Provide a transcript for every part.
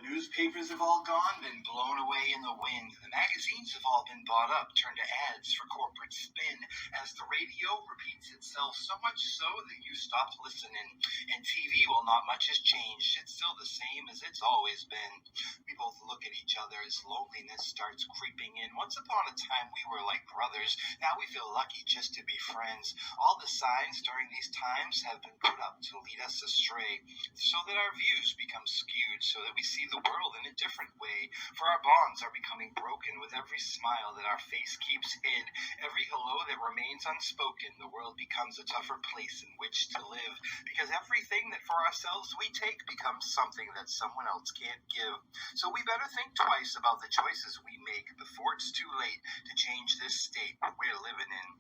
The newspapers have all gone, been blown away in the wind. The magazines have all been bought up, turned to ads for corporate spin. As the radio repeats itself so much so that you stop listening. And TV, well, not much has changed. It's still the same as it's always been. We both look at each other as loneliness starts creeping in. Once upon a time, we were like brothers. Now we feel lucky just to be friends. All the signs during these times have been put up to lead us astray, so that our views become skewed, so that we see the world in a different way. For our bonds are becoming broken with every smile that our face keeps hid, every hello that remains unspoken. The world becomes a tougher place in which to live, because everything that for ourselves we take becomes something that someone else can't give. So we better think twice about the choices we make before it's too late to change this state that we're living in.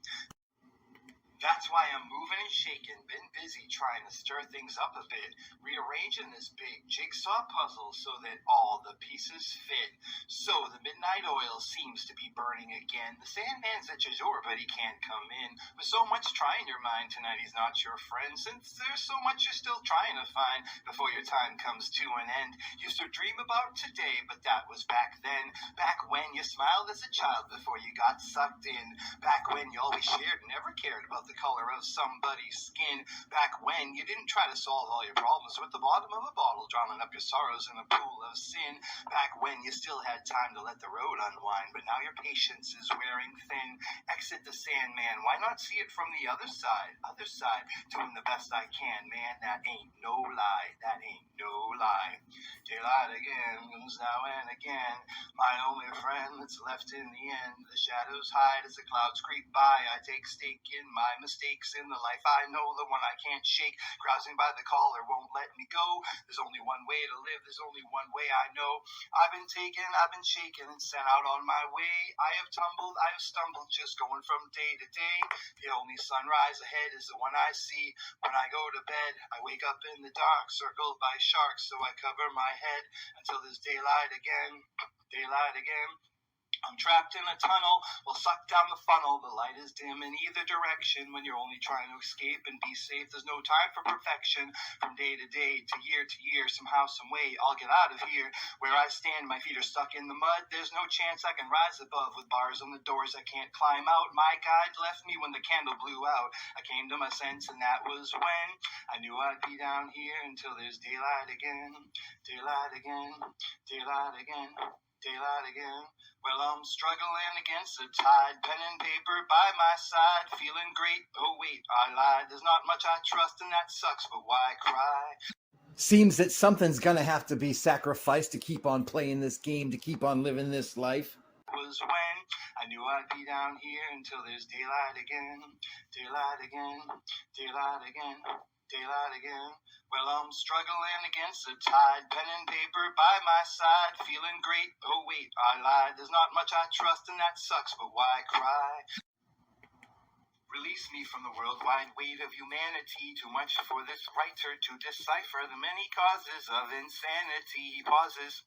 That's why I'm moving and shaking, been busy trying to stir things up a bit, rearranging this big jigsaw puzzle so that all the pieces fit. So the midnight oil seems to be burning again. The Sandman's at your door, but he can't come in. With so much trying your mind tonight, he's not your friend, since there's so much you're still trying to find before your time comes to an end. Used to dream about today, but that was back then. Back when you smiled as a child before you got sucked in. Back when you always shared and never cared about the color of somebody's skin. Back when you didn't try to solve all your problems with the bottom of a bottle, drowning up your sorrows in a pool of sin. Back when you still had time to let the road unwind, but now your patience is wearing thin. Exit the Sandman, why not see it from the other side? Other side, doing the best I can, man, that ain't no lie, that ain't no lie. Daylight again, comes now and again, my only friend that's left in the end. The shadows hide as the clouds creep by, I take stake in my mistakes in the life I know, the one I can't shake. Grousing by the collar won't let me go. There's only one way to live, there's only one way I know. I've been taken, I've been shaken and sent out on my way. I have tumbled, I have stumbled, just going from day to day. The only sunrise ahead is the one I see. When I go to bed, I wake up in the dark, circled by sharks, so I cover my head until there's daylight again. Daylight again. I'm trapped in a tunnel, will suck down the funnel. The light is dim in either direction. When you're only trying to escape and be safe, there's no time for perfection. From day to day, to year, somehow, some way, I'll get out of here. Where I stand, my feet are stuck in the mud. There's no chance I can rise above, with bars on the doors I can't climb out. My guide left me when the candle blew out. I came to my sense, and that was when I knew I'd be down here until there's daylight again. Daylight again, daylight again, daylight again. Well, I'm struggling against the tide, pen and paper by my side, feeling great. Oh wait, I lied, there's not much I trust and that sucks, but why cry? Seems that something's gonna have to be sacrificed to keep on playing this game, to keep on living this life. Was when I knew I'd be down here until there's daylight again, daylight again, daylight again, daylight again. Well, I'm struggling against the tide, pen and paper by my side, feeling great. Oh wait, I lied, there's not much I trust and that sucks, but why cry? Release me from the worldwide weight of humanity, too much for this writer to decipher the many causes of insanity. He pauses,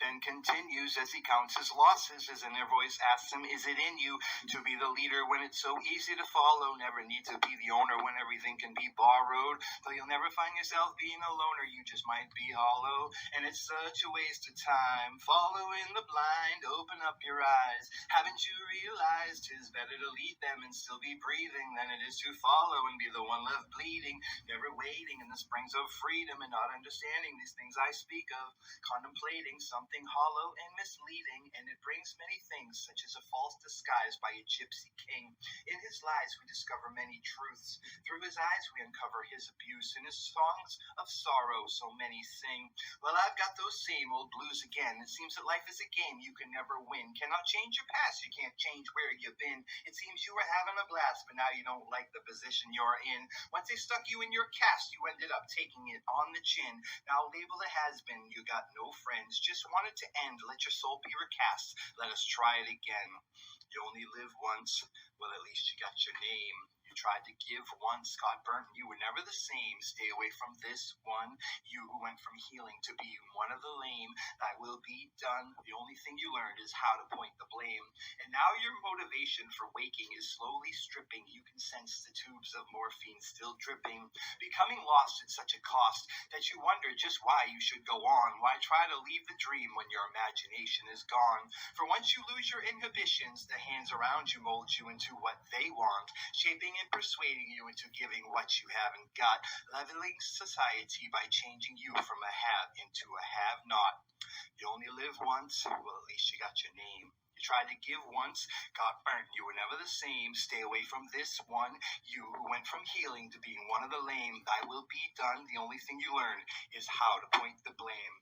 then continues as he counts his losses. His inner voice asks him, is it in you to be the leader when it's so easy to follow? Never need to be the owner when everything can be borrowed. Though you'll never find yourself being a loner, you just might be hollow. And it's such a waste of time, following the blind. Open up your eyes. Haven't you realized 'tis better to lead them and still be breathing than it is to follow and be the one left bleeding, never waiting in the springs of freedom and not understanding these things I speak of, contemplating something hollow and misleading, and it brings many things, such as a false disguise by a gypsy king. In his lies we discover many truths. Through his eyes we uncover his abuse. In his songs of sorrow so many sing. Well, I've got those same old blues again. It seems that life is a game you can never win. Cannot change your past, you can't change where you've been. It seems you were having a blast, but now you don't like the position you're in. Once they stuck you in your cast, you ended up taking it on the chin. Now labeled a has-been, you got no friends. Just wanted to end, let your soul be recast. Let us try it again. You only live once, well, at least you got your name. You You tried to give once, got burnt, you were never the same. Stay away from this one, you who went from healing to being one of the lame. Thy will be done. The only thing you learned is how to point the blame. And now your motivation for waking is slowly stripping. You can sense the tubes of morphine still dripping. Becoming lost at such a cost that you wonder just why you should go on. Why try to leave the dream when your imagination is gone? For once you lose your inhibitions, the hands around you mold you into what they want, shaping and persuading you into giving what you haven't got, leveling society by changing you from a have into a have-not. You only live once, well, at least you got your name. You tried to give once, got burnt, you were never the same. Stay away from this one, you who went from healing to being one of the lame. Thy will be done, the only thing you learn is how to point the blame.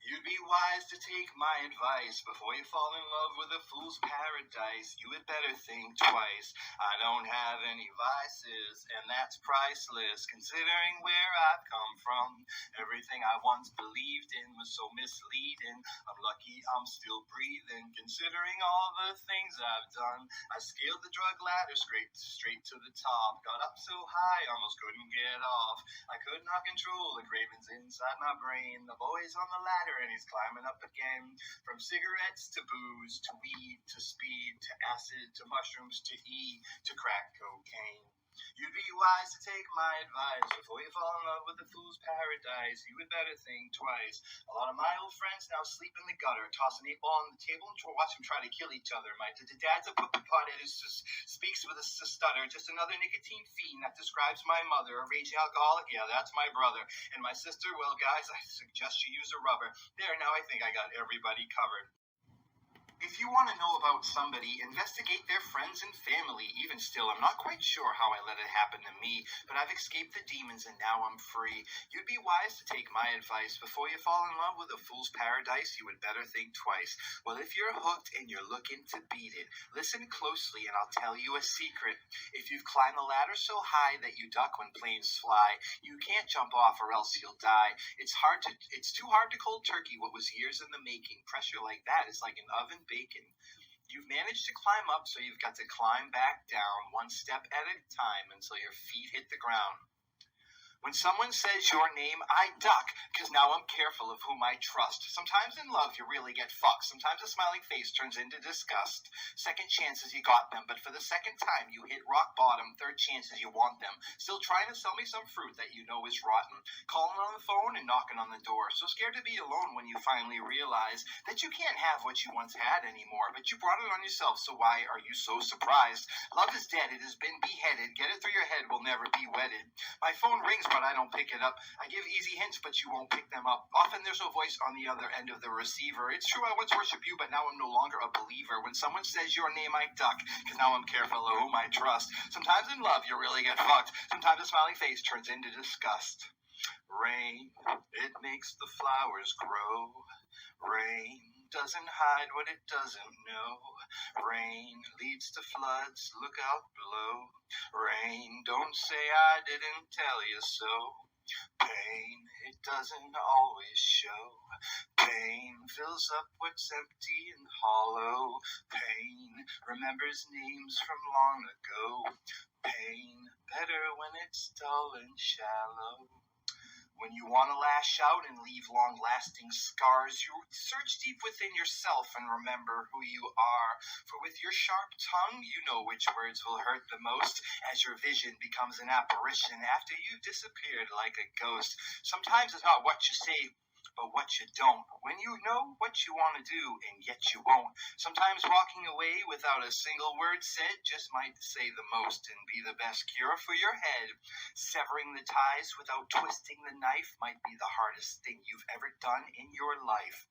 You'd be wise to take my advice before you fall in love with a fool's paradise. You had better think twice. I don't have any vices, and that's priceless, considering where I've come from. Everything I once believed in was so misleading. I'm lucky I'm still breathing, considering all the things I've done. I scaled the drug ladder straight to the top. Got up so high, almost couldn't get off. I could not control the cravings inside my brain. The boy's on the ladder and he's climbing up again. From cigarettes to booze to weed to speed to acid to mushrooms to E to crack cocaine. You'd be wise to take my advice before you fall in love with the fool's paradise. You had better think twice. A lot of my old friends now sleep in the gutter, toss an 8-ball on the table and watch them try to kill each other. My dad's a puppy pothead who speaks with a stutter. Just another nicotine fiend that describes my mother. A raging alcoholic, yeah, that's my brother. And my sister, well, guys, I suggest you use a rubber. There, now I think I got everybody covered. If you want to know about somebody, investigate their friends and family. Even still, I'm not quite sure how I let it happen to me, but I've escaped the demons and now I'm free. You'd be wise to take my advice. Before you fall in love with a fool's paradise, you would better think twice. Well, if you're hooked and you're looking to beat it, listen closely and I'll tell you a secret. If you've climbed the ladder so high that you duck when planes fly, you can't jump off or else you'll die. It's too hard to cold turkey what was years in the making. Pressure like that is like an oven bacon. You've managed to climb up, so you've got to climb back down one step at a time until your feet hit the ground. When someone says your name, I duck, because now I'm careful of whom I trust. Sometimes in love you really get fucked. Sometimes a smiling face turns into disgust. Second chances you got them, but for the second time you hit rock bottom. Third chances you want them. Still trying to sell me some fruit that you know is rotten. Calling on the phone and knocking on the door. So scared to be alone when you finally realize that you can't have what you once had anymore. But you brought it on yourself, so why are you so surprised? Love is dead, it has been beheaded. Get it through your head, will never be wedded. My phone rings, but I don't pick it up. I give easy hints, but you won't pick them up. Often there's no voice on the other end of the receiver. It's true I once worshipped you, but now I'm no longer a believer. When someone says your name, I duck, because now I'm careful of whom I trust. Sometimes in love you really get fucked. Sometimes a smiling face turns into disgust. Rain, it makes the flowers grow. Rain doesn't hide what it doesn't know. Rain leads to floods, look out below. Rain, don't say I didn't tell you so. Pain, it doesn't always show. Pain fills up what's empty and hollow. Pain remembers names from long ago. Pain, better when it's dull and shallow. When you want to lash out and leave long-lasting scars, you search deep within yourself and remember who you are. For with your sharp tongue, you know which words will hurt the most as your vision becomes an apparition after you've disappeared like a ghost. Sometimes it's not what you say, but what you don't. When you know what you want to do and yet you won't. Sometimes walking away without a single word said just might say the most and be the best cure for your head. Severing the ties without twisting the knife might be the hardest thing you've ever done in your life.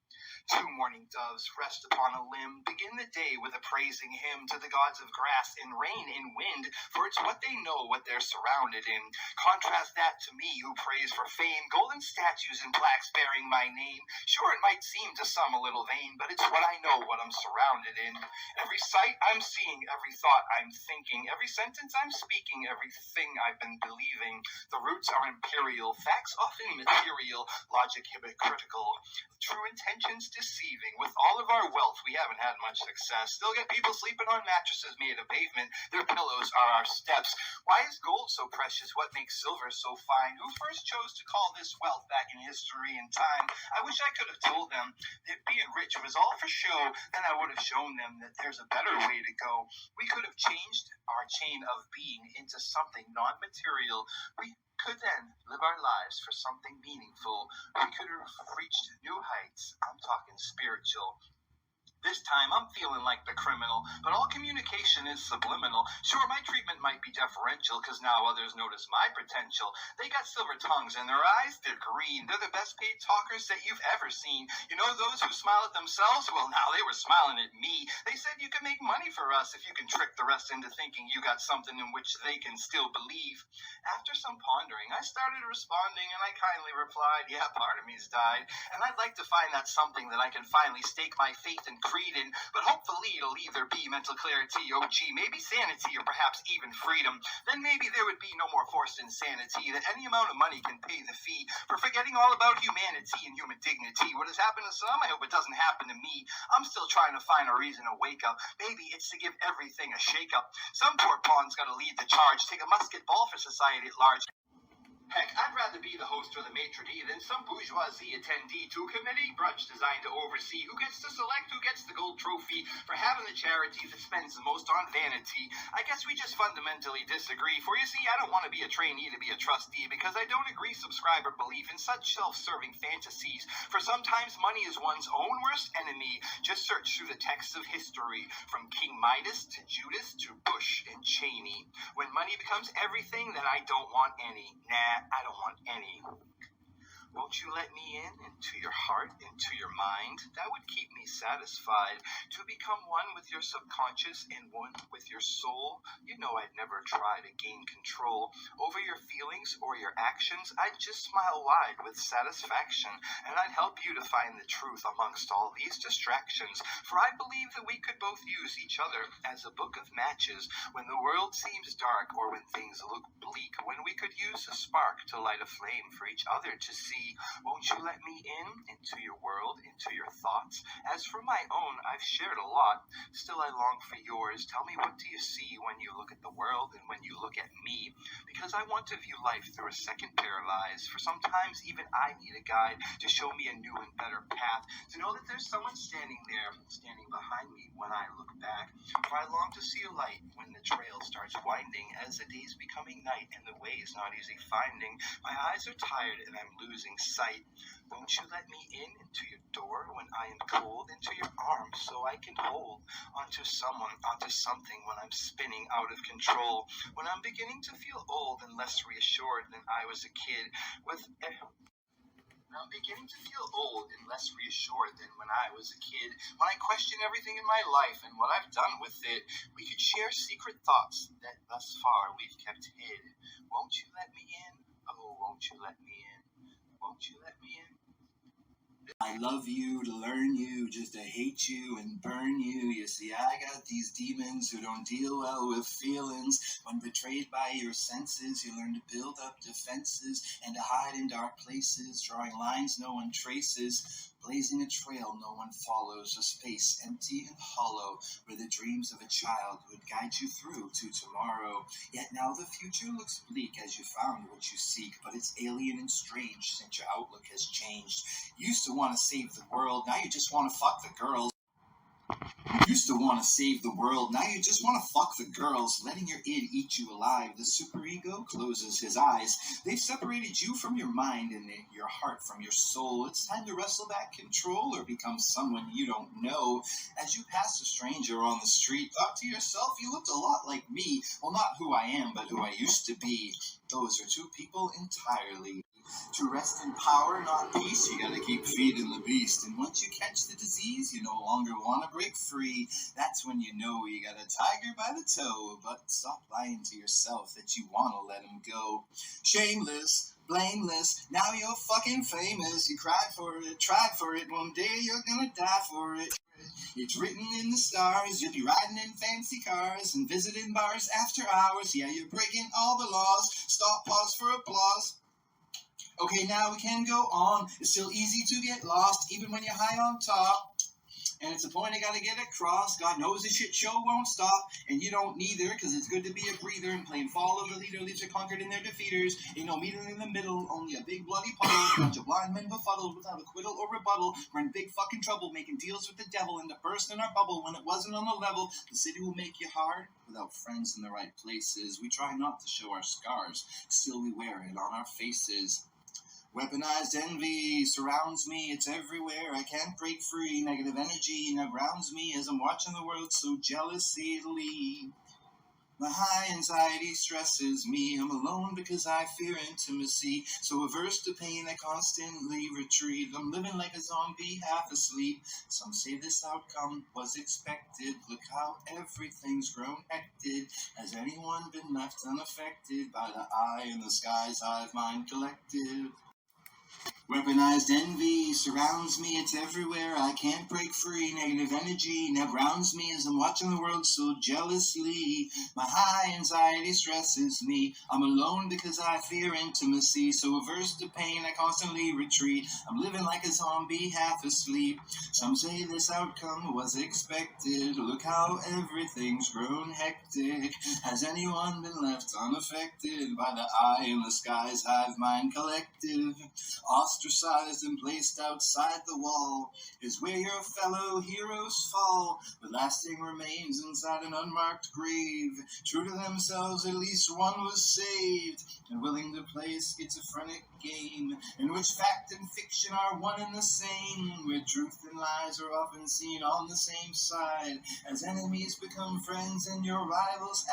Two mourning doves rest upon a limb, begin the day with a praising hymn to the gods of grass and rain and wind, for it's what they know, what they're surrounded in. Contrast that to me who prays for fame, golden statues and plaques bearing my name. Sure, it might seem to some a little vain, but it's what I know, what I'm surrounded in. Every sight I'm seeing, every thought I'm thinking, every sentence I'm speaking, everything I've been believing. The roots are imperial, facts often material, logic hypocritical. True intention Reputation's deceiving. With all of our wealth, we haven't had much success. Still get people sleeping on mattresses made of pavement. Their pillows are our steps. Why is gold so precious? What makes silver so fine? Who first chose to call this wealth back in history and time? I wish I could have told them that being rich was all for show, then I would have shown them that there's a better way to go. We could have changed our chain of being into something non-material. We could then live our lives for something meaningful. We could have reached new heights. I'm talking spiritual. This time, I'm feeling like the criminal, but all communication is subliminal. Sure, my treatment might be deferential, because now others notice my potential. They got silver tongues in their eyes, they're green. They're the best paid talkers that you've ever seen. You know those who smile at themselves? Well, now they were smiling at me. They said you can make money for us if you can trick the rest into thinking you got something in which they can still believe. After some pondering, I started responding, and I kindly replied, yeah, part of me's died, and I'd like to find that something that I can finally stake my faith and creed in, but hopefully it'll either be mental clarity, maybe sanity, or perhaps even freedom. Then maybe there would be no more forced insanity, that any amount of money can pay the fee for forgetting all about humanity and human dignity. What has happened to some, I hope it doesn't happen to me. I'm still trying to find a reason to wake up. Maybe it's to give everything a shake-up. Some poor pawn's gotta lead the charge, take a musket ball for society at large. Heck, I'd rather be the host or the maitre d' than some bourgeoisie attendee to a committee brunch designed to oversee who gets to select who gets the gold trophy for having the charity that spends the most on vanity. I guess we just fundamentally disagree, for you see, I don't want to be a trainee to be a trustee, because I don't agree subscribe or believe in such self-serving fantasies. For sometimes money is one's own worst enemy. Just search through the texts of history, from King Midas to Judas to Bush and Cheney. When money becomes everything, then I don't want any. Nah, I don't want any. Won't you let me into your heart, into your mind? That would keep me satisfied. To become one with your subconscious and one with your soul. You know I'd never try to gain control over your feelings or your actions. I'd just smile wide with satisfaction, and I'd help you to find the truth amongst all these distractions. For I believe that we could both use each other as a book of matches when the world seems dark or when things look bleak, when we could use a spark to light a flame for each other to see. Won't you let me into your world, into your thoughts? As for my own, I've shared a lot. Still, I long for yours. Tell me, what do you see when you look at the world and when you look at me? Because I want to view life through a second pair of eyes. For sometimes even I need a guide to show me a new and better path. To know that there's someone standing there, standing behind me when I look back. For I long to see a light when the trail starts winding, as the day's becoming night and the way is not easy finding. My eyes are tired and I'm losing sight. Won't you let me into your door when I am cold, into your arms so I can hold onto someone, onto something when I'm spinning out of control, when I'm beginning to feel old and less reassured than I was a kid, I'm beginning to feel old and less reassured than when I was a kid, when I question everything in my life and what I've done with it. We could share secret thoughts that thus far we've kept hid. Won't you let me in? Oh, won't you let me in? Won't you let me in? I love you to learn you, just to hate you and burn you. You see, I got these demons who don't deal well with feelings. When betrayed by your senses, you learn to build up defenses and to hide in dark places, drawing lines no one traces, blazing a trail no one follows, a space empty and hollow, where the dreams of a child would guide you through to tomorrow. Yet now the future looks bleak as you found what you seek, but it's alien and strange since your outlook has changed. You used to want to save the world, now you just want to fuck the girls. You used to want to save the world, now you just want to fuck the girls, letting your id eat you alive. The superego closes his eyes. They've separated you from your mind and your heart from your soul. It's time to wrestle back control or become someone you don't know. As you pass a stranger on the street, thought to yourself, you looked a lot like me. Well, not who I am, but who I used to be. Those are two people entirely. To rest in power, not peace, you gotta keep feeding the beast. And once you catch the disease, you no longer want to break free. That's when you know you got a tiger by the toe. But stop lying to yourself that you want to let him go. Shameless, blameless, now you're fucking famous. You cried for it, tried for it, one day you're gonna die for it. It's written in the stars, you'll be riding in fancy cars and visiting bars after hours. Yeah, you're breaking all the laws. Stop, pause for applause. Okay, now we can go on. It's still easy to get lost, even when you're high on top. And it's a point I gotta get across. God knows this shit show won't stop, and you don't neither, cause it's good to be a breather. And playing follow the leader leaves are conquered in their defeaters. Ain't no meter in the middle, only a big bloody puddle. Bunch of blind men befuddled without acquittal or rebuttal. We're in big fucking trouble, making deals with the devil, and to burst in our bubble when it wasn't on the level. The city will make you hard without friends in the right places. We try not to show our scars, still we wear it on our faces. Weaponized envy surrounds me, it's everywhere, I can't break free. Negative energy now grounds me as I'm watching the world so jealously. My high anxiety stresses me, I'm alone because I fear intimacy. So averse to pain I constantly retreat. I'm living like a zombie, half asleep. Some say this outcome was expected. Look how everything's grown hectic. Has anyone been left unaffected by the eye in the sky's hive mind collective? Weaponized envy surrounds me, it's everywhere, I can't break free. Negative energy now grounds me as I'm watching the world so jealously. My high anxiety stresses me, I'm alone because I fear intimacy. So averse to pain I constantly retreat. I'm living like a zombie, half asleep. Some say this outcome was expected. Look how everything's grown hectic. Has anyone been left unaffected by the eye in the sky's hive mind collective? Ostracized and placed outside the wall is where your fellow heroes fall, but lasting remains inside an unmarked grave. True to themselves, at least one was saved, and willing to play a schizophrenic game in which fact and fiction are one and the same, where truth and lies are often seen on the same side. As enemies become friends and your rivals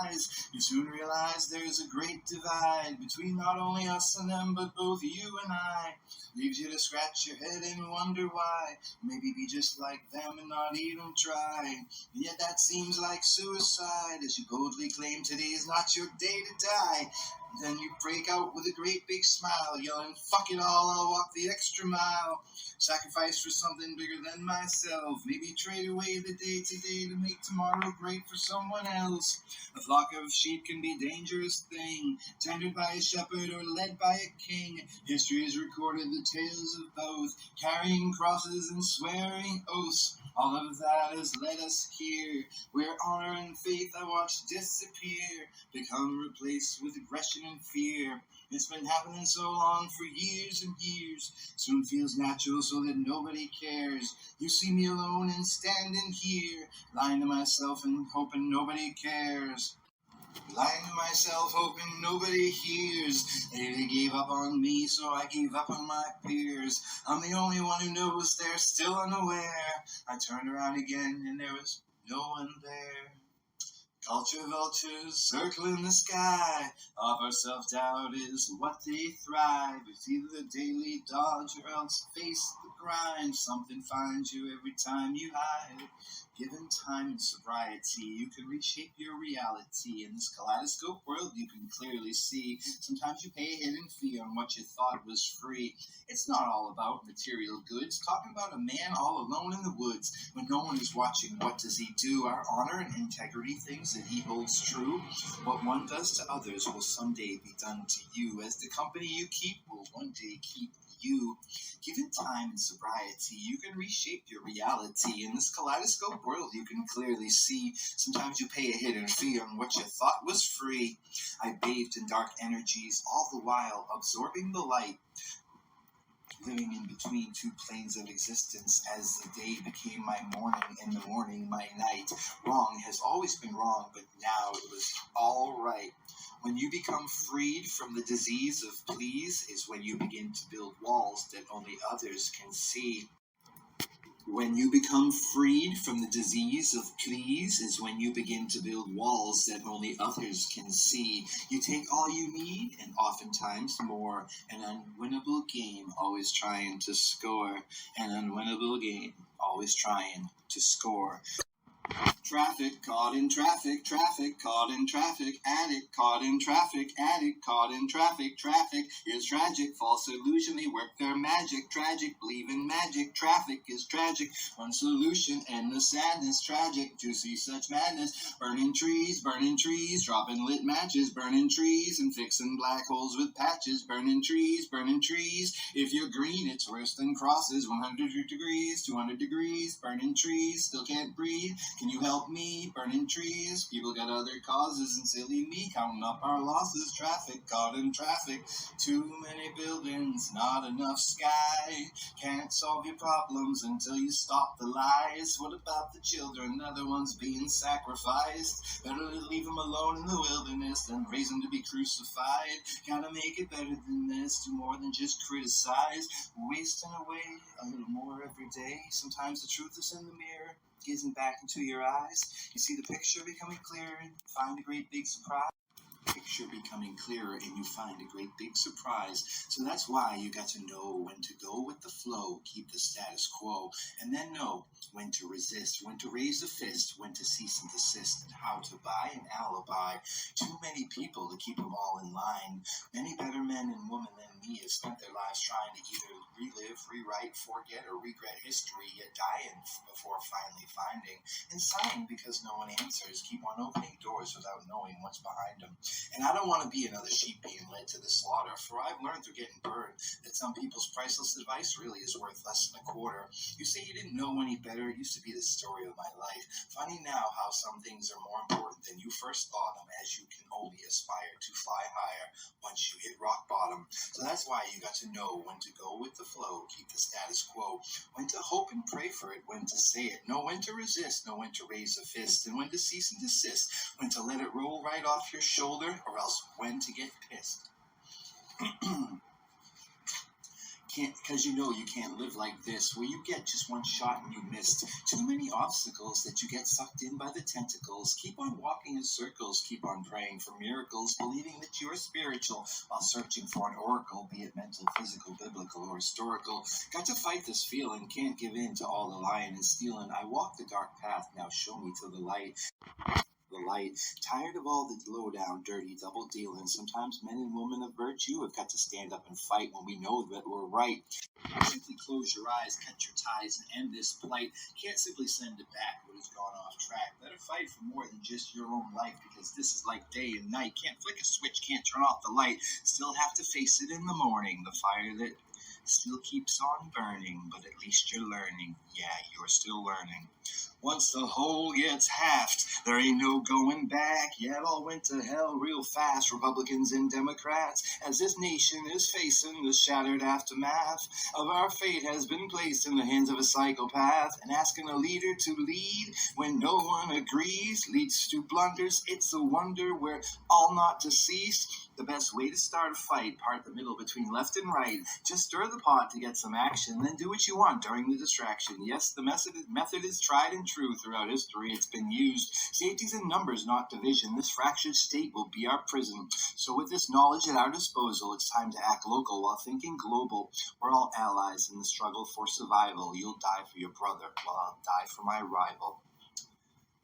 allies, you soon realize there's a great divide between not only us and them, but both you and I. Leaves you to scratch your head and wonder why. Maybe be just like them and not even try. And yet that seems like suicide, as you boldly claim today is not your day to die. Then you break out with a great big smile, yelling, fuck it all, I'll walk the extra mile. Sacrifice for something bigger than myself. Maybe trade away the day today to make tomorrow great for someone else. A flock of sheep can be a dangerous thing, tended by a shepherd or led by a king. History has recorded the tales of both, carrying crosses and swearing oaths. All of that has led us here, where honor and faith I watch disappear, become replaced with aggression and fear. It's been happening so long for years and years, soon feels natural so that nobody cares. You see me alone and standing here, lying to myself and hoping nobody cares. Lying to myself, hoping nobody hears. They gave up on me, so I gave up on my peers. I'm the only one who knows they're still unaware. I turned around again and there was no one there. Culture vultures circling the sky. Of our self-doubt is what they thrive. It's either the daily dodge or else face the grind. Something finds you every time you hide. Given time and sobriety, you can reshape your reality. In this kaleidoscope world, you can clearly see. Sometimes you pay a hidden fee on what you thought was free. It's not all about material goods. Talking about a man all alone in the woods. When no one is watching, what does he do? Our honor and integrity, things that he holds true. What one does to others will someday be done to you. As the company you keep will one day keep you. Given time and sobriety, you can reshape your reality. In this kaleidoscope world, you can clearly see. Sometimes you pay a hidden fee on what you thought was free. I bathed in dark energies, all the while absorbing the light. Living in between two planes of existence, as the day became my morning and the morning my night. Wrong has always been wrong, but now it was all right. When you become freed from the disease of please is when you begin to build walls that only others can see. When you become freed from the disease of please is when you begin to build walls that only others can see. You take all you need and oftentimes more. An unwinnable game, always trying to score. An unwinnable game, always trying to score. Traffic, caught in traffic, traffic, caught in traffic, addict, caught in traffic, addict, caught in traffic, traffic is tragic, false illusion, they work their magic, tragic, believe in magic, traffic is tragic, one solution, end the sadness, tragic, to see such madness, burning trees, dropping lit matches, burning trees, and fixing black holes with patches, burning trees, if you're green, it's worse than crosses, 100 degrees, 200 degrees, burning trees, still can't breathe, can you help me? Burning trees, people got other causes, and silly me counting up our losses. Traffic, caught in traffic, too many buildings, not enough sky. Can't solve your problems until you stop the lies. What about the children? Other ones being sacrificed. Better leave them alone in the wilderness than raise them to be crucified. Gotta make it better than this, do more than just criticize. Wasting away a little more every day. Sometimes the truth is in the mirror, gazing back into your eyes. You see the picture becoming clearer and find a great big surprise. Picture becoming clearer and you find a great big surprise. So that's why you got to know when to go with the flow, keep the status quo, and then know when to resist, when to raise a fist, when to cease and desist, and how to buy an alibi. Too many people to keep them all in line. Many better men and women than me have spent their lives trying to either relive, rewrite, forget, or regret history, yet dying before finally finding and sighing because no one answers. Keep on opening doors without knowing what's behind them. And I don't want to be another sheep being led to the slaughter, for I've learned through getting burned that some people's priceless advice really is worth less than a quarter. You say you didn't know any better, it used to be the story of my life. Funny now how some things are more important than you first thought them, as you can only aspire to fly higher once you hit rock bottom. So that's why you got to know when to go with the flow, keep the status quo, when to hope and pray for it, when to say it, know when to resist, know when to raise a fist, and when to cease and desist, when to let it roll right off your shoulder, or else when to get pissed. Because you know you can't live like this, where you get just one shot and you missed. Too many obstacles that you get sucked in by the tentacles. Keep on walking in circles, keep on praying for miracles, believing that you're spiritual while searching for an oracle, be it mental, physical, biblical, or historical. Got to fight this feeling, can't give in to all the lying and stealing. I walk the dark path, now show me to the light. Tired of all the low down, dirty double dealing. Sometimes men and women of virtue have got to stand up and fight when we know that we're right. Simply close your eyes, cut your ties, and end this plight. Can't simply send it back what has gone off track. Better fight for more than just your own life, because this is like day and night. Can't flick a switch, can't turn off the light. Still have to face it in the morning. The fire that still keeps on burning, but at least you're learning. Yeah, you're still learning. Once the hole gets halved, there ain't no going back. Yeah, it all went to hell real fast, Republicans and Democrats, as this nation is facing the shattered aftermath of our fate has been placed in the hands of a psychopath, and asking a leader to lead when no one agrees leads to blunders. It's a wonder we're all not deceased. The best way to start a fight, part the middle between left and right. Just stir the pot to get some action, then do what you want during the distraction. Yes, the method is tried and true throughout history. It's been used. Safety's in numbers, not division. This fractured state will be our prison. So with this knowledge at our disposal, it's time to act local while thinking global. We're all allies in the struggle for survival. You'll die for your brother, while I'll die for my rival.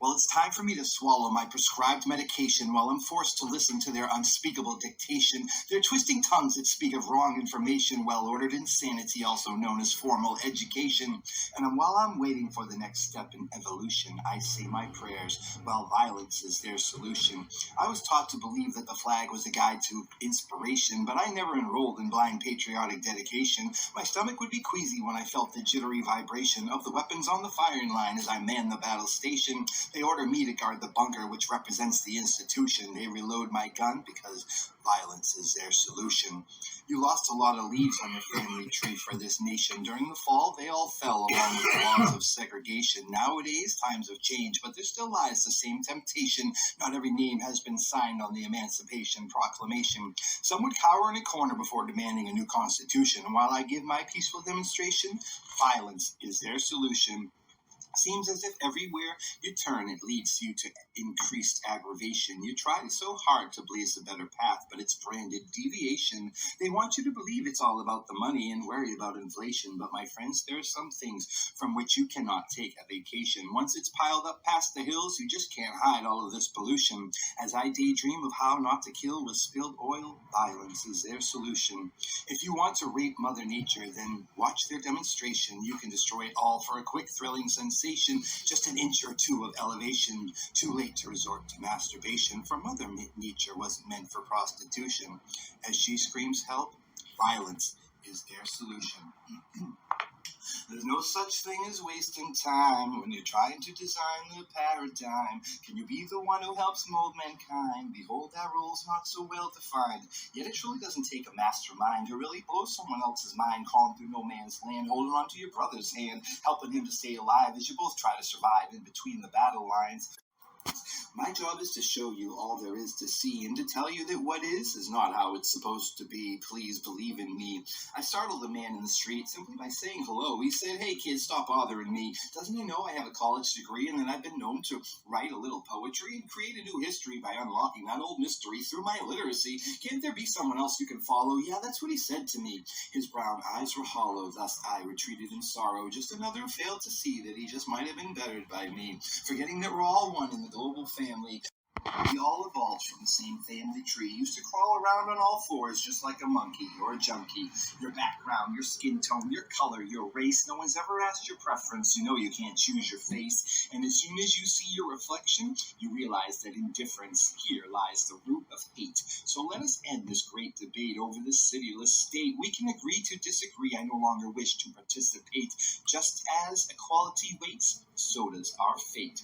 Well, it's time for me to swallow my prescribed medication while I'm forced to listen to their unspeakable dictation, their twisting tongues that speak of wrong information, well-ordered insanity, also known as formal education. And while I'm waiting for the next step in evolution, I say my prayers while violence is their solution. I was taught to believe that the flag was a guide to inspiration, but I never enrolled in blind patriotic dedication. My stomach would be queasy when I felt the jittery vibration of the weapons on the firing line as I manned the battle station. They order me to guard the bunker, which represents the institution. They reload my gun because violence is their solution. You lost a lot of leaves on your family tree for this nation. During the fall, they all fell along with the laws of segregation. Nowadays, times have changed, but there still lies the same temptation. Not every name has been signed on the Emancipation Proclamation. Some would cower in a corner before demanding a new constitution. And while I give my peaceful demonstration, violence is their solution. Seems as if everywhere you turn, it leads you to increased aggravation. You try so hard to blaze a better path, but it's branded deviation. They want you to believe it's all about the money and worry about inflation. But my friends, there are some things from which you cannot take a vacation. Once it's piled up past the hills, you just can't hide all of this pollution. As I daydream of how not to kill with spilled oil, violence is their solution. If you want to rape Mother Nature, then watch their demonstration. You can destroy it all for a quick, thrilling sensation, just an inch or two of elevation. Too late to resort to masturbation, for Mother Nature wasn't meant for prostitution. As she screams help, violence is their solution. There's no such thing as wasting time when you're trying to design the paradigm. Can you be the one who helps mold mankind? Behold, that role's not so well defined. Yet it truly doesn't take a mastermind to really blow someone else's mind, calling through no man's land, holding on to your brother's hand, helping him to stay alive as you both try to survive in between the battle lines. My job is to show you all there is to see and to tell you that what is not how it's supposed to be. Please believe in me. I startled a man in the street simply by saying hello. He said, "Hey kid, stop bothering me. Doesn't he know I have a college degree and that I've been known to write a little poetry and create a new history by unlocking that old mystery through my literacy? Can't there be someone else you can follow?" Yeah, that's what he said to me. His brown eyes were hollow, thus I retreated in sorrow. Just another who failed to see that he just might have been bettered by me, forgetting that we're all one in the global family. We all evolved from the same family tree. Used to crawl around on all fours just like a monkey or a junkie. Your background, your skin tone, your color, your race. No one's ever asked your preference. You know you can't choose your face. And as soon as you see your reflection, you realize that in difference, here lies the root of hate. So let us end this great debate over this cityless state. We can agree to disagree. I no longer wish to participate. Just as equality waits, so does our fate.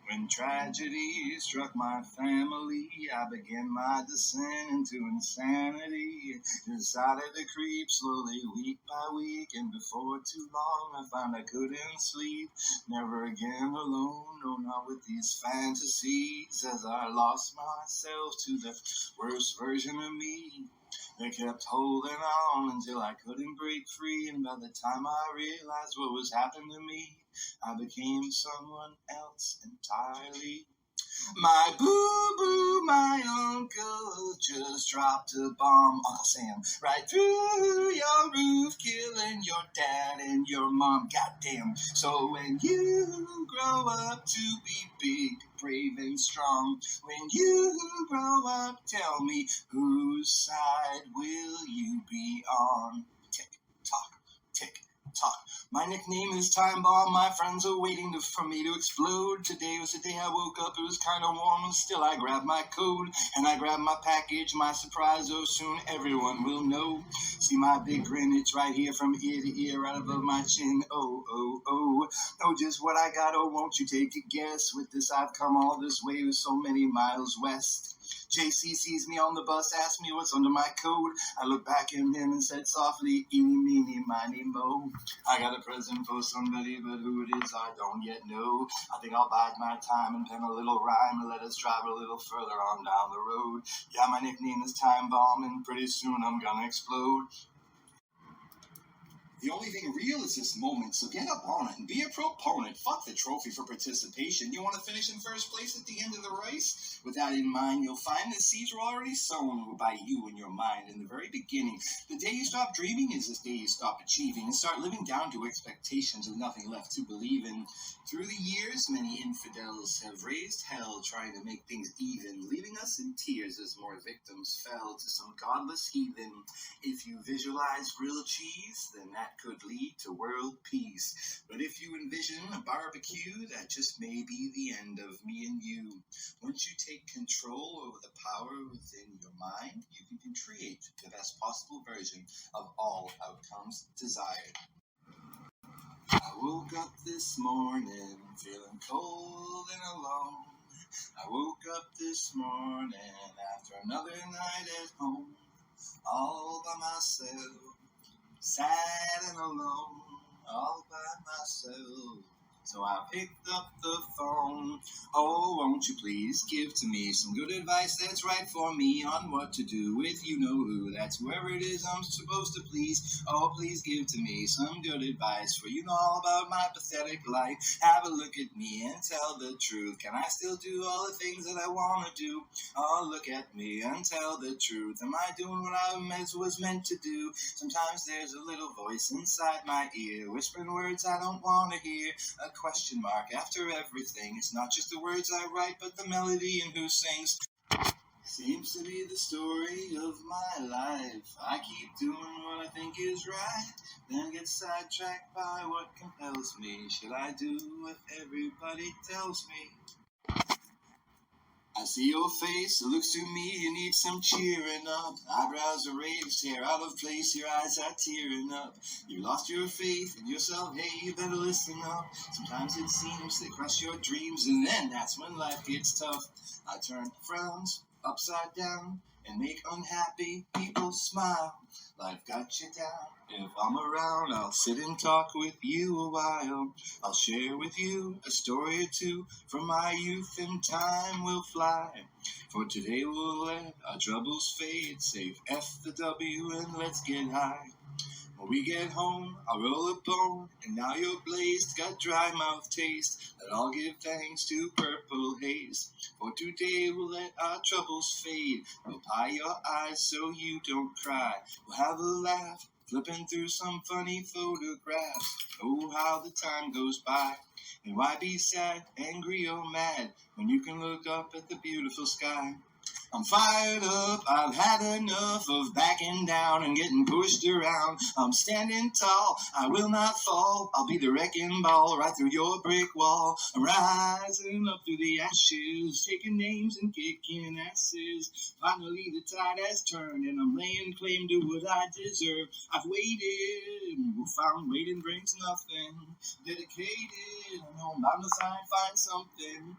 When tragedy struck my family, I began my descent into insanity. Decided to creep slowly, week by week, and before too long I found I couldn't sleep. Never again alone, no, not with these fantasies, as I lost myself to the worst version of me. They kept holding on until I couldn't break free, and by the time I realized what was happening to me, I became someone else entirely. My boo-boo, my uncle, just dropped a bomb, Uncle Sam, right through your roof, killing your dad and your mom, goddamn. So when you grow up to be big, brave and strong, when you grow up, tell me, whose side will you be on? Tick-tock, tick-tock. My nickname is Time Bomb. My friends are waiting for me to explode. Today was the day I woke up. It was kind of warm, and still I grabbed my code. And I grabbed my package, my surprise. Oh, soon everyone will know. See my big grin, it's right here from ear to ear, right above my chin. Oh, oh, oh. Know just what I got, oh, won't you take a guess? With this I've come all this way, so many miles west. JC sees me on the bus, asks me what's under my coat. I look back at him and said softly, eeny, meeny, miny, mo. I got a present for somebody, but who it is I don't yet know. I think I'll bide my time and pen a little rhyme and let us drive a little further on down the road. Yeah, my nickname is Time Bomb, and pretty soon I'm gonna explode. The only thing real is this moment, so get up on it and be a proponent. Fuck the trophy for participation. You want to finish in first place at the end of the race? With that in mind, you'll find the seeds were already sown by you in your mind in the very beginning. The day you stop dreaming is the day you stop achieving and start living down to expectations with nothing left to believe in. Through the years, many infidels have raised hell trying to make things even, leaving us in tears as more victims fell to some godless heathen. If you visualize grilled cheese, then that could lead to world peace. But if you envision a barbecue, that just may be the end of me and you. Once you take control over the power within your mind, you can create the best possible version of all outcomes desired. I woke up this morning feeling cold and alone. I woke up this morning after another night at home, all by myself, sad and alone, all by myself, So I picked up the phone. Oh, won't you please give to me some good advice that's right for me on what to do with you know who. That's whoever it is I'm supposed to please. Oh, please give to me some good advice, for you know all about my pathetic life. Have a look at me and tell the truth. Can I still do all the things that I want to do? Oh, look at me and tell the truth. Am I doing what I was meant to do? Sometimes there's a little voice inside my ear, whispering words I don't want to hear. A question mark after everything. It's not just the words I write, but the melody and who sings. Seems to be the story of my life. I keep doing what I think is right, then get sidetracked by what compels me. Should I do what everybody tells me? I see your face, it looks to me you need some cheering up. Eyebrows are raised, hair out of place, your eyes are tearing up. You lost your faith in yourself, hey, you better listen up. Sometimes it seems they crush your dreams, and then that's when life gets tough. I turn frowns upside down and make unhappy people smile. Life got you down. If I'm around, I'll sit and talk with you a while. I'll share with you a story or two from my youth, and time will fly. For today we'll let our troubles fade. Save F the W and let's get high. When we get home, I'll roll a bone, and now you're blazed, got dry mouth taste. Let all give thanks to purple haze. For today we'll let our troubles fade. We'll pie your eyes so you don't cry. We'll have a laugh, flipping through some funny photographs. Oh, how the time goes by. And why be sad, angry, or mad when you can look up at the beautiful sky? I'm fired up, I've had enough of backing down and getting pushed around. I'm standing tall, I will not fall. I'll be the wrecking ball right through your brick wall. I'm rising up through the ashes, taking names and kicking asses. Finally the tide has turned and I'm laying claim to what I deserve. I've waited, found waiting brings nothing. Dedicated, I know I'm bound to find something.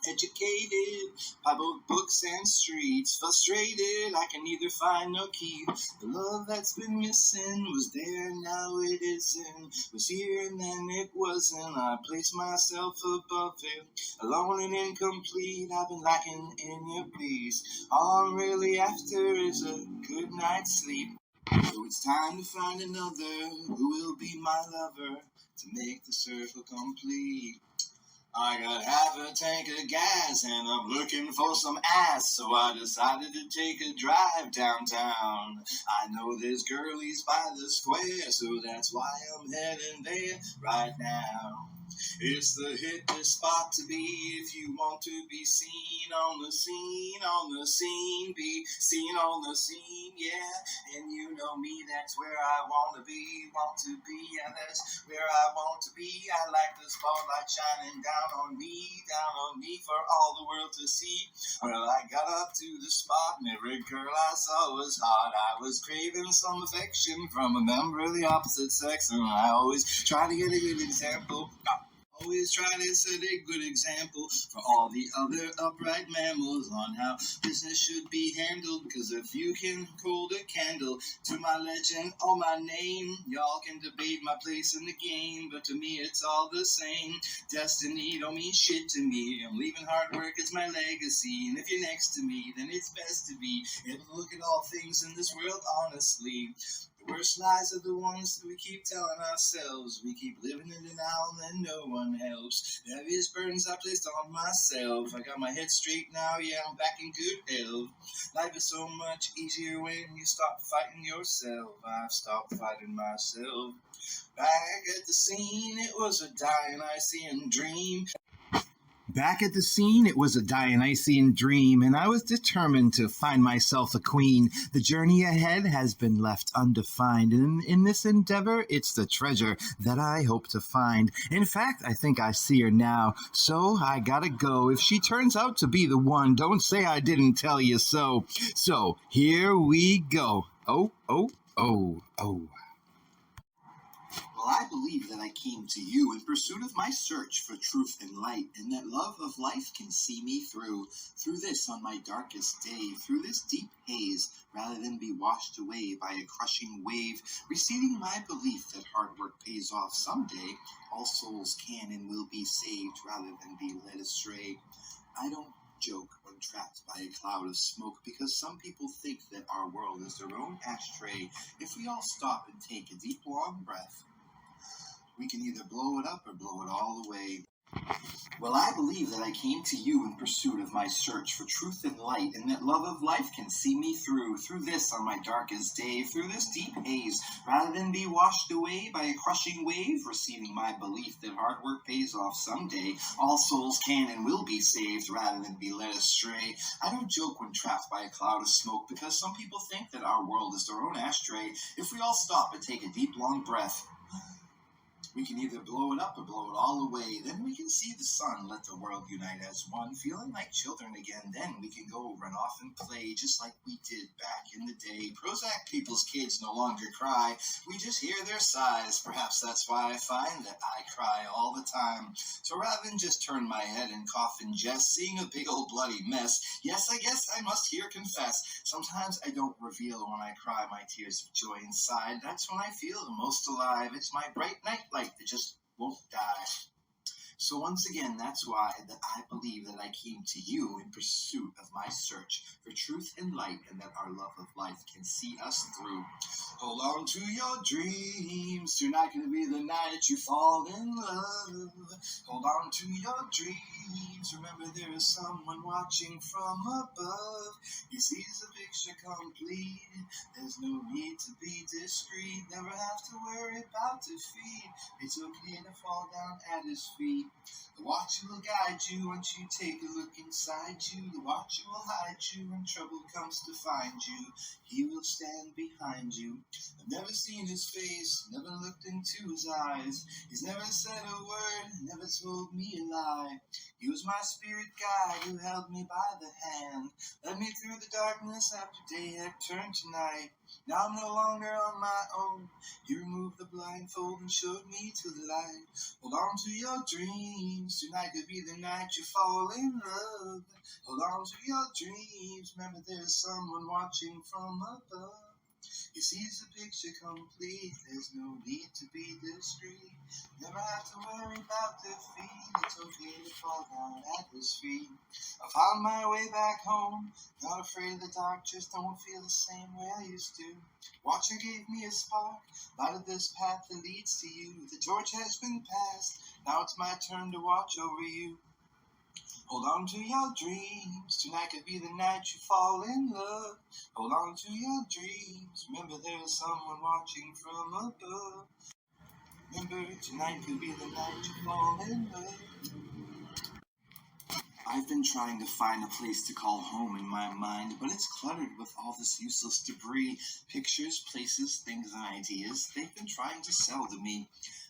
Educated by both books and streets, frustrated I can neither find nor keep. The love that's been missing was there, now it isn't. Was here and then it wasn't. I placed myself above it, alone and incomplete. I've been lacking in your peace. All I'm really after is a good night's sleep. So it's time to find another who will be my lover, to make the circle complete. I got half a tank of gas and I'm looking for some ass, so I decided to take a drive downtown. I know there's girlies by the square, so that's why I'm heading there right now. It's the hippest spot to be if you want to be seen on the scene, be seen on the scene, yeah. And you know me, that's where I want to be, yeah, that's where I want to be. I like the spotlight shining down on me for all the world to see. Well, I got up to the spot and every girl I saw was hot. I was craving some affection from a member of the opposite sex, and I always try to get a good example. Always try to set a good example for all the other upright mammals on how business should be handled. Because if you can hold a candle to my legend or my name, y'all can debate my place in the game, but to me it's all the same. Destiny don't mean shit to me. I'm leaving hard work as my legacy, and if you're next to me, then it's best to be able to look at all things in this world honestly. The worst lies are the ones that we keep telling ourselves. We keep living in the now and then no one helps. The heaviest burdens I placed on myself. I got my head straight now, yeah, I'm back in good health. Life is so much easier when you stop fighting yourself. I've stopped fighting myself. Back at the scene, it was a Dionysian dream. Back at the scene, it was a Dionysian dream, and I was determined to find myself a queen. The journey ahead has been left undefined, and in this endeavor, it's the treasure that I hope to find. In fact, I think I see her now, so I gotta go. If she turns out to be the one, don't say I didn't tell you so. So, here we go. Oh, oh, oh, oh. Well, I believe that I came to you in pursuit of my search for truth and light, and that love of life can see me through this on my darkest day, through this deep haze, rather than be washed away by a crushing wave, receding my belief that hard work pays off someday. All souls can and will be saved rather than be led astray. I don't joke when trapped by a cloud of smoke because some people think that our world is their own ashtray. If we all stop and take a deep, long breath, we can either blow it up or blow it all away. Well, I believe that I came to you in pursuit of my search for truth and light, and that love of life can see me through this on my darkest day, through this deep haze, rather than be washed away by a crushing wave, receiving my belief that hard work pays off someday. All souls can and will be saved, rather than be led astray. I don't joke when trapped by a cloud of smoke, because some people think that our world is their own ashtray. If we all stop and take a deep, long breath, we can either blow it up or blow it all away. Then we can see the sun, let the world unite as one, feeling like children again. Then we can go run off and play just like we did back in the day. Prozac people's kids no longer cry. We just hear their sighs. Perhaps that's why I find that I cry all the time. So rather than just turn my head and cough and jest, seeing a big old bloody mess, yes, I guess I must here confess, sometimes I don't reveal when I cry my tears of joy inside. That's when I feel the most alive. It's my bright night light that just won't die. So once again, that's why that I believe that I came to you in pursuit of my search for truth and light, and that our love of life can see us through. Hold on to your dreams. Tonight can be the night you fall in love. Hold on to your dreams. Remember there is someone watching from above. He sees the picture complete. There's no need to be discreet. Never have to worry about defeat. It's okay to fall down at his feet. The watcher will guide you once you take a look inside you. The watcher will hide you when trouble comes to find you. He will stand behind you. I've never seen his face, never looked into his eyes. He's never said a word, never told me a lie. He was my spirit guide who held me by the hand, led me through the darkness after day had turned to night. Now I'm no longer on my own. He removed the blindfold and showed me to the light. Hold on to your dreams. Tonight could be the night you fall in love. Hold on to your dreams. Remember there's someone watching from above. He sees the picture complete. There's no need to be discreet. Never have to worry about defeat. It's okay to fall down at his feet. I found my way back home. Not afraid of the dark, just don't feel the same way I used to. Watcher gave me a spark, lighted this path that leads to you. The torch has been passed. Now it's my turn to watch over you. Hold on to your dreams. Tonight could be the night you fall in love. Hold on to your dreams. Remember there is someone watching from above. Remember tonight could be the night you fall in love. I've been trying to find a place to call home in my mind, but it's cluttered with all this useless debris. Pictures, places, things, and ideas they've been trying to sell to me.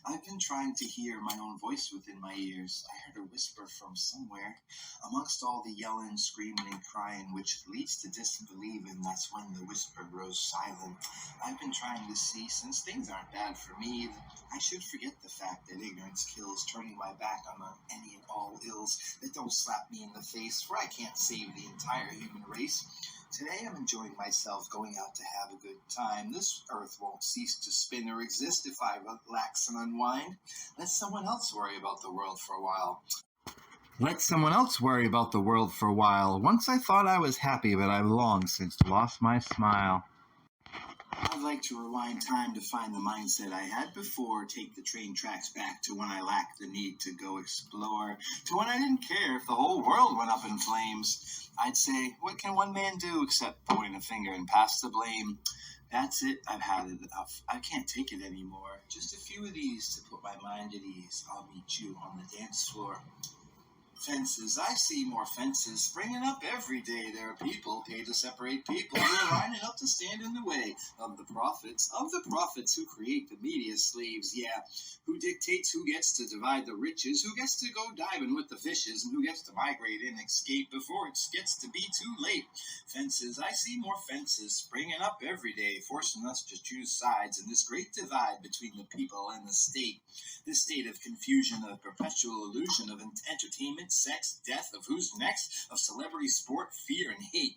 I've been trying to hear my own voice within my ears. I heard a whisper from somewhere. Amongst all the yelling, screaming, and crying, which leads to disbelieving, that's when the whisper grows silent. I've been trying to see, since things aren't bad for me, I should forget the fact that ignorance kills, turning my back on any and all ills that don't slap me in the face, for I can't save the entire human race. Today I'm enjoying myself, going out to have a good time. This earth won't cease to spin or exist if I relax and unwind. Let someone else worry about the world for a while. Let someone else worry about the world for a while. Once I thought I was happy, but I've long since lost my smile. I'd like to rewind time to find the mindset I had before, take the train tracks back to when I lacked the need to go explore, to when I didn't care if the whole world went up in flames. I'd say, what can one man do except point a finger and pass the blame? That's it, I've had it enough. I can't take it anymore. Just a few of these to put my mind at ease. I'll meet you on the dance floor. Fences, I see more fences springing up every day. There are people paid to separate people who are lining up to stand in the way of the prophets who create the media slaves, yeah, who dictates who gets to divide the riches, who gets to go diving with the fishes, and who gets to migrate and escape before it gets to be too late. Fences, I see more fences springing up every day, forcing us to choose sides in this great divide between the people and the state. This state of confusion, of perpetual illusion, of entertainment, sex, death, of who's next, of celebrity, sport, fear, and hate.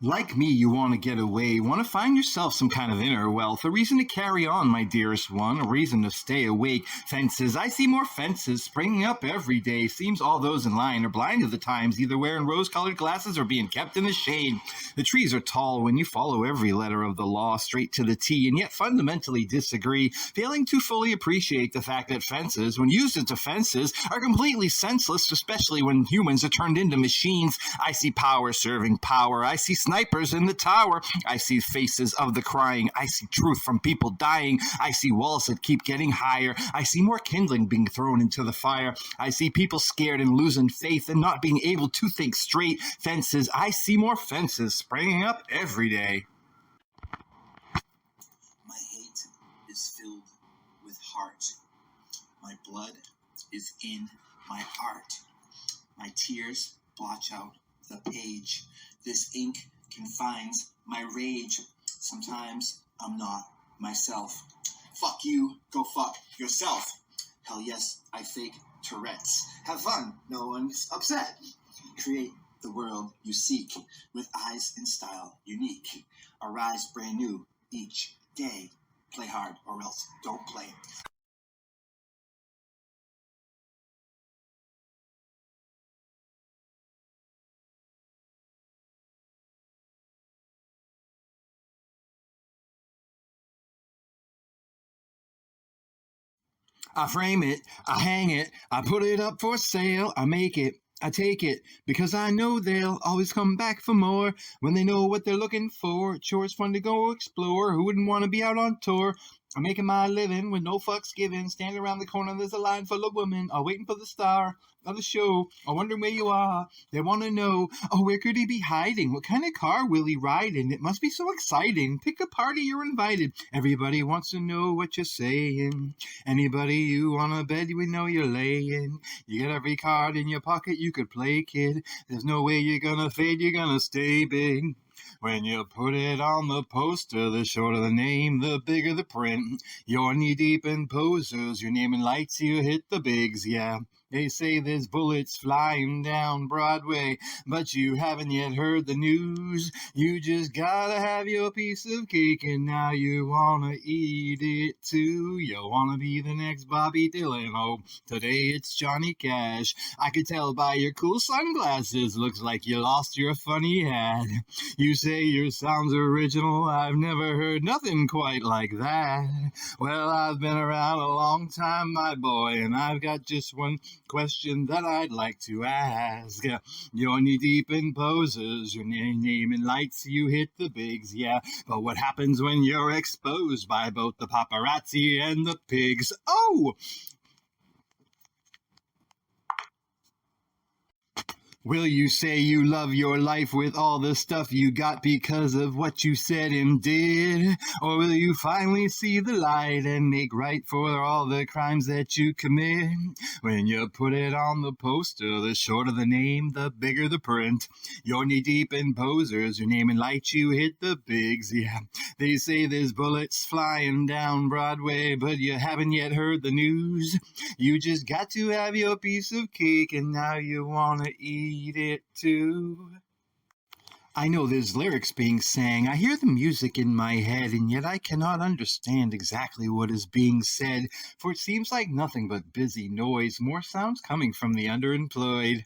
Like me, you want to get away, want to find yourself some kind of inner wealth, a reason to carry on, my dearest one, a reason to stay awake. Fences, I see more fences springing up every day. Seems all those in line are blind to the times, either wearing rose-colored glasses or being kept in the shade. The trees are tall when you follow every letter of the law straight to the T, and yet fundamentally disagree, failing to fully appreciate the fact that fences, when used as defenses, are completely senseless, especially when humans are turned into machines. I see power serving power. I see snipers in the tower. I see faces of the crying. I see truth from people dying. I see walls that keep getting higher. I see more kindling being thrown into the fire. I see people scared and losing faith and not being able to think straight. Fences. I see more fences springing up every day. My hate is filled with heart. My blood is in my art. My tears blotch out the page. This ink confines my rage. Sometimes I'm not myself. Fuck you, go fuck yourself. Hell yes, I fake Tourette's. Have fun, no one's upset. Create the world you seek with eyes and style unique. Arise brand new each day. Play hard or else don't play. I frame it, I hang it, I put it up for sale, I make it, I take it, because I know they'll always come back for more when they know what they're looking for. Sure, it's fun to go explore. Who wouldn't want to be out on tour? I'm making my living with no fucks given. Standing around the corner, there's a line full of women, all waiting for the star of the show. I wonder where you are. They want to know, oh, where could he be hiding? What kind of car will he ride in? It must be so exciting. Pick a party, you're invited. Everybody wants to know what you're saying. Anybody you want to bed, we know you're laying. You got every card in your pocket you could play, kid. There's no way you're gonna fade, you're gonna stay big. When you put it on the poster, the shorter the name, the bigger the print. You're knee-deep in posers, your name in lights, you hit the bigs, yeah. They say there's bullets flying down Broadway, but you haven't yet heard the news. You just gotta have your piece of cake, and now you wanna eat it too. You wanna be the next Bobby Dylan. Oh, today it's Johnny Cash. I could tell by your cool sunglasses, looks like you lost your funny hat. You say your sound's original, I've never heard nothing quite like that. Well, I've been around a long time, my boy, and I've got just one question that I'd like to ask. You're knee-deep in poses, your name in lights, you hit the bigs, yeah. But what happens when you're exposed by both the paparazzi and the pigs? Oh! Will you say you love your life with all the stuff you got because of what you said and did? Or will you finally see the light and make right for all the crimes that you commit? When you put it on the poster, the shorter the name, the bigger the print. You're knee-deep in posers, your name in lights, you hit the bigs, yeah. They say there's bullets flying down Broadway, but you haven't yet heard the news. You just got to have your piece of cake, and now you want to eat it too. I know there's lyrics being sang. I hear the music in my head, and yet I cannot understand exactly what is being said, for it seems like nothing but busy noise, more sounds coming from the underemployed.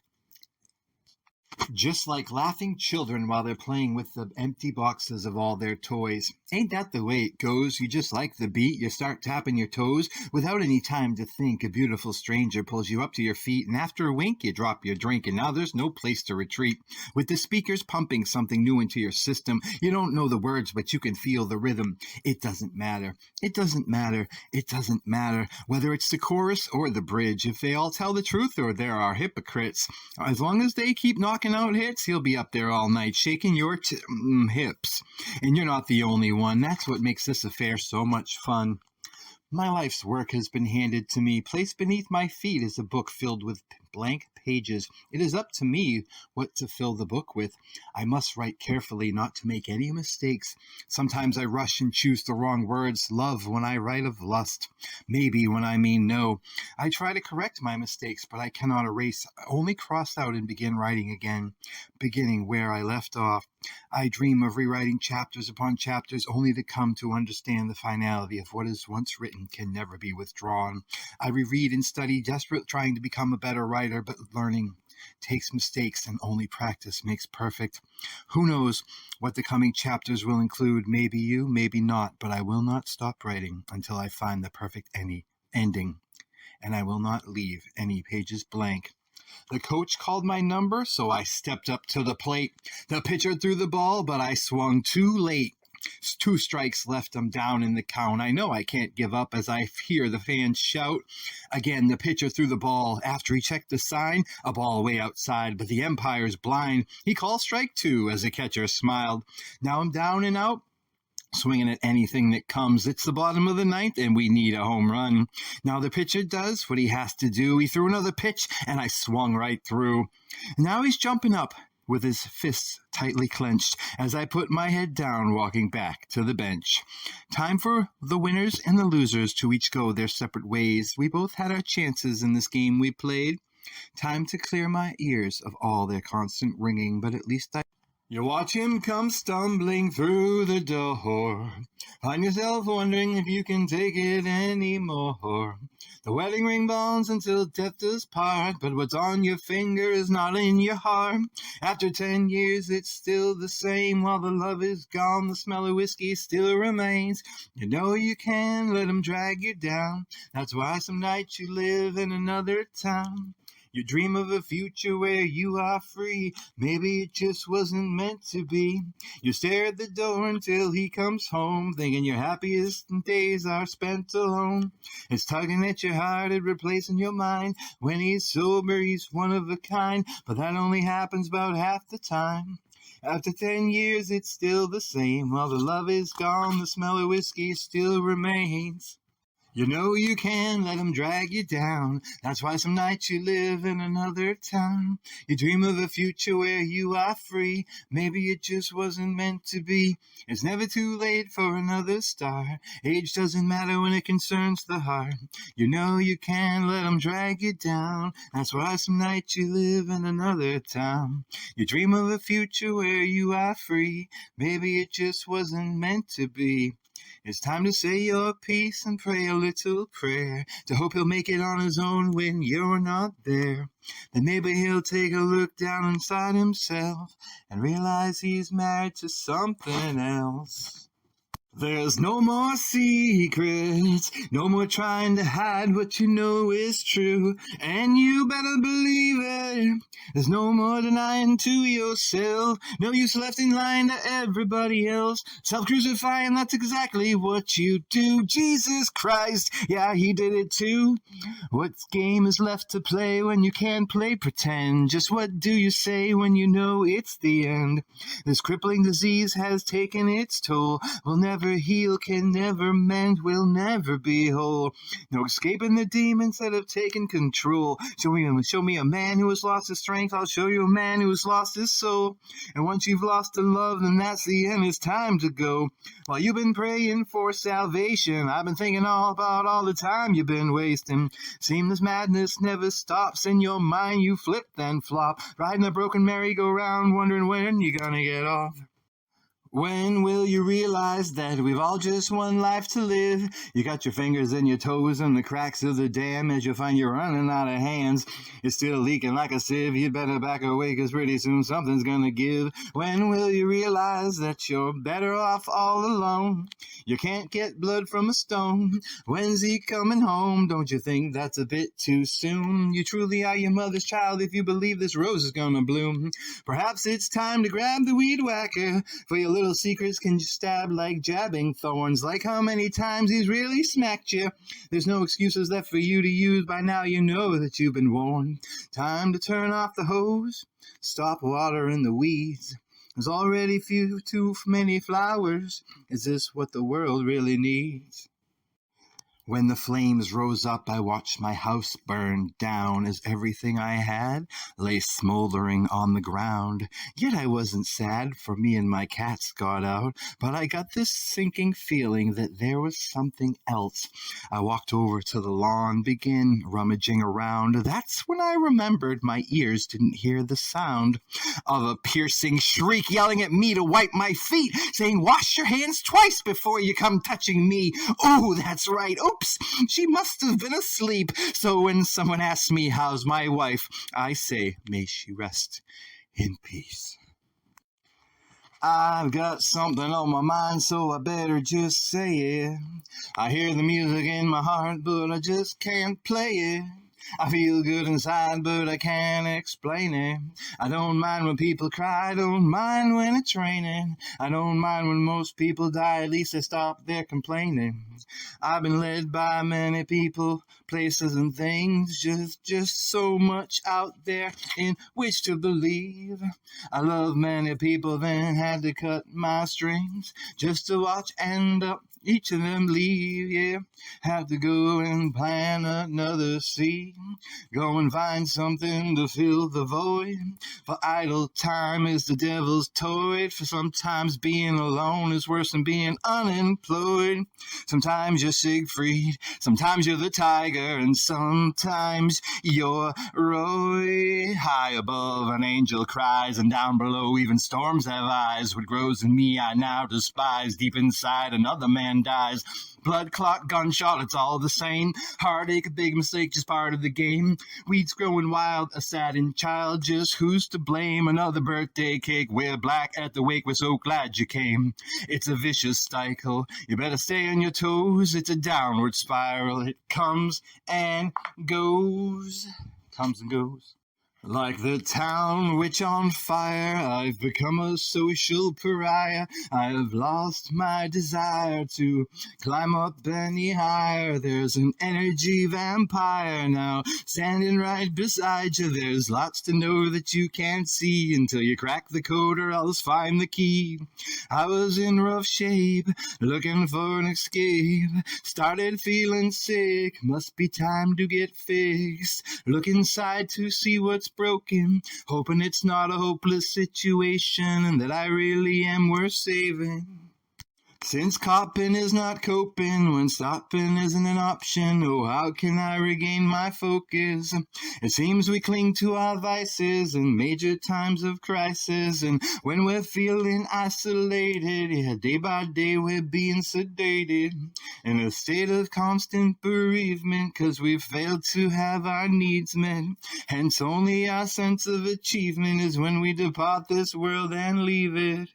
Just like laughing children while they're playing with the empty boxes of all their toys. Ain't that the way it goes? You just like the beat, you start tapping your toes. Without any time to think, a beautiful stranger pulls you up to your feet, and after a wink, you drop your drink, and now there's no place to retreat. With the speakers pumping something new into your system, you don't know the words, but you can feel the rhythm. It doesn't matter. It doesn't matter. It doesn't matter. Whether it's the chorus or the bridge, if they all tell the truth or there are hypocrites. As long as they keep knocking out hits, he'll be up there all night shaking your hips. And you're not the only one. That's what makes this affair so much fun. My life's work has been handed to me. Placed beneath my feet is a book filled with blank pages. It is up to me what to fill the book with. I must write carefully not to make any mistakes. Sometimes I rush and choose the wrong words. Love when I write of lust. Maybe when I mean no. I try to correct my mistakes, but I cannot erase. I only cross out and begin writing again, beginning where I left off. I dream of rewriting chapters upon chapters only to come to understand the finality of what is once written can never be withdrawn. I reread and study, desperate trying to become a better writer, but learning takes mistakes and only practice makes perfect. Who knows what the coming chapters will include? Maybe you, maybe not, but I will not stop writing until I find the perfect ending, and I will not leave any pages blank. The coach called my number, so I stepped up to the plate. The pitcher threw the ball, but I swung too late. 2 strikes left, I'm down in the count. I know I can't give up as I hear the fans shout. Again, the pitcher threw the ball. After he checked the sign, a ball way outside, but the umpire's blind. He called strike 2 as the catcher smiled. Now I'm down and out, swinging at anything that comes. It's the bottom of the 9th, and we need a home run. Now the pitcher does what he has to do. He threw another pitch, and I swung right through. Now he's jumping up with his fists tightly clenched as I put my head down, walking back to the bench. Time for the winners and the losers to each go their separate ways. We both had our chances in this game we played. Time to clear my ears of all their constant ringing, but at least You watch him come stumbling through the door. Find yourself wondering if you can take it anymore. The wedding ring bonds until death does part, but what's on your finger is not in your heart. After 10 years, it's still the same. While the love is gone, the smell of whiskey still remains. You know you can let him drag you down. That's why some nights you live in another town. You dream of a future where you are free. Maybe it just wasn't meant to be. You stare at the door until he comes home, thinking your happiest days are spent alone. It's tugging at your heart and replacing your mind. When he's sober, he's one of a kind, but that only happens about half the time. After 10 years, it's still the same. While the love is gone, the smell of whiskey still remains. You know you can let him drag you down. That's why some nights you live in another town. You dream of a future where you are free. Maybe it just wasn't meant to be. It's never too late for another star. Age doesn't matter when it concerns the heart. You know you can let him drag you down. That's why some nights you live in another town. You dream of a future where you are free. Maybe it just wasn't meant to be. It's time to say your piece and pray a little prayer to hope he'll make it on his own when you're not there. Then maybe he'll take a look down inside himself and realize he's married to something else. There's no more secrets, no more trying to hide what you know is true, and you better believe it. There's no more denying to yourself, no use left in line to everybody else. Self-crucifying, that's exactly what you do. Jesus Christ, yeah, he did it too. What game is left to play when you can't play pretend? Just what do you say when you know it's the end? This crippling disease has taken its toll. We'll never heal, can never mend, will never be whole. No escaping the demons that have taken control. Show me a man who has lost his strength. I'll show you a man who has lost his soul. And once you've lost the love, then that's the end. It's time to go. While you've been praying for salvation, I've been thinking all about all the time you've been wasting. Seamless madness never stops. In your mind you flip then flop, riding a broken merry-go-round, wondering when you're gonna get off. When will you realize that we've all just one life to live? You got your fingers and your toes in the cracks of the dam as you find you're running out of hands. It's still leaking like a sieve. You'd better back away, 'cause pretty soon something's gonna give. When will you realize that you're better off all alone? You can't get blood from a stone. When's he coming home? Don't you think that's a bit too soon? You truly are your mother's child if you believe this rose is gonna bloom. Perhaps it's time to grab the weed whacker, for your little secrets can stab like jabbing thorns. Like how many times he's really smacked you. There's no excuses left for you to use. By now you know that you've been warned. Time to turn off the hose, stop watering the weeds. There's already too many flowers. Is this what the world really needs? When the flames rose up, I watched my house burn down as everything I had lay smoldering on the ground. Yet I wasn't sad, for me and my cats got out, but I got this sinking feeling that there was something else. I walked over to the lawn, began rummaging around. That's when I remembered my ears didn't hear the sound of a piercing shriek yelling at me to wipe my feet, saying, "Wash your hands twice before you come touching me." Oh, that's right. Oops, she must have been asleep. So when someone asks me, "How's my wife?" I say, "May she rest in peace." I've got something on my mind, so I better just say it. I hear the music in my heart, but I just can't play it. I feel good inside, but I can't explain it. I don't mind when people cry, I don't mind when it's raining. I don't mind when most people die, at least they stop their complaining. I've been led by many people, places and things, just so much out there in which to believe. I love many people, then had to cut my strings just to watch end up each of them leave, yeah. Have to go and plant another seed. Go and find something to fill the void. For idle time is the devil's toy. For sometimes being alone is worse than being unemployed. Sometimes you're Siegfried, sometimes you're the tiger, and sometimes you're Roy. High above an angel cries, and down below even storms have eyes. What grows in me I now despise. Deep inside another man dies. Blood clot, gunshot, it's all the same. Heartache, a big mistake, just part of the game. Weeds growing wild, a saddened child, just who's to blame? Another birthday cake, wear black at the wake, we're so glad you came. It's a vicious cycle, you better stay on your toes. It's a downward spiral, it comes and goes. Comes and goes. Like the town which on fire, I've become a social pariah. I have lost my desire to climb up any higher. There's an energy vampire now standing right beside you. There's lots to know that you can't see until you crack the code or else find the key. I was in rough shape, looking for an escape. Started feeling sick, must be time to get fixed. Look inside to see what's broken, hoping it's not a hopeless situation and that I really am worth saving. Since copping is not coping, when stopping isn't an option, oh, how can I regain my focus? It seems we cling to our vices in major times of crisis, and when we're feeling isolated, yeah, day by day we're being sedated, in a state of constant bereavement, 'cause we've failed to have our needs met. Hence only our sense of achievement is when we depart this world and leave it.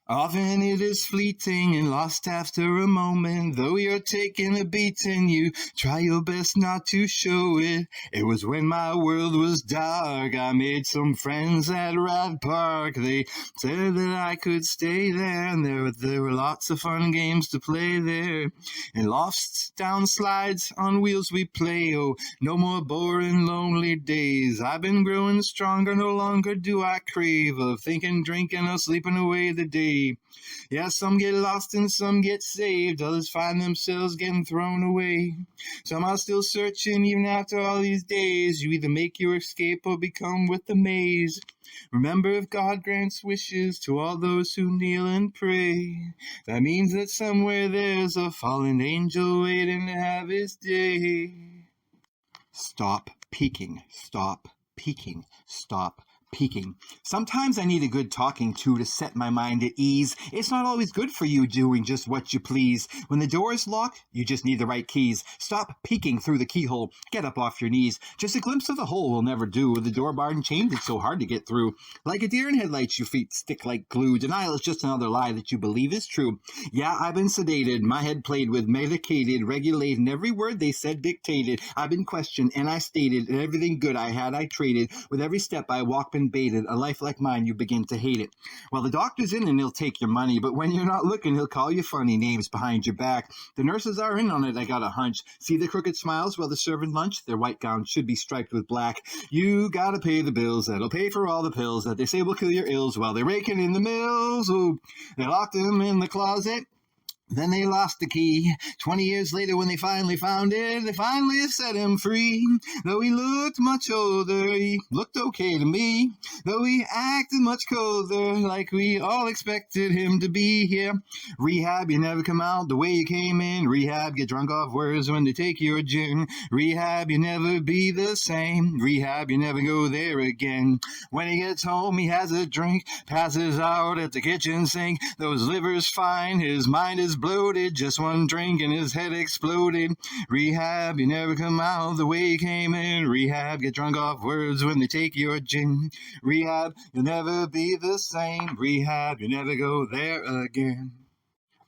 Often it is fleeting and lost after a moment. Though you're taking a beating, you try your best not to show it. It was when my world was dark, I made some friends at Rad Park. They said that I could stay there, and there were lots of fun games to play there. In lofts, down slides, on wheels we play. Oh, no more boring, lonely days. I've been growing stronger, no longer do I crave of thinking, drinking, or sleeping away the day. Yeah, some get lost and some get saved. Others find themselves getting thrown away. Some are still searching even after all these days. You either make your escape or become with the maze. Remember, if God grants wishes to all those who kneel and pray, that means that somewhere there's a fallen angel waiting to have his day. Stop peeking. Stop peeking. Stop peeking. Sometimes I need a good talking to set my mind at ease. It's not always good for you doing just what you please. When the door is locked, you just need the right keys. Stop peeking through the keyhole. Get up off your knees. Just a glimpse of the hole will never do. The door barred and chained, it's so hard to get through. Like a deer in headlights, your feet stick like glue. Denial is just another lie that you believe is true. Yeah, I've been sedated, my head played with, medicated, regulated, and every word they said dictated. I've been questioned, and I stated, and everything good I had I traded. With every step I walked and baited. A life like mine, you begin to hate it. Well, the doctor's in and he'll take your money, but when you're not looking, he'll call you funny names behind your back. The nurses are in on it, I got a hunch. See the crooked smiles while they're serving lunch? Their white gowns should be striped with black. You gotta pay the bills, that'll pay for all the pills that they say will kill your ills while they're raking in the mills. Oh, they locked them in the closet. Then they lost the key. 20 years later, when they finally found it, they finally set him free. Though he looked much older, he looked okay to me. Though he acted much colder, like we all expected him to be here. Rehab, you never come out the way you came in. Rehab, get drunk off words when they take your gin. Rehab, you never be the same. Rehab, you never go there again. When he gets home, he has a drink, passes out at the kitchen sink. Though his liver's fine, his mind is bloated. Just one drink and his head exploded. Rehab, you never come out the way you came in. Rehab, get drunk off words when they take your gin. Rehab, you'll never be the same. Rehab, you never go there again.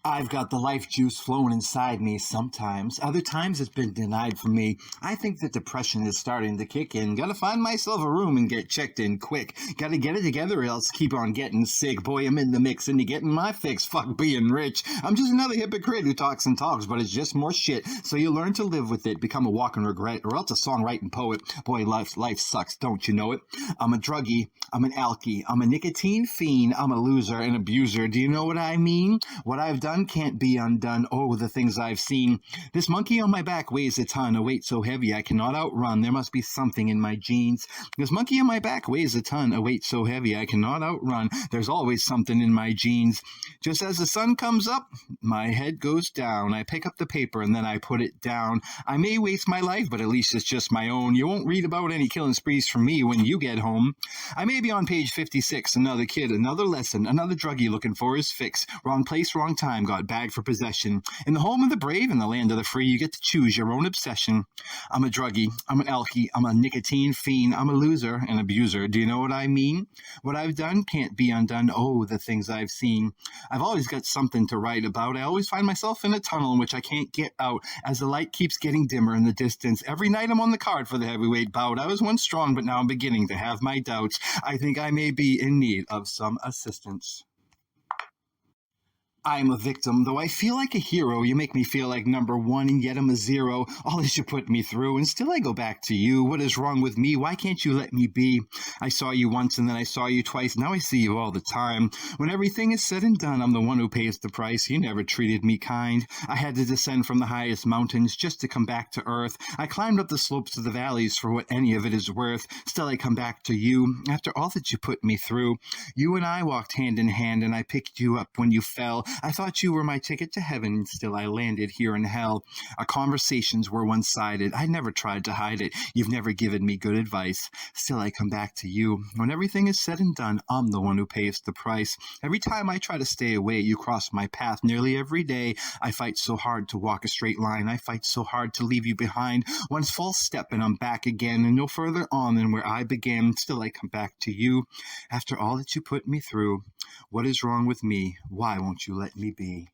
I've got the life juice flowing inside me sometimes. Other times it's been denied from me. I think that depression is starting to kick in. Gotta find myself a room and get checked in quick. Gotta get it together or else keep on getting sick. Boy, I'm in the mix and you getting my fix. Fuck being rich. I'm just another hypocrite who talks and talks, but it's just more shit. So you learn to live with it, become a walking regret, or else a songwriting poet. Boy, life sucks, don't you know it? I'm a druggie, I'm an alkie, I'm a nicotine fiend, I'm a loser, an abuser. Do you know what I mean? What I've done can't be undone. Oh, the things I've seen. This monkey on my back weighs a ton, a weight so heavy I cannot outrun. There must be something in my genes. This monkey on my back weighs a ton, a weight so heavy I cannot outrun. There's always something in my genes. Just as the sun comes up, my head goes down. I pick up the paper and then I put it down. I may waste my life, but at least it's just my own. You won't read about any killing sprees from me when you get home. I may be on page 56, another kid, another lesson, another druggie looking for his fix. Wrong place, wrong time, got bagged for possession. In the home of the brave and the land of the free, you get to choose your own obsession. I'm a druggie, I'm an alkie, I'm a nicotine fiend, I'm a loser, an abuser. Do you know what I mean? What I've done can't be undone. Oh, the things I've seen. I've always got something to write about. I always find myself in a tunnel in which I can't get out as the light keeps getting dimmer in the distance. Every night I'm on the card for the heavyweight bout. I was once strong, but now I'm beginning to have my doubts. I think I may be in need of some assistance. I'm a victim, though I feel like a hero. You make me feel like number one, and yet I'm a zero. All that you put me through, and still I go back to you. What is wrong with me? Why can't you let me be? I saw you once, and then I saw you twice. Now I see you all the time. When everything is said and done, I'm the one who pays the price. You never treated me kind. I had to descend from the highest mountains just to come back to earth. I climbed up the slopes of the valleys for what any of it is worth. Still I come back to you, after all that you put me through. You and I walked hand in hand, and I picked you up when you fell. I thought you were my ticket to heaven, still I landed here in hell. Our conversations were one-sided. I never tried to hide it. You've never given me good advice. Still I come back to you. When everything is said and done, I'm the one who pays the price. Every time I try to stay away, you cross my path nearly every day. I fight so hard to walk a straight line. I fight so hard to leave you behind. One false step and I'm back again, and no further on than where I began. Still I come back to you. After all that you put me through, what is wrong with me? Why won't you let me be?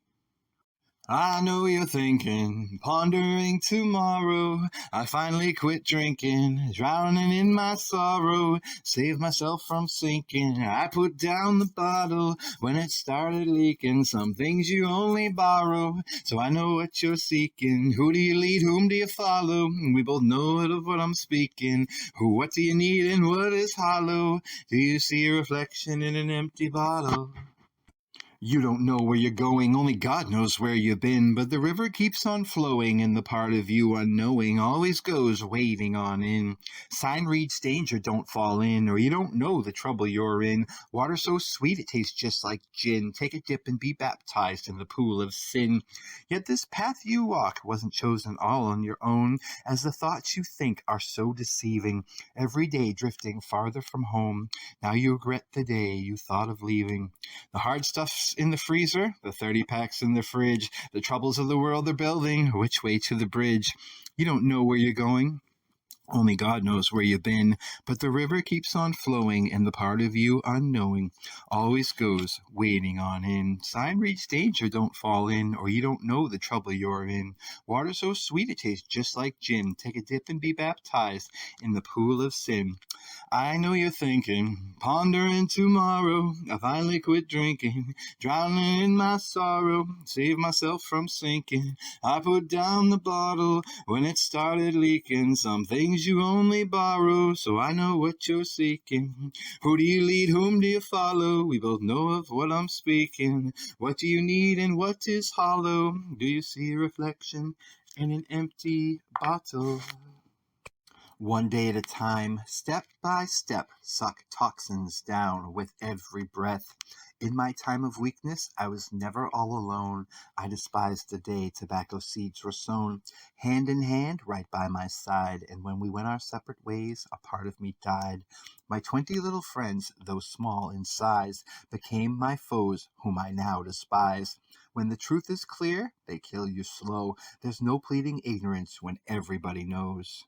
I know you're thinking, pondering tomorrow. I finally quit drinking, drowning in my sorrow. Saved myself from sinking. I put down the bottle when it started leaking. Some things you only borrow, so I know what you're seeking. Who do you lead? Whom do you follow? We both know it of what I'm speaking. What do you need and what is hollow? Do you see a reflection in an empty bottle? You don't know where you're going, only God knows where you've been, but the river keeps on flowing, and the part of you unknowing always goes wading on in. Sign reads danger, don't fall in, or you don't know the trouble you're in. Water so sweet it tastes just like gin. Take a dip and be baptized in the pool of sin. Yet this path you walk wasn't chosen all on your own, as the thoughts you think are so deceiving. Every day drifting farther from home, now you regret the day you thought of leaving. The hard stuff's in the freezer, the 30 packs in the fridge, the troubles of the world they're building, which way to the bridge? You don't know where you're going, only God knows where you've been, but the river keeps on flowing, and the part of you unknowing always goes wading on in. Sign reads danger, don't fall in, or you don't know the trouble you're in. Water so sweet it tastes just like gin. Take a dip and be baptized in the pool of sin. I know you're thinking, pondering tomorrow. I finally quit drinking, drowning in my sorrow, save myself from sinking. I put down the bottle when it started leaking. Some things you only borrow, so I know what you're seeking. Who do you lead, whom do you follow? We both know of what I'm speaking. What do you need and what is hollow? Do you see a reflection in an empty bottle? One day at a time, step by step, suck toxins down with every breath. In my time of weakness, I was never all alone. I despised the day tobacco seeds were sown. Hand in hand, right by my side, and when we went our separate ways, a part of me died. My 20 little friends, though small in size, became my foes, whom I now despise. When the truth is clear, they kill you slow. There's no pleading ignorance when everybody knows.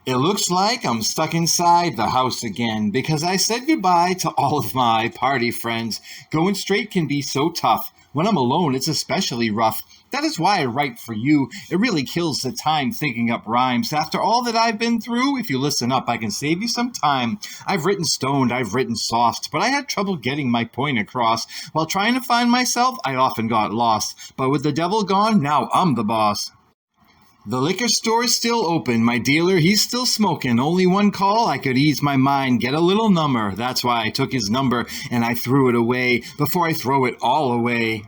It looks like I'm stuck inside the house again because I said goodbye to all of my party friends. Going straight can be so tough. When I'm alone, it's especially rough. That is why I write for you. It really kills the time thinking up rhymes. After all that I've been through, if you listen up, I can save you some time. I've written stoned, I've written soft, but I had trouble getting my point across. While trying to find myself, I often got lost. But with the devil gone, now I'm the boss. The liquor store is still open. My dealer, he's still smoking. Only one call, I could ease my mind, get a little number. That's why I took his number and I threw it away before I throw it all away.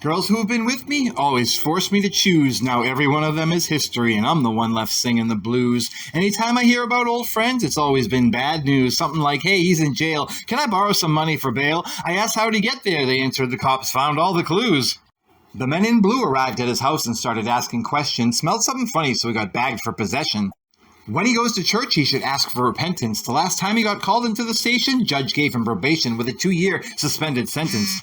Girls who have been with me always force me to choose. Now every one of them is history, and I'm the one left singing the blues. Anytime I hear about old friends, it's always been bad news. Something like, hey, he's in jail. Can I borrow some money for bail? I asked how'd he get there. They answered the cops found all the clues. The men in blue arrived at his house and started asking questions. Smelled something funny, so he got bagged for possession. When he goes to church, he should ask for repentance. The last time he got called into the station, judge gave him probation with a 2-year suspended sentence.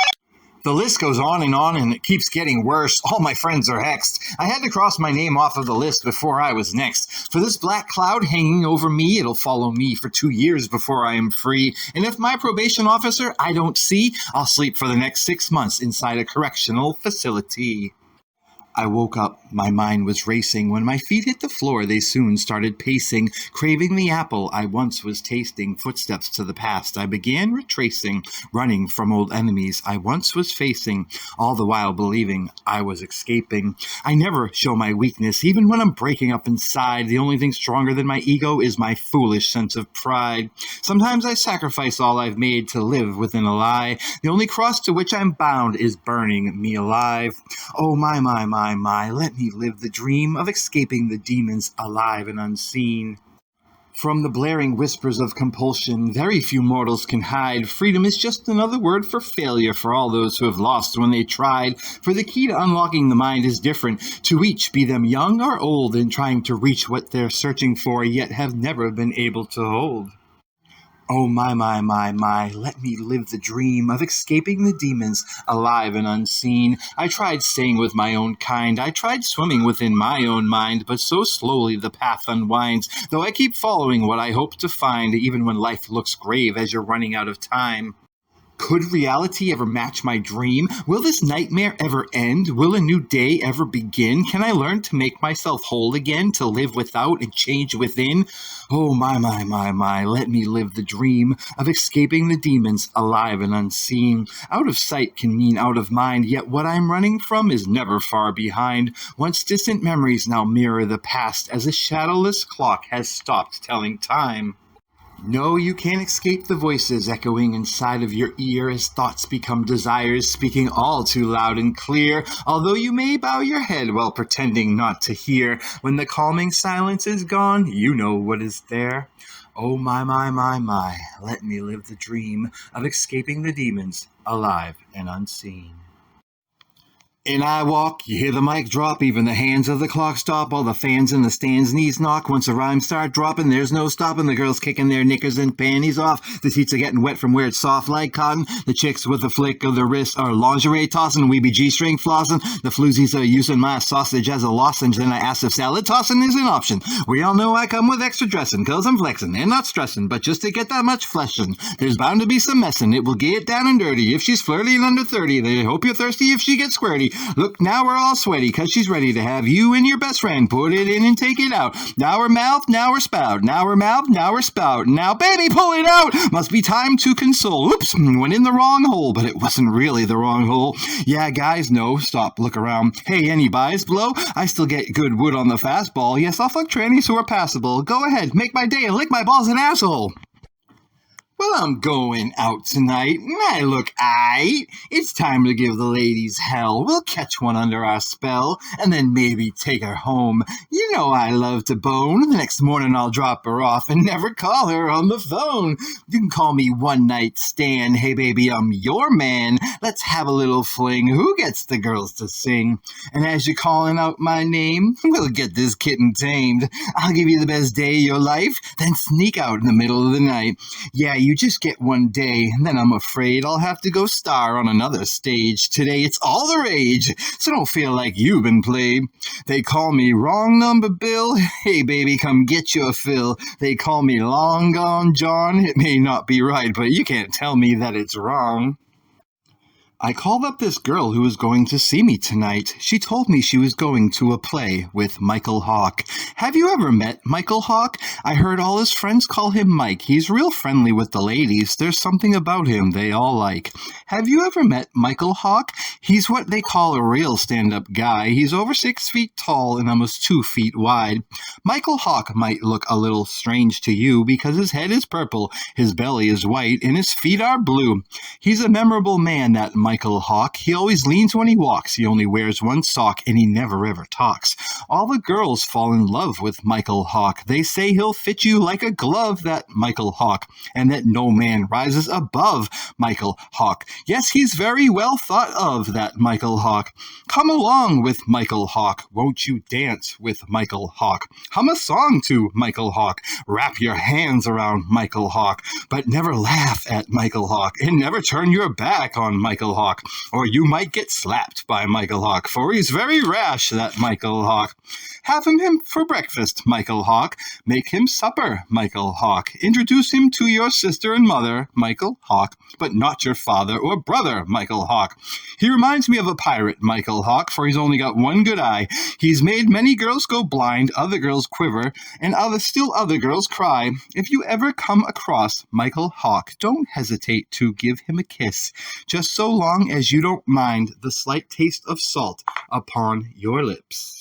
The list goes on and it keeps getting worse. All my friends are hexed. I had to cross my name off of the list before I was next. For this black cloud hanging over me, it'll follow me for 2 years before I am free. And if my probation officer I don't see, I'll sleep for the next 6 months inside a correctional facility. I woke up, my mind was racing. When my feet hit the floor, they soon started pacing, craving the apple I once was tasting. Footsteps to the past, I began retracing, running from old enemies I once was facing, all the while believing I was escaping. I never show my weakness, even when I'm breaking up inside. The only thing stronger than my ego is my foolish sense of pride. Sometimes I sacrifice all I've made to live within a lie. The only cross to which I'm bound is burning me alive. Oh, my, let me live the dream of escaping the demons alive and unseen. From the blaring whispers of compulsion, very few mortals can hide. Freedom is just another word for failure for all those who have lost when they tried. For the key to unlocking the mind is different to each, be them young or old, in trying to reach what they're searching for, yet have never been able to hold. Oh, my, let me live the dream of escaping the demons, alive and unseen. I tried staying with my own kind, I tried swimming within my own mind, but so slowly the path unwinds, though I keep following what I hope to find, even when life looks grave as you're running out of time. Could reality ever match my dream? Will this nightmare ever end? Will a new day ever begin? Can I learn to make myself whole again, to live without and change within? Oh, my, let me live the dream of escaping the demons, alive and unseen. Out of sight can mean out of mind, yet what I'm running from is never far behind. Once distant memories now mirror the past, as a shadowless clock has stopped telling time. No, you can't escape the voices echoing inside of your ear as thoughts become desires, speaking all too loud and clear, although you may bow your head while pretending not to hear. When the calming silence is gone, you know what is there. Oh, my, let me live the dream of escaping the demons, alive and unseen. In I walk, you hear the mic drop, even the hands of the clock stop, all the fans in the stands knees knock. Once the rhymes start dropping, there's no stopping. The girls kicking their knickers and panties off. The seats are getting wet from where it's soft like cotton. The chicks with a flick of the wrist are lingerie tossing. We be G-string flossing. The floozies are using my sausage as a lozenge. Then I ask if salad tossing is an option. We all know I come with extra dressing, cause I'm flexing and not stressing. But just to get that much fleshing, there's bound to be some messing. It will get down and dirty if she's flirty and under 30. They hope you're thirsty if she gets squirty. Look, now we're all sweaty, 'cause she's ready to have you and your best friend put it in and take it out. Now her mouth, now her spout. Now her mouth, now her spout. Now, baby, pull it out! Must be time to console. Oops, went in the wrong hole, but it wasn't really the wrong hole. Yeah, guys, no, stop, look around. Hey, any buys below? I still get good wood on the fastball. Yes, I'll fuck trannies who are passable. Go ahead, make my day and lick my balls and asshole. Well, I'm going out tonight, and I look aight. It's time to give the ladies hell. We'll catch one under our spell, and then maybe take her home. You know I love to bone. The next morning I'll drop her off and never call her on the phone. You can call me one night stand. Hey, baby, I'm your man. Let's have a little fling. Who gets the girls to sing? And as you're calling out my name, we'll get this kitten tamed. I'll give you the best day of your life, then sneak out in the middle of the night. Yeah, you just get one day, and then I'm afraid I'll have to go star on another stage. Today it's all the rage, so don't feel like you've been played. They call me wrong number Bill. Hey, baby, come get your fill. They call me long gone John. It may not be right, but you can't tell me that it's wrong. I called up this girl who was going to see me tonight. She told me she was going to a play with Michael Hawk. Have you ever met Michael Hawk? I heard all his friends call him Mike. He's real friendly with the ladies. There's something about him they all like. Have you ever met Michael Hawk? He's what they call a real stand-up guy. He's over 6 feet tall and almost 2 feet wide. Michael Hawk might look a little strange to you because his head is purple, his belly is white, and his feet are blue. He's a memorable man, that Michael Hawk. He always leans when he walks. He only wears one sock, and he never ever talks. All the girls fall in love with Michael Hawk. They say he'll fit you like a glove, that Michael Hawk, and that no man rises above Michael Hawk. Yes, he's very well thought of, that Michael Hawk. Come along with Michael Hawk. Won't you dance with Michael Hawk? Hum a song to Michael Hawk. Wrap your hands around Michael Hawk, but never laugh at Michael Hawk, and never turn your back on Michael Hawk, or you might get slapped by Michael Hawk, for he's very rash, that Michael Hawk. Have him for breakfast, Michael Hawk. Make him supper, Michael Hawk. Introduce him to your sister and mother, Michael Hawk, but not your father or brother, Michael Hawk. He reminds me of a pirate, Michael Hawk, for he's only got one good eye. He's made many girls go blind, other girls quiver, and other girls cry. If you ever come across Michael Hawk, don't hesitate to give him a kiss, just so long as you don't mind the slight taste of salt upon your lips.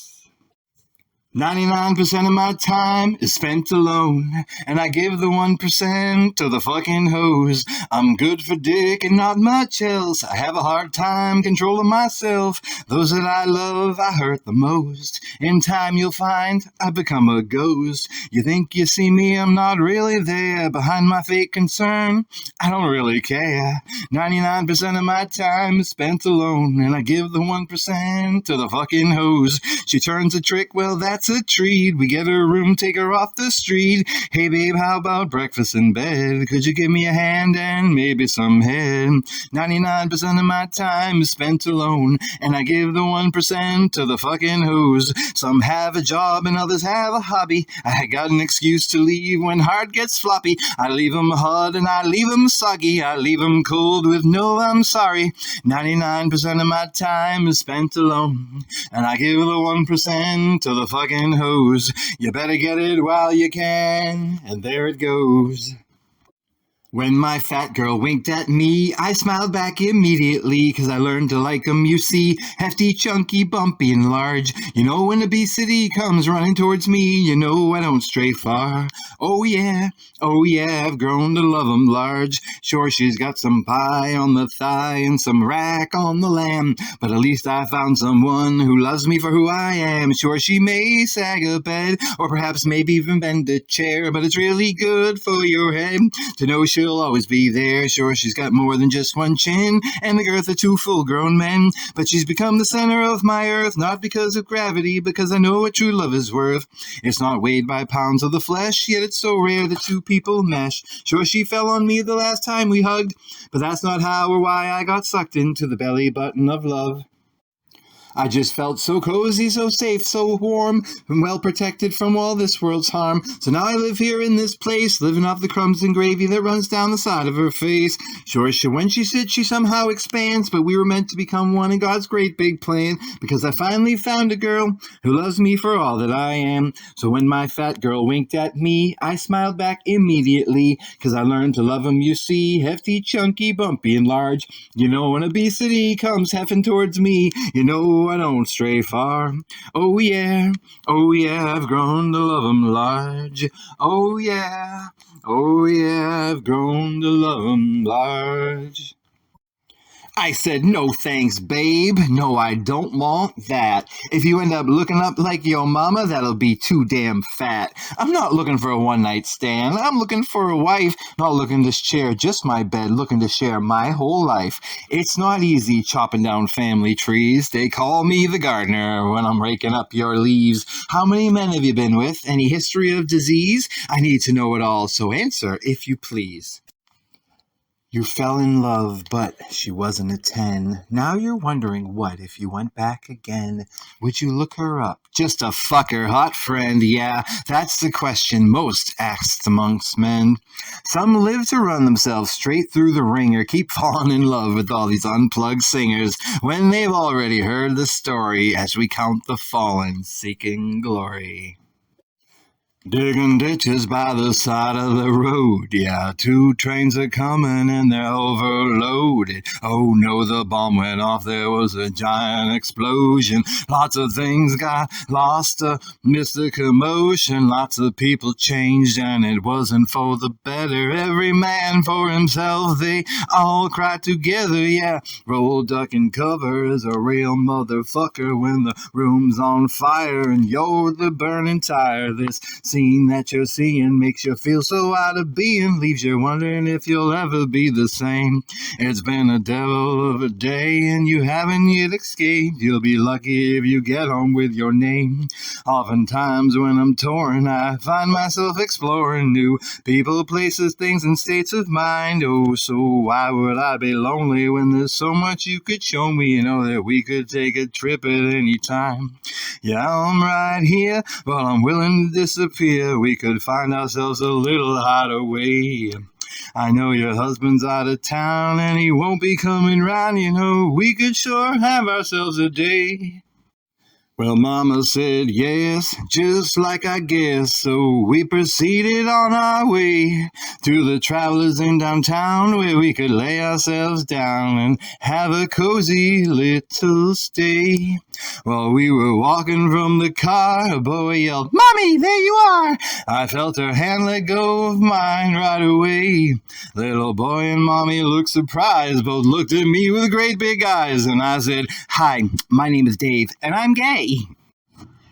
99% of my time is spent alone, and I give the 1% to the fucking hoes. I'm good for dick and not much else. I have a hard time controlling myself. Those that I love, I hurt the most. In time you'll find I become a ghost. You think you see me, I'm not really there. Behind my fake concern, I don't really care. 99% of my time is spent alone, and I give the 1% to the fucking hoes. She turns a trick, well, that's a treat. We get her a room, take her off the street. Hey babe, how about breakfast in bed? Could you give me a hand and maybe some head? 99% of my time is spent alone, and I give the 1% to the fucking hoes. Some have a job and others have a hobby. I got an excuse to leave when heart gets floppy. I leave 'em hot and I leave 'em soggy. I leave 'em cold with no I'm sorry. 99% of my time is spent alone, and I give the 1% to the fucking hose. You better get it while you can, and there it goes. When my fat girl winked at me, I smiled back immediately, 'cause I learned to like 'em, you see. Hefty, chunky, bumpy, and large. You know when obesity comes running towards me, you know I don't stray far. Oh yeah, I've grown to love 'em large. Sure, she's got some pie on the thigh and some rack on the lamb, but at least I found someone who loves me for who I am. Sure, she may sag a bed, or perhaps maybe even bend a chair, but it's really good for your head to know she'll always be there. Sure, she's got more than just one chin and the girth of 2 full-grown men, but she's become the center of my earth, not because of gravity, because I know what true love is worth. It's not weighed by pounds of the flesh, yet it's so rare that 2 people mesh. Sure, she fell on me the last time we hugged, but that's not how or why I got sucked into the belly button of love. I just felt so cozy, so safe, so warm, and well protected from all this world's harm. So now I live here in this place, living off the crumbs and gravy that runs down the side of her face. Sure, when she sits, she somehow expands, but we were meant to become one in God's great big plan, because I finally found a girl who loves me for all that I am. So when my fat girl winked at me, I smiled back immediately, because I learned to love 'em, you see, hefty, chunky, bumpy, and large. You know when obesity comes heffing towards me, you know I don't stray far. Oh yeah, I've grown to love 'em large. Oh yeah, I've grown to love 'em large. I said, no thanks, babe. No, I don't want that. If you end up looking up like your mama, that'll be too damn fat. I'm not looking for a one-night stand. I'm looking for a wife. Not looking to share just my bed, looking to share my whole life. It's not easy chopping down family trees. They call me the gardener when I'm raking up your leaves. How many men have you been with? Any history of disease? I need to know it all, so answer, if you please. You fell in love, but she wasn't a 10. Now you're wondering what if you went back again? Would you look her up? Just to fuck her hot friend, yeah, that's the question most asked amongst men. Some live to run themselves straight through the ringer, keep falling in love with all these unplugged singers, when they've already heard the story as we count the fallen seeking glory. Digging ditches by the side of the road, yeah, 2 trains are coming and they're overloaded. Oh no, the bomb went off, there was a giant explosion. Lots of things got lost amidst the commotion. Lots of people changed and it wasn't for the better. Every man for himself, they all cried together, yeah. Roll, duck, and cover is a real motherfucker when the room's on fire and you're the burning tire. This scene that you're seeing makes you feel so out of being, leaves you wondering if you'll ever be the same. It's been a devil of a day and you haven't yet escaped. You'll be lucky if you get home with your name. Oftentimes when I'm torn, I find myself exploring new people, places, things, and states of mind. Oh, so why would I be lonely when there's so much you could show me? You know that we could take a trip at any time. Yeah, I'm right here, but I'm willing to disappear. We could find ourselves a little hideaway. I know your husband's out of town and he won't be coming round. You know, we could sure have ourselves a day. Well, Mama said yes, just like I guess, so we proceeded on our way to the Travelers Inn downtown, where we could lay ourselves down and have a cozy little stay. While we were walking from the car, a boy yelled, "Mommy, there you are!" I felt her hand let go of mine right away. Little boy and Mommy looked surprised, both looked at me with great big eyes, and I said, "Hi, my name is Dave, and I'm gay."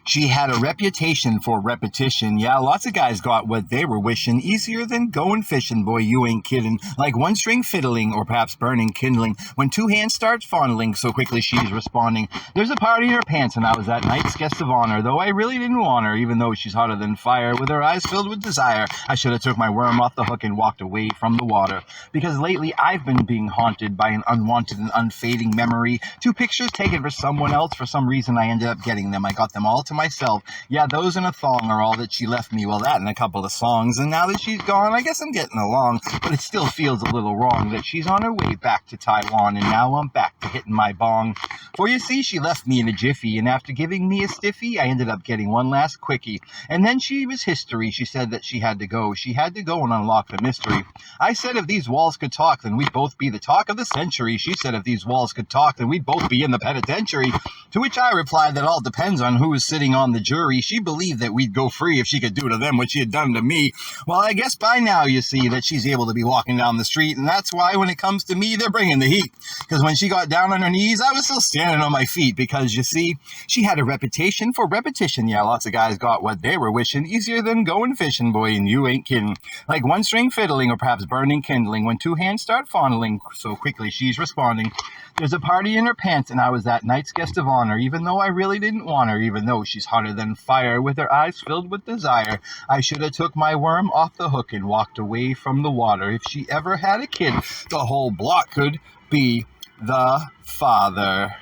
She had a reputation for repetition. Yeah, lots of guys got what they were wishing. Easier than going fishing, boy, you ain't kidding. Like one string fiddling, or perhaps burning kindling, when 2 hands start fondling, so quickly she's responding. There's a party in her pants, and I was that night's guest of honor, though I really didn't want her, even though she's hotter than fire, with her eyes filled with desire. I should have took my worm off the hook and walked away from the water. Because lately I've been being haunted by an unwanted and unfading memory. 2 pictures taken for someone else. For some reason I ended up getting them. I got them all to myself. Yeah, those and a thong are all that she left me. Well, that and a couple of songs. And now that she's gone, I guess I'm getting along. But it still feels a little wrong that she's on her way back to Taiwan, and now I'm back to hitting my bong. For you see, she left me in a jiffy, and after giving me a stiffy, I ended up getting one last quickie. And then she was history. She said that she had to go. She had to go and unlock the mystery. I said if these walls could talk, then we'd both be the talk of the century. She said if these walls could talk, then we'd both be in the penitentiary. To which I replied that all depends on who is sitting on the jury. She believed that we'd go free if she could do to them what she had done to me. Well, I guess by now you see that she's able to be walking down the street, and that's why when it comes to me, they're bringing the heat. Because when she got down on her knees, I was still standing on my feet, because you see, she had a reputation for repetition. Yeah, lots of guys got what they were wishing. Easier than going fishing, boy, and you ain't kidding. Like one string fiddling, or perhaps burning kindling, when 2 hands start fondling, so quickly she's responding. There's a party in her pants, and I was that night's guest of honor, even though I really didn't want her, even though she's hotter than fire, with her eyes filled with desire. I should have took my worm off the hook and walked away from the water. If she ever had a kid, the whole block could be the father.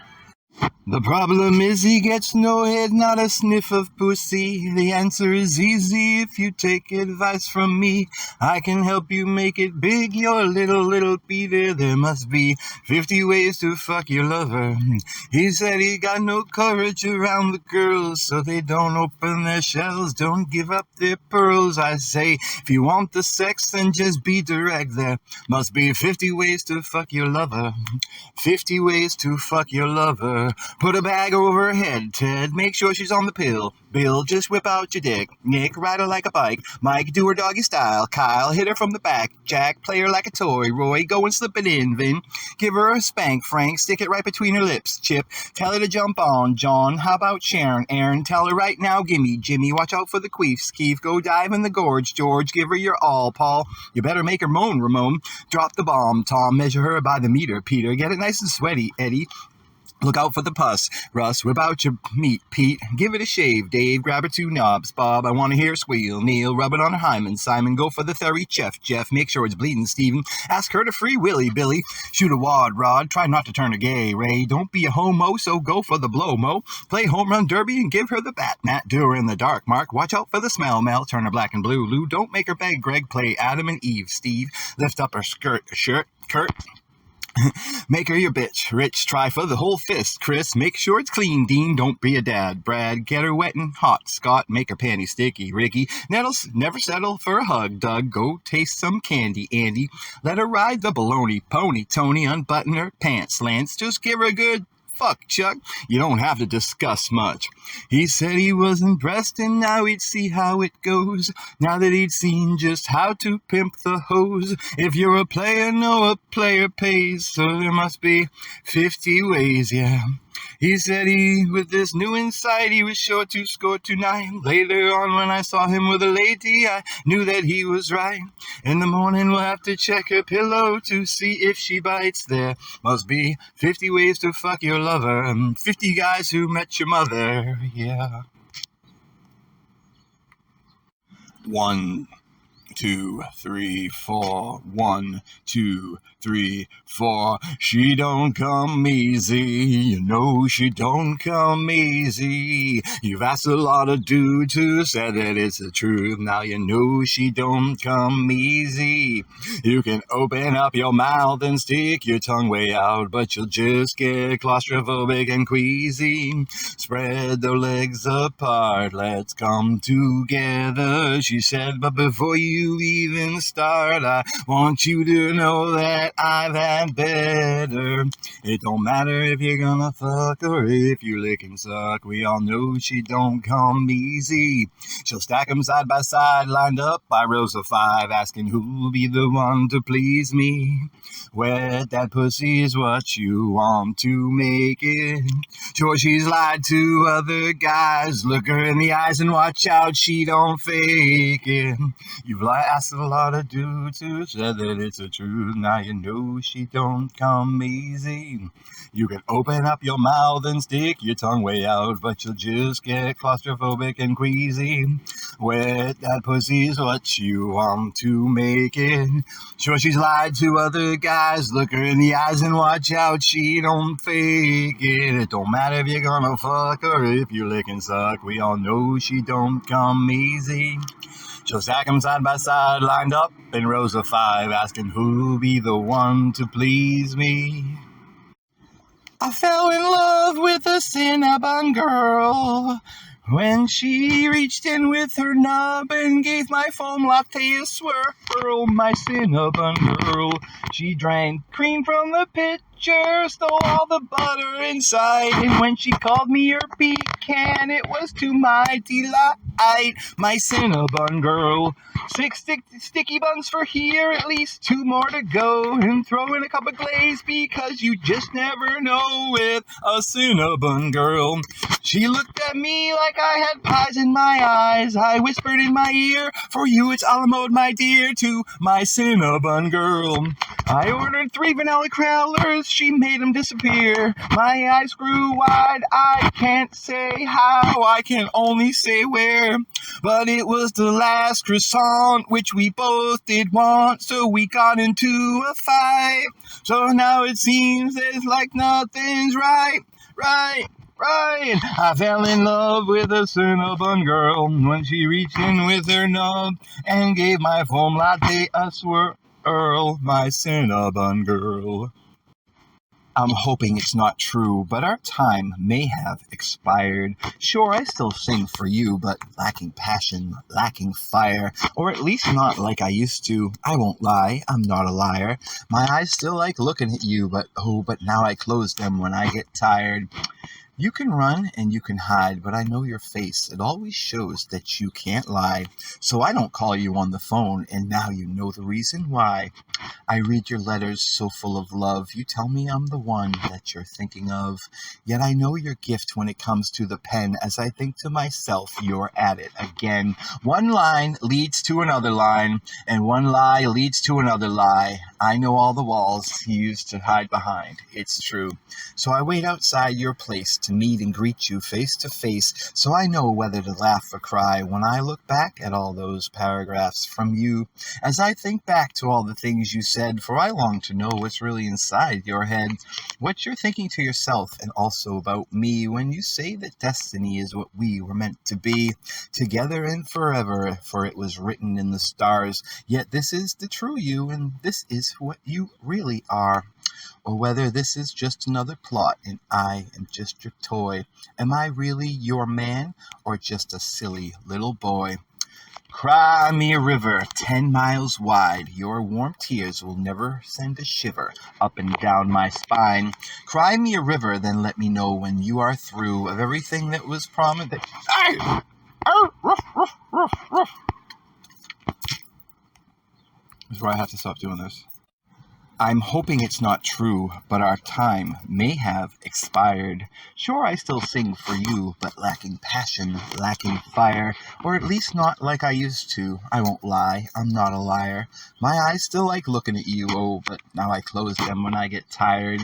The problem is he gets no head, not a sniff of pussy. The answer is easy if you take advice from me. I can help you make it big, your little Peter. There must be 50 ways to fuck your lover. He said he got no courage around the girls, so they don't open their shells, don't give up their pearls. I say, if you want the sex, then just be direct. There must be 50 ways to fuck your lover. 50 ways to fuck your lover. Put a bag over her head, Ted. Make sure she's on the pill. Bill, just whip out your dick. Nick, ride her like a bike. Mike, do her doggy style. Kyle, hit her from the back. Jack, play her like a toy. Roy, go and slip it in. Vin, give her a spank. Frank, stick it right between her lips. Chip, tell her to jump on. John, how about Sharon? Aaron, tell her right now, gimme. Jimmy, watch out for the queefs. Keith, go dive in the gorge. George, give her your all. Paul, you better make her moan, Ramon. Drop the bomb. Tom, measure her by the meter. Peter, get it nice and sweaty. Eddie, look out for the pus. Russ, whip out your meat. Pete, give it a shave. Dave, grab her 2 knobs. Bob, I want to hear her squeal. Neil, rub it on her hymen. Simon, go for the theory chef. Jeff, make sure it's bleeding. Steven, ask her to free Willy. Billy, shoot a wad. Rod, try not to turn her gay. Ray, don't be a homo, so go for the blow. Mo, play home run derby and give her the bat. Matt, do her in the dark. Mark, watch out for the smell. Mel, turn her black and blue. Lou, don't make her beg. Greg, play Adam and Eve. Steve, lift up her shirt. Kurt, make her your bitch. Rich, try for the whole fist. Chris, make sure it's clean. Dean, don't be a dad. Brad, get her wet and hot. Scott, make her panties sticky. Ricky, Nettles, never settle for a hug. Doug, go taste some candy. Andy, let her ride the baloney pony. Tony, unbutton her pants. Lance, just give her a good fuck, Chuck. You don't have to discuss much. He said he was impressed and now he'd see how it goes. Now that he'd seen just how to pimp the hose. If you're a player, know a player pays. So there must be 50 ways, yeah. He said with this new insight, he was sure to score tonight. Later on, when I saw him with a lady, I knew that he was right. In the morning, we'll have to check her pillow to see if she bites. There must be 50 ways to fuck your lover, and 50 guys who met your mother, yeah. 1, 2, 3, 4. 1, 2, 3, 4. She don't come easy. You know she don't come easy. You've asked a lot of dudes who said that it's the truth. Now you know she don't come easy. You can open up your mouth and stick your tongue way out, but you'll just get claustrophobic and queasy. Spread the legs apart. Let's come together, she said. But before you even start, I want you to know that I've had better. It don't matter if you're gonna fuck or if you lick and suck. We all know she don't come easy. She'll stack 'em side by side, lined up by rows of 5, asking who'll be the one to please me. Wet that pussy is what you want to make it. Sure, she's lied to other guys. Look her in the eyes and watch out, she don't fake it. You've asked a lot of dudes who said that it's the truth. Now you know she don't come easy. You can open up your mouth and stick your tongue way out, but you'll just get claustrophobic and queasy. Wet that pussy's what you want to make it. Sure, she's lied to other guys. Look her in the eyes and watch out, she don't fake it. It don't matter if you're gonna fuck or if you lick and suck. We all know she don't come easy. She'll stack 'em side by side, lined up in rows of 5, asking who'll be the one to please me. I fell in love with a Cinnabon girl when she reached in with her knob and gave my foam latte a swirl. My Cinnabon girl, she drank cream from the pitcher, stole all the butter inside, and when she called me her pecan, it was to my delight. My Cinnabon girl, 6 sticky buns for here, at least 2 more to go, and throw in a cup of glaze because you just never know with a Cinnabon girl. She looked at me like I had pies in my eyes. I whispered in my ear, for you it's a la mode, my dear, to my Cinnabon girl. I ordered 3 vanilla crowlers, she made them disappear. My eyes grew wide, I can't say how, I can only say where. But it was the last croissant, which we both did want, so we got into a fight. So now it seems it's like nothing's right. Right. I fell in love with a Cinnabon girl when she reached in with her nub and gave my foam latte a swirl. My Cinnabon girl. I'm hoping it's not true, but our time may have expired. Sure, I still sing for you, but lacking passion, lacking fire, or at least not like I used to. I won't lie, I'm not a liar. My eyes still like looking at you, but now I close them when I get tired. You can run and you can hide, but I know your face. It always shows that you can't lie. So I don't call you on the phone, and now you know the reason why. I read your letters so full of love. You tell me I'm the one that you're thinking of. Yet I know your gift when it comes to the pen. As I think to myself, you're at it again. One line leads to another line, and one lie leads to another lie. I know all the walls you used to hide behind. It's true. So I wait outside your place to meet and greet you face to face, so I know whether to laugh or cry when I look back at all those paragraphs from you. As I think back to all the things you said, for I long to know what's really inside your head, what you're thinking to yourself and also about me when you say that destiny is what we were meant to be, together and forever, for it was written in the stars. Yet this is the true you, and this is what you really are. Or whether this is just another plot and I am just your toy. Am I really your man or just a silly little boy? Cry me a river 10 miles wide. Your warm tears will never send a shiver up and down my spine. Cry me a river, then let me know when you are through of everything that was promised. This is where I have to stop doing this. I'm hoping it's not true, but our time may have expired. Sure, I still sing for you, but lacking passion, lacking fire, or at least not like I used to. I won't lie, I'm not a liar. My eyes still like looking at you, but now I close them when I get tired.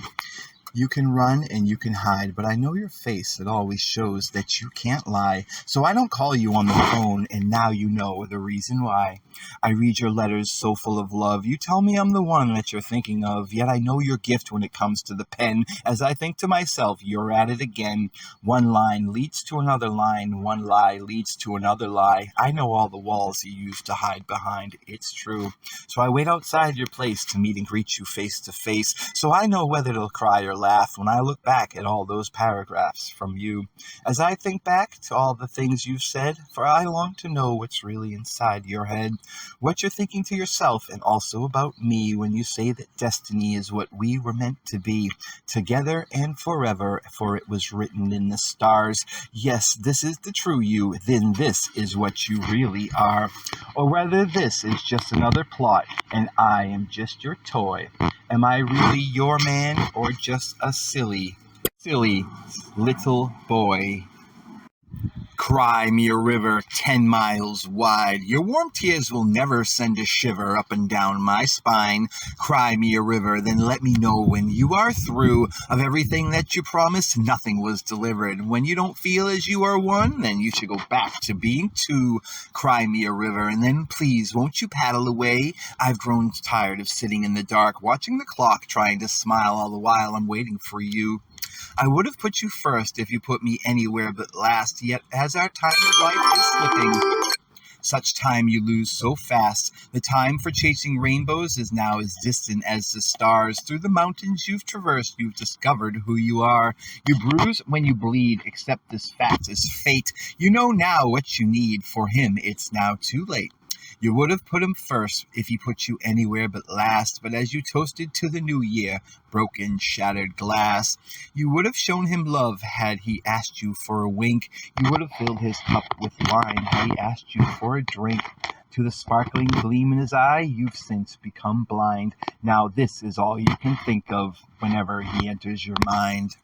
You can run and you can hide, but I know your face. It always shows that you can't lie. So I don't call you on the phone, and now you know the reason why. I read your letters so full of love. You tell me I'm the one that you're thinking of, yet I know your gift when it comes to the pen. As I think to myself, you're at it again. One line leads to another line. One lie leads to another lie. I know all the walls you used to hide behind. It's true. So I wait outside your place to meet and greet you face to face, so I know whether to cry or laugh when I look back at all those paragraphs from you. As I think back to all the things you've said, for I long to know what's really inside your head, what you're thinking to yourself and also about me when you say that destiny is what we were meant to be, together and forever, for it was written in the stars. Yes, this is the true you, then this is what you really are. Or whether this is just another plot and I am just your toy. Am I really your man or just a silly little boy? Cry me a river 10 miles wide. Your warm tears will never send a shiver up and down my spine. Cry me a river, then let me know when you are through of everything that you promised. Nothing was delivered. When you don't feel as you are one, then you should go back to being two. Cry me a river, and then please won't you paddle away? I've grown tired of sitting in the dark, watching the clock, trying to smile all the while I'm waiting for you. I would have put you first if you put me anywhere but last, yet as our time of life is slipping, such time you lose so fast. The time for chasing rainbows is now as distant as the stars. Through the mountains you've traversed, you've discovered who you are. You bruise when you bleed, accept this fact as fate. You know now what you need. For him, it's now too late. You would have put him first if he put you anywhere but last, but as you toasted to the new year, broken, shattered glass, you would have shown him love had he asked you for a wink. You would have filled his cup with wine had he asked you for a drink. To the sparkling gleam in his eye, you've since become blind. Now this is all you can think of whenever he enters your mind.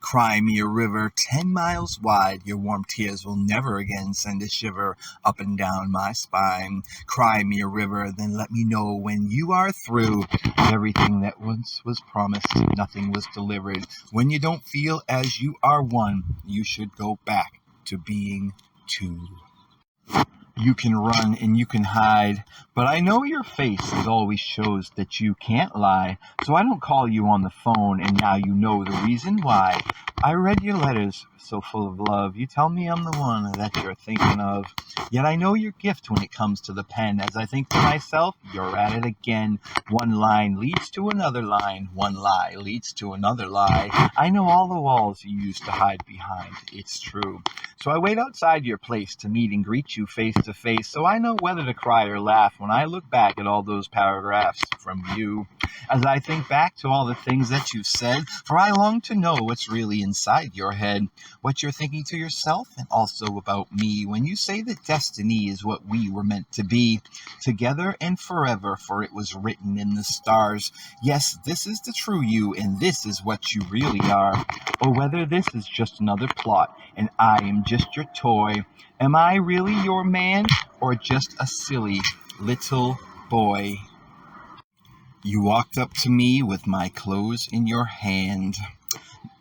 Cry me a river 10 miles wide. Your warm tears will never again send a shiver up and down my spine. Cry me a river, then let me know when you are through. Everything that once was promised, nothing was delivered. When you don't feel as you are one, you should go back to being two. You can run and you can hide, but I know your face. It always shows that you can't lie. So I don't call you on the phone, and now you know the reason why. I read your letters, so full of love. You tell me I'm the one that you're thinking of. Yet I know your gift when it comes to the pen. As I think to myself, you're at it again. One line leads to another line. One lie leads to another lie. I know all the walls you used to hide behind. It's true. So I wait outside your place to meet and greet you face to face. So I know whether to cry or laugh when I look back at all those paragraphs from you. As I think back to all the things that you've said, for I long to know what's really inside your head, what you're thinking to yourself and also about me when you say that destiny is what we were meant to be, together and forever, for it was written in the stars. Yes, this is the true you, and this is what you really are. Or whether this is just another plot, and I am just your toy. Am I really your man, or just a silly little boy? You walked up to me with my clothes in your hand.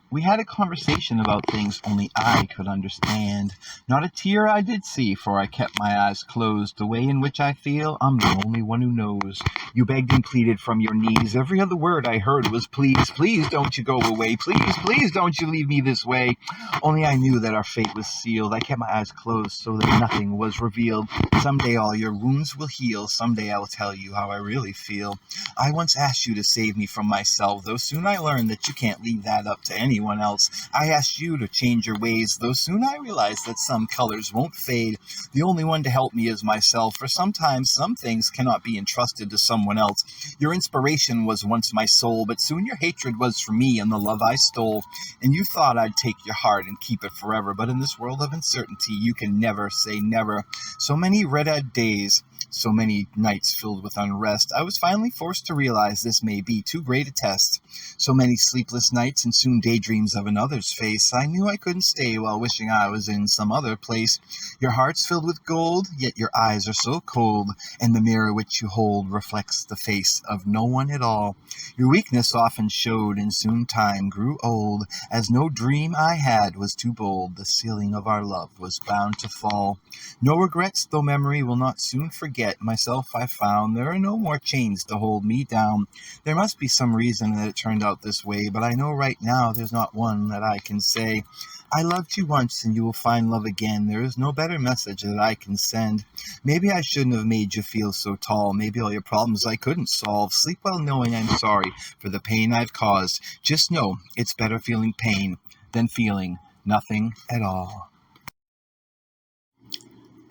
We had a conversation about things only I could understand. Not a tear I did see, for I kept my eyes closed. The way in which I feel, I'm the only one who knows. You begged and pleaded from your knees. Every other word I heard was please, please don't you go away. Please, please don't you leave me this way. Only I knew that our fate was sealed. I kept my eyes closed so that nothing was revealed. Someday all your wounds will heal. Someday I will tell you how I really feel. I once asked you to save me from myself, though soon I learned that you can't leave that up to anyone else. I asked you to change your ways, though soon I realized that some colors won't fade. The only one to help me is myself, for sometimes some things cannot be entrusted to someone else. Your inspiration was once my soul, but soon your hatred was for me and the love I stole. And you thought I'd take your heart and keep it forever, but in this world of uncertainty, you can never say never. So many red-eyed days, so many nights filled with unrest, I was finally forced to realize this may be too great a test. So many sleepless nights and soon daydreams of another's face. I knew I couldn't stay while wishing I was in some other place. Your heart's filled with gold, yet your eyes are so cold, and the mirror which you hold reflects the face of no one at all. Your weakness often showed, and soon time grew old, as no dream I had was too bold. The ceiling of our love was bound to fall. No regrets, though memory will not soon forget. Myself I found there are no more chains to hold me down. There must be some reason that it turned out this way, but I know right now there's not one that I can say. I loved you once and you will find love again. There is no better message that I can send. Maybe I shouldn't have made you feel so tall. Maybe all your problems I couldn't solve. Sleep well knowing I'm sorry for the pain I've caused. Just know it's better feeling pain than feeling nothing at all.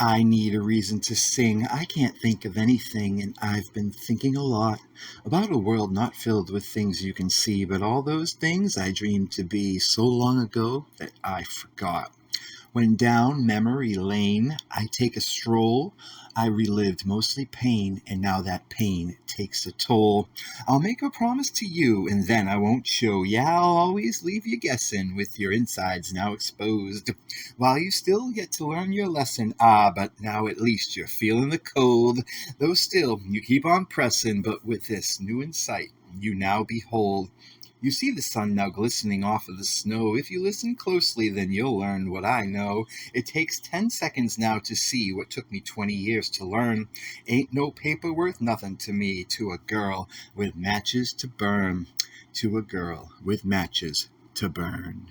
I need a reason to sing. I can't think of anything, and I've been thinking a lot about a world not filled with things you can see, but all those things I dreamed to be so long ago that I forgot. When down memory lane I take a stroll, I relived mostly pain, and now that pain takes a toll. I'll make a promise to you, and then I won't show. Yeah, I'll always leave you guessing with your insides now exposed. While you still get to learn your lesson, but now at least you're feeling the cold. Though still, you keep on pressing, but with this new insight, you now behold. You see the sun now glistening off of the snow. If you listen closely, then you'll learn what I know. It takes 10 seconds now to see what took me 20 years to learn. Ain't no paper worth nothing to me, to a girl with matches to burn. To a girl with matches to burn.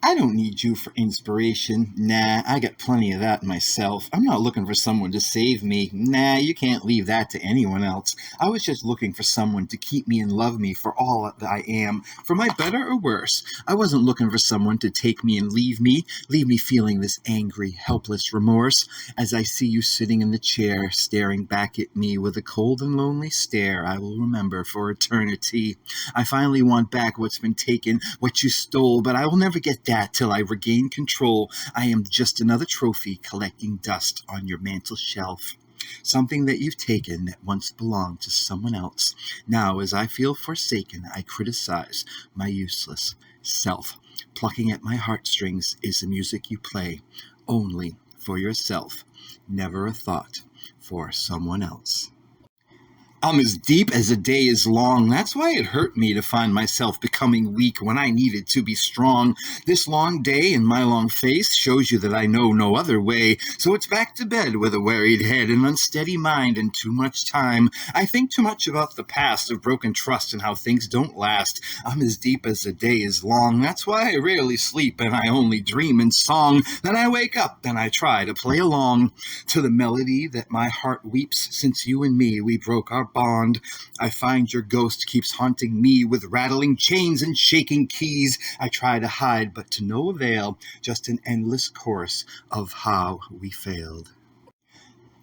I don't need you for inspiration. Nah, I got plenty of that myself. I'm not looking for someone to save me. Nah, you can't leave that to anyone else. I was just looking for someone to keep me and love me for all that I am, for my better or worse. I wasn't looking for someone to take me and leave me feeling this angry, helpless remorse. As I see you sitting in the chair, staring back at me with a cold and lonely stare I will remember for eternity. I finally want back what's been taken, what you stole, but I will never get that till I regain control. I am just another trophy collecting dust on your mantel shelf. Something that you've taken that once belonged to someone else. Now, as I feel forsaken, I criticize my useless self. Plucking at my heartstrings is the music you play, only for yourself. Never a thought for someone else. I'm as deep as a day is long. That's why it hurt me to find myself becoming weak when I needed to be strong. This long day and my long face shows you that I know no other way. So it's back to bed with a worried head, an unsteady mind, and too much time. I think too much about the past of broken trust and how things don't last. I'm as deep as the day is long. That's why I rarely sleep and I only dream in song. Then I wake up and I try to play along to the melody that my heart weeps since you and me, we broke our bond. I find your ghost keeps haunting me with rattling chains and shaking keys. I try to hide, but to no avail, just an endless course of how we failed.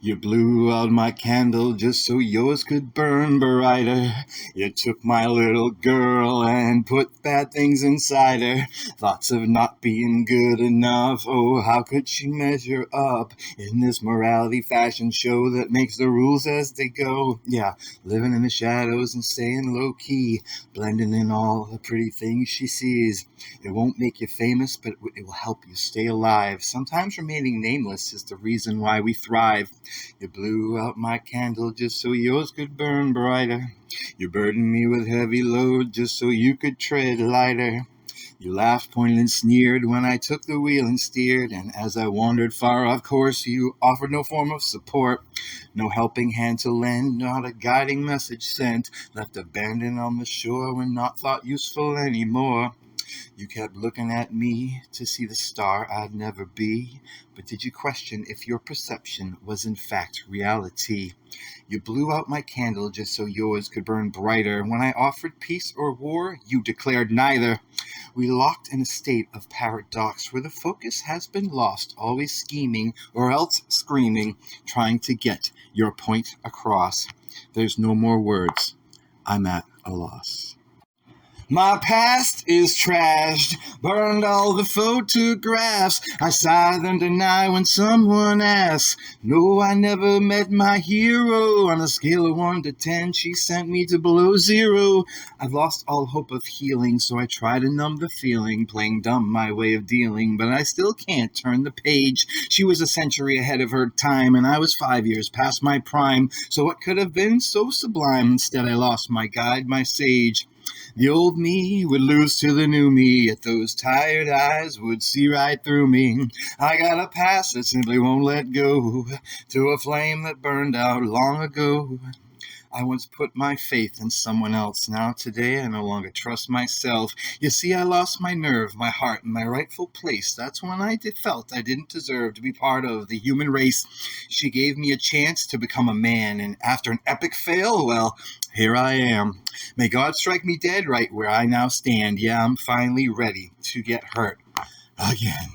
You blew out my candle just so yours could burn brighter. You took my little girl and put bad things inside her. Thoughts of not being good enough. Oh, how could she measure up in this morality fashion show that makes the rules as they go? Yeah, living in the shadows and staying low key, blending in all the pretty things she sees. It won't make you famous, but it will help you stay alive. Sometimes remaining nameless is the reason why we thrive. You blew out my candle just so yours could burn brighter. You burdened me with heavy load just so you could tread lighter. You laughed, pointed, and sneered when I took the wheel and steered. And as I wandered far off course, you offered no form of support. No helping hand to lend, not a guiding message sent. Left abandoned on the shore when not thought useful anymore. You kept looking at me to see the star I'd never be. But did you question if your perception was in fact reality? You blew out my candle just so yours could burn brighter. When I offered peace or war, you declared neither. We locked in a state of paradox where the focus has been lost, always scheming or else screaming, trying to get your point across. There's no more words. I'm at a loss. My past is trashed, burned all the photographs. I sigh and deny when someone asks. No, I never met my hero. On a scale of 1 to 10, she sent me to below 0. I've lost all hope of healing, so I try to numb the feeling, playing dumb my way of dealing, but I still can't turn the page. She was a century ahead of her time, and I was 5 years past my prime. So what could have been so sublime? Instead, I lost my guide, my sage. The old me would lose to the new me, yet those tired eyes would see right through me. I got a past that simply won't let go, to a flame that burned out long ago. I once put my faith in someone else. Now today I no longer trust myself. You see, I lost my nerve, my heart, and my rightful place. That's when I felt I didn't deserve to be part of the human race. She gave me a chance to become a man, and after an epic fail, well, here I am. May God strike me dead right where I now stand. Yeah, I'm finally ready to get hurt again.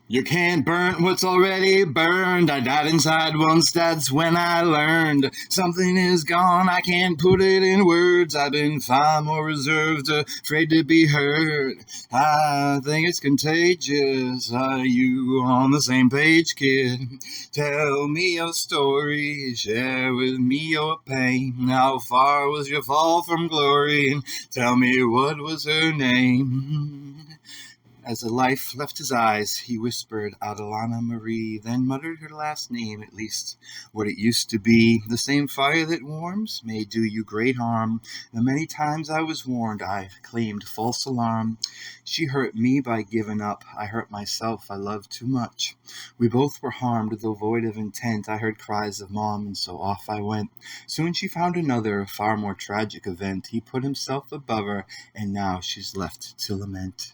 You can't burn what's already burned. I died inside once, that's when I learned. Something is gone, I can't put it in words. I've been far more reserved, afraid to be heard. I think it's contagious. Are you on the same page, kid? Tell me your story, share with me your pain. How far was your fall from glory? Tell me what was her name? As the life left his eyes, he whispered Adelana Marie, then muttered her last name, at least what it used to be. The same fire that warms may do you great harm. The many times I was warned, I claimed false alarm. She hurt me by giving up. I hurt myself, I loved too much. We both were harmed, though void of intent. I heard cries of mom, and so off I went. Soon she found another, far more tragic event. He put himself above her, and now she's left to lament.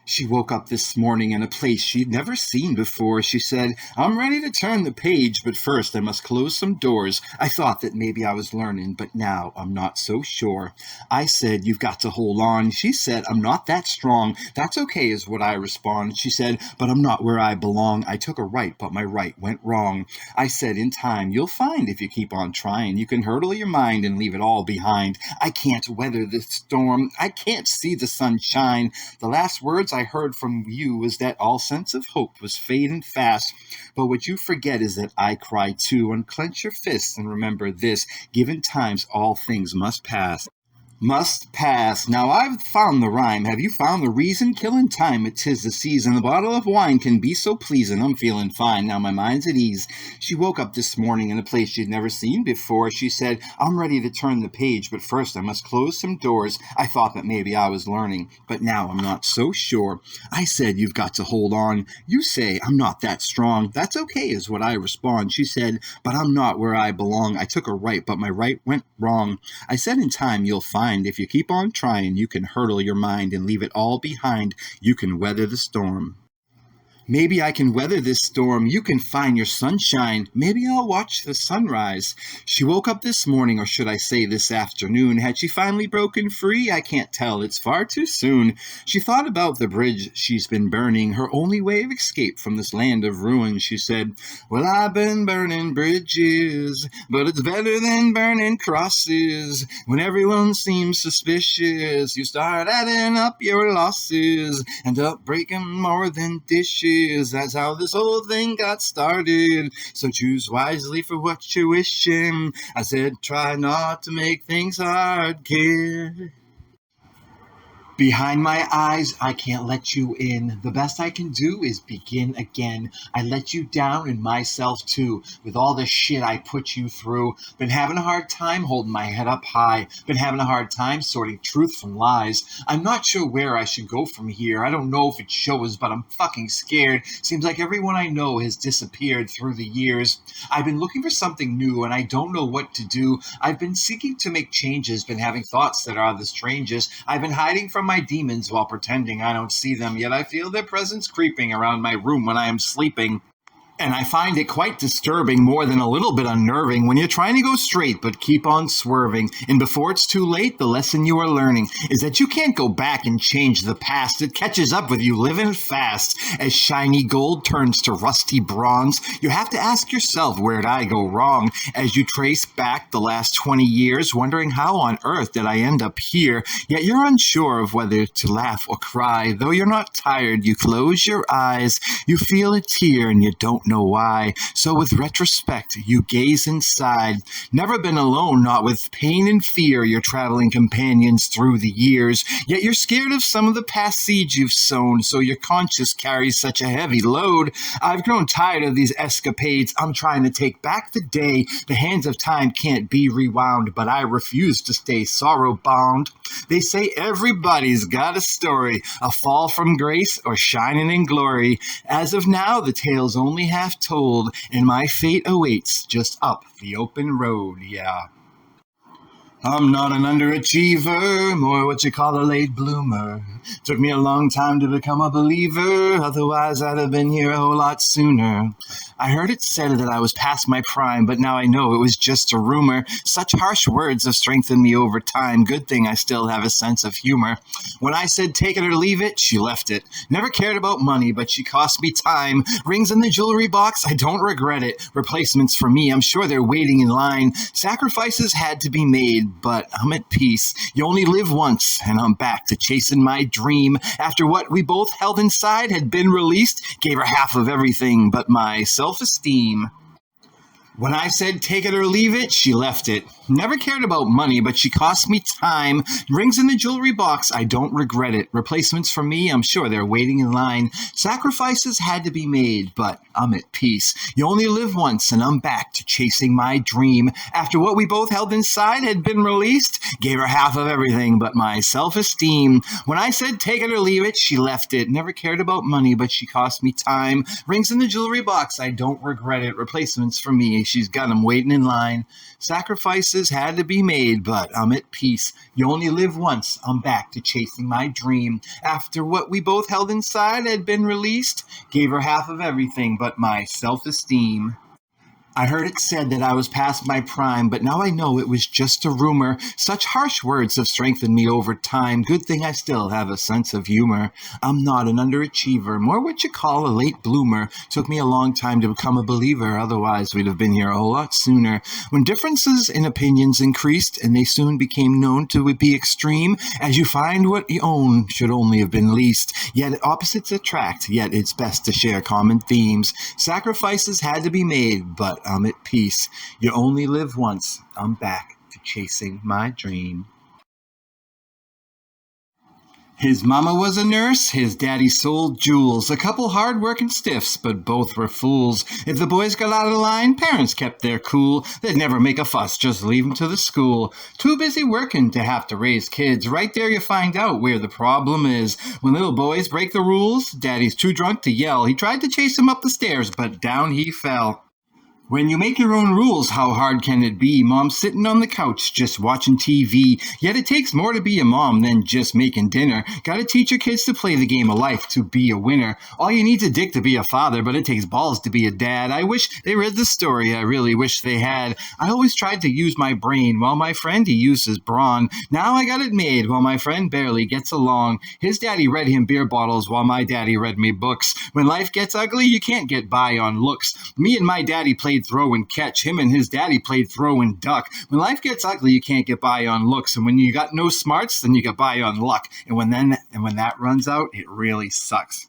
She woke up this morning in a place she'd never seen before. She said, I'm ready to turn the page, but first I must close some doors. I thought that maybe I was learning, but now I'm not so sure. I said, you've got to hold on. She said, I'm not that strong. That's okay is what I respond. She said, but I'm not where I belong. I took a right, but my right went wrong. I said, in time, you'll find if you keep on trying. You can hurdle your mind and leave it all behind. I can't weather this storm. I can't see the sun shine. The last words I heard from you was that all sense of hope was fading fast. But what you forget is that I cry too. Unclench your fists and remember this. Given times, all things must pass. Must pass. Now I've found the rhyme. Have you found the reason? Killin' time, it 'tis the season. The bottle of wine can be so pleasin'. I'm feelin' fine, now my mind's at ease. She woke up this morning in a place she'd never seen before. She said, I'm ready to turn the page, but first I must close some doors. I thought that maybe I was learning, but now I'm not so sure. I said, you've got to hold on. You say, I'm not that strong. That's okay, is what I respond. She said, but I'm not where I belong. I took a right, but my right went wrong. I said, in time you'll find if you keep on trying, you can hurdle your mind and leave it all behind. You can weather the storm. Maybe I can weather this storm. You can find your sunshine. Maybe I'll watch the sunrise. She woke up this morning, or should I say this afternoon. Had she finally broken free? I can't tell. It's far too soon. She thought about the bridge she's been burning, her only way of escape from this land of ruin. She said, well, I've been burning bridges, but it's better than burning crosses. When everyone seems suspicious, you start adding up your losses, end up breaking more than dishes. That's how this whole thing got started. So choose wisely for what you're wishing. I said, try not to make things hard, kid. Behind my eyes, I can't let you in. The best I can do is begin again. I let you down and myself too, with all the shit I put you through. Been having a hard time holding my head up high. Been having a hard time sorting truth from lies. I'm not sure where I should go from here. I don't know if it shows, but I'm fucking scared. Seems like everyone I know has disappeared through the years. I've been looking for something new and I don't know what to do. I've been seeking to make changes, been having thoughts that are the strangest. I've been hiding from my demons while pretending I don't see them, yet I feel their presence creeping around my room when I am sleeping. And I find it quite disturbing, more than a little bit unnerving, when you're trying to go straight but keep on swerving. And before it's too late, the lesson you are learning is that you can't go back and change the past. It catches up with you living fast. As shiny gold turns to rusty bronze, you have to ask yourself, where'd I go wrong? As you trace back the last 20 years, wondering how on earth did I end up here? Yet you're unsure of whether to laugh or cry. Though you're not tired, you close your eyes, you feel a tear and you don't know why. So with retrospect, you gaze inside. Never been alone, not with pain and fear, your traveling companions through the years. Yet you're scared of some of the past seeds you've sown, so your conscience carries such a heavy load. I've grown tired of these escapades. I'm trying to take back the day. The hands of time can't be rewound, but I refuse to stay sorrow bound. They say everybody's got a story, a fall from grace or shining in glory. As of now, the tale's only half told, and my fate awaits just up the open road, yeah. I'm not an underachiever, more what you call a late bloomer. Took me a long time to become a believer, otherwise I'd have been here a whole lot sooner. I heard it said that I was past my prime, but now I know it was just a rumor. Such harsh words have strengthened me over time. Good thing I still have a sense of humor. When I said take it or leave it, she left it. Never cared about money, but she cost me time. Rings in the jewelry box, I don't regret it. Replacements for me, I'm sure they're waiting in line. Sacrifices had to be made, but I'm at peace. You only live once, and I'm back to chasing my dream. After what we both held inside had been released, gave her half of everything but my self-esteem. When I said take it or leave it, she left it. Never cared about money, but she cost me time. Rings in the jewelry box, I don't regret it. Replacements for me, I'm sure they're waiting in line. Sacrifices had to be made, but I'm at peace. You only live once, and I'm back to chasing my dream. After what we both held inside had been released, gave her half of everything but my self-esteem. When I said take it or leave it, she left it. Never cared about money, but she cost me time. Rings in the jewelry box, I don't regret it. Replacements for me, she's got them waiting in line. Sacrifices had to be made, but I'm at peace. You only live once. I'm back to chasing my dream. After what we both held inside had been released, gave her half of everything but my self-esteem. I heard it said that I was past my prime, but now I know it was just a rumor. Such harsh words have strengthened me over time. Good thing I still have a sense of humor. I'm not an underachiever, more what you call a late bloomer. Took me a long time to become a believer, otherwise we'd have been here a whole lot sooner. When differences in opinions increased, and they soon became known to be extreme, as you find what you own should only have been leased. Yet opposites attract, yet it's best to share common themes. Sacrifices had to be made, but I'm at peace. You only live once. I'm back to chasing my dream. His mama was a nurse, his daddy sold jewels, a couple hard-working stiffs, but both were fools. If the boys got out of line, parents kept their cool. They'd never make a fuss, just leave 'em to the school. Too busy working to have to raise kids. Right there you find out where the problem is. When little boys break the rules, daddy's too drunk to yell. He tried to chase him up the stairs, but down he fell. When you make your own rules, how hard can it be? Mom's sitting on the couch just watching TV. Yet it takes more to be a mom than just making dinner. Gotta teach your kids to play the game of life, to be a winner. All you need's a dick to be a father, but it takes balls to be a dad. I wish they read the story, I really wish they had. I always tried to use my brain, while my friend, he used his brawn. Now I got it made, while my friend barely gets along. His daddy read him beer bottles, while my daddy read me books. When life gets ugly, you can't get by on looks. Me and my daddy played throw and catch. Him and his daddy played throw and duck. When life gets ugly, you can't get by on looks. And when you got no smarts, then you get by on luck. And when that runs out, it really sucks.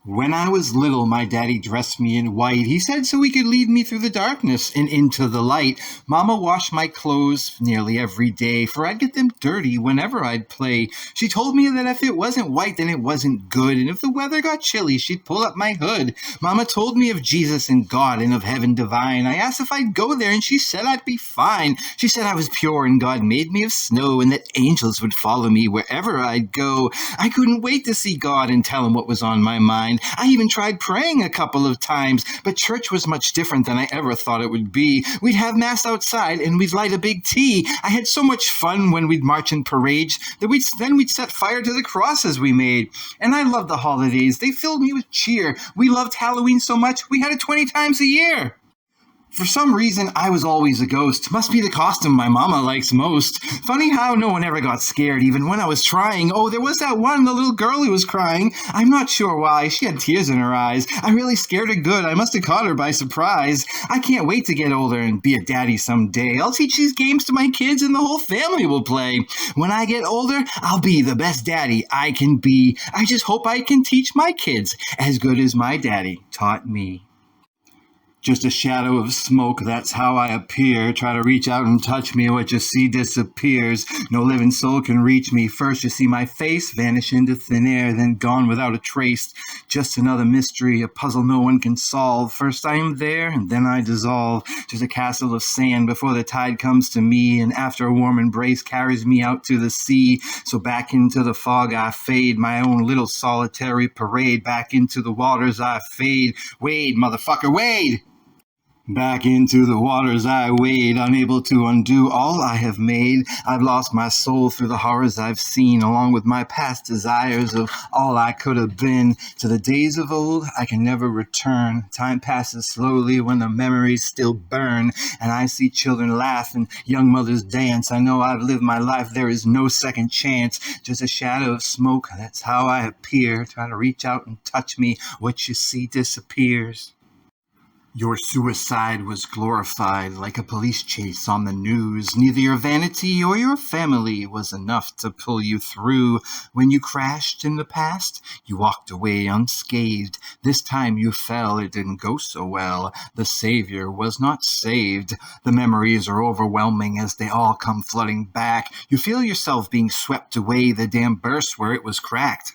When I was little, my daddy dressed me in white. He said so he could lead me through the darkness and into the light. Mama washed my clothes nearly every day, for I'd get them dirty whenever I'd play. She told me that if it wasn't white, then it wasn't good, and if the weather got chilly, she'd pull up my hood. Mama told me of Jesus and God and of heaven divine. I asked if I'd go there, and she said I'd be fine. She said I was pure, and God made me of snow, and that angels would follow me wherever I'd go. I couldn't wait to see God and tell him what was on my mind. I even tried praying a couple of times, but church was much different than I ever thought it would be. We'd have mass outside, and we'd light a big tea. I had so much fun when we'd march in parades that we'd set fire to the crosses we made. And I loved the holidays. They filled me with cheer. We loved Halloween so much, we had it 20 times a year. For some reason, I was always a ghost. Must be the costume my mama likes most. Funny how no one ever got scared, even when I was trying. Oh, there was that one, the little girl who was crying. I'm not sure why. She had tears in her eyes. I really scared her good. I must have caught her by surprise. I can't wait to get older and be a daddy someday. I'll teach these games to my kids and the whole family will play. When I get older, I'll be the best daddy I can be. I just hope I can teach my kids as good as my daddy taught me. Just a shadow of smoke, that's how I appear. Try to reach out and touch me, what you see disappears. No living soul can reach me. First you see my face vanish into thin air, then gone without a trace. Just another mystery, a puzzle no one can solve. First I am there, and then I dissolve. Just a castle of sand before the tide comes to me, and after a warm embrace carries me out to the sea. So back into the fog I fade, my own little solitary parade. Back into the waters I fade. Wade, motherfucker, wade! Back into the waters I wade, unable to undo all I have made. I've lost my soul through the horrors I've seen, along with my past desires of all I could have been. To the days of old, I can never return. Time passes slowly when the memories still burn, and I see children laugh and young mothers dance. I know I've lived my life, there is no second chance. Just a shadow of smoke, that's how I appear. Try to reach out and touch me, what you see disappears. Your suicide was glorified like a police chase on the news. Neither your vanity or your family was enough to pull you through. When you crashed in the past, you walked away unscathed. This time you fell, it didn't go so well. The savior was not saved. The memories are overwhelming as they all come flooding back. You feel yourself being swept away, the dam burst where it was cracked.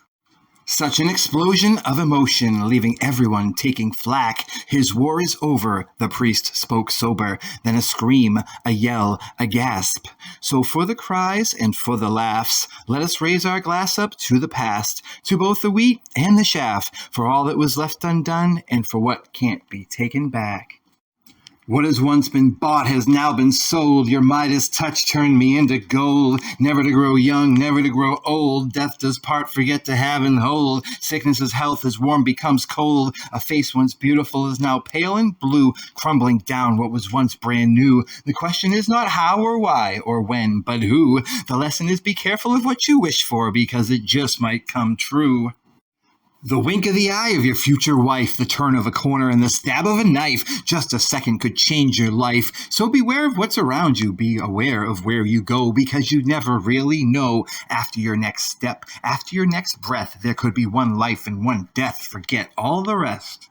Such an explosion of emotion, leaving everyone taking flack. His war is over, the priest spoke sober. Then a scream, a yell, a gasp. So for the cries and for the laughs, let us raise our glass up to the past, to both the wheat and the chaff, for all that was left undone and for what can't be taken back. What has once been bought has now been sold. Your Midas touch turned me into gold. Never to grow young, never to grow old. Death does part, forget to have and hold. Sickness is health, as warm becomes cold. A face once beautiful is now pale and blue, crumbling down what was once brand new. The question is not how or why or when, but who. The lesson is be careful of what you wish for, because it just might come true. The wink of the eye of your future wife, the turn of a corner, and the stab of a knife. Just a second could change your life. So beware of what's around you. Be aware of where you go, because you never really know. After your next step, after your next breath, there could be one life and one death. Forget all the rest.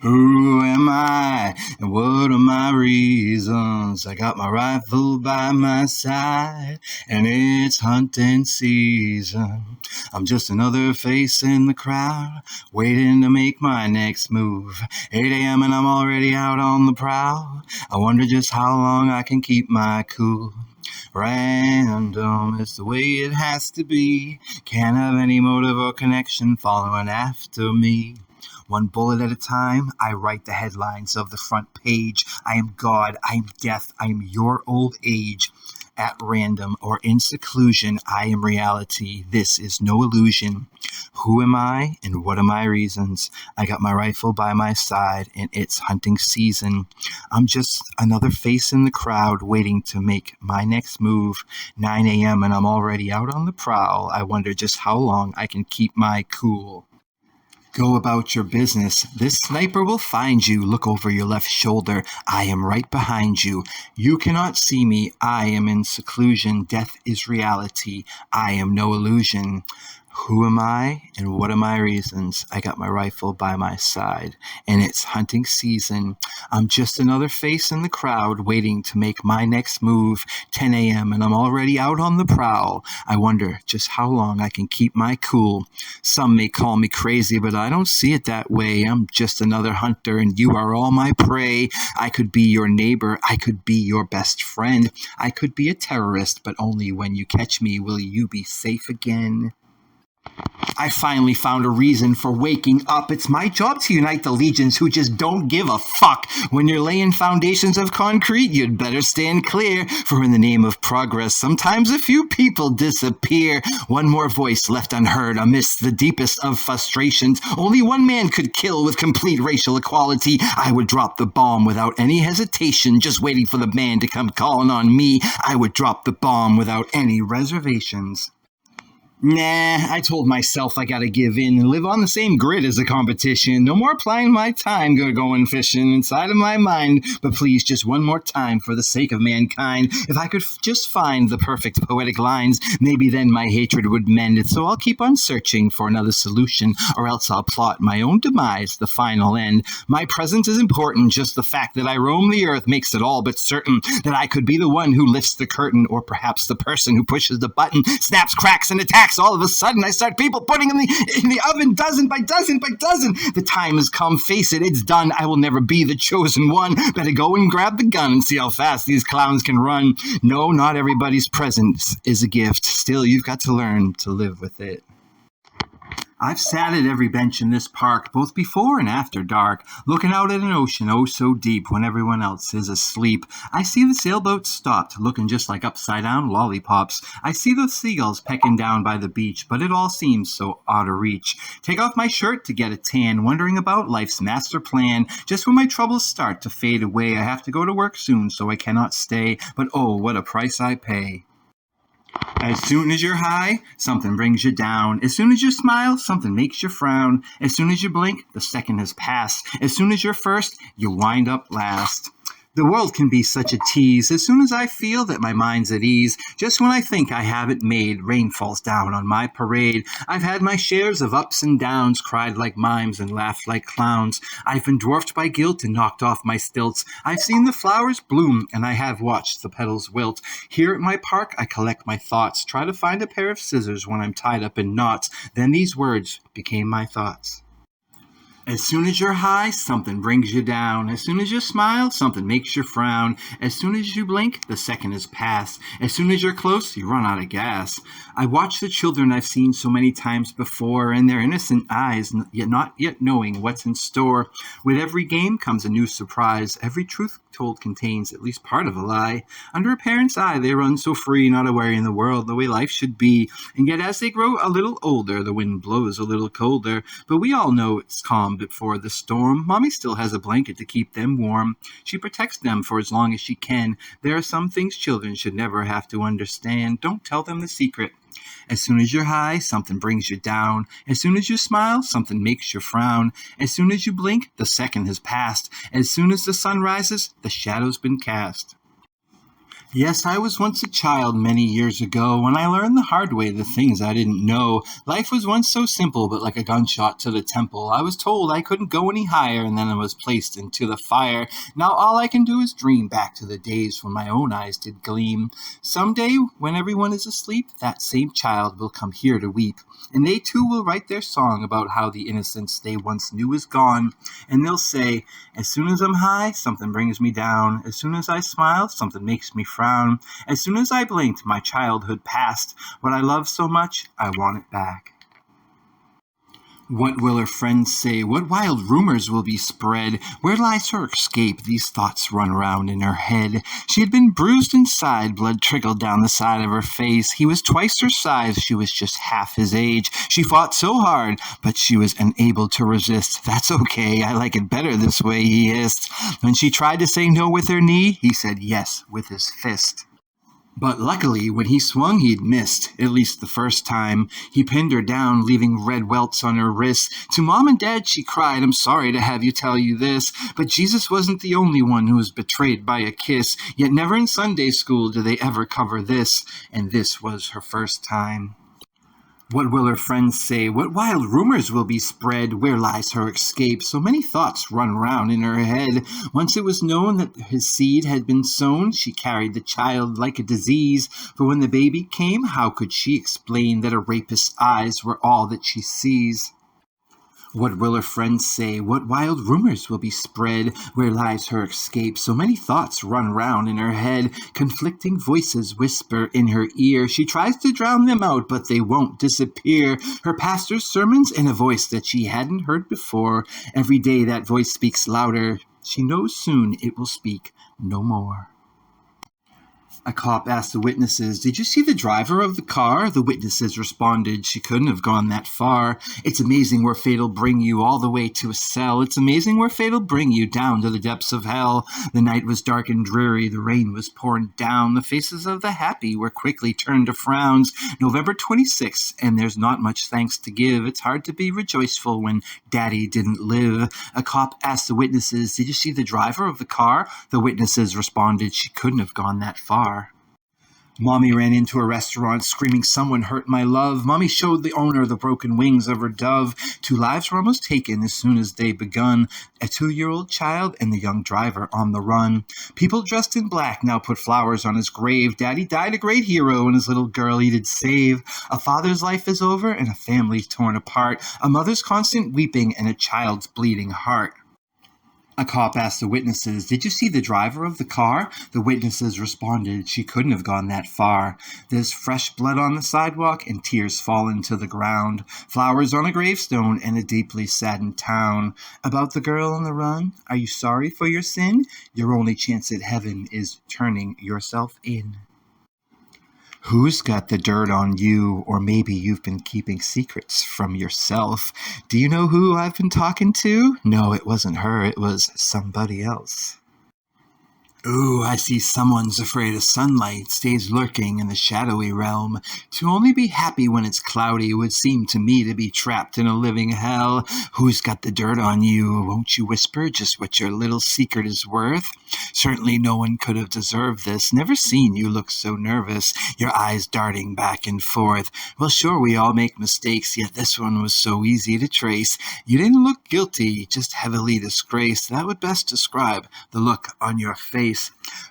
Who am I, and what are my reasons? I got my rifle by my side, and it's hunting season. I'm just another face in the crowd, waiting to make my next move. 8 a.m. and I'm already out on the prowl. I wonder just how long I can keep my cool. Random, it's the way it has to be. Can't have any motive or connection following after me. One bullet at a time, I write the headlines of the front page. I am God, I am death, I am your old age. At random or in seclusion, I am reality. This is no illusion. Who am I and what are my reasons? I got my rifle by my side and it's hunting season. I'm just another face in the crowd waiting to make my next move. 9 a.m. and I'm already out on the prowl. I wonder just how long I can keep my cool. Go about your business. This sniper will find you. Look over your left shoulder. I am right behind you. You cannot see me. I am in seclusion. Death is reality. I am no illusion. Who am I and what are my reasons? I got my rifle by my side and it's hunting season. I'm just another face in the crowd waiting to make my next move. 10 a.m. and I'm already out on the prowl. I wonder just how long I can keep my cool. Some may call me crazy, but I don't see it that way. I'm just another hunter and you are all my prey. I could be your neighbor. I could be your best friend. I could be a terrorist, but only when you catch me will you be safe again. I finally found a reason for waking up. It's my job to unite the legions who just don't give a fuck. When you're laying foundations of concrete, you'd better stand clear. For in the name of progress, sometimes a few people disappear. One more voice left unheard amidst the deepest of frustrations. Only one man could kill with complete racial equality. I would drop the bomb without any hesitation, just waiting for the man to come calling on me. I would drop the bomb without any reservations. Nah, I told myself I gotta give in and live on the same grid as the competition. No more applying my time going fishing inside of my mind. But please, just one more time for the sake of mankind. If I could just find the perfect poetic lines, maybe then my hatred would mend. So I'll keep on searching for another solution, or else I'll plot my own demise, the final end. My presence is important. Just the fact that I roam the earth makes it all but certain that I could be the one who lifts the curtain, or perhaps the person who pushes the button, snaps, cracks, and attacks. All of a sudden, I start people putting in the oven dozen by dozen by dozen. The time has come. Face it, it's done. I will never be the chosen one. Better go and grab the gun and see how fast these clowns can run. No, not everybody's presence is a gift. Still, you've got to learn to live with it. I've sat at every bench in this park, both before and after dark, looking out at an ocean oh so deep when everyone else is asleep. I see the sailboats stopped, looking just like upside-down lollipops. I see the seagulls pecking down by the beach, but it all seems so out of reach. Take off my shirt to get a tan, wondering about life's master plan. Just when my troubles start to fade away, I have to go to work soon, so I cannot stay. But oh, what a price I pay. As soon as you're high, something brings you down. As soon as you smile, something makes you frown. As soon as you blink, the second has passed. As soon as you're first, you wind up last. The world can be such a tease. As soon as I feel that my mind's at ease, just when I think I have it made, rain falls down on my parade. I've had my shares of ups and downs, cried like mimes and laughed like clowns. I've been dwarfed by guilt and knocked off my stilts. I've seen the flowers bloom and I have watched the petals wilt. Here at my park, I collect my thoughts, try to find a pair of scissors when I'm tied up in knots. Then these words became my thoughts. As soon as you're high, something brings you down. As soon as you smile, something makes you frown. As soon as you blink, the second has passed. As soon as you're close, you run out of gas. I watch the children I've seen so many times before, and their innocent eyes, yet not yet knowing what's in store. With every game comes a new surprise. Every truth told contains at least part of a lie. Under a parent's eye, they run so free, not aware in the world the way life should be. And yet as they grow a little older, the wind blows a little colder. But we all know it's calm before the storm. Mommy still has a blanket to keep them warm. She protects them for as long as she can. There are some things children should never have to understand. Don't tell them the secret. As soon as you're high, something brings you down. As soon as you smile, something makes you frown. As soon as you blink, the second has passed. As soon as the sun rises, the shadow's been cast. Yes, I was once a child many years ago when I learned the hard way the things I didn't know. Life was once so simple, but like a gunshot to the temple. I was told I couldn't go any higher, and then I was placed into the fire. Now all I can do is dream back to the days when my own eyes did gleam. Someday, when everyone is asleep, that same child will come here to weep. And they too will write their song about how the innocence they once knew is gone. And they'll say, as soon as I'm high, something brings me down. As soon as I smile, something makes me frown. As soon as I blinked, my childhood passed. What I love so much, I want it back. What will her friends say? What wild rumors will be spread? Where lies her escape? These thoughts run round in her head. She had been bruised inside, blood trickled down the side of her face. He was twice her size, she was just half his age. She fought so hard, but she was unable to resist. That's okay, I like it better this way, he hissed. When she tried to say no with her knee, he said yes with his fist. But luckily, when he swung, he'd missed, at least the first time. He pinned her down, leaving red welts on her wrists. To Mom and Dad, she cried, I'm sorry to have you tell you this, but Jesus wasn't the only one who was betrayed by a kiss. Yet never in Sunday school do they ever cover this, and this was her first time. What will her friends say? What wild rumors will be spread? Where lies her escape? So many thoughts run round in her head. Once it was known that his seed had been sown, she carried the child like a disease. For when the baby came, how could she explain that a rapist's eyes were all that she sees? What will her friends say? What wild rumors will be spread? Where lies her escape? So many thoughts run round in her head. Conflicting voices whisper in her ear. She tries to drown them out, but they won't disappear. Her pastor's sermons in a voice that she hadn't heard before. Every day that voice speaks louder. She knows soon it will speak no more. A cop asked the witnesses, did you see the driver of the car? The witnesses responded, she couldn't have gone that far. It's amazing where fate'll bring you all the way to a cell. It's amazing where fate'll bring you down to the depths of hell. The night was dark and dreary. The rain was pouring down. The faces of the happy were quickly turned to frowns. November 26th, and there's not much thanks to give. It's hard to be rejoiceful when Daddy didn't live. A cop asked the witnesses, did you see the driver of the car? The witnesses responded, she couldn't have gone that far. Mommy ran into a restaurant screaming, someone hurt my love. Mommy showed the owner the broken wings of her dove. 2 lives were almost taken as soon as they begun. A 2-year-old child and the young driver on the run. People dressed in black now put flowers on his grave. Daddy died a great hero and his little girl he did save. A father's life is over and a family torn apart. A mother's constant weeping and a child's bleeding heart. A cop asked the witnesses, did you see the driver of the car? The witnesses responded, she couldn't have gone that far. There's fresh blood on the sidewalk and tears falling to the ground. Flowers on a gravestone and a deeply saddened town. About the girl on the run, are you sorry for your sin? Your only chance at heaven is turning yourself in. Who's got the dirt on you? Or maybe you've been keeping secrets from yourself. Do you know who I've been talking to? No, it wasn't her. It was somebody else. Ooh, I see someone's afraid of sunlight, stays lurking in the shadowy realm. To only be happy when it's cloudy would seem to me to be trapped in a living hell. Who's got the dirt on you? Won't you whisper just what your little secret is worth? Certainly no one could have deserved this. Never seen you look so nervous, your eyes darting back and forth. Well, sure, we all make mistakes, yet this one was so easy to trace. You didn't look guilty, just heavily disgraced. That would best describe the look on your face.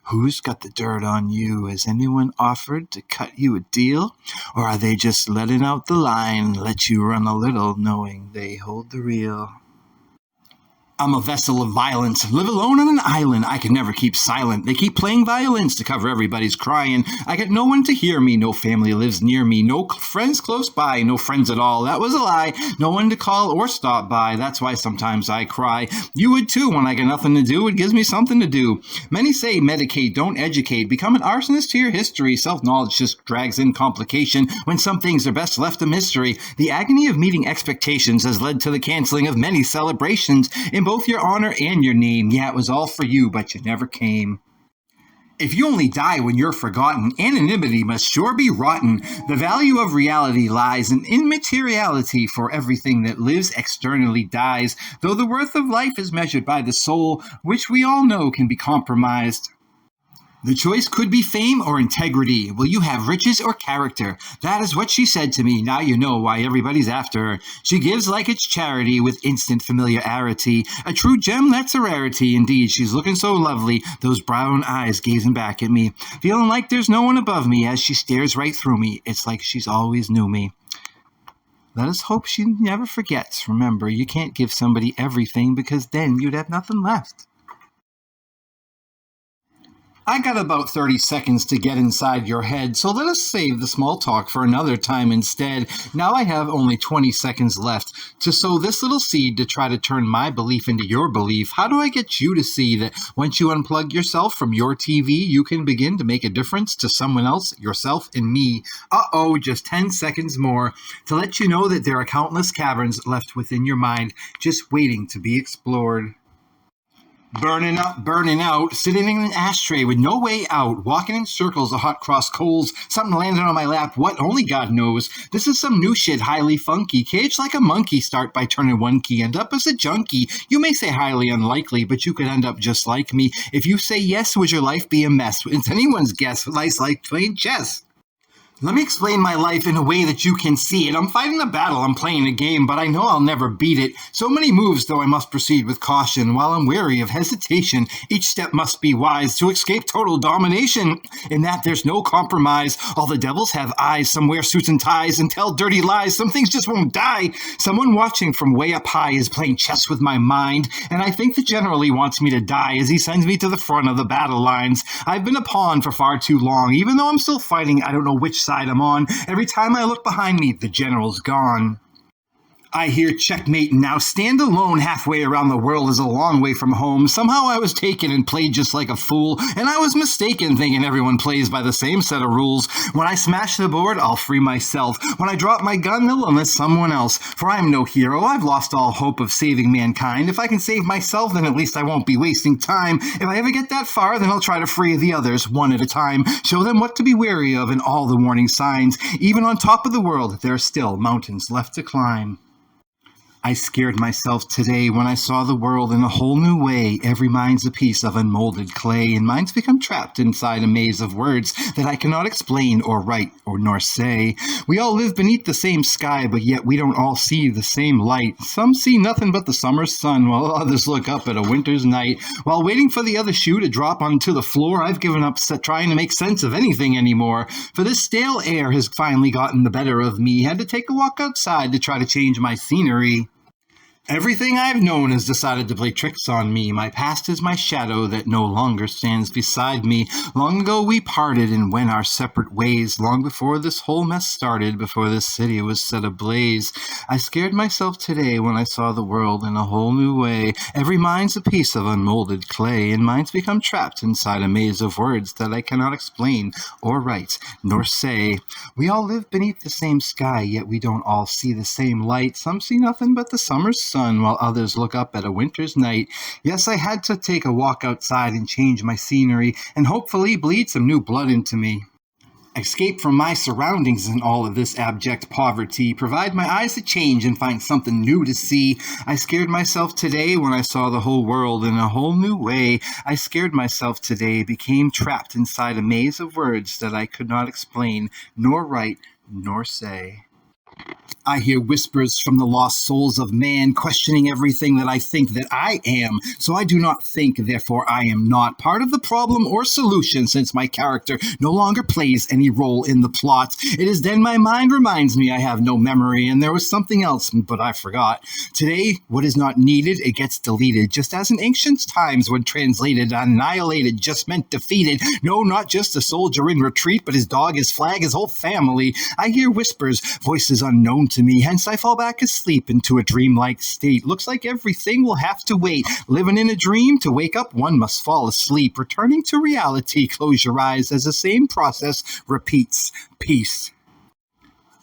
Who's got the dirt on you? Has anyone offered to cut you a deal? Or are they just letting out the line, let you run a little, knowing they hold the reel? I'm a vessel of violence, live alone on an island. I can never keep silent. They keep playing violins to cover everybody's crying. I get no one to hear me, no family lives near me, no friends close by, no friends at all. That was a lie. No one to call or stop by. That's why sometimes I cry. You would too when I got nothing to do. It gives me something to do. Many say medicate, don't educate. Become an arsonist to your history. Self-knowledge just drags in complication when some things are best left a mystery. The agony of meeting expectations has led to the canceling of many celebrations in both your honor and your name. Yeah, it was all for you, but you never came. If you only die when you're forgotten, anonymity must sure be rotten. The value of reality lies in immateriality, for everything that lives externally dies, though the worth of life is measured by the soul, which we all know can be compromised. The choice could be fame or integrity. Will you have riches or character? That is what she said to me. Now you know why everybody's after her. She gives like it's charity with instant familiarity. A true gem, that's a rarity. Indeed, she's looking so lovely, those brown eyes gazing back at me. Feeling like there's no one above me as she stares right through me. It's like she's always knew me. Let us hope she never forgets. Remember, you can't give somebody everything because then you'd have nothing left. I got about 30 seconds to get inside your head, so let us save the small talk for another time instead. Now I have only 20 seconds left to sow this little seed to try to turn my belief into your belief. How do I get you to see that once you unplug yourself from your TV, you can begin to make a difference to someone else, yourself, and me? Just 10 seconds more to let you know that there are countless caverns left within your mind, just waiting to be explored. Burning out, sitting in an ashtray with no way out, walking in circles of hot cross coals, something landed on my lap, what only God knows. This is some new shit, highly funky. Caged like a monkey, start by turning one key, end up as a junkie. You may say highly unlikely, but you could end up just like me. If you say yes, would your life be a mess? It's anyone's guess. Life's like playing chess. Let me explain my life in a way that you can see it. I'm fighting a battle, I'm playing a game, but I know I'll never beat it. So many moves, though I must proceed with caution. While I'm wary of hesitation, each step must be wise to escape total domination. In that there's no compromise. All the devils have eyes, some wear suits and ties and tell dirty lies. Some things just won't die. Someone watching from way up high is playing chess with my mind, and I think the general he wants me to die as he sends me to the front of the battle lines. I've been a pawn for far too long. Even though I'm still fighting, I don't know which side I'm on. Every time I look behind me, the general's gone. I hear checkmate now. Stand alone halfway around the world is a long way from home. Somehow I was taken and played just like a fool, and I was mistaken thinking everyone plays by the same set of rules. When I smash the board, I'll free myself. When I drop my gun, they'll enlist someone else. For I am no hero. I've lost all hope of saving mankind. If I can save myself, then at least I won't be wasting time. If I ever get that far, then I'll try to free the others one at a time. Show them what to be wary of and all the warning signs. Even on top of the world, there are still mountains left to climb. I scared myself today when I saw the world in a whole new way. Every mind's a piece of unmolded clay, and minds become trapped inside a maze of words that I cannot explain or write or nor say. We all live beneath the same sky, but yet we don't all see the same light. Some see nothing but the summer's sun, while others look up at a winter's night. While waiting for the other shoe to drop onto the floor, I've given up trying to make sense of anything anymore. For this stale air has finally gotten the better of me. Had to take a walk outside to try to change my scenery. Everything I've known has decided to play tricks on me. My past is my shadow that no longer stands beside me. Long ago we parted and went our separate ways. Long before this whole mess started, before this city was set ablaze. I scared myself today when I saw the world in a whole new way. Every mind's a piece of unmolded clay, and minds become trapped inside a maze of words that I cannot explain or write nor say. We all live beneath the same sky, yet we don't all see the same light. Some see nothing but the summer's sun, while others look up at a winter's night. Yes, I had to take a walk outside and change my scenery, and hopefully bleed some new blood into me. Escape from my surroundings and all of this abject poverty. Provide my eyes a change and find something new to see. I scared myself today when I saw the whole world in a whole new way. I scared myself today, became trapped inside a maze of words that I could not explain, nor write, nor say. I hear whispers from the lost souls of man, questioning everything that I think that I am. So I do not think, therefore I am not part of the problem or solution, since my character no longer plays any role in the plot. It is then my mind reminds me I have no memory, and there was something else, but I forgot. Today, what is not needed, it gets deleted, just as in ancient times when translated, annihilated just meant defeated. No, not just a soldier in retreat, but his dog, his flag, his whole family. I hear whispers, voices unknown to me, hence I fall back asleep into a dreamlike state. Looks like everything will have to wait. Living in a dream, to wake up one must fall asleep. Returning to reality, close your eyes as the same process repeats. Peace.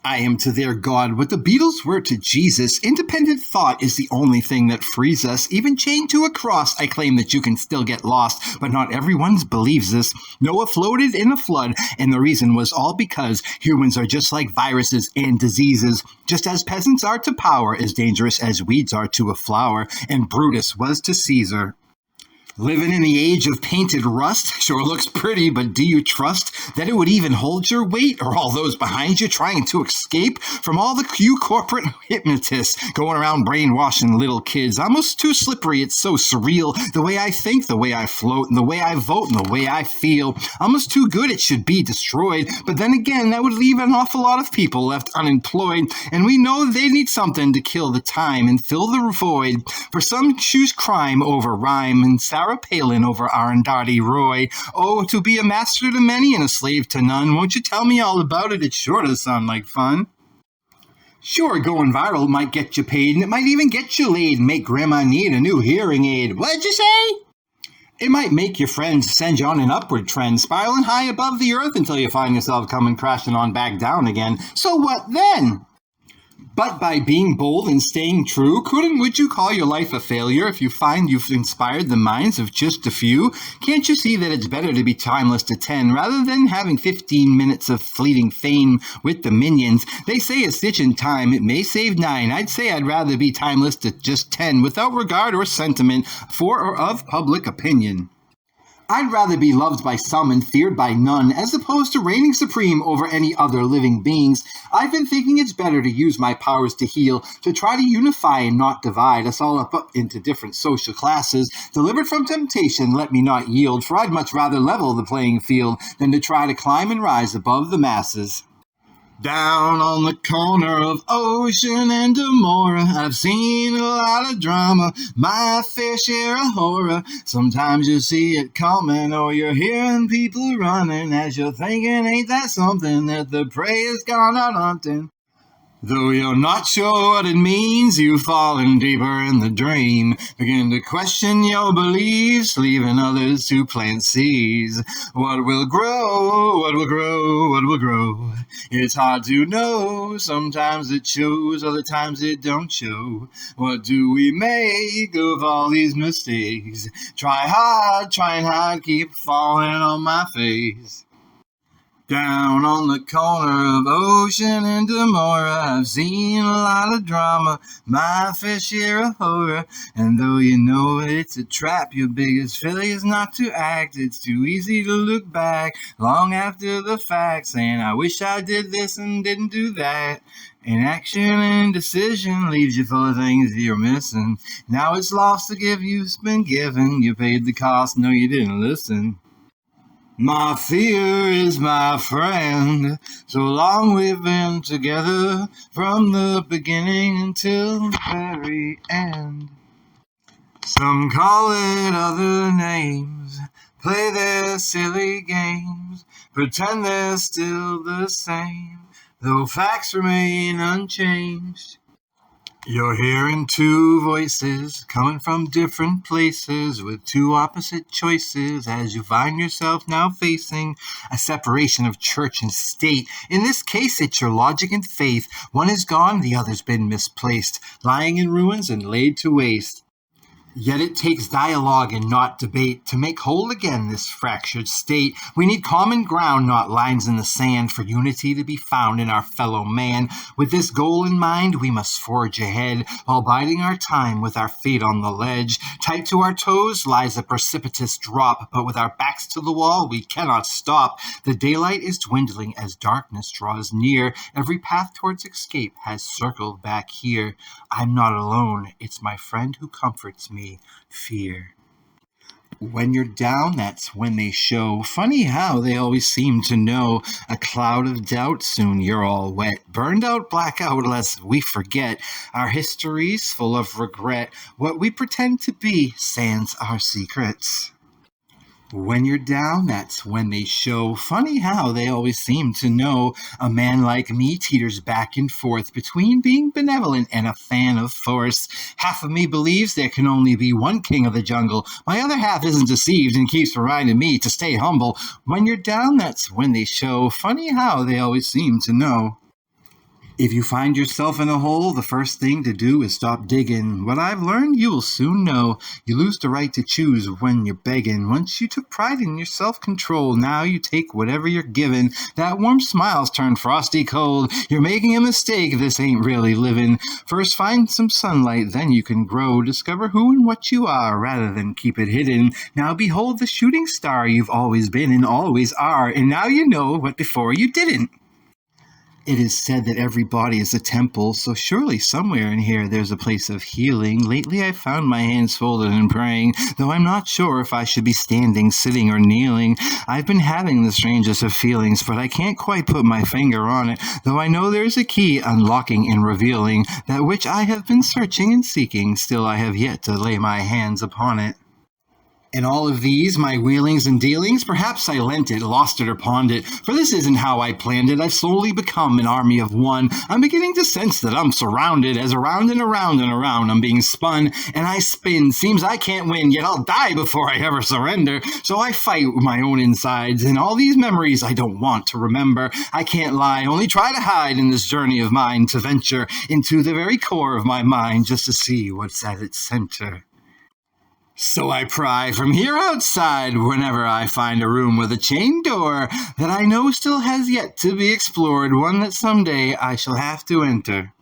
I am to their God what the Beatles were to Jesus. Independent thought is the only thing that frees us. Even chained to a cross, I claim that you can still get lost, but not everyone believes this. Noah floated in a flood, and the reason was all because humans are just like viruses and diseases. Just as peasants are to power, as dangerous as weeds are to a flower, and Brutus was to Caesar. Living in the age of painted rust sure looks pretty, but do you trust that it would even hold your weight? Or all those behind you trying to escape from all the corporate hypnotists going around brainwashing little kids? Almost too slippery, it's so surreal. The way I think, the way I float, and the way I vote, and the way I feel. Almost too good, it should be destroyed. But then again, that would leave an awful lot of people left unemployed. And we know they need something to kill the time and fill the void. For some choose crime over rhyme, and Sarah Palin over Arundhati Roy. Oh, to be a master to many and a slave to none. Won't you tell me all about it? It sure does sound like fun. Sure, going viral might get you paid, and it might even get you laid and make grandma need a new hearing aid. What'd you say? It might make your friends send you on an upward trend, spiraling high above the earth until you find yourself coming crashing on back down again. So what then? But by being bold and staying true, would you call your life a failure if you find you've inspired the minds of just a few? Can't you see that it's better to be timeless to 10 rather than having 15 minutes of fleeting fame with the minions? They say a stitch in time, it may save 9. I'd say I'd rather be timeless to just 10 without regard or sentiment for or of public opinion. I'd rather be loved by some and feared by none, as opposed to reigning supreme over any other living beings. I've been thinking it's better to use my powers to heal, to try to unify and not divide us all up into different social classes. Delivered from temptation, let me not yield, for I'd much rather level the playing field than to try to climb and rise above the masses. Down on the corner of Ocean and Demora, I've seen a lot of drama, my fair share of horror. Sometimes you see it coming, or you're hearing people running, as you're thinking, ain't that something, that the prey has gone out hunting. Though you're not sure what it means, you've fallen deeper in the dream. Begin to question your beliefs, leaving others to plant seeds. What will grow, what will grow, what will grow? It's hard to know, sometimes it shows, other times it don't show. What do we make of all these mistakes? Trying hard, keep falling on my face. Down on the corner of Ocean and Demora, I've seen a lot of drama, my fair share of horror. And though you know it's a trap, your biggest failure's not to act. It's too easy to look back long after the fact, saying, I wish I did this and didn't do that. Inaction and indecision leaves you full of things you're missing. Now it's lost the gift you've been given. You paid the cost, no you didn't listen. My fear is my friend, so long we've been together, from the beginning until the very end. Some call it other names, play their silly games, pretend they're still the same, though facts remain unchanged. You're hearing two voices coming from different places with two opposite choices as you find yourself now facing a separation of church and state. In this case, it's your logic and faith. One is gone, the other's been misplaced, lying in ruins and laid to waste. Yet it takes dialogue and not debate to make whole again this fractured state. We need common ground, not lines in the sand, for unity to be found in our fellow man. With this goal in mind, we must forge ahead, while biding our time with our feet on the ledge. Tight to our toes lies a precipitous drop, but with our backs to the wall, we cannot stop. The daylight is dwindling as darkness draws near. Every path towards escape has circled back here. I'm not alone. It's my friend who comforts me. Fear. When you're down, that's when they show. Funny how they always seem to know. A cloud of doubt, soon you're all wet. Burned out, blackout, lest we forget. Our history's full of regret. What we pretend to be sans our secrets. When you're down, that's when they show. Funny how they always seem to know. A man like me teeters back and forth between being benevolent and a fan of force. Half of me believes there can only be one king of the jungle. My other half isn't deceived and keeps reminding me to stay humble. When you're down, that's when they show. Funny how they always seem to know. If you find yourself in a hole, the first thing to do is stop digging. What I've learned, you will soon know. You lose the right to choose when you're begging. Once you took pride in your self-control, now you take whatever you're given. That warm smile's turned frosty cold. You're making a mistake, this ain't really living. First find some sunlight, then you can grow. Discover who and what you are, rather than keep it hidden. Now behold the shooting star you've always been and always are. And now you know what before you didn't. It is said that every body is a temple, so surely somewhere in here there's a place of healing. Lately I've found my hands folded and praying, though I'm not sure if I should be standing, sitting, or kneeling. I've been having the strangest of feelings, but I can't quite put my finger on it, though I know there's a key unlocking and revealing that which I have been searching and seeking. Still I have yet to lay my hands upon it. In all of these, my wheelings and dealings, perhaps I lent it, lost it, or pawned it, for this isn't how I planned it. I've slowly become an army of one. I'm beginning to sense that I'm surrounded, as around and around and around I'm being spun, and I spin. Seems I can't win, yet I'll die before I ever surrender. So I fight with my own insides, and all these memories I don't want to remember. I can't lie, only try to hide in this journey of mine, to venture into the very core of my mind, just to see what's at its center. So I pry from here outside whenever I find a room with a chained door that I know still has yet to be explored, one that someday I shall have to enter.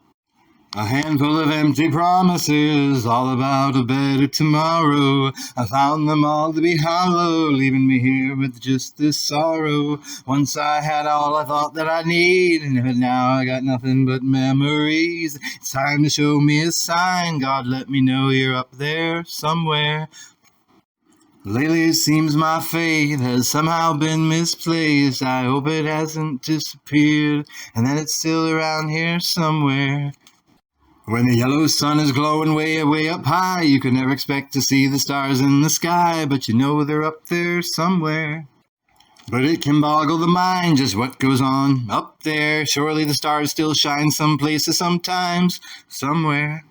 A handful of empty promises, all about a better tomorrow. I found them all to be hollow, leaving me here with just this sorrow. Once I had all I thought that I need, but now I got nothing but memories. It's time to show me a sign, God, let me know you're up there somewhere. Lately it seems my faith has somehow been misplaced. I hope it hasn't disappeared, and that it's still around here somewhere. When the yellow sun is glowing way, way up high, you can never expect to see the stars in the sky, but you know they're up there somewhere. But it can boggle the mind just what goes on up there. Surely the stars still shine some places sometimes, somewhere.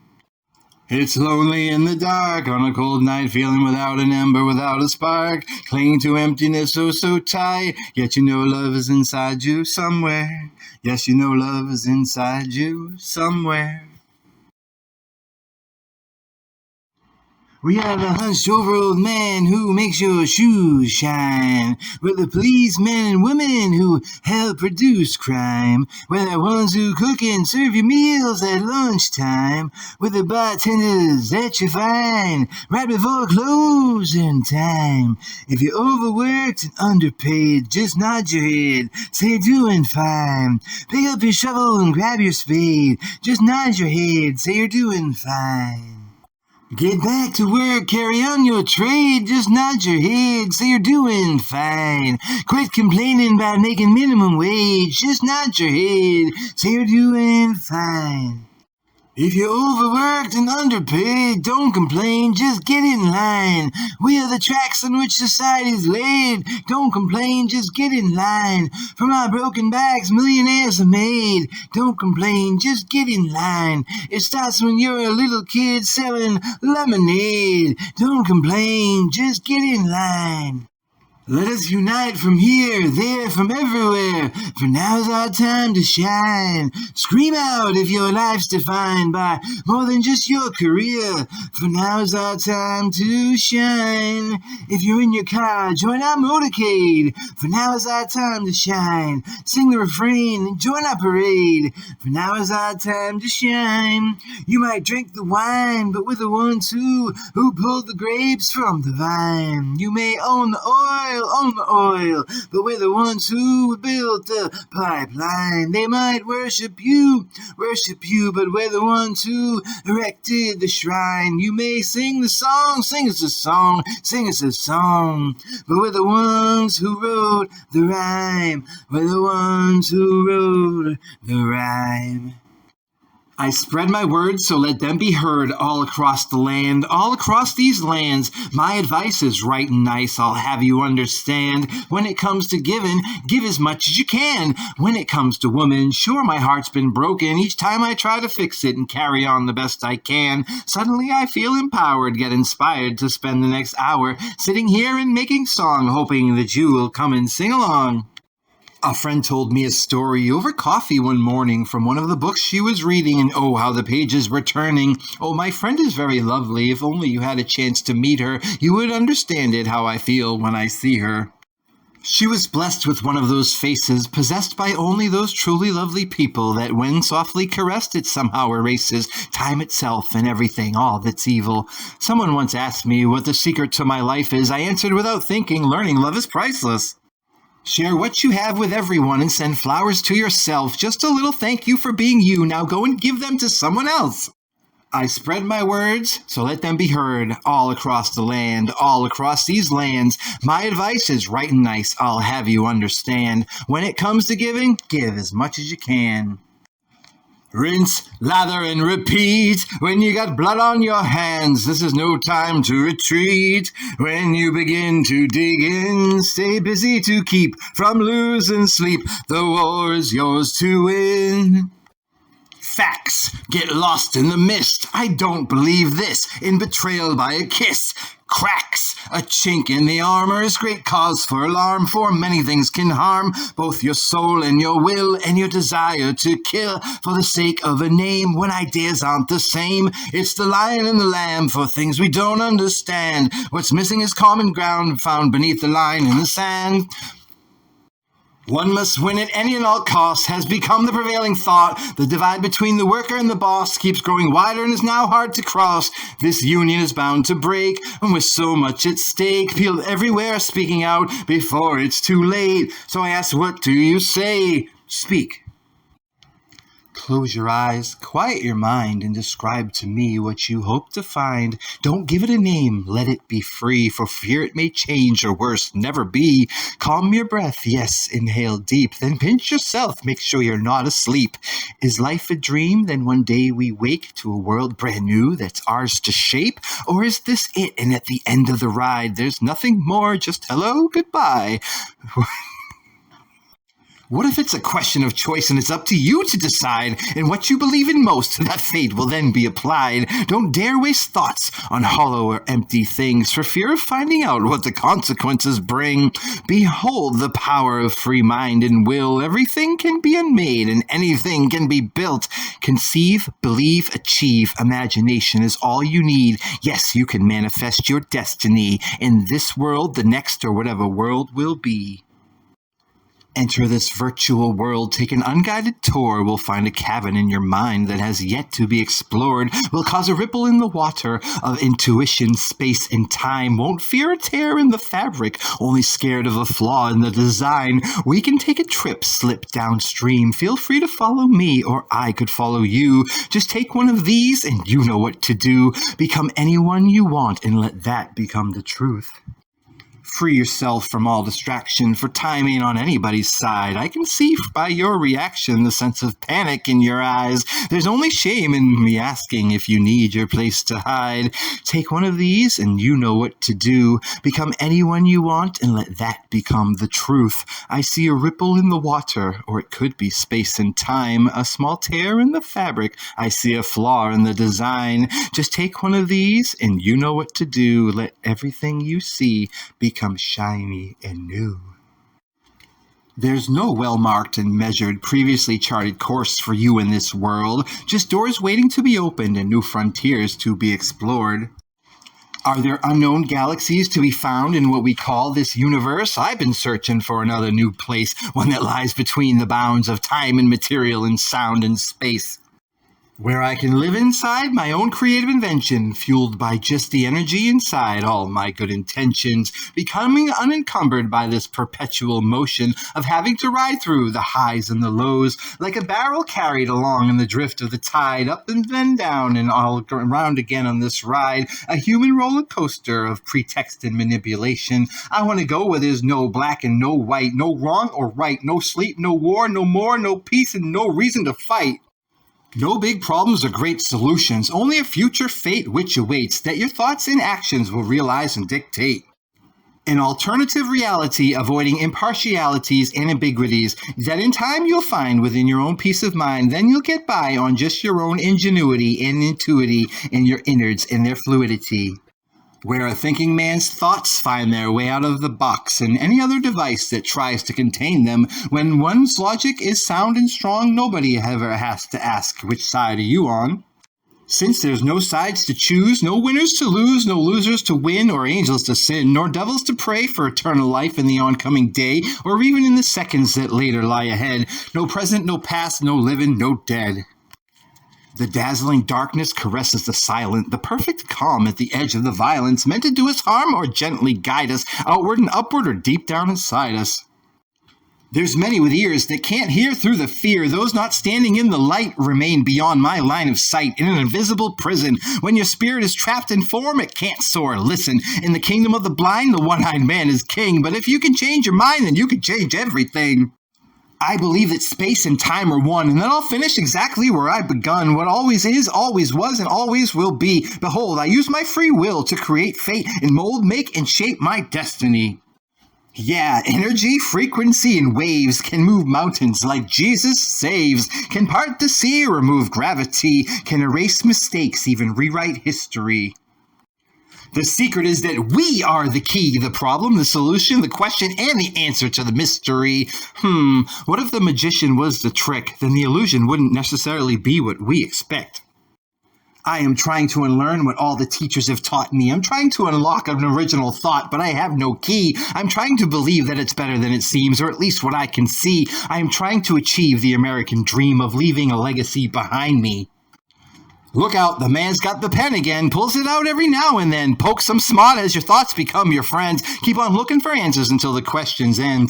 It's lonely in the dark on a cold night, feeling without an ember, without a spark, clinging to emptiness so tight, yet you know love is inside you somewhere. Yes, you know love is inside you somewhere. We have a hunched-over old man who makes your shoes shine. We're the policemen and women who help produce crime. We're the ones who cook and serve your meals at lunchtime. We're the bartenders that you find right before closing time. If you're overworked and underpaid, just nod your head, say you're doing fine. Pick up your shovel and grab your spade, just nod your head, say you're doing fine. Get back to work, carry on your trade, just nod your head, say you're doing fine. Quit complaining about making minimum wage, just nod your head, say you're doing fine. If you're overworked and underpaid, don't complain, just get in line. We are the tracks on which society's laid. Don't complain, just get in line. From our broken backs, millionaires are made. Don't complain, just get in line. It starts when you're a little kid selling lemonade. Don't complain, just get in line. Let us unite from here, there, from everywhere, for now's our time to shine. Scream out if your life's defined by more than just your career, for now's our time to shine. If you're in your car, join our motorcade, for now is our time to shine. Sing the refrain and join our parade, for now is our time to shine. You might drink the wine, but we're the ones who pulled the grapes from the vine. You may own the oil, but we're the ones who built the pipeline. They might worship you, but we're the ones who erected the shrine. You may sing the song, sing us a song, but we're the ones who wrote the rhyme. We're the ones who wrote the rhyme. I spread my words, so let them be heard all across the land, all across these lands. My advice is right and nice, I'll have you understand. When it comes to giving, give as much as you can. When it comes to woman, sure my heart's been broken. Each time I try to fix it and carry on the best I can. Suddenly I feel empowered, get inspired to spend the next hour sitting here and making song, hoping that you will come and sing along. A friend told me a story over coffee one morning from one of the books she was reading, and oh, how the pages were turning. Oh, my friend is very lovely. If only you had a chance to meet her, you would understand it, how I feel when I see her. She was blessed with one of those faces, possessed by only those truly lovely people, that when softly caressed it somehow erases time itself and everything, all that's evil. Someone once asked me what the secret to my life is. I answered without thinking, learning love is priceless. Share what you have with everyone and send flowers to yourself. Just a little thank you for being you. Now go and give them to someone else. I spread my words, so let them be heard all across the land, all across these lands. My advice is right and nice, I'll have you understand. When it comes to giving, give as much as you can. Rinse, lather, and repeat. When you got blood on your hands, this is no time to retreat. When you begin to dig in, stay busy to keep from losing sleep. The war is yours to win. Facts get lost in the mist. I don't believe this. In betrayal by a kiss. Cracks, a chink in the armor is great cause for alarm, for many things can harm both your soul and your will and your desire to kill for the sake of a name when ideas aren't the same. It's the lion and the lamb for things we don't understand. What's missing is common ground found beneath the line in the sand. One must win at any and all costs has become the prevailing thought. The divide between the worker and the boss keeps growing wider and is now hard to cross. This union is bound to break, and with so much at stake, people everywhere speaking out before it's too late. So I ask, what do you say? Speak. Close your eyes, quiet your mind, and describe to me what you hope to find. Don't give it a name, let it be free, for fear it may change, or worse, never be. Calm your breath, yes, inhale deep, then pinch yourself, make sure you're not asleep. Is life a dream? Then one day we wake to a world brand new that's ours to shape? Or is this it, and at the end of the ride, there's nothing more, just hello, goodbye? What if it's a question of choice and it's up to you to decide? And what you believe in most, that fate will then be applied. Don't dare waste thoughts on hollow or empty things for fear of finding out what the consequences bring. Behold the power of free mind and will. Everything can be unmade and anything can be built. Conceive, believe, achieve. Imagination is all you need. Yes, you can manifest your destiny in this world, the next, or whatever world will be. Enter this virtual world, take an unguided tour. We'll find a cabin in your mind that has yet to be explored. We'll cause a ripple in the water of intuition, space, and time. Won't fear a tear in the fabric, only scared of a flaw in the design. We can take a trip, slip downstream. Feel free to follow me, or I could follow you. Just take one of these and you know what to do. Become anyone you want and let that become the truth. Free yourself from all distraction, for time ain't on anybody's side. I can see by your reaction the sense of panic in your eyes. There's only shame in me asking if you need your place to hide. Take one of these and you know what to do. Become anyone you want and let that become the truth. I see a ripple in the water, or it could be space and time. A small tear in the fabric. I see a flaw in the design. Just take one of these and you know what to do. Let everything you see become shiny and new. There's no well-marked and measured, previously charted course for you in this world, just doors waiting to be opened and new frontiers to be explored. Are there unknown galaxies to be found in what we call this universe? I've been searching for another new place, one that lies between the bounds of time and material and sound and space, where I can live inside my own creative invention, fueled by just the energy inside all my good intentions, becoming unencumbered by this perpetual motion of having to ride through the highs and the lows, like a barrel carried along in the drift of the tide, up and then down and all around again on this ride, a human roller coaster of pretext and manipulation. I want to go where there's no black and no white, no wrong or right, no sleep, no war, no more, no peace, and no reason to fight. No big problems or great solutions, only a future fate which awaits that your thoughts and actions will realize and dictate. An alternative reality avoiding impartialities and ambiguities that in time you'll find within your own peace of mind. Then you'll get by on just your own ingenuity and intuity in your innards and their fluidity. where a thinking man's thoughts find their way out of the box and any other device that tries to contain them. When one's logic is sound and strong, nobody ever has to ask, which side are you on? Since there's no sides to choose, no winners to lose, no losers to win, or angels to sin, nor devils to pray for eternal life in the oncoming day, or even in the seconds that later lie ahead, no present, no past, no living, no dead. The dazzling darkness caresses the silent, the perfect calm at the edge of the violence, meant to do us harm or gently guide us, outward and upward or deep down inside us. There's many with ears that can't hear through the fear. Those not standing in the light remain beyond my line of sight in an invisible prison. When your spirit is trapped in form, it can't soar. Listen, in the kingdom of the blind, the one-eyed man is king. But if you can change your mind, then you can change everything. I believe that space and time are one, and that I'll finish exactly where I begun. What always is, always was, and always will be. Behold, I use my free will to create fate and mold, make, and shape my destiny. Yeah, energy, frequency, and waves can move mountains like Jesus saves, can part the sea, remove gravity, can erase mistakes, even rewrite history. The secret is that we are the key, the problem, the solution, the question, and the answer to the mystery. What if the magician was the trick? Then the illusion wouldn't necessarily be what we expect. I am trying to unlearn what all the teachers have taught me. I'm trying to unlock an original thought, but I have no key. I'm trying to believe that it's better than it seems, or at least what I can see. I am trying to achieve the American dream of leaving a legacy behind me. Look out, the man's got the pen again, pulls it out every now and then, pokes some smart as your thoughts become your friends. Keep on looking for answers until the questions end.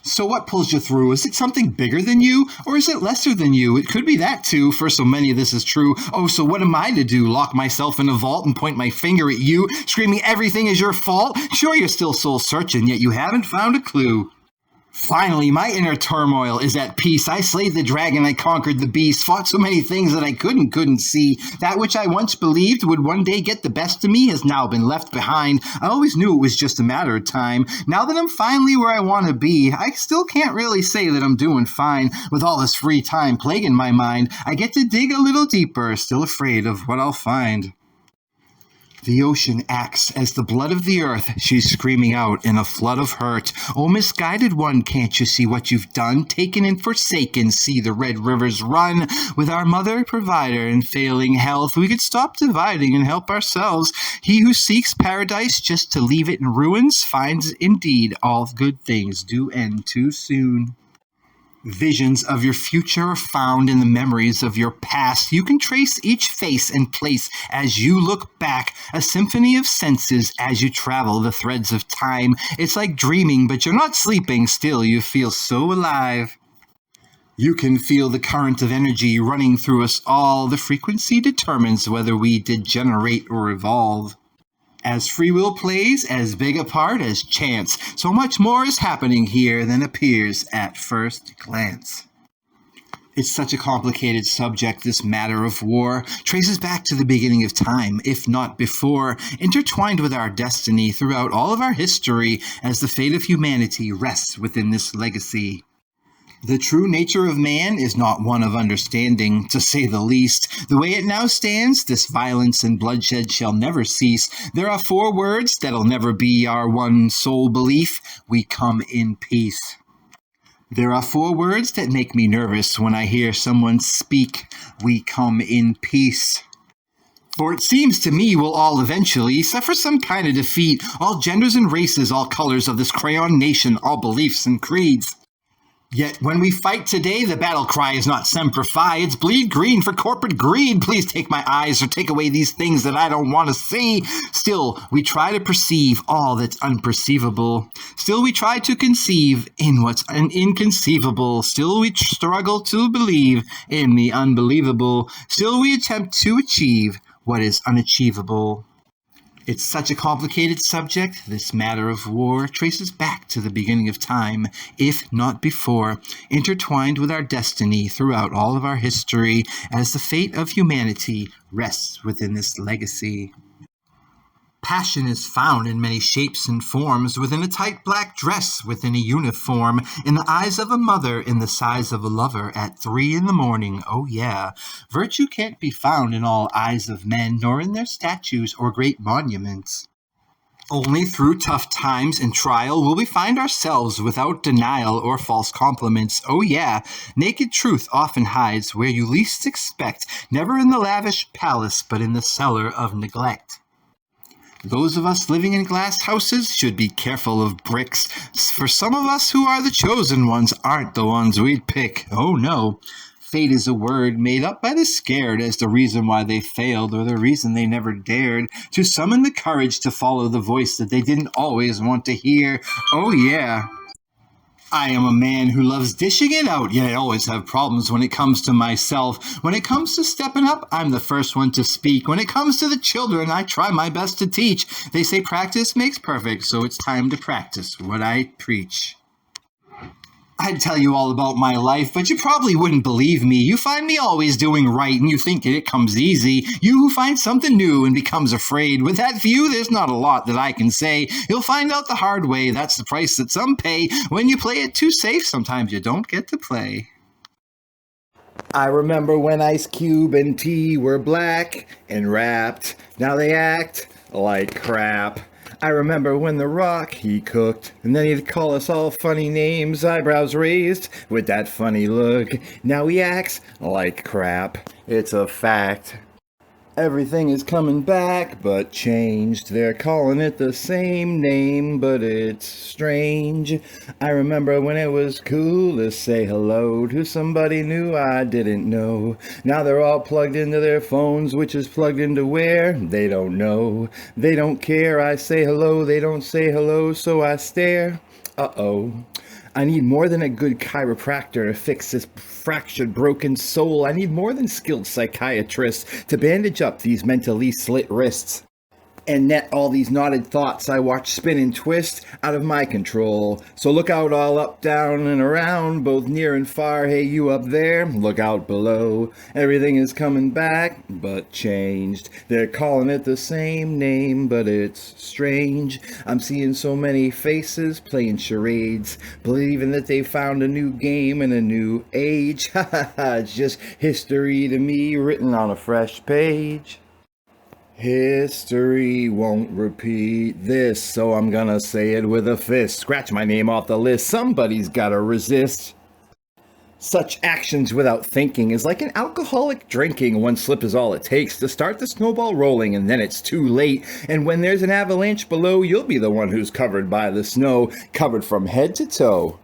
So what pulls you through? Is it something bigger than you, or is it lesser than you? It could be that too, for so many of this is true. Oh, so what am I to do? Lock myself in a vault and point my finger at you, screaming everything is your fault? Sure, you're still soul searching, yet you haven't found a clue. Finally, my inner turmoil is at peace. I slayed the dragon, I conquered the beast, fought so many things that I couldn't see. That which I once believed would one day get the best of me has now been left behind. I always knew it was just a matter of time. Now that I'm finally where I want to be, I still can't really say that I'm doing fine. With all this free time plaguing my mind, I get to dig a little deeper, still afraid of what I'll find. The ocean acts as the blood of the earth. She's screaming out in a flood of hurt. Oh, misguided one, can't you see what you've done? Taken and forsaken, see the red rivers run. With our mother provider and failing health, we could stop dividing and help ourselves. He who seeks paradise just to leave it in ruins finds indeed all good things do end too soon. Visions of your future are found in the memories of your past. You can trace each face and place as you look back, a symphony of senses as you travel the threads of time. It's like dreaming, but you're not sleeping, still you feel so alive. You can feel the current of energy running through us all. The frequency determines whether we degenerate or evolve. As free will plays as big a part as chance, so much more is happening here than appears at first glance. It's such a complicated subject, this matter of war. Traces back to the beginning of time, if not before, intertwined with our destiny throughout all of our history as the fate of humanity rests within this legacy. The true nature of man is not one of understanding, to say the least. The way it now stands, this violence and bloodshed shall never cease. There are 4 words that'll never be our one sole belief. We come in peace. There are 4 words that make me nervous when I hear someone speak. We come in peace. For it seems to me we'll all eventually suffer some kind of defeat. All genders and races, all colors of this crayon nation, all beliefs and creeds. Yet when we fight today, the battle cry is not Semper Fi, it's bleed green for corporate greed. Please take my eyes or take away these things that I don't want to see. Still, we try to perceive all that's unperceivable. Still, we try to conceive in what's inconceivable. Still, we struggle to believe in the unbelievable. Still, we attempt to achieve what is unachievable. It's such a complicated subject. This matter of war traces back to the beginning of time, if not before, intertwined with our destiny throughout all of our history, as the fate of humanity rests within this legacy. Passion is found in many shapes and forms, within a tight black dress, within a uniform, in the eyes of a mother, in the size of a lover, at 3 in the morning, oh yeah. Virtue can't be found in all eyes of men, nor in their statues or great monuments. Only through tough times and trial will we find ourselves without denial or false compliments. Oh yeah, naked truth often hides where you least expect, never in the lavish palace, but in the cellar of neglect. Those of us living in glass houses should be careful of bricks, for some of us who are the chosen ones aren't the ones we'd pick. Oh no. Fate is a word made up by the scared as the reason why they failed or the reason they never dared to summon the courage to follow the voice that they didn't always want to hear. Oh yeah. I am a man who loves dishing it out, yet I always have problems when it comes to myself. When it comes to stepping up, I'm the first one to speak. When it comes to the children, I try my best to teach. They say practice makes perfect, so it's time to practice what I preach. I'd tell you all about my life, but you probably wouldn't believe me. You find me always doing right, and you think it comes easy. You who find something new and becomes afraid. With that view, there's not a lot that I can say. You'll find out the hard way. That's the price that some pay. When you play it too safe, sometimes you don't get to play. I remember when Ice Cube and T were black and rapped. Now they act like crap. I remember when The Rock, he cooked, and then he'd call us all funny names, eyebrows raised, with that funny look. Now he acts like crap. It's a fact. Everything is coming back, but changed. They're calling it the same name, but it's strange. I remember when it was cool to say hello to somebody new I didn't know. Now they're all plugged into their phones, which is plugged into where? They don't know. They don't care. I say hello, they don't say hello, so I stare. Uh-oh. I need more than a good chiropractor to fix this fractured, broken soul. I need more than skilled psychiatrists to bandage up these mentally slit wrists and net all these knotted thoughts I watch spin and twist out of my control. So look out all up, down, and around, both near and far. Hey, you up there, look out below. Everything is coming back, but changed. They're calling it the same name, but it's strange. I'm seeing so many faces playing charades, believing that they found a new game in a new age. Ha ha ha, it's just history to me, written on a fresh page. History won't repeat this, so I'm gonna say it with a fist. Scratch my name off the list, somebody's gotta resist. Such actions without thinking is like an alcoholic drinking. One slip is all it takes to start the snowball rolling, and then it's too late. And when there's an avalanche below, you'll be the one who's covered by the snow, covered from head to toe.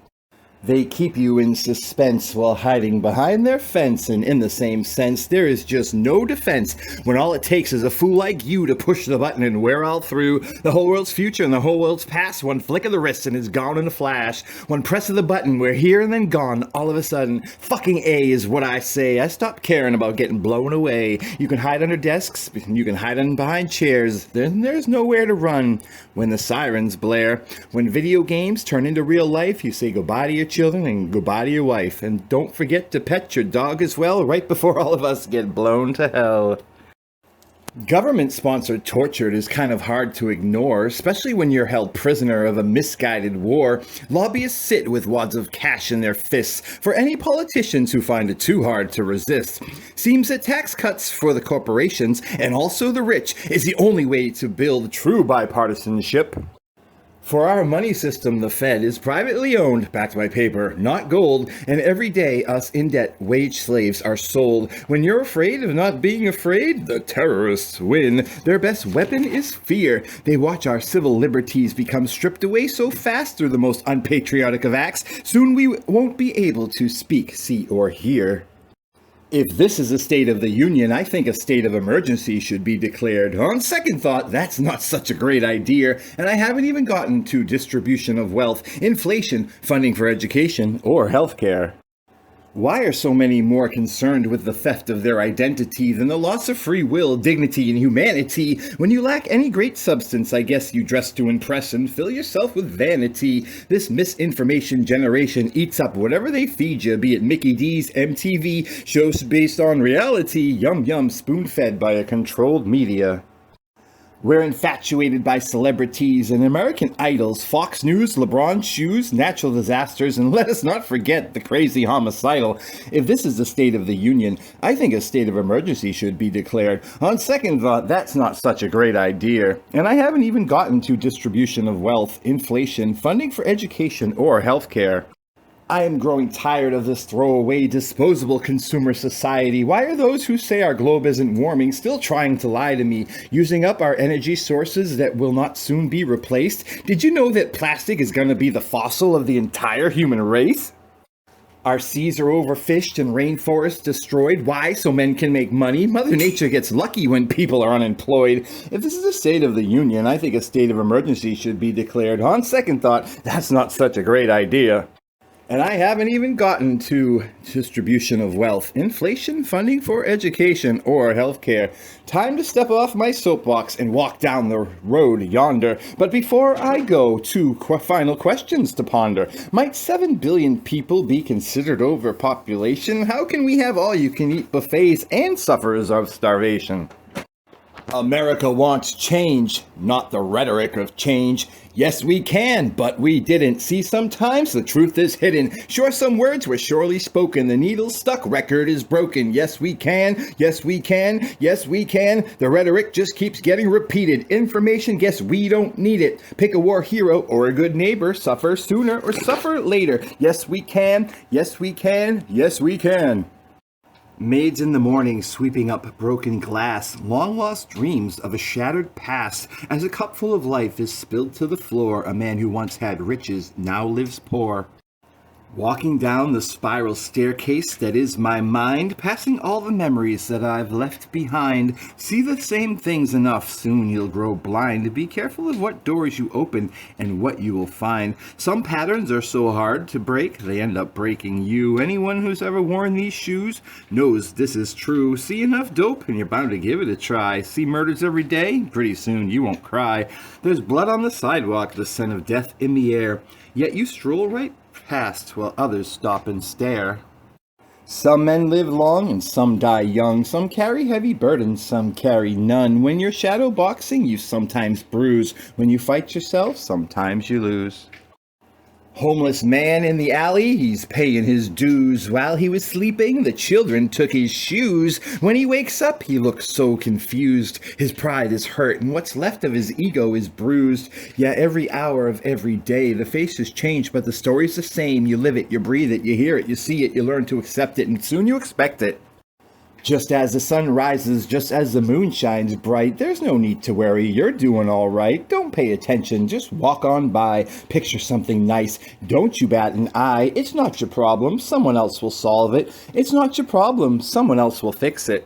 They keep you in suspense while hiding behind their fence, and in the same sense, there is just no defense when all it takes is a fool like you to push the button and we're all through. The whole world's future and the whole world's past, one flick of the wrist and it's gone in a flash. One press of the button, we're here and then gone all of a sudden. Fucking A is what I say. I stopped caring about getting blown away. You can hide under desks, you can hide behind chairs. There's nowhere to run when the sirens blare. When video games turn into real life, you say goodbye to your children and goodbye to your wife. And don't forget to pet your dog as well, right before all of us get blown to hell. Government-sponsored torture is kind of hard to ignore, especially when you're held prisoner of a misguided war. Lobbyists sit with wads of cash in their fists for any politicians who find it too hard to resist. Seems that tax cuts for the corporations and also the rich is the only way to build true bipartisanship. For our money system, the Fed is privately owned, backed by paper, not gold, and every day us in debt wage slaves are sold. When you're afraid of not being afraid, the terrorists win. Their best weapon is fear. They watch our civil liberties become stripped away so fast through the most unpatriotic of acts, soon we won't be able to speak, see, or hear. If this is a state of the union, I think a state of emergency should be declared. On second thought, that's not such a great idea, and I haven't even gotten to distribution of wealth, inflation, funding for education, or healthcare. Why are so many more concerned with the theft of their identity than the loss of free will, dignity, and humanity? When you lack any great substance, I guess you dress to impress and fill yourself with vanity. This misinformation generation eats up whatever they feed you, be it Mickey D's MTV, shows based on reality, yum yum spoon-fed by a controlled media. We're infatuated by celebrities and American idols, Fox News, LeBron shoes, natural disasters, and let us not forget the crazy homicidal. If this is the State of the Union, I think a state of emergency should be declared. On second thought, that's not such a great idea. And I haven't even gotten to distribution of wealth, inflation, funding for education, or healthcare. I am growing tired of this throwaway, disposable consumer society. Why are those who say our globe isn't warming still trying to lie to me, using up our energy sources that will not soon be replaced? Did you know that plastic is going to be the fossil of the entire human race? Our seas are overfished and rainforests destroyed. Why? So men can make money? Mother Nature gets lucky when people are unemployed. If this is a State of the Union, I think a state of emergency should be declared. On second thought, that's not such a great idea. And I haven't even gotten to distribution of wealth, inflation, funding for education, or healthcare. Time to step off my soapbox and walk down the road yonder. But before I go, two final questions to ponder. Might 7 billion people be considered overpopulation? How can we have all-you-can-eat buffets and sufferers of starvation? America wants change, not the rhetoric of change. Yes, we can, but we didn't. See, sometimes the truth is hidden. Sure, some words were surely spoken. The needle stuck, record is broken. Yes, we can. Yes, we can. Yes, we can. The rhetoric just keeps getting repeated. Information, guess we don't need it. Pick a war hero or a good neighbor. Suffer sooner or suffer later. Yes, we can. Yes, we can. Yes, we can. Maids in the morning sweeping up broken glass, long-lost dreams of a shattered past. As a cupful of life is spilled to the floor, a man who once had riches now lives poor. Walking down the spiral staircase that is my mind, passing all the memories that I've left behind. See the same things enough, soon you'll grow blind. Be careful of what doors you open and what you will find. Some patterns are so hard to break, they end up breaking you. Anyone who's ever worn these shoes knows this is true. See enough dope and you're bound to give it a try. See murders every day? Pretty soon you won't cry. There's blood on the sidewalk, the scent of death in the air. Yet you stroll right past while others stop and stare. Some men live long and some die young. Some carry heavy burdens, some carry none. When you're shadow boxing, you sometimes bruise. When you fight yourself, sometimes you lose. Homeless man in the alley, he's paying his dues. While he was sleeping, the children took his shoes. When he wakes up, he looks so confused. His pride is hurt, and what's left of his ego is bruised. Yet every hour of every day, the face has changed, but the story's the same. You live it, you breathe it, you hear it, you see it, you learn to accept it, and soon you expect it. Just as the sun rises, just as the moon shines bright, there's no need to worry, you're doing all right. Don't pay attention, just walk on by. Picture something nice, don't you bat an eye. It's not your problem, someone else will solve it. It's not your problem, someone else will fix it.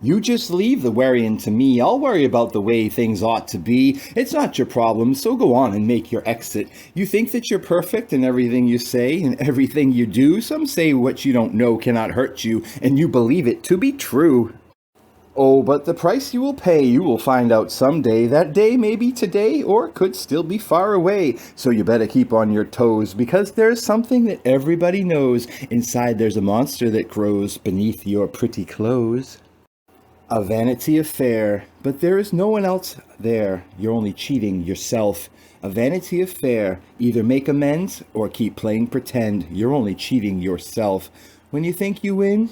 You just leave the worrying to me. I'll worry about the way things ought to be. It's not your problem, so go on and make your exit. You think that you're perfect in everything you say and everything you do. Some say what you don't know cannot hurt you, and you believe it to be true. Oh, but the price you will pay, you will find out someday. That day may be today, or could still be far away. So you better keep on your toes, because there's something that everybody knows. Inside there's a monster that grows beneath your pretty clothes. A vanity affair, but there is no one else there. You're only cheating yourself. A vanity affair, either make amends or keep playing pretend. You're only cheating yourself. When you think you win,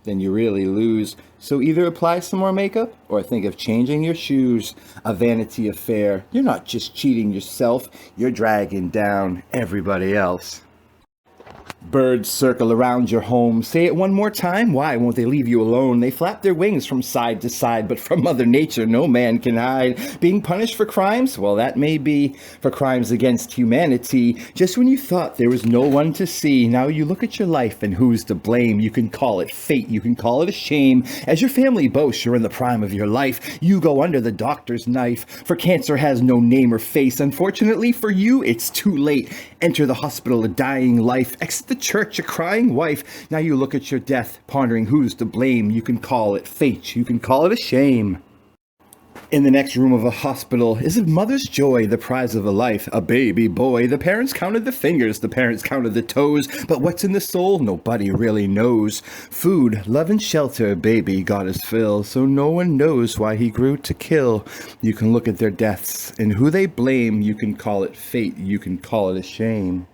then you really lose. So either apply some more makeup or think of changing your shoes. A vanity affair. You're not just cheating yourself, you're dragging down everybody else. Birds circle around your home. Say it one more time. Why won't they leave you alone? They flap their wings from side to side, but from Mother Nature no man can hide. Being punished for crimes? Well, that may be. For crimes against humanity. Just when you thought there was no one to see, now you look at your life and who's to blame? You can call it fate. You can call it a shame. As your family boasts you're in the prime of your life, you go under the doctor's knife. For cancer has no name or face. Unfortunately for you, it's too late. Enter the hospital, a dying life. Exit the church, a crying wife. Now you look at your death, pondering who's to blame. You can call it fate. You can call it a shame. In the next room of a hospital is a mother's joy, the prize of a life, a baby boy. The parents counted the fingers, the parents counted the toes, but what's in the soul, nobody really knows. Food, love and shelter, baby got his fill, so no one knows why he grew to kill. You can look at their deaths, and who they blame, you can call it fate, you can call it a shame.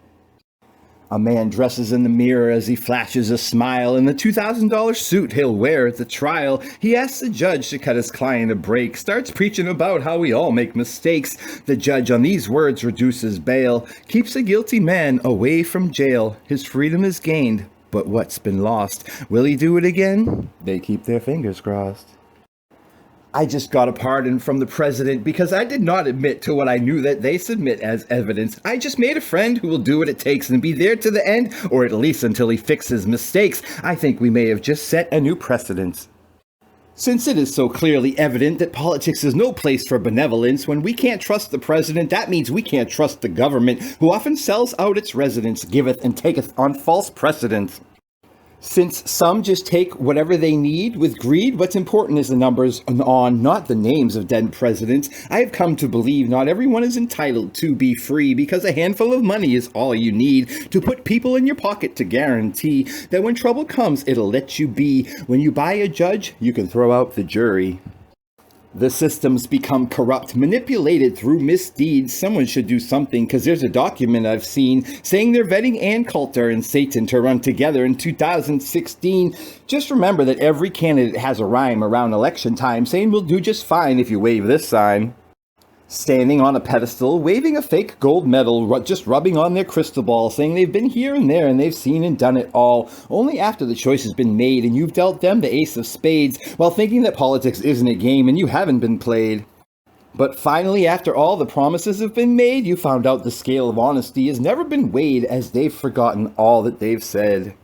A man dresses in the mirror as he flashes a smile in the $2,000 suit he'll wear at the trial. He asks the judge to cut his client a break, starts preaching about how we all make mistakes. The judge on these words reduces bail, keeps a guilty man away from jail. His freedom is gained, but what's been lost? Will he do it again? They keep their fingers crossed. I just got a pardon from the president because I did not admit to what I knew that they submit as evidence. I just made a friend who will do what it takes and be there to the end, or at least until he fixes mistakes. I think we may have just set a new precedent. Since it is so clearly evident that politics is no place for benevolence, when we can't trust the president, that means we can't trust the government, who often sells out its residents, giveth and taketh on false precedent. Since some just take whatever they need with greed, what's important is the numbers on, not the names of dead presidents. I have come to believe not everyone is entitled to be free, because a handful of money is all you need to put people in your pocket to guarantee that when trouble comes, it'll let you be. When you buy a judge, you can throw out the jury. The systems become corrupt, manipulated through misdeeds. Someone should do something, because there's a document I've seen saying they're vetting Ann Coulter and Satan to run together in 2016. Just remember that every candidate has a rhyme around election time saying we'll do just fine if you wave this sign. Standing on a pedestal, waving a fake gold medal, just rubbing on their crystal ball, saying they've been here and there and they've seen and done it all, only after the choice has been made and you've dealt them the ace of spades, while thinking that politics isn't a game and you haven't been played. But finally, after all the promises have been made, you found out the scale of honesty has never been weighed, as they've forgotten all that they've said.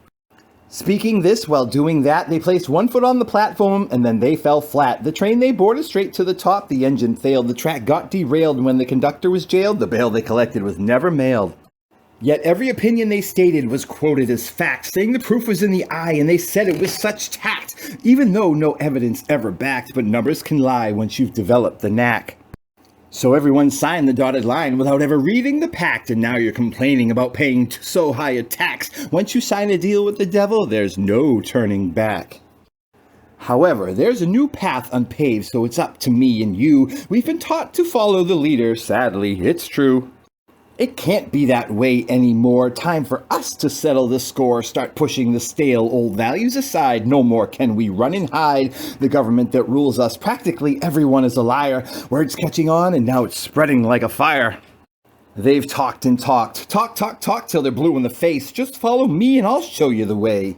Speaking this while doing that, they placed one foot on the platform and then they fell flat. The train they boarded straight to the top, the engine failed, the track got derailed, and when the conductor was jailed, the bail they collected was never mailed. Yet every opinion they stated was quoted as fact, saying the proof was in the eye, and they said it with such tact, even though no evidence ever backed, but numbers can lie once you've developed the knack. So everyone signed the dotted line without ever reading the pact, and now you're complaining about paying so high a tax. Once you sign a deal with the devil, there's no turning back. However, there's a new path unpaved, so it's up to me and you. We've been taught to follow the leader, sadly, it's true. It can't be that way anymore. Time for us to settle the score. Start pushing the stale old values aside. No more can we run and hide. The government that rules us, practically everyone is a liar. Word's catching on and now it's spreading like a fire. They've talked and talked. Talk till they're blue in the face. Just follow me and I'll show you the way.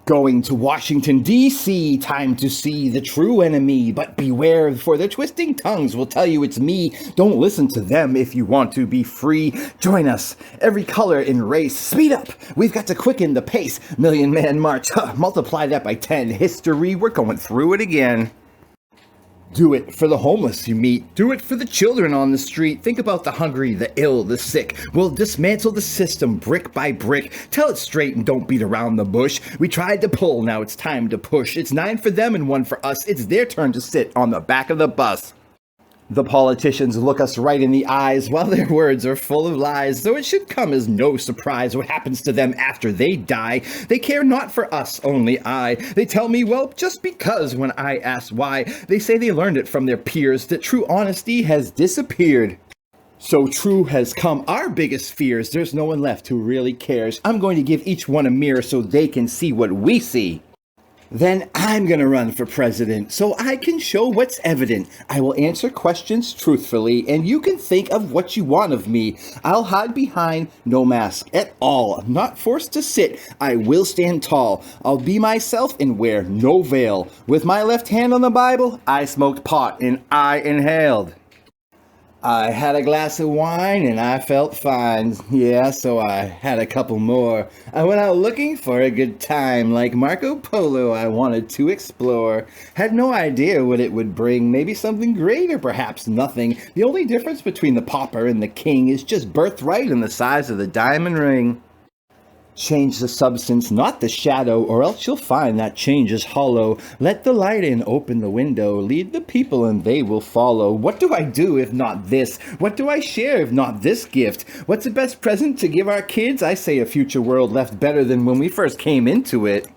Going to Washington, D.C., time to see the true enemy. But beware, for their twisting tongues will tell you it's me. Don't listen to them if you want to be free. Join us, every color and race. Speed up, we've got to quicken the pace. Million Man March, multiply that by 10. History, we're going through it again. Do it for the homeless you meet. Do it for the children on the street. Think about the hungry, the ill, the sick. We'll dismantle the system brick by brick. Tell it straight and don't beat around the bush. We tried to pull, now it's time to push. It's 9 for them and 1 for us. It's their turn to sit on the back of the bus. The politicians look us right in the eyes while their words are full of lies, so it should come as no surprise what happens to them after they die. They care not for us, only I. They tell me, well, just because when I ask why, they say they learned it from their peers, that true honesty has disappeared. So true has come our biggest fears. There's no one left who really cares. I'm going to give each one a mirror so they can see what we see. Then I'm gonna run for president so I can show what's evident. I will answer questions truthfully and you can think of what you want of me. I'll hide behind no mask at all. I'm not forced to sit. I will stand tall. I'll be myself and wear no veil. With my left hand on the Bible, I smoked pot and I inhaled. I had a glass of wine and I felt fine. Yeah, so I had a couple more. I went out looking for a good time. Like Marco Polo, I wanted to explore. Had no idea what it would bring. Maybe something great or perhaps nothing. The only difference between the pauper and the king is just birthright and the size of the diamond ring. Change the substance, not the shadow, or else you'll find that change is hollow. Let the light in, open the window, lead the people and they will follow. What do I do if not this? What do I share if not this gift? What's the best present to give our kids? I say a future world left better than when we first came into it.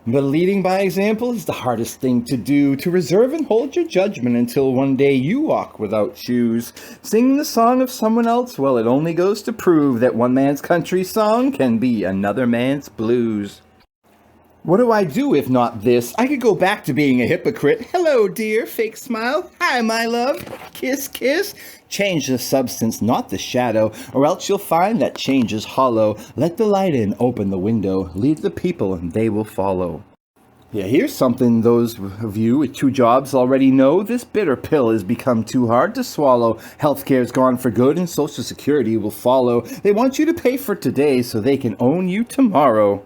But leading by example is the hardest thing to do, to reserve and hold your judgment until one day you walk without shoes. Sing the song of someone else, well, it only goes to prove that one man's country song can be another man's blues. What do I do if not this? I could go back to being a hypocrite. Hello, dear, fake smile. Hi, my love. Kiss, kiss. Change the substance, not the shadow, or else you'll find that change is hollow. Let the light in, open the window, lead the people, and they will follow. Yeah, here's something those of you with 2 jobs already know. This bitter pill has become too hard to swallow. Healthcare's gone for good and Social Security will follow. They want you to pay for today so they can own you tomorrow.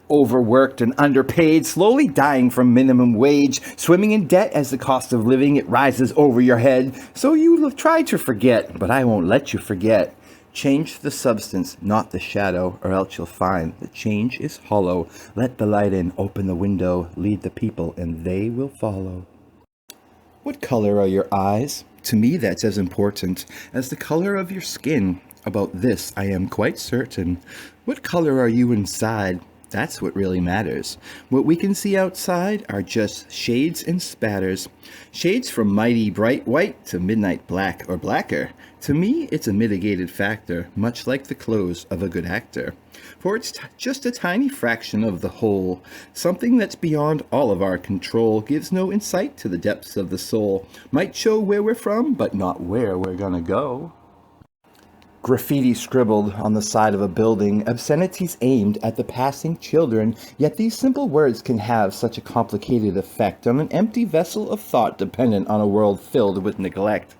Overworked and underpaid, slowly dying from minimum wage, swimming in debt as the cost of living it rises over your head. So you try to forget, but I won't let you forget. Change the substance, not the shadow, or else you'll find the change is hollow. Let the light in, open the window, lead the people, and they will follow. What color are your eyes? To me, that's as important as the color of your skin. About this, I am quite certain. What color are you inside? That's what really matters. What we can see outside are just shades and spatters. Shades from mighty bright white to midnight black or blacker. To me, it's a mitigated factor, much like the clothes of a good actor. For it's just a tiny fraction of the whole. Something that's beyond all of our control, gives no insight to the depths of the soul. Might show where we're from, but not where we're gonna go. Graffiti scribbled on the side of a building, obscenities aimed at the passing children, yet these simple words can have such a complicated effect on an empty vessel of thought dependent on a world filled with neglect.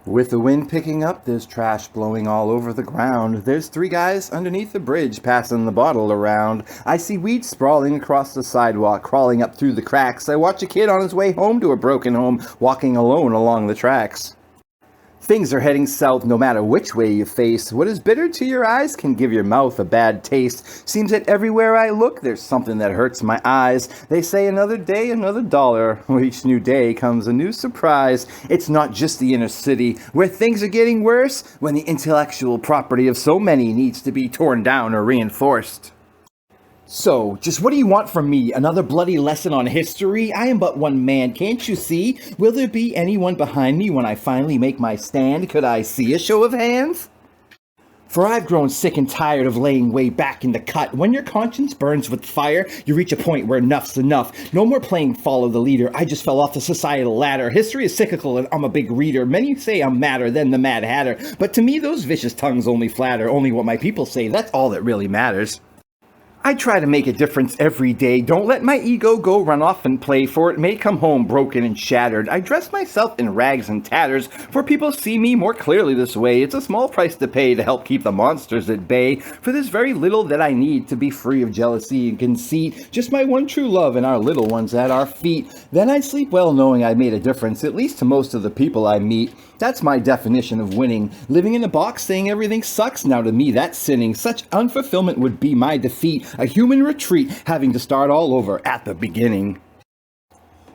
With the wind picking up, there's trash blowing all over the ground. There's 3 guys underneath the bridge passing the bottle around. I see weeds sprawling across the sidewalk, crawling up through the cracks. I watch a kid on his way home to a broken home, walking alone along the tracks. Things are heading south no matter which way you face. What is bitter to your eyes can give your mouth a bad taste. Seems that everywhere I look, there's something that hurts my eyes. They say another day, another dollar. Each new day comes a new surprise. It's not just the inner city where things are getting worse, when the intellectual property of so many needs to be torn down or reinforced. So, just what do you want from me? Another bloody lesson on history? I am but one man, can't you see? Will there be anyone behind me when I finally make my stand? Could I see a show of hands? For I've grown sick and tired of laying way back in the cut. When your conscience burns with fire, you reach a point where enough's enough. No more playing follow the leader. I just fell off the societal ladder. History is cyclical and I'm a big reader. Many say I'm madder than the Mad Hatter. But to me, those vicious tongues only flatter. Only what my people say, that's all that really matters. I try to make a difference every day. Don't let my ego go run off and play, for it may come home broken and shattered. I dress myself in rags and tatters, for people see me more clearly this way. It's a small price to pay to help keep the monsters at bay, for there's very little that I need to be free of jealousy and conceit. Just my one true love and our little ones at our feet. Then I sleep well knowing I made a difference, at least to most of the people I meet. That's my definition of winning. Living in a box saying everything sucks, now to me that's sinning. Such unfulfillment would be my defeat. A human retreat, having to start all over at the beginning.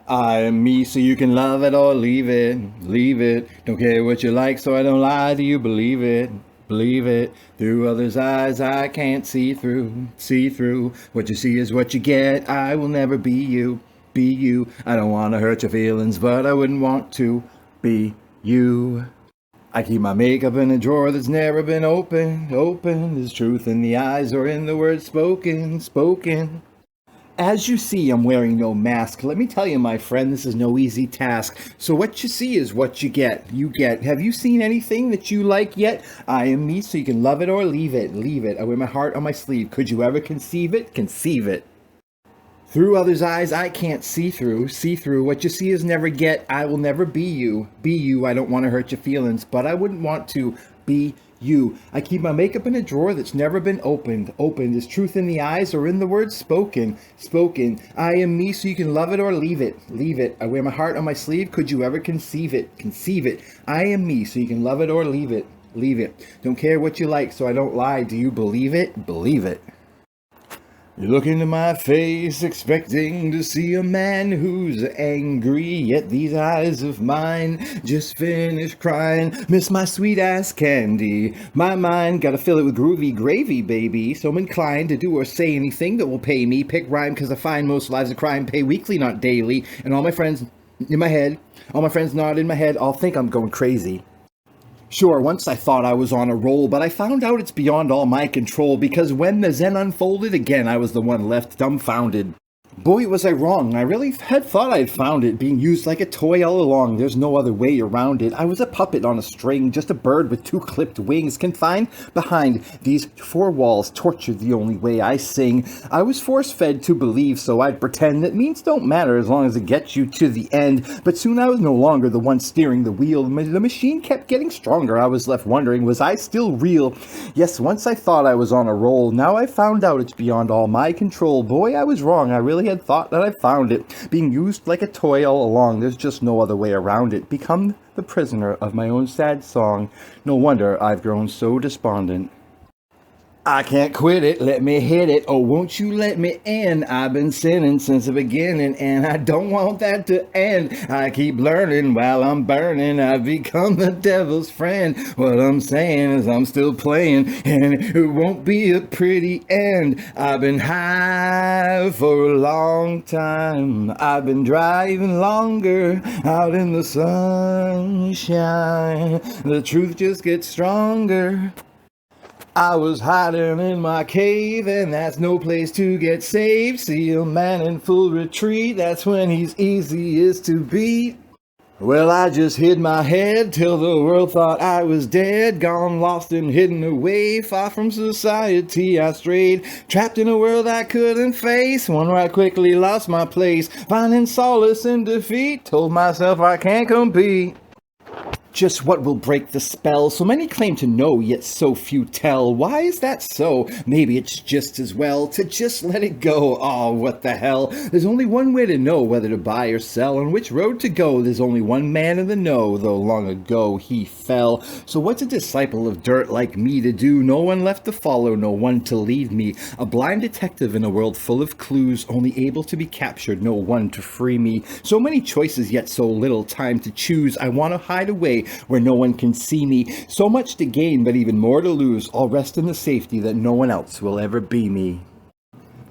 I am me, so you can love it or leave it, leave it. Don't care what you like, so I don't lie to you, believe it, believe it. Through others' eyes I can't see through, see through. What you see is what you get, I will never be you, be you. I don't want to hurt your feelings, but I wouldn't want to be you. I keep my makeup in a drawer that's never been opened. There's truth in the eyes or in the words spoken. As you see, I'm wearing no mask. Let me tell you, my friend, this is no easy task. So what you see is what you get. Have you seen anything that you like yet? I am me, so you can love it or leave it, leave it. I wear my heart on my sleeve. Could you ever conceive it? Conceive it. Through others' eyes, I can't see through. What you see is never get. I will never be you. Be you. I don't want to hurt your feelings, but I wouldn't want to be you. I keep my makeup in a drawer that's never been opened. Is truth in the eyes or in the words spoken? I am me, so you can love it or leave it. Leave it. I wear my heart on my sleeve. Could you ever conceive it? Conceive it. I am me, so you can love it or leave it. Leave it. Don't care what you like, so I don't lie. Do you believe it? Believe it. You look into my face, expecting to see a man who's angry, yet these eyes of mine just finished crying. Miss my sweet ass candy. My mind gotta fill it with groovy gravy, baby. So I'm inclined to do or say anything that will pay me. Pick rhyme, cause I find most lives of crime pay weekly, not daily. And all my friends in my head, all my friends nod in my head, all think I'm going crazy. Sure, once I thought I was on a roll, but I found out it's beyond all my control, because when the Zen unfolded again, I was the one left dumbfounded. Boy, was I wrong. I really had thought I had found it, being used like a toy all along. There's no other way around it. I was a puppet on a string, just a bird with 2 clipped wings, confined behind these 4 walls, tortured the only way I sing. I was force-fed to believe, so I'd pretend that means don't matter as long as it gets you to the end. But soon I was no longer the one steering the wheel. The machine kept getting stronger. I was left wondering, was I still real? Yes, once I thought I was on a roll. Now I found out it's beyond all my control. Boy, I was wrong. I really had thought that I found it, being used like a toy all along. There's just no other way around it. Become the prisoner of my own sad song. No wonder I've grown so despondent. I can't quit it, let me hit it, oh won't you let me in? I've been sinning since the beginning and I don't want that to end. I keep learning while I'm burning, I've become the devil's friend. What I'm saying is I'm still playing and it won't be a pretty end. I've been high for a long time, I've been driving longer out in the sunshine. The truth just gets stronger. I was hiding in my cave, and that's no place to get saved. See a man in full retreat, that's when he's easiest to beat. Well, I just hid my head till the world thought I was dead. Gone lost and hidden away, far from society I strayed. Trapped in a world I couldn't face, one where I quickly lost my place. Finding solace in defeat, told myself I can't compete. Just what will break the spell? So many claim to know, yet so few tell. Why is that so? Maybe it's just as well to just let it go. Oh, what the hell? There's only one way to know whether to buy or sell, on which road to go. There's only one man in the know, though long ago he fell. So what's a disciple of dirt like me to do? No one left to follow, no one to lead me. A blind detective in a world full of clues, only able to be captured, no one to free me. So many choices, yet so little time to choose. I want to hide away where no one can see me. So much to gain, but even more to lose. I'll rest in the safety that no one else will ever be me.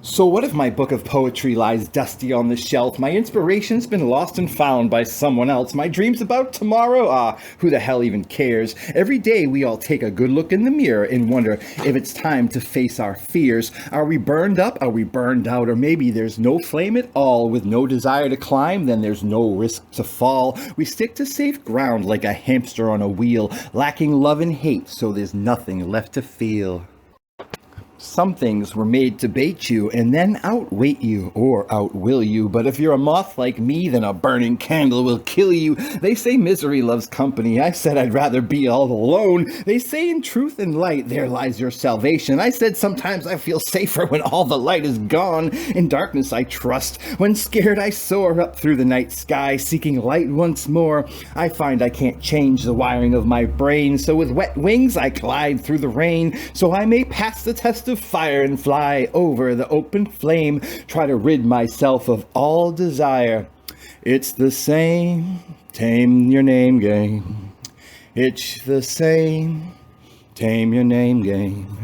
So what if my book of poetry lies dusty on the shelf? My inspiration's been lost and found by someone else. My dreams about tomorrow? Ah, who the hell even cares? Every day we all take a good look in the mirror and wonder if it's time to face our fears. Are we burned up? Are we burned out? Or maybe there's no flame at all. With no desire to climb, then there's no risk to fall. We stick to safe ground like a hamster on a wheel, lacking love and hate, so there's nothing left to feel. Some things were made to bait you and then outweight you or outwill you. But if you're a moth like me, then a burning candle will kill you. They say misery loves company. I said I'd rather be all alone. They say in truth and light there lies your salvation. I said sometimes I feel safer when all the light is gone. In darkness I trust. When scared I soar up through the night sky, seeking light once more. I find I can't change the wiring of my brain, so with wet wings I glide through the rain, so I may pass the test of fire and fly over the open flame, try to rid myself of all desire. It's the same, tame your name game. It's the same, tame your name game.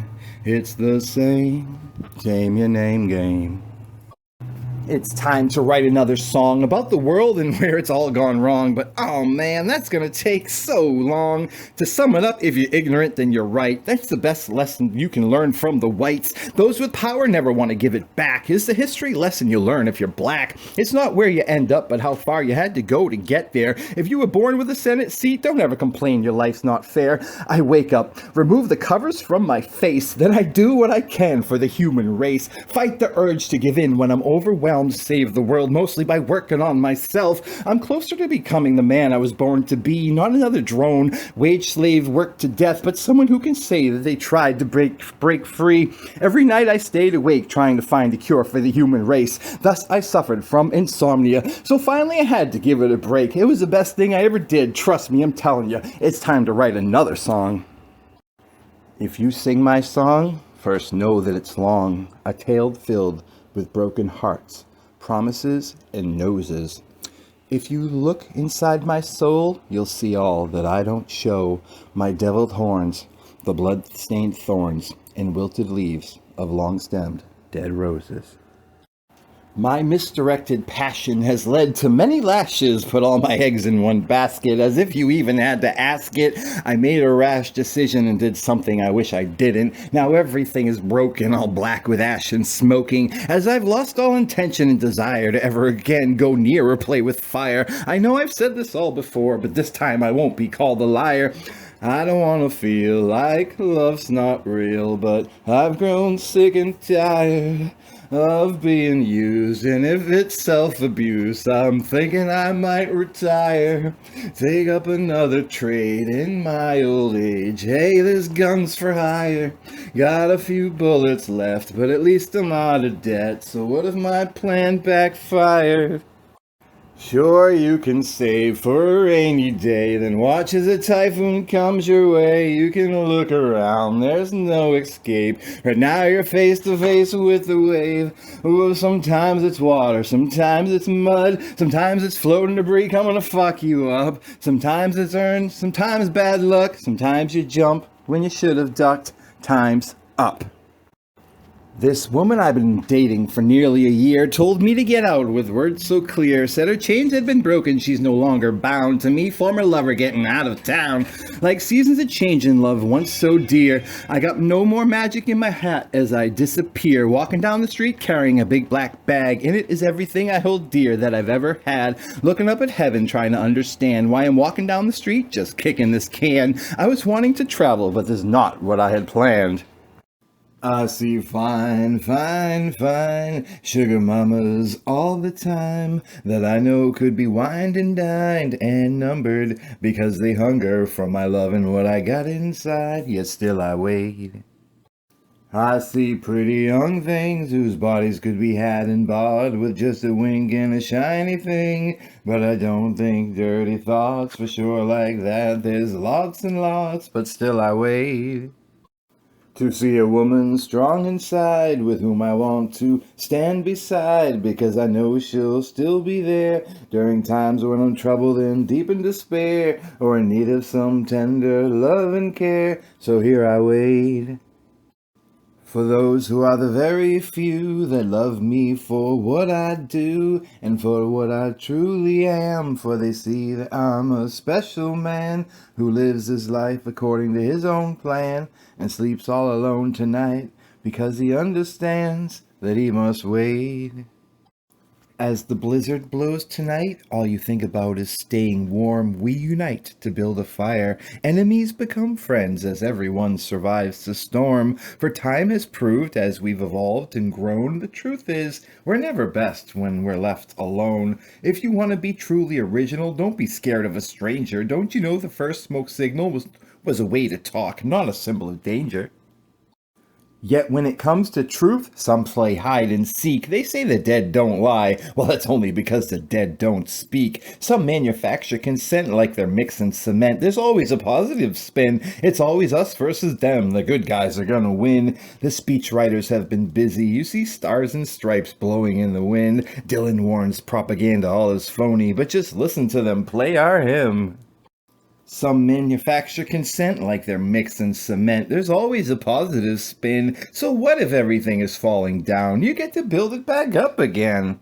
It's the same, tame your name game. It's time to write another song about the world and where it's all gone wrong, but oh man, that's gonna take so long. To sum it up, if you're ignorant, then you're right. That's the best lesson you can learn from the whites. Those with power never want to give it back. It's the history lesson you learn if you're black. It's not where you end up, but how far you had to go to get there. If you were born with a Senate seat, don't ever complain your life's not fair. I wake up, remove the covers from my face, then I do what I can for the human race. Fight the urge to give in when I'm overwhelmed. Save the world mostly by working on myself. I'm closer to becoming the man I was born to be, not another drone, wage slave worked to death, but someone who can say that they tried to break free. Every night I stayed awake trying to find a cure for the human race. Thus I suffered from insomnia, so finally I had to give it a break. It was the best thing I ever did. Trust me, I'm telling you, it's time to write another song. If you sing my song, first know that it's long, a tale filled with broken hearts, promises, and noses. If you look inside my soul, you'll see all that I don't show, my deviled horns, the blood-stained thorns, and wilted leaves of long-stemmed dead roses. My misdirected passion has led to many lashes, put all my eggs in one basket, as if you even had to ask it. I made a rash decision and did something I wish I didn't. Now everything is broken, all black with ash and smoking, as I've lost all intention and desire to ever again go near or play with fire. I know I've said this all before, but this time I won't be called a liar. I don't want to feel like love's not real, but I've grown sick and tired of being used, and if it's self-abuse, I'm thinking I might retire, take up another trade in my old age. Hey, there's guns for hire, got a few bullets left, but at least I'm out of debt, so what if my plan backfired? Sure, you can save for a rainy day, then watch as a typhoon comes your way. You can look around, there's no escape. Right now you're face to face with the wave. Ooh, sometimes it's water, sometimes it's mud, sometimes it's floating debris coming to fuck you up. Sometimes it's earned, sometimes bad luck, sometimes you jump when you should have ducked. Time's up. This woman I've been dating for nearly a year told me to get out with words so clear. Said her chains had been broken, she's no longer bound to me. Former lover getting out of town. Like seasons of change in love once so dear. I got no more magic in my hat as I disappear. Walking down the street carrying a big black bag. In it is everything I hold dear that I've ever had. Looking up at heaven trying to understand why I'm walking down the street just kicking this can. I was wanting to travel, but this is not what I had planned. I see fine, fine, fine sugar mamas all the time that I know could be wined and dined and numbered because they hunger for my love and what I got inside, yet still I wait. I see pretty young things whose bodies could be had and bought with just a wink and a shiny thing, but I don't think dirty thoughts for sure like that. There's lots and lots, but still I wait. To see a woman strong inside with whom I want to stand beside because I know she'll still be there during times when I'm troubled and deep in despair or in need of some tender love and care. So here I wait for those who are the very few that love me for what I do and for what I truly am, for they see that I'm a special man who lives his life according to his own plan and sleeps all alone tonight because he understands that he must wait. As the blizzard blows tonight, all you think about is staying warm. We unite to build a fire. Enemies become friends as everyone survives the storm. For time has proved, as we've evolved and grown, the truth is, we're never best when we're left alone. If you want to be truly original, don't be scared of a stranger. Don't you know the first smoke signal was a way to talk, not a symbol of danger? Yet when it comes to truth, some play hide and seek. They say the dead don't lie. Well, that's only because the dead don't speak. Some manufacture consent like they're mixing cement. There's always a positive spin. It's always us versus them. The good guys are gonna win. The speechwriters have been busy. You see stars and stripes blowing in the wind. Dylan warns propaganda all is phony, but just listen to them play our hymn. Some manufacture consent like they're mixing cement. There's always a positive spin. So what if everything is falling down? You get to build it back up again.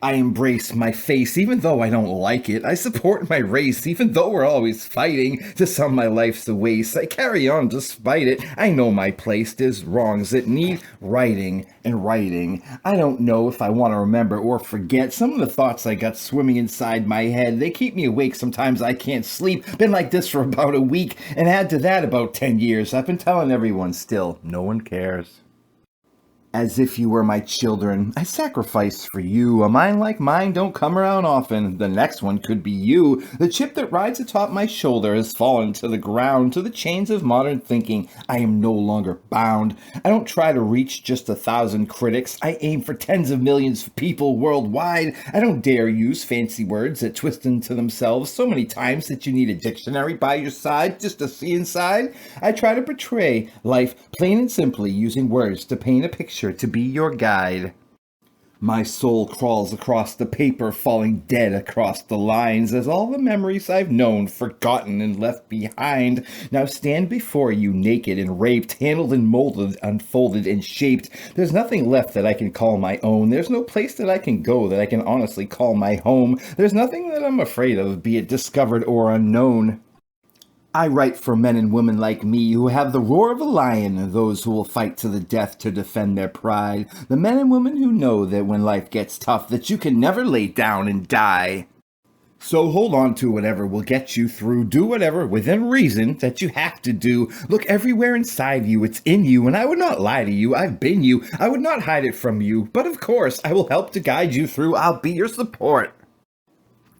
I embrace my face even though I don't like it. I support my race even though we're always fighting. To some my life's a waste. I carry on despite it. I know my place. There's wrongs that need righting and writing. I don't know if I want to remember or forget some of the thoughts I got swimming inside my head. They keep me awake. Sometimes I can't sleep. Been like this for about a week and add to that about 10 years. I've been telling everyone still. No one cares. As if you were my children, I sacrificed for you. A mind like mine don't come around often. The next one could be you. The chip that rides atop my shoulder has fallen to the ground, to the chains of modern thinking. I am no longer bound. I don't try to reach just 1,000 critics. I aim for tens of millions of people worldwide. I don't dare use fancy words that twist into themselves so many times that you need a dictionary by your side just to see inside. I try to portray life plain and simply, using words to paint a picture to be your guide. My soul crawls across the paper, falling dead across the lines, as all the memories I've known, forgotten and left behind, now stand before you naked and raped, handled and molded, unfolded and shaped. There's nothing left that I can call my own. There's no place that I can go that I can honestly call my home. There's nothing that I'm afraid of, be it discovered or unknown. I write for men and women like me who have the roar of a lion, those who will fight to the death to defend their pride, the men and women who know that when life gets tough that you can never lay down and die. So hold on to whatever will get you through. Do whatever, within reason, that you have to do. Look everywhere inside you. It's in you, and I would not lie to you. I've been you. I would not hide it from you. But of course, I will help to guide you through. I'll be your support.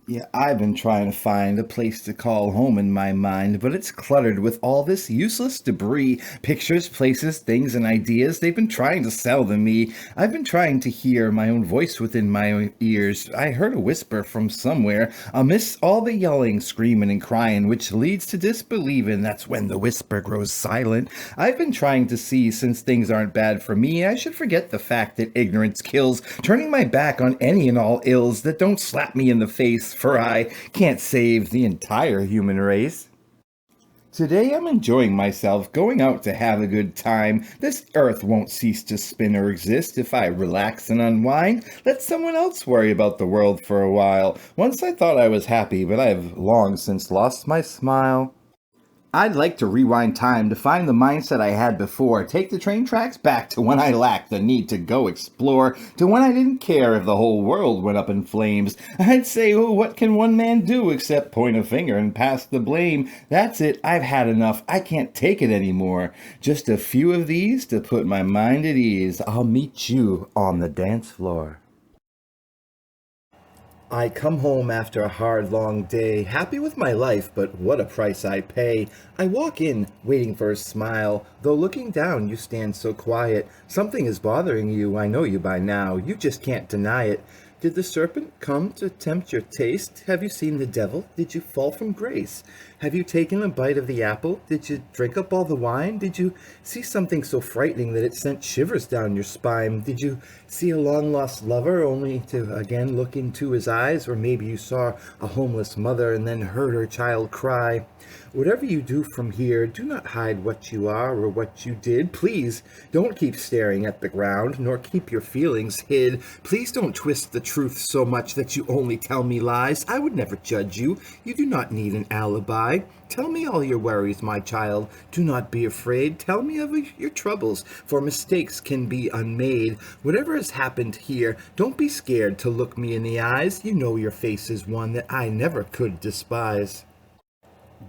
Yeah, I've been trying to find a place to call home in my mind, but it's cluttered with all this useless debris, pictures, places, things, and ideas they've been trying to sell to me. I've been trying to hear my own voice within my own ears. I heard a whisper from somewhere, amidst all the yelling, screaming, and crying, which leads to disbelieving. That's when the whisper grows silent. I've been trying to see, since things aren't bad for me, I should forget the fact that ignorance kills, turning my back on any and all ills that don't slap me in the face, for I can't save the entire human race. Today I'm enjoying myself, going out to have a good time. This earth won't cease to spin or exist if I relax and unwind. Let someone else worry about the world for a while. Once I thought I was happy, but I've long since lost my smile. I'd like to rewind time to find the mindset I had before, take the train tracks back to when I lacked the need to go explore, to when I didn't care if the whole world went up in flames. I'd say, oh, what can one man do except point a finger and pass the blame? That's it, I've had enough, I can't take it anymore. Just a few of these to put my mind at ease. I'll meet you on the dance floor. I come home after a hard, long day, happy with my life, but what a price I pay. I walk in, waiting for a smile, though looking down you stand so quiet. Something is bothering you, I know you by now, you just can't deny it. Did the serpent come to tempt your taste? Have you seen the devil? Did you fall from grace? Have you taken a bite of the apple? Did you drink up all the wine? Did you see something so frightening that it sent shivers down your spine? Did you see a long-lost lover only to again look into his eyes? Or maybe you saw a homeless mother and then heard her child cry. Whatever you do from here, do not hide what you are or what you did. Please don't keep staring at the ground, nor keep your feelings hid. Please don't twist the truth so much that you only tell me lies. I would never judge you. You do not need an alibi. Tell me all your worries, my child. Do not be afraid. Tell me of your troubles, for mistakes can be unmade. Whatever has happened here, don't be scared to look me in the eyes. You know your face is one that I never could despise.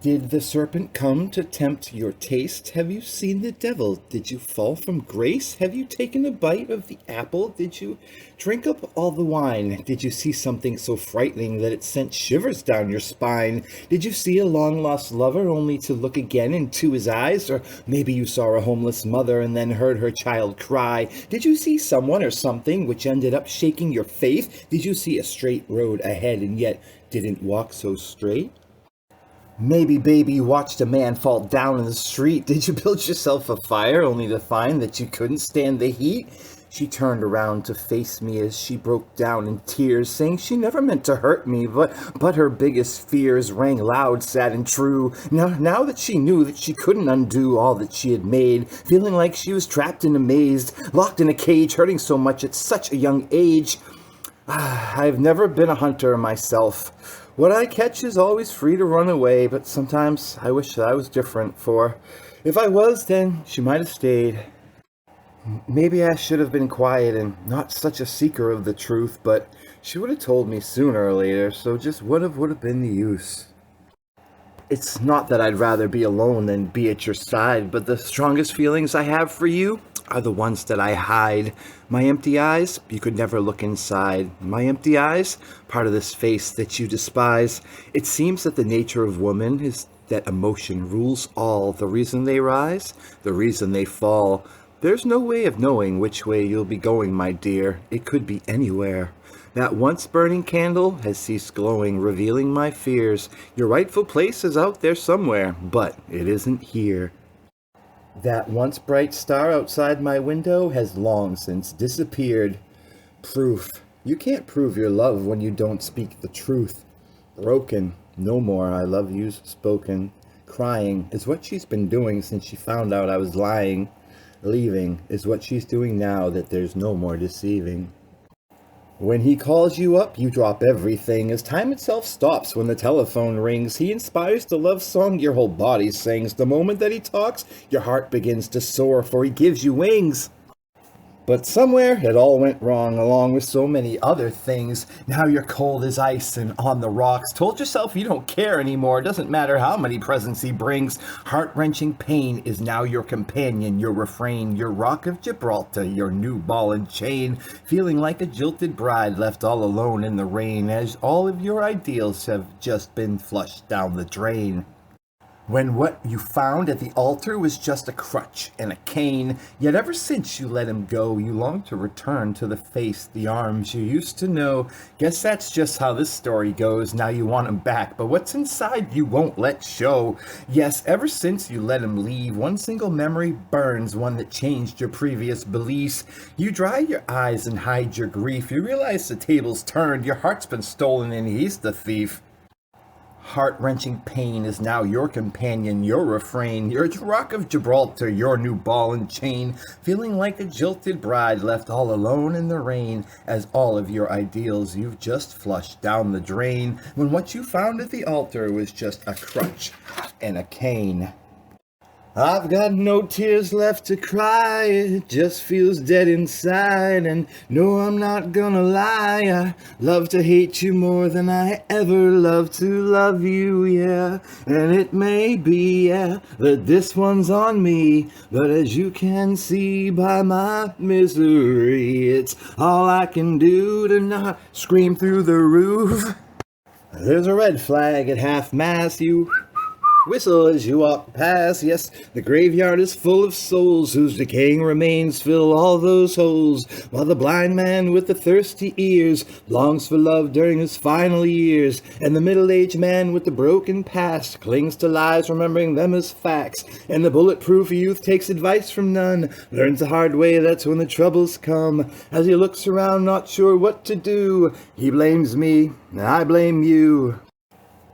Did the serpent come to tempt your taste? Have you seen the devil? Did you fall from grace? Have you taken a bite of the apple? Did you drink up all the wine? Did you see something so frightening that it sent shivers down your spine? Did you see a long-lost lover only to look again into his eyes? Or maybe you saw a homeless mother and then heard her child cry? Did you see someone or something which ended up shaking your faith? Did you see a straight road ahead and yet didn't walk so straight? Maybe, baby, you watched a man fall down in the street. Did you build yourself a fire only to find that you couldn't stand the heat? She turned around to face me as she broke down in tears, saying she never meant to hurt me, but her biggest fears rang loud, sad, and true. Now that she knew that she couldn't undo all that she had made, feeling like she was trapped in a maze, locked in a cage, hurting so much at such a young age. I've never been a hunter myself. What I catch is always free to run away, but sometimes I wish that I was different, for if I was, then she might have stayed. Maybe I should have been quiet and not such a seeker of the truth, but she would have told me sooner or later, so just would have been the use. It's not that I'd rather be alone than be at your side, but the strongest feelings I have for you are the ones that I hide. My empty eyes, you could never look inside. My empty eyes, part of this face that you despise. It seems that the nature of woman is that emotion rules all. The reason they rise, the reason they fall. There's no way of knowing which way you'll be going, my dear. It could be anywhere. That once burning candle has ceased glowing, revealing my fears. Your rightful place is out there somewhere, but it isn't here. That once bright star outside my window has long since disappeared. Proof. You can't prove your love when you don't speak the truth. Broken. No more I love yous spoken. Crying is what she's been doing since she found out I was lying. Leaving is what she's doing now that there's no more deceiving. When he calls you up, you drop everything, as time itself stops when the telephone rings. He inspires the love song your whole body sings. The moment that he talks, your heart begins to soar, for he gives you wings. But somewhere it all went wrong, along with so many other things. Now you're cold as ice and on the rocks. Told yourself you don't care anymore. Doesn't matter how many presents he brings. Heart-wrenching pain is now your companion, your refrain, your rock of Gibraltar, your new ball and chain. Feeling like a jilted bride left all alone in the rain, as all of your ideals have just been flushed down the drain. When what you found at the altar was just a crutch and a cane, yet ever since you let him go, you long to return to the face, the arms you used to know. Guess that's just how this story goes. Now you want him back, but what's inside you won't let show. Yes, ever since you let him leave, one single memory burns, one that changed your previous beliefs. You dry your eyes and hide your grief. You realize the table's turned, your heart's been stolen and he's the thief. Heart-wrenching pain is now your companion, your refrain, your rock of Gibraltar, your new ball and chain, feeling like a jilted bride left all alone in the rain, as all of your ideals you've just flushed down the drain, when what you found at the altar was just a crutch and a cane. I've got no tears left to cry, it just feels dead inside, and no, I'm not gonna lie, I love to hate you more than I ever loved to love you, yeah, and it may be, yeah, that this one's on me, but as you can see by my misery, it's all I can do to not scream through the roof. There's a red flag at half-mast, you whistle as you walk past. Yes, the graveyard is full of souls whose decaying remains fill all those holes, while the blind man with the thirsty ears longs for love during his final years, and the middle-aged man with the broken past clings to lies, remembering them as facts, and the bulletproof youth takes advice from none, learns the hard way, that's when the troubles come. As he looks around not sure what to do, he blames me and I blame you.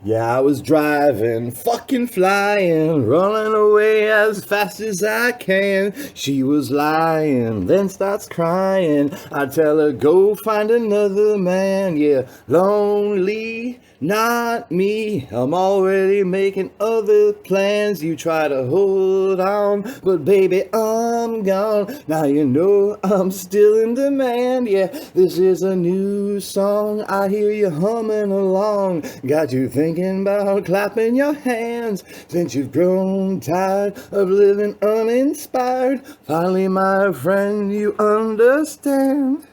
Yeah, I was driving, fucking flying, running away as fast as I can. She was lying, then starts crying. I tell her, go find another man. Yeah, lonely, not me. I'm already making other plans. You try to hold on, but baby, I'm gone. Now you know I'm still in demand. Yeah, this is a new song. I hear you humming along. Got you thinking about clapping your hands, since you've grown tired of living uninspired. Finally, my friend, you understand.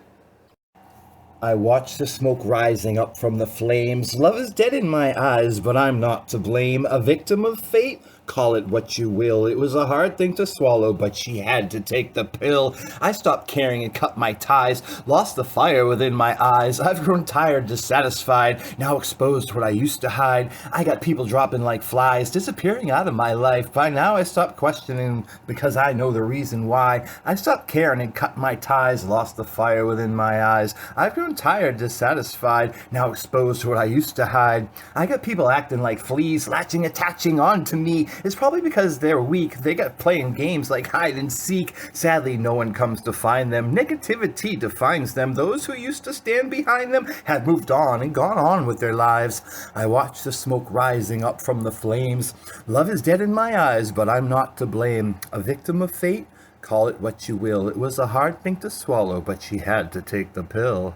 I watch the smoke rising up from the flames. Love is dead in my eyes, but I'm not to blame. A victim of fate? Call it what you will. It was a hard thing to swallow, but she had to take the pill. I stopped caring and cut my ties, lost the fire within my eyes. I've grown tired, dissatisfied, now exposed what I used to hide. I got people dropping like flies, disappearing out of my life. By now I stopped questioning, because I know the reason why. I stopped caring and cut my ties, lost the fire within my eyes. I've grown tired, dissatisfied, now exposed to what I used to hide. I got people acting like fleas, latching, attaching on to me. It's probably because they're weak. They got playing games like hide and seek. Sadly, no one comes to find them. Negativity defines them. Those who used to stand behind them have moved on and gone on with their lives. I watch the smoke rising up from the flames. Love is dead in my eyes, but I'm not to blame. A victim of fate? Call it what you will. It was a hard thing to swallow, but she had to take the pill.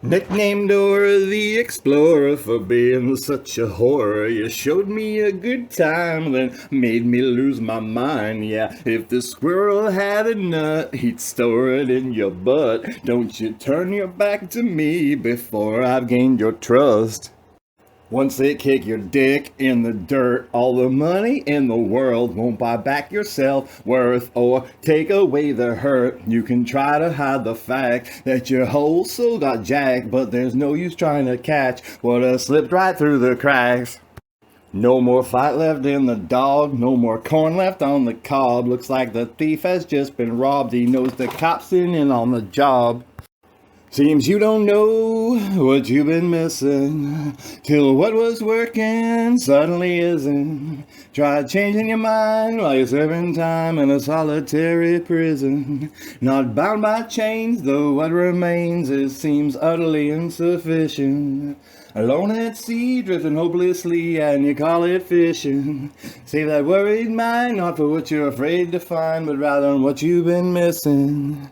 Nicknamed Dora the Explorer for being such a horror. You showed me a good time, then made me lose my mind. Yeah, if the squirrel had a nut, he'd store it in your butt. Don't you turn your back to me before I've gained your trust. Once they kick your dick in the dirt, all the money in the world won't buy back your self-worth or take away the hurt. You can try to hide the fact that your whole soul got jacked, but there's no use trying to catch what has slipped right through the cracks. No more fight left in the dog, no more corn left on the cob. Looks like the thief has just been robbed. He knows the cops in on the job. Seems you don't know what you've been missing, till what was working suddenly isn't. Try changing your mind while you're serving time in a solitary prison. Not bound by chains, though what remains seems utterly insufficient. Alone at sea, drifting hopelessly, and you call it fishing. Save that worried mind, not for what you're afraid to find, but rather on what you've been missing.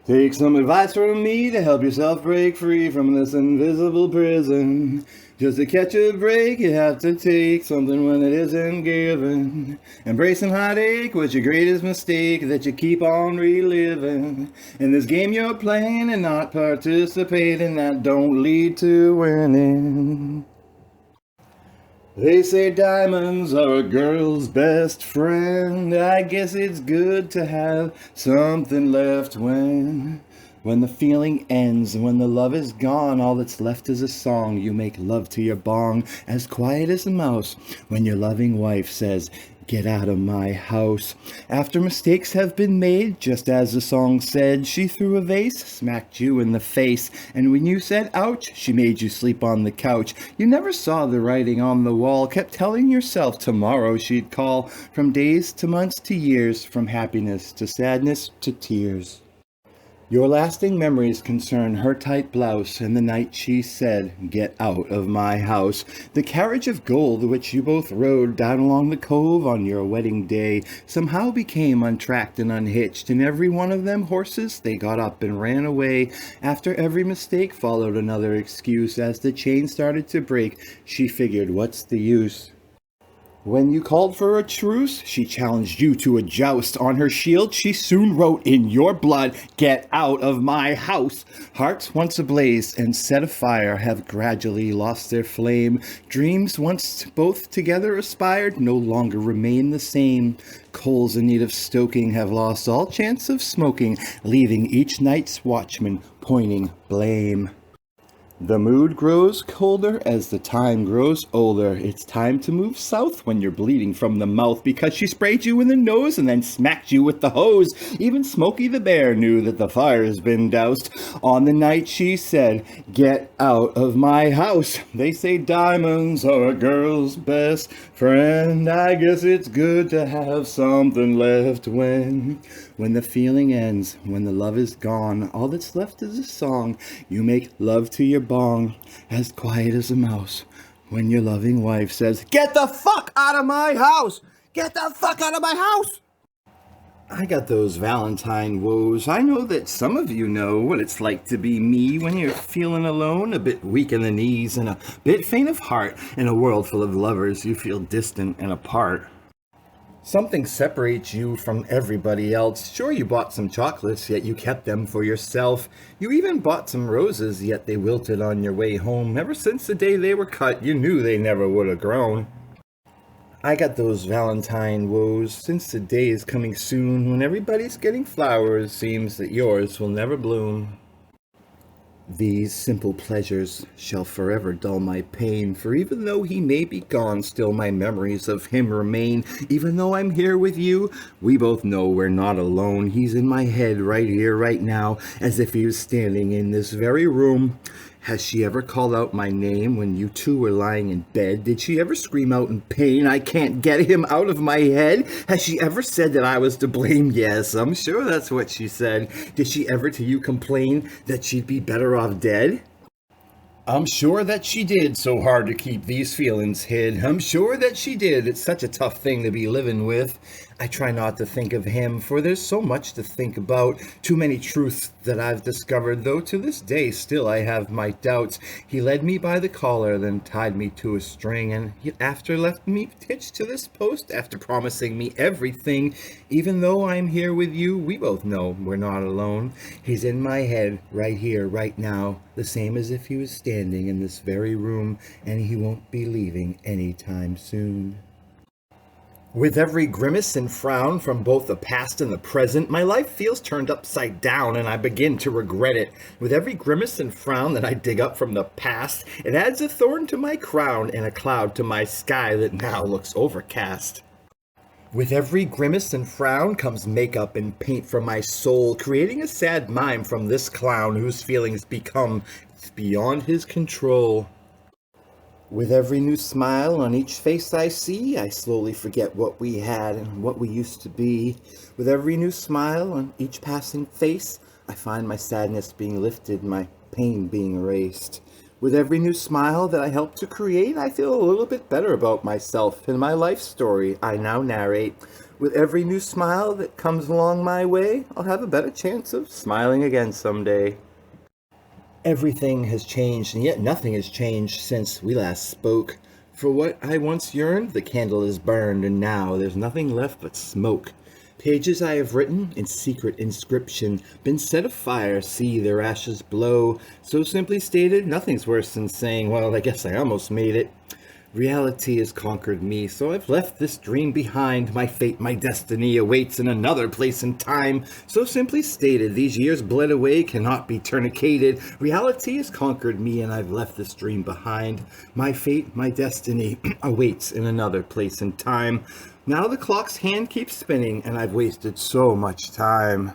Take some advice from me to help yourself break free from this invisible prison. Just to catch a break, you have to take something when it isn't given. Embracing heartache was your greatest mistake that you keep on reliving. In this game you're playing and not participating, that don't lead to winning. They say diamonds are a girl's best friend. I guess it's good to have something left when the feeling ends and when the love is gone. All that's left is a song. You make love to your bong as quiet as a mouse when your loving wife says, "Get out of my house." After mistakes have been made, just as the song said, she threw a vase, smacked you in the face, and when you said ouch, she made you sleep on the couch. You never saw the writing on the wall, kept telling yourself tomorrow she'd call. From days to months to years, from happiness to sadness to tears. Your lasting memories concern her tight blouse and the night she said, "Get out of my house." The carriage of gold which you both rode down along the cove on your wedding day somehow became untracked and unhitched, and every one of them horses, they got up and ran away. After every mistake followed another excuse. As the chain started to break, she figured, what's the use? When you called for a truce, she challenged you to a joust. On her shield, she soon wrote in your blood, "Get out of my house." Hearts once ablaze and set afire have gradually lost their flame. Dreams once both together aspired no longer remain the same. Coals in need of stoking have lost all chance of smoking, leaving each night's watchman pointing blame. The mood grows colder as the time grows older. It's time to move south when you're bleeding from the mouth because she sprayed you in the nose and then smacked you with the hose. Even Smokey the Bear knew that the fire's been doused. On the night she said, "Get out of my house." They say diamonds are a girl's best friend. I guess it's good to have something left when the feeling ends, when the love is gone. All that's left is a song. You make love to your bong as quiet as a mouse when your loving wife says, "Get the fuck out of my house! Get the fuck out of my house!" I got those Valentine woes. I know that some of you know what it's like to be me when you're feeling alone, a bit weak in the knees and a bit faint of heart. In a world full of lovers, you feel distant and apart. Something separates you from everybody else. Sure, you bought some chocolates, yet you kept them for yourself. You even bought some roses, yet they wilted on your way home. Ever since the day they were cut, you knew they never would have grown. I got those Valentine woes, since the day is coming soon when everybody's getting flowers, seems that yours will never bloom. These simple pleasures shall forever dull my pain, for even though he may be gone, still my memories of him remain. Even though I'm here with you, we both know we're not alone. He's in my head right here, right now, as if he was standing in this very room. Has she ever called out my name when you two were lying in bed? Did she ever scream out in pain, "I can't get him out of my head"? Has she ever said that I was to blame? Yes, I'm sure that's what she said. Did she ever to you complain that she'd be better off dead? I'm sure that she did. So hard to keep these feelings hid. I'm sure that she did. It's such a tough thing to be living with. I try not to think of him, for there's so much to think about. Too many truths that I've discovered, though to this day still I have my doubts. He led me by the collar, then tied me to a string, and he after left me hitched to this post after promising me everything. Even though I'm here with you, we both know we're not alone. He's in my head, right here, right now, the same as if he was standing in this very room, and he won't be leaving anytime soon. With every grimace and frown from both the past and the present, my life feels turned upside down and I begin to regret it. With every grimace and frown that I dig up from the past, it adds a thorn to my crown and a cloud to my sky that now looks overcast. With every grimace and frown comes makeup and paint from my soul, creating a sad mime from this clown whose feelings become beyond his control. With every new smile on each face I see, I slowly forget what we had and what we used to be. With every new smile on each passing face, I find my sadness being lifted, my pain being erased. With every new smile that I help to create, I feel a little bit better about myself and my life story I now narrate. With every new smile that comes along my way, I'll have a better chance of smiling again someday. Everything has changed, and yet nothing has changed since we last spoke. For what I once yearned, the candle is burned, and now there's nothing left but smoke. Pages I have written in secret inscription, been set afire, see their ashes blow. So simply stated, nothing's worse than saying, well, I guess I almost made it. Reality has conquered me, so I've left this dream behind. My fate, my destiny awaits in another place and time. So simply stated, these years bled away cannot be tourniqueted. Reality has conquered me, and I've left this dream behind. My fate, my destiny awaits in another place and time. Now the clock's hand keeps spinning, and I've wasted so much time.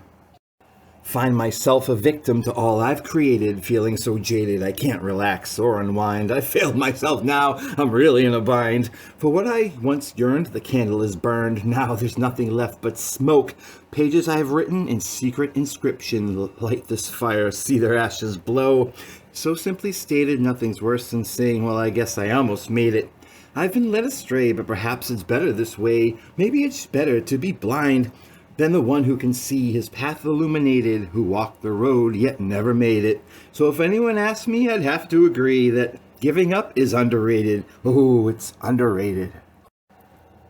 Find myself a victim to all I've created, feeling so jaded I can't relax or unwind. I failed myself now, I'm really in a bind. For what I once yearned, the candle is burned. Now there's nothing left but smoke. Pages I have written in secret inscription, light this fire, see their ashes blow. So simply stated, nothing's worse than saying, well, I guess I almost made it. I've been led astray, but perhaps it's better this way. Maybe it's better to be blind than the one who can see his path illuminated, who walked the road yet never made it. So if anyone asked me, I'd have to agree that giving up is underrated. Oh, it's underrated.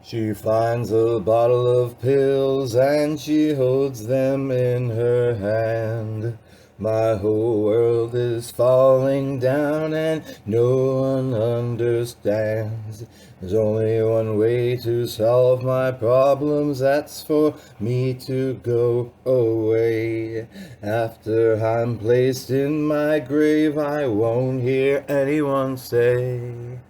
She finds a bottle of pills and she holds them in her hand. My whole world is falling down and no one understands. There's only one way to solve my problems, that's for me to go away. After I'm placed in my grave, I won't hear anyone say.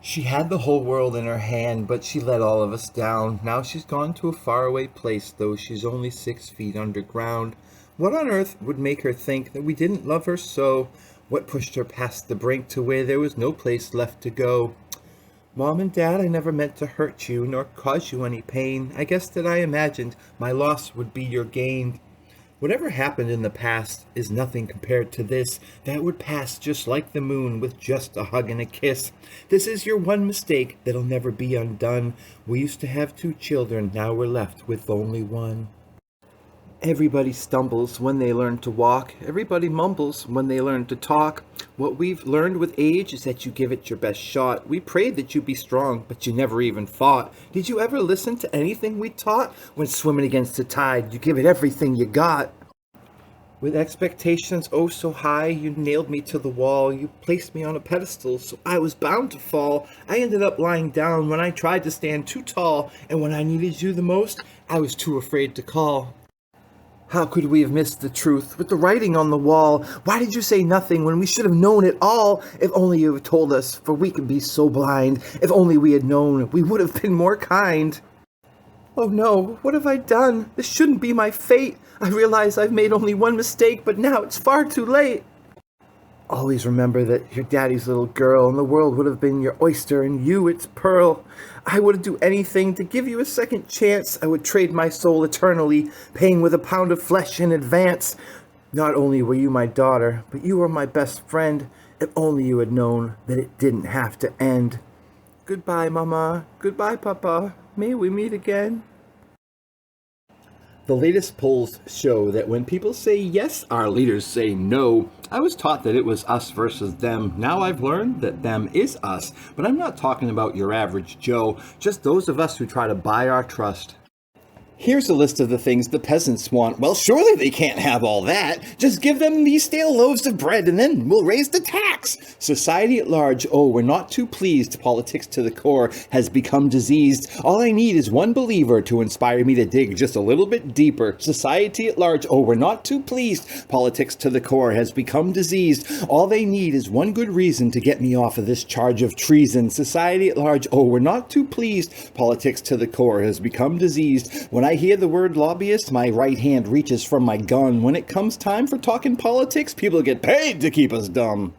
She had the whole world in her hand, but she let all of us down. Now she's gone to a faraway place, though she's only 6 feet underground. What on earth would make her think that we didn't love her so? What pushed her past the brink to where there was no place left to go? Mom and Dad, I never meant to hurt you, nor cause you any pain. I guess that I imagined my loss would be your gain. Whatever happened in the past is nothing compared to this. That would pass just like the moon with just a hug and a kiss. This is your one mistake that'll never be undone. We used to have 2 children, now we're left with only one. Everybody stumbles when they learn to walk. Everybody mumbles when they learn to talk. What we've learned with age is that you give it your best shot. We prayed that you be strong, but you never even fought. Did you ever listen to anything we taught? When swimming against the tide, you give it everything you got. With expectations oh so high, you nailed me to the wall. You placed me on a pedestal, so I was bound to fall. I ended up lying down when I tried to stand too tall, and when I needed you the most, I was too afraid to call. How could we have missed the truth with the writing on the wall? Why did you say nothing when we should have known it all? If only you had told us, for we could be so blind. If only we had known, we would have been more kind. Oh no, what have I done? This shouldn't be my fate. I realize I've made only one mistake, but now it's far too late. Always remember that you're Daddy's little girl, and the world would have been your oyster, and you its pearl. I would do anything to give you a second chance. I would trade my soul eternally, paying with a pound of flesh in advance. Not only were you my daughter, but you were my best friend. If only you had known that it didn't have to end. Goodbye, Mama. Goodbye, Papa. May we meet again? The latest polls show that when people say yes, our leaders say no. I was taught that it was us versus them. Now I've learned that them is us. But I'm not talking about your average Joe, just those of us who try to buy our trust. Here's a list of the things the peasants want. Well, surely they can't have all that. Just give them these stale loaves of bread and then we'll raise the tax. Society at large, oh, we're not too pleased. Politics to the core has become diseased. All I need is one believer to inspire me to dig just a little bit deeper. Society at large, oh, we're not too pleased. Politics to the core has become diseased. All they need is one good reason to get me off of this charge of treason. Society at large, oh, we're not too pleased. Politics to the core has become diseased. When I hear the word lobbyist, my right hand reaches for my gun. When it comes time for talking politics, people get paid to keep us dumb.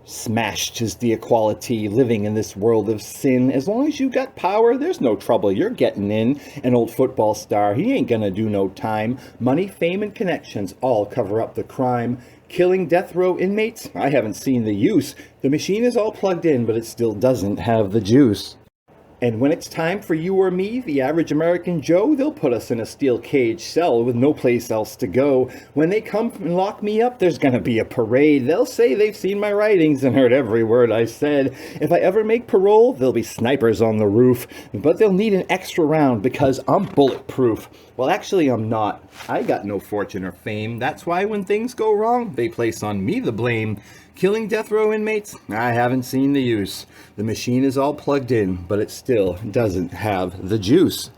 Smashed is the equality living in this world of sin. As long as you got power, there's no trouble. You're getting in. An old football star, he ain't gonna do no time. Money, fame, and connections all cover up the crime. Killing death row inmates? I haven't seen the use. The machine is all plugged in, but it still doesn't have the juice. And when it's time for you or me, the average American Joe, they'll put us in a steel cage cell with no place else to go. When they come and lock me up, there's gonna be a parade. They'll say they've seen my writings and heard every word I said. If I ever make parole, there'll be snipers on the roof. But they'll need an extra round because I'm bulletproof. Well, actually, I'm not. I got no fortune or fame. That's why when things go wrong, they place on me the blame. Killing death row inmates? I haven't seen the use. The machine is all plugged in, but it still doesn't have the juice.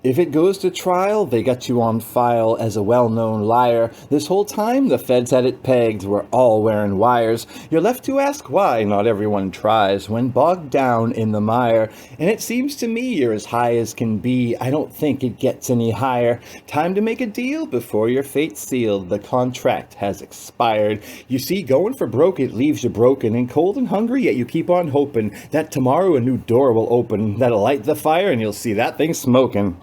If it goes to trial, they got you on file as a well-known liar. This whole time, the feds had it pegged. We're all wearing wires. You're left to ask why not everyone tries when bogged down in the mire. And it seems to me you're as high as can be. I don't think it gets any higher. Time to make a deal before your fate's sealed. The contract has expired. You see, going for broke, it leaves you broken and cold and hungry, yet you keep on hoping that tomorrow a new door will open. That'll light the fire and you'll see that thing smoking.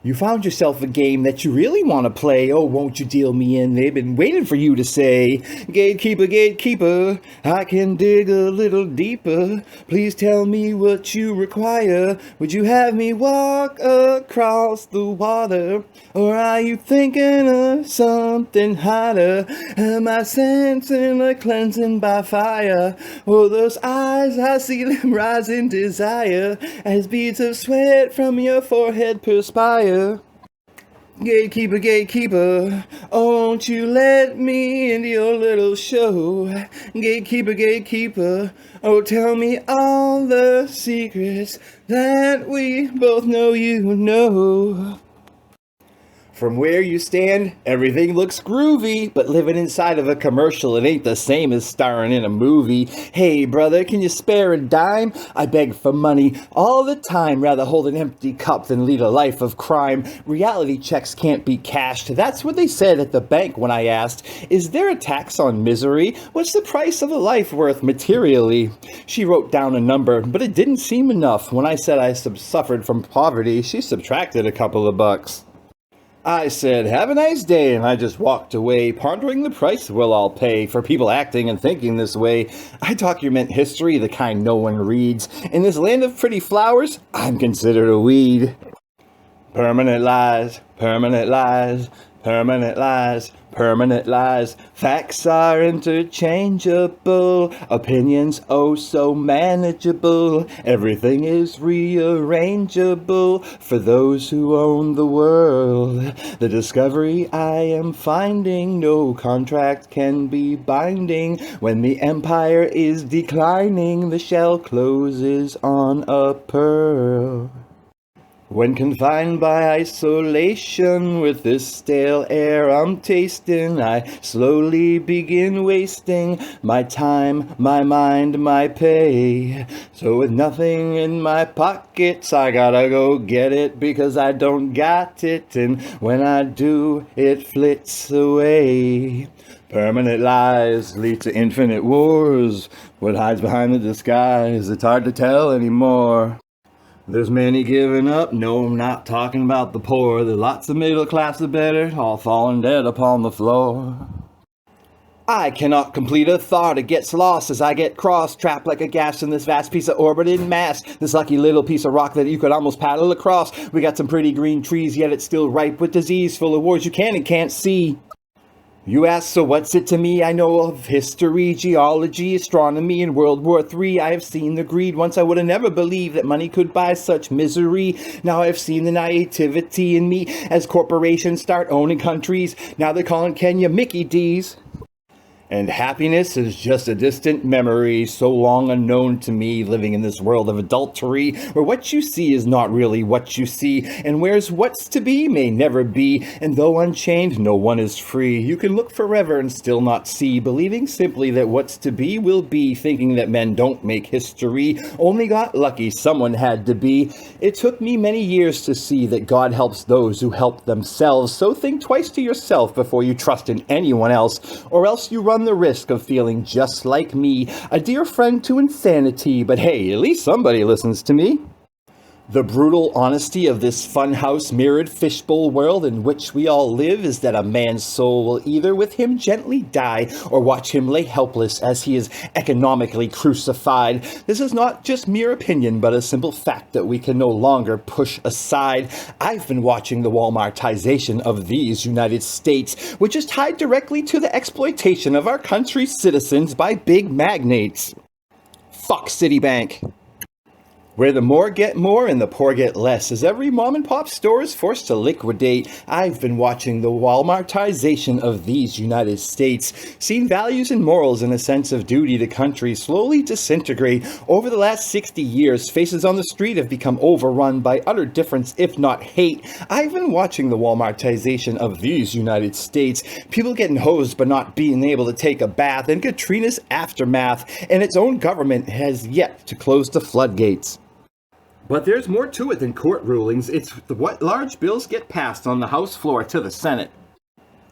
You found yourself a game that you really want to play. Oh, won't you deal me in? They've been waiting for you to say, Gatekeeper, gatekeeper, I can dig a little deeper. Please tell me what you require. Would you have me walk across the water? Or are you thinking of something hotter? Am I sensing a cleansing by fire? Oh, those eyes, I see them rise in desire as beads of sweat from your forehead perspire. Gatekeeper, gatekeeper, oh, won't you let me into your little show? Gatekeeper, gatekeeper, oh, tell me all the secrets that we both know you know. From where you stand, everything looks groovy, but living inside of a commercial, it ain't the same as starring in a movie. Hey, brother, can you spare a dime? I beg for money all the time, rather hold an empty cup than lead a life of crime. Reality checks can't be cashed. That's what they said at the bank when I asked, is there a tax on misery? What's the price of a life worth materially? She wrote down a number, but it didn't seem enough. When I said I suffered from poverty, she subtracted a couple of bucks. I said, have a nice day, and I just walked away, pondering the price we'll all pay for people acting and thinking this way. I document history, the kind no one reads. In this land of pretty flowers, I'm considered a weed. Permanent lies, permanent lies, permanent lies, permanent lies. Facts are interchangeable, opinions oh so manageable. Everything is rearrangeable for those who own the world. The discovery I am finding, no contract can be binding. When the empire is declining, the shell closes on a pearl. When confined by isolation with this stale air I'm tasting, I slowly begin wasting my time, my mind, my pay. So with nothing in my pockets, I gotta go get it because I don't got it. And when I do, it flits away. Permanent lies lead to infinite wars. What hides behind the disguise, it's hard to tell anymore. There's many giving up, no, I'm not talking about the poor. There's lots of middle class the better, all falling dead upon the floor. I cannot complete a thought, it gets lost as I get crossed, trapped like a gas in this vast piece of orbiting mass, this lucky little piece of rock that you could almost paddle across. We got some pretty green trees, yet it's still ripe with disease, full of wars you can and can't see. You ask, so what's it to me? I know of history, geology, astronomy, and World War III. I have seen the greed. Once I would have never believed that money could buy such misery. Now I've seen the naivety in me as corporations start owning countries. Now they're calling Kenya Mickey D's. And happiness is just a distant memory, so long unknown to me, living in this world of adultery, where what you see is not really what you see, and where's what's to be may never be, and though unchained, no one is free. You can look forever and still not see, believing simply that what's to be will be, thinking that men don't make history, only got lucky, someone had to be. It took me many years to see that God helps those who help themselves, so think twice to yourself before you trust in anyone else, or else you run the risk of feeling just like me, a dear friend to insanity, but hey, at least somebody listens to me. The brutal honesty of this funhouse mirrored fishbowl world in which we all live is that a man's soul will either with him gently die or watch him lay helpless as he is economically crucified. This is not just mere opinion, but a simple fact that we can no longer push aside. I've been watching the Walmartization of these United States, which is tied directly to the exploitation of our country's citizens by big magnates. Fuck Citibank. Where the more get more and the poor get less, as every mom and pop store is forced to liquidate. I've been watching the Walmartization of these United States, seen values and morals and a sense of duty to country slowly disintegrate. Over the last 60 years, faces on the street have become overrun by utter difference, if not hate. I've been watching the Walmartization of these United States, people getting hosed but not being able to take a bath, and Katrina's aftermath, and its own government has yet to close the floodgates. But there's more to it than court rulings. It's what large bills get passed on the House floor to the Senate.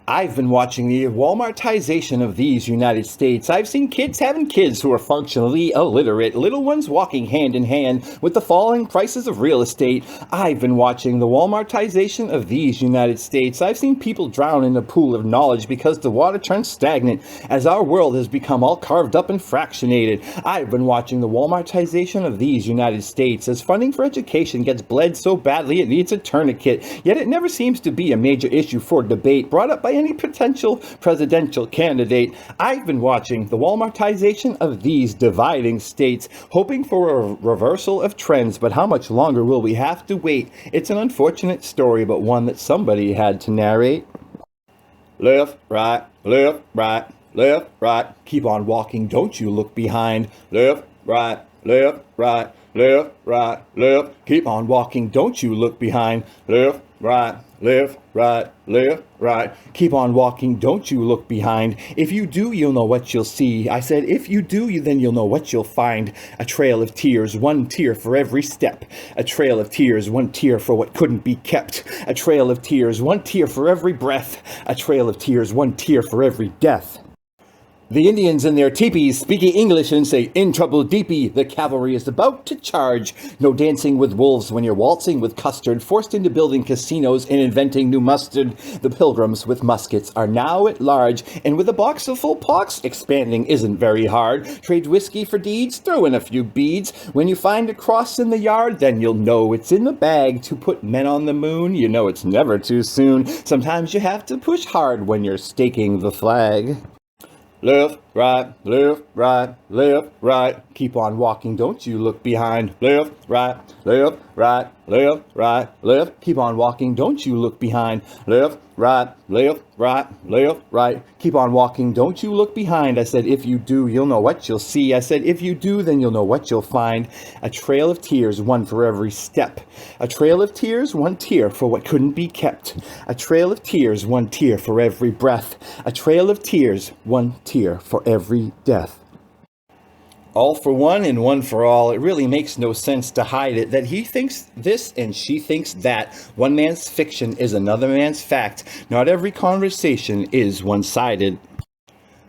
I've been watching the Walmartization of these United States. I've seen kids having kids who are functionally illiterate, little ones walking hand in hand with the falling prices of real estate. I've been watching the Walmartization of these United States. I've seen people drown in a pool of knowledge because the water turns stagnant as our world has become all carved up and fractionated. I've been watching the Walmartization of these United States as funding for education gets bled so badly it needs a tourniquet, yet it never seems to be a major issue for debate brought up by any potential presidential candidate. I've been watching the Walmartization of these dividing states, hoping for a reversal of trends, but how much longer will we have to wait? It's an unfortunate story, but one that somebody had to narrate. Left, right, left, right, left, right. Keep on walking, don't you look behind. Left, right, left, right, left, right, left. Keep on walking, don't you look behind. Left, right, left, right, left, right. Keep on walking, don't you look behind. If you do, you'll know what you'll see. I said, if you do, then you'll know what you'll find. A trail of tears, one tear for every step. A trail of tears, one tear for what couldn't be kept. A trail of tears, one tear for every breath. A trail of tears, one tear for every death. The Indians in their teepees speaking English and say, in trouble deepy, the cavalry is about to charge. No dancing with wolves when you're waltzing with custard, forced into building casinos and inventing new mustard. The pilgrims with muskets are now at large, and with a box of full pox, expanding isn't very hard. Trade whiskey for deeds, throw in a few beads. When you find a cross in the yard, then you'll know it's in the bag. To put men on the moon, you know it's never too soon. Sometimes you have to push hard when you're staking the flag. Left, right, left, right, left, right. Keep on walking, don't you look behind. Left, right, left, right, left, right, left. Keep on walking, don't you look behind. Left, right, left, right, left, right. Keep on walking, don't you look behind. I said, if you do, you'll know what you'll see. I said, if you do, then you'll know what you'll find. A trail of tears, one for every step. A trail of tears, one tear for what couldn't be kept. A trail of tears, one tear for every breath. A trail of tears, one tear for every death. All for one and one for all. It really makes no sense to hide it, that he thinks this and she thinks that. One man's fiction is another man's fact. Not every conversation is one-sided.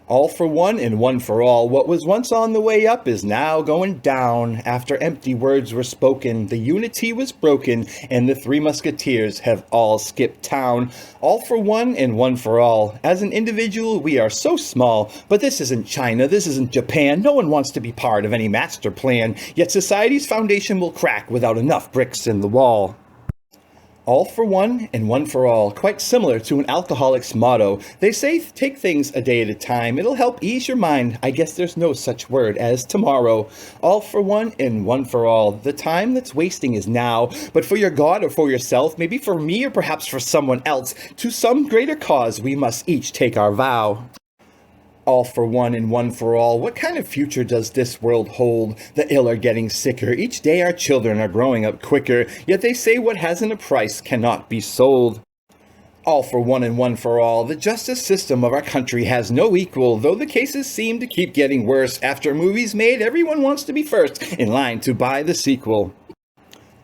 All for one and one for all. What was once on the way up is now going down. After empty words were spoken, the unity was broken, and the three musketeers have all skipped town. All for one and one for all. As an individual, we are so small, but this isn't China, this isn't Japan. No one wants to be part of any master plan, yet society's foundation will crack without enough bricks in the wall. All for one and one for all, quite similar to an alcoholic's motto. They say take things a day at a time, it'll help ease your mind. I guess there's no such word as tomorrow. All for one and one for all. The time that's wasting is now, but for your God or for yourself, maybe for me or perhaps for someone else, to some greater cause we must each take our vow. All for one and one for all. What kind of future does this world hold? The ill are getting sicker. Each day our children are growing up quicker. Yet they say what hasn't a price cannot be sold. All for one and one for all. The justice system of our country has no equal, though the cases seem to keep getting worse. After a movie's made, everyone wants to be first in line to buy the sequel.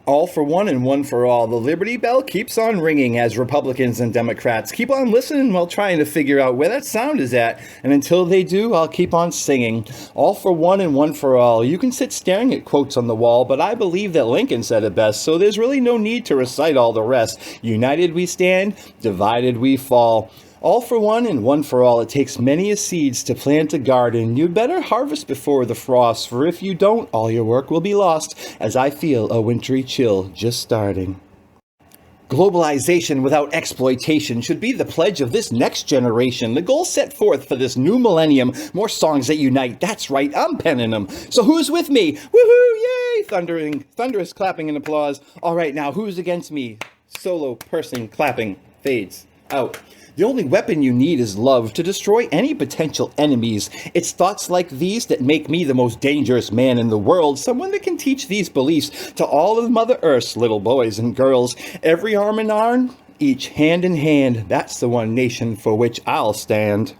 All for one and one for all. The Liberty Bell keeps on ringing as Republicans and Democrats keep on listening while trying to figure out where that sound is at. And until they do, I'll keep on singing. All for one and one for all. You can sit staring at quotes on the wall, but I believe that Lincoln said it best, so there's really no need to recite all the rest. United we stand, divided we fall. All for one and one for all. It takes many a seeds to plant a garden. You'd better harvest before the frost, for if you don't, all your work will be lost, as I feel a wintry chill just starting. Globalization without exploitation should be the pledge of this next generation. The goal set forth for this new millennium. More songs that unite. That's right, I'm penning them. So who's with me? Woohoo! Yay! Thunderous clapping and applause. All right, now who's against me? Solo person clapping fades out. The only weapon you need is love to destroy any potential enemies. It's thoughts like these that make me the most dangerous man in the world, someone that can teach these beliefs to all of Mother Earth's little boys and girls. Every arm in arm, each hand in hand, that's the one nation for which I'll stand.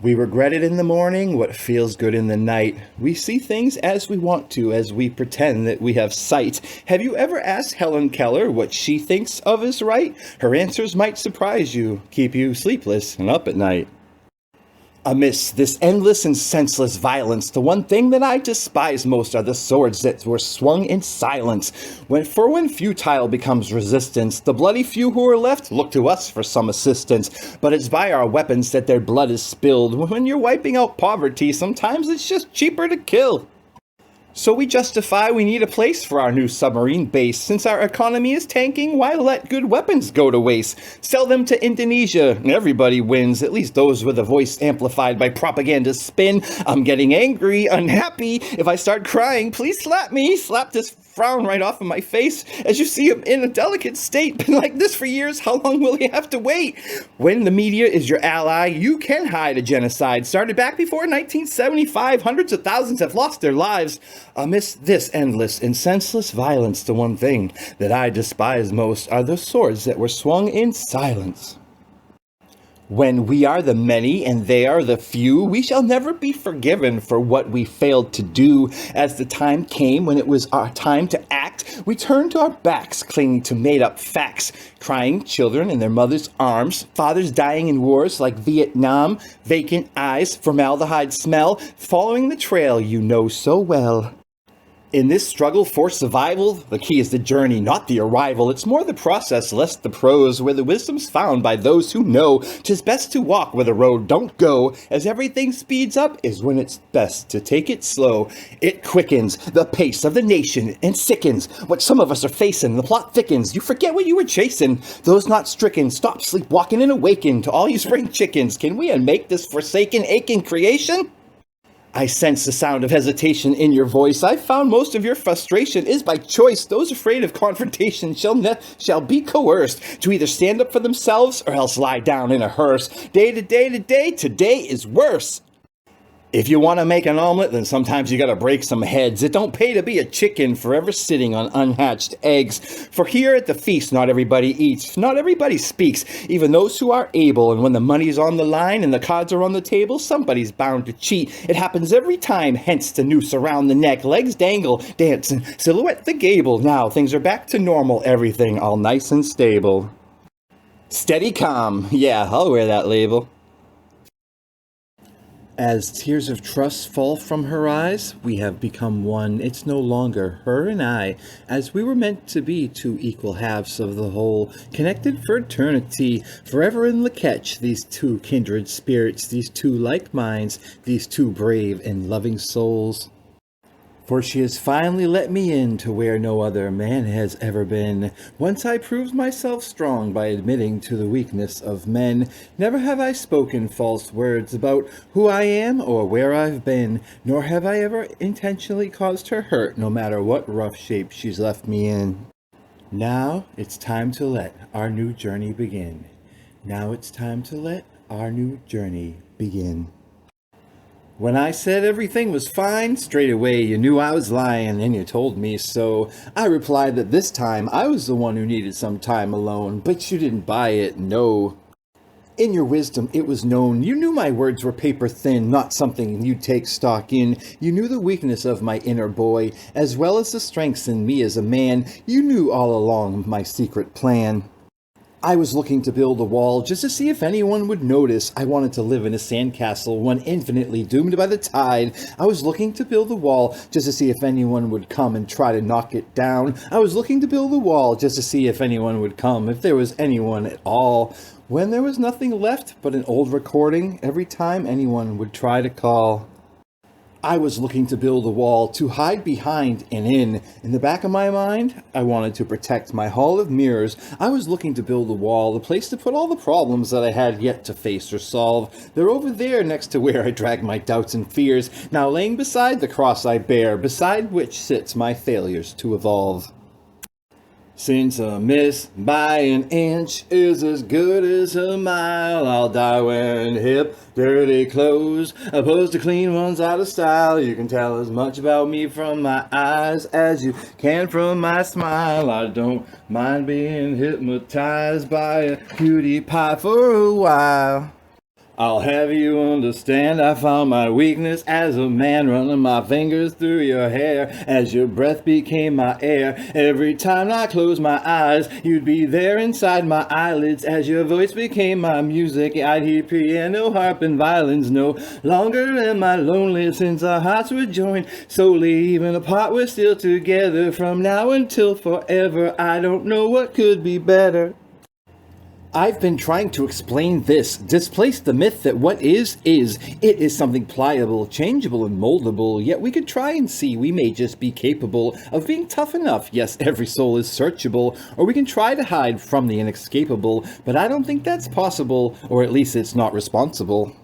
We regret it in the morning, what feels good in the night. We see things as we want to, as we pretend that we have sight. Have you ever asked Helen Keller what she thinks of is right? Her answers might surprise you, keep you sleepless and up at night. Amidst this endless and senseless violence, the one thing that I despise most are the swords that were swung in silence. When futile becomes resistance, the bloody few who are left look to us for some assistance. But it's by our weapons that their blood is spilled. When you're wiping out poverty, sometimes it's just cheaper to kill. So we justify we need a place for our new submarine base. Since our economy is tanking, why let good weapons go to waste? Sell them to Indonesia, and everybody wins, at least those with a voice amplified by propaganda spin. I'm getting angry, unhappy. If I start crying, please slap me. Slap this frown right off of my face. As you see, I'm in a delicate state. Been like this for years. How long will you have to wait? When the media is your ally, you can hide a genocide. Started back before 1975. Hundreds of thousands have lost their lives. Amidst this endless and senseless violence, the one thing that I despise most are the swords that were swung in silence. When we are the many and they are the few, we shall never be forgiven for what we failed to do. As the time came when it was our time to act, we turned to our backs, clinging to made-up facts. Crying children in their mother's arms, fathers dying in wars like Vietnam, vacant eyes, formaldehyde smell, following the trail you know so well. In this struggle for survival, the key is the journey, not the arrival. It's more the process, less the prose, where the wisdom's found by those who know 'tis best to walk where the road don't go. As everything speeds up is when it's best to take it slow. It quickens the pace of the nation and sickens what some of us are facing. The plot thickens. You forget what you were chasing. Those not stricken, stop sleepwalking and awaken. To all you spring chickens, can we unmake this forsaken, aching creation? I sense the sound of hesitation in your voice. I've found most of your frustration is by choice. Those afraid of confrontation shall be coerced to either stand up for themselves or else lie down in a hearse. Day to day to day, today is worse. If you want to make an omelet, then sometimes you gotta break some heads. It don't pay to be a chicken forever sitting on unhatched eggs. For here at the feast, not everybody eats, not everybody speaks, even those who are able. And when the money's on the line and the cards are on the table, somebody's bound to cheat. It happens every time, hence the noose around the neck. Legs dangle, dancing, silhouette the gable. Now things are back to normal, everything all nice and stable. Steady calm, yeah, I'll wear that label. As tears of trust fall from her eyes, we have become one. It's no longer her and I, as we were meant to be, two equal halves of the whole, connected for eternity, forever in the catch, these two kindred spirits, these two like minds, these two brave and loving souls. For she has finally let me in to where no other man has ever been. Once I proved myself strong by admitting to the weakness of men. Never have I spoken false words about who I am or where I've been, nor have I ever intentionally caused her hurt, no matter what rough shape she's left me in. Now it's time to let our new journey begin. Now it's time to let our new journey begin. When I said everything was fine, straight away you knew I was lying, and you told me so. I replied that this time I was the one who needed some time alone, but you didn't buy it, no. In your wisdom it was known. You knew my words were paper thin, not something you'd take stock in. You knew the weakness of my inner boy, as well as the strengths in me as a man. You knew all along my secret plan. I was looking to build a wall just to see if anyone would notice. I wanted to live in a sandcastle, one infinitely doomed by the tide. I was looking to build a wall just to see if anyone would come and try to knock it down. I was looking to build a wall just to see if anyone would come, if there was anyone at all. When there was nothing left but an old recording, every time anyone would try to call. I was looking to build a wall to hide behind and in. In the back of my mind, I wanted to protect my hall of mirrors. I was looking to build a wall, a place to put all the problems that I had yet to face or solve. They're over there next to where I drag my doubts and fears, now laying beside the cross I bear, beside which sits my failures to evolve. Since a miss by an inch is as good as a mile, I'll die when hip, dirty clothes, opposed to clean ones out of style. You can tell as much about me from my eyes as you can from my smile. I don't mind being hypnotized by a cutie pie for a while. I'll have you understand I found my weakness as a man, running my fingers through your hair as your breath became my air. Every time I close my eyes, you'd be there inside my eyelids as your voice became my music. I'd hear piano, harp, and violins. No longer am I lonely since our hearts were joined. Solely even apart, we're still together from now until forever. I don't know what could be better. I've been trying to explain this, displace the myth that what is. It is something pliable, changeable, and moldable, yet we could try and see we may just be capable of being tough enough. Yes, every soul is searchable, or we can try to hide from the inescapable, but I don't think that's possible, or at least it's not responsible.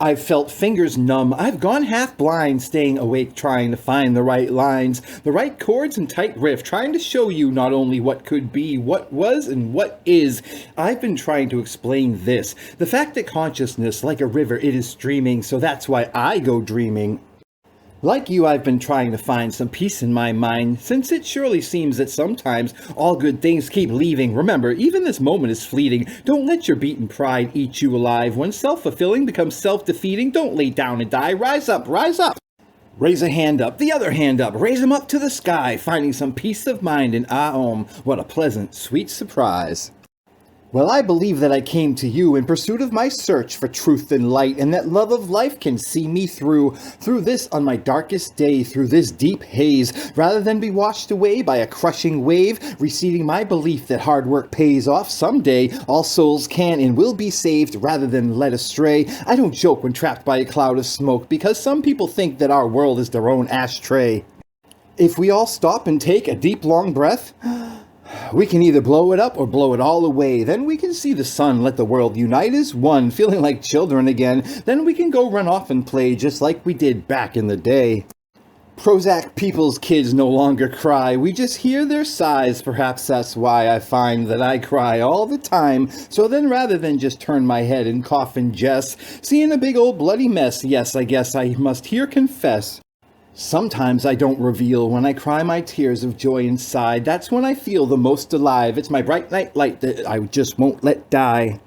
I've felt fingers numb. I've gone half blind, staying awake, trying to find the right lines, the right chords and tight riff, trying to show you not only what could be, what was, and what is. I've been trying to explain this. The fact that consciousness, like a river, it is streaming, so that's why I go dreaming. Like you, I've been trying to find some peace in my mind, since it surely seems that sometimes all good things keep leaving. Remember, even this moment is fleeting. Don't let your beaten pride eat you alive. When self-fulfilling becomes self-defeating, don't lay down and die. Rise up, rise up. Raise a hand up, the other hand up, raise them up to the sky, finding some peace of mind in what a pleasant, sweet surprise. Well, I believe that I came to you in pursuit of my search for truth and light, and that love of life can see me through this on my darkest day, through this deep haze, rather than be washed away by a crushing wave, receding my belief that hard work pays off someday. All souls can and will be saved, rather than led astray. I don't joke when trapped by a cloud of smoke, because some people think that our world is their own ashtray. If we all stop and take a deep, long breath, we can either blow it up or blow it all away. Then we can see the sun, let the world unite as one, feeling like children again. Then we can go run off and play just like we did back in the day. Prozac people's kids no longer cry. We just hear their sighs. Perhaps that's why I find that I cry all the time. So then rather than just turn my head and cough and jest, seeing a big old bloody mess, yes, I guess I must here confess. Sometimes I don't reveal when I cry my tears of joy inside. That's when I feel the most alive. It's my bright night light that I just won't let die.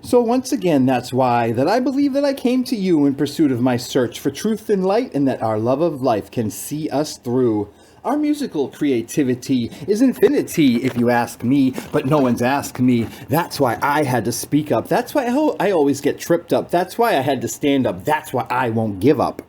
So once again, that's why that I believe that I came to you in pursuit of my search for truth and light, and that our love of life can see us through. Our musical creativity is infinity, if you ask me, but no one's asked me. That's why I had to speak up. That's why I always get tripped up. That's why I had to stand up. That's why I won't give up.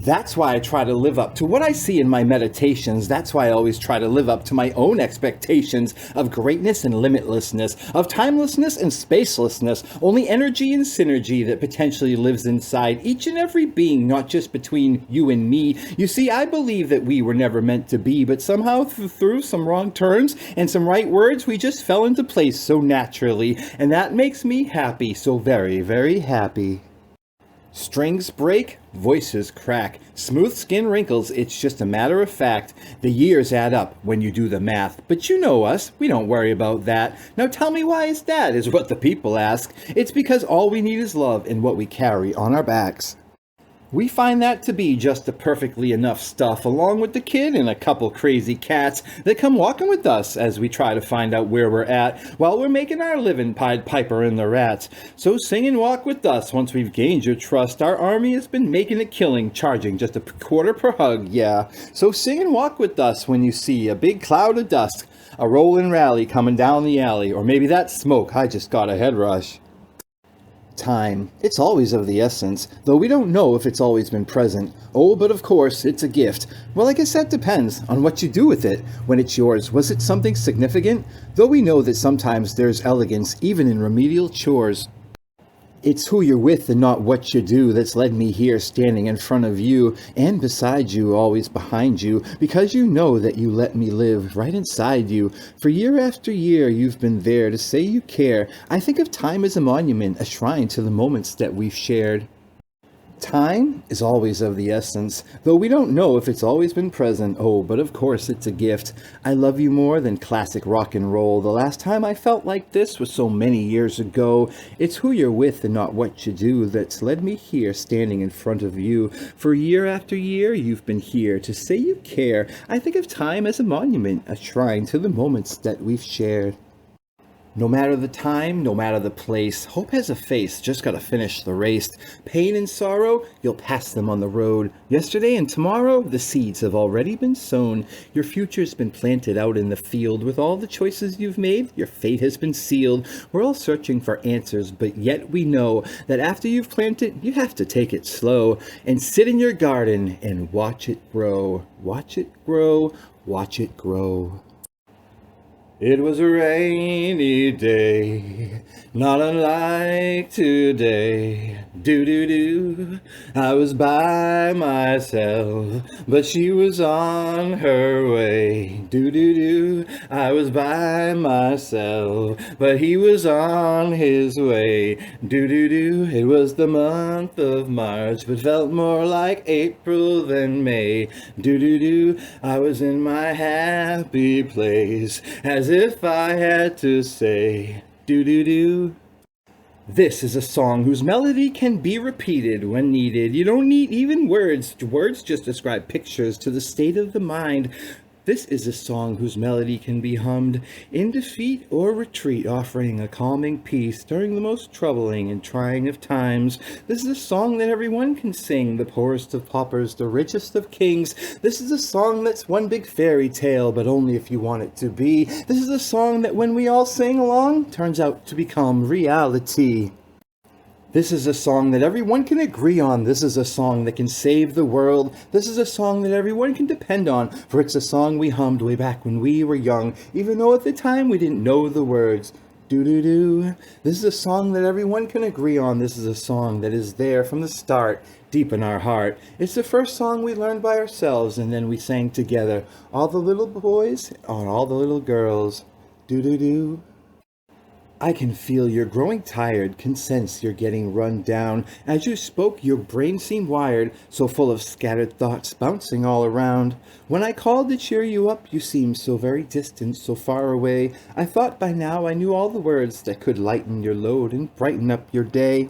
That's why I try to live up to what I see in my meditations. That's why I always try to live up to my own expectations of greatness and limitlessness, of timelessness and spacelessness, only energy and synergy that potentially lives inside each and every being, not just between you and me. You see, I believe that we were never meant to be, but somehow through some wrong turns and some right words, we just fell into place so naturally, and that makes me happy, so very, very happy. Strings break, voices crack, smooth skin wrinkles, it's just a matter of fact. The years add up when you do the math, but you know us, we don't worry about that. Now tell me why is that, is what the people ask. It's because all we need is love and what we carry on our backs. We find that to be just the perfectly enough stuff, along with the kid and a couple crazy cats that come walking with us as we try to find out where we're at while we're making our living, Pied Piper and the Rats. So sing and walk with us once we've gained your trust. Our army has been making a killing, charging just a quarter per hug, yeah. So sing and walk with us when you see a big cloud of dust, a rolling rally coming down the alley, or maybe that smoke, I just got a head rush. Time. It's always of the essence, though we don't know if it's always been present. Oh, but of course, it's a gift. Well, I guess that depends on what you do with it. When it's yours, was it something significant? Though we know that sometimes there's elegance even in remedial chores. It's who you're with and not what you do that's led me here standing in front of you and beside you, always behind you, because you know that you let me live right inside you. For year after year, you've been there to say you care. I think of time as a monument, a shrine to the moments that we've shared. Time is always of the essence, though we don't know if it's always been present. Oh, but of course it's a gift. I love you more than classic rock and roll. The last time I felt like this was so many years ago. It's who you're with and not what you do that's led me here standing in front of you. For year after year, you've been here to say you care. I think of time as a monument, a shrine to the moments that we've shared. No matter the time, no matter the place, hope has a face, just gotta finish the race. Pain and sorrow, you'll pass them on the road. Yesterday and tomorrow, the seeds have already been sown. Your future's been planted out in the field. With all the choices you've made, your fate has been sealed. We're all searching for answers, but yet we know that after you've planted, you have to take it slow and sit in your garden and watch it grow. Watch it grow, watch it grow. It was a rainy day, not unlike today. Do-do-do, I was by myself, but she was on her way. Do-do-do, I was by myself, but he was on his way. Do-do-do, it was the month of March, but felt more like April than May. Do-do-do, I was in my happy place, as if I had to say, do-do-do. This is a song whose melody can be repeated when needed. You don't need even words. Words just describe pictures to the state of the mind. This is a song whose melody can be hummed in defeat or retreat, offering a calming peace during the most troubling and trying of times. This is a song that everyone can sing, the poorest of paupers, the richest of kings. This is a song that's one big fairy tale, but only if you want it to be. This is a song that when we all sing along, turns out to become reality. This is a song that everyone can agree on. This is a song that can save the world. This is a song that everyone can depend on, for it's a song we hummed way back when we were young, even though at the time we didn't know the words. Do-do-do. This is a song that everyone can agree on. This is a song that is there from the start, deep in our heart. It's the first song we learned by ourselves, and then we sang together. All the little boys and all the little girls. Do-do-do. I can feel you're growing tired, can sense you're getting run down. As you spoke, your brain seemed wired, so full of scattered thoughts bouncing all around. When I called to cheer you up, you seemed so very distant, so far away. I thought by now I knew all the words that could lighten your load and brighten up your day.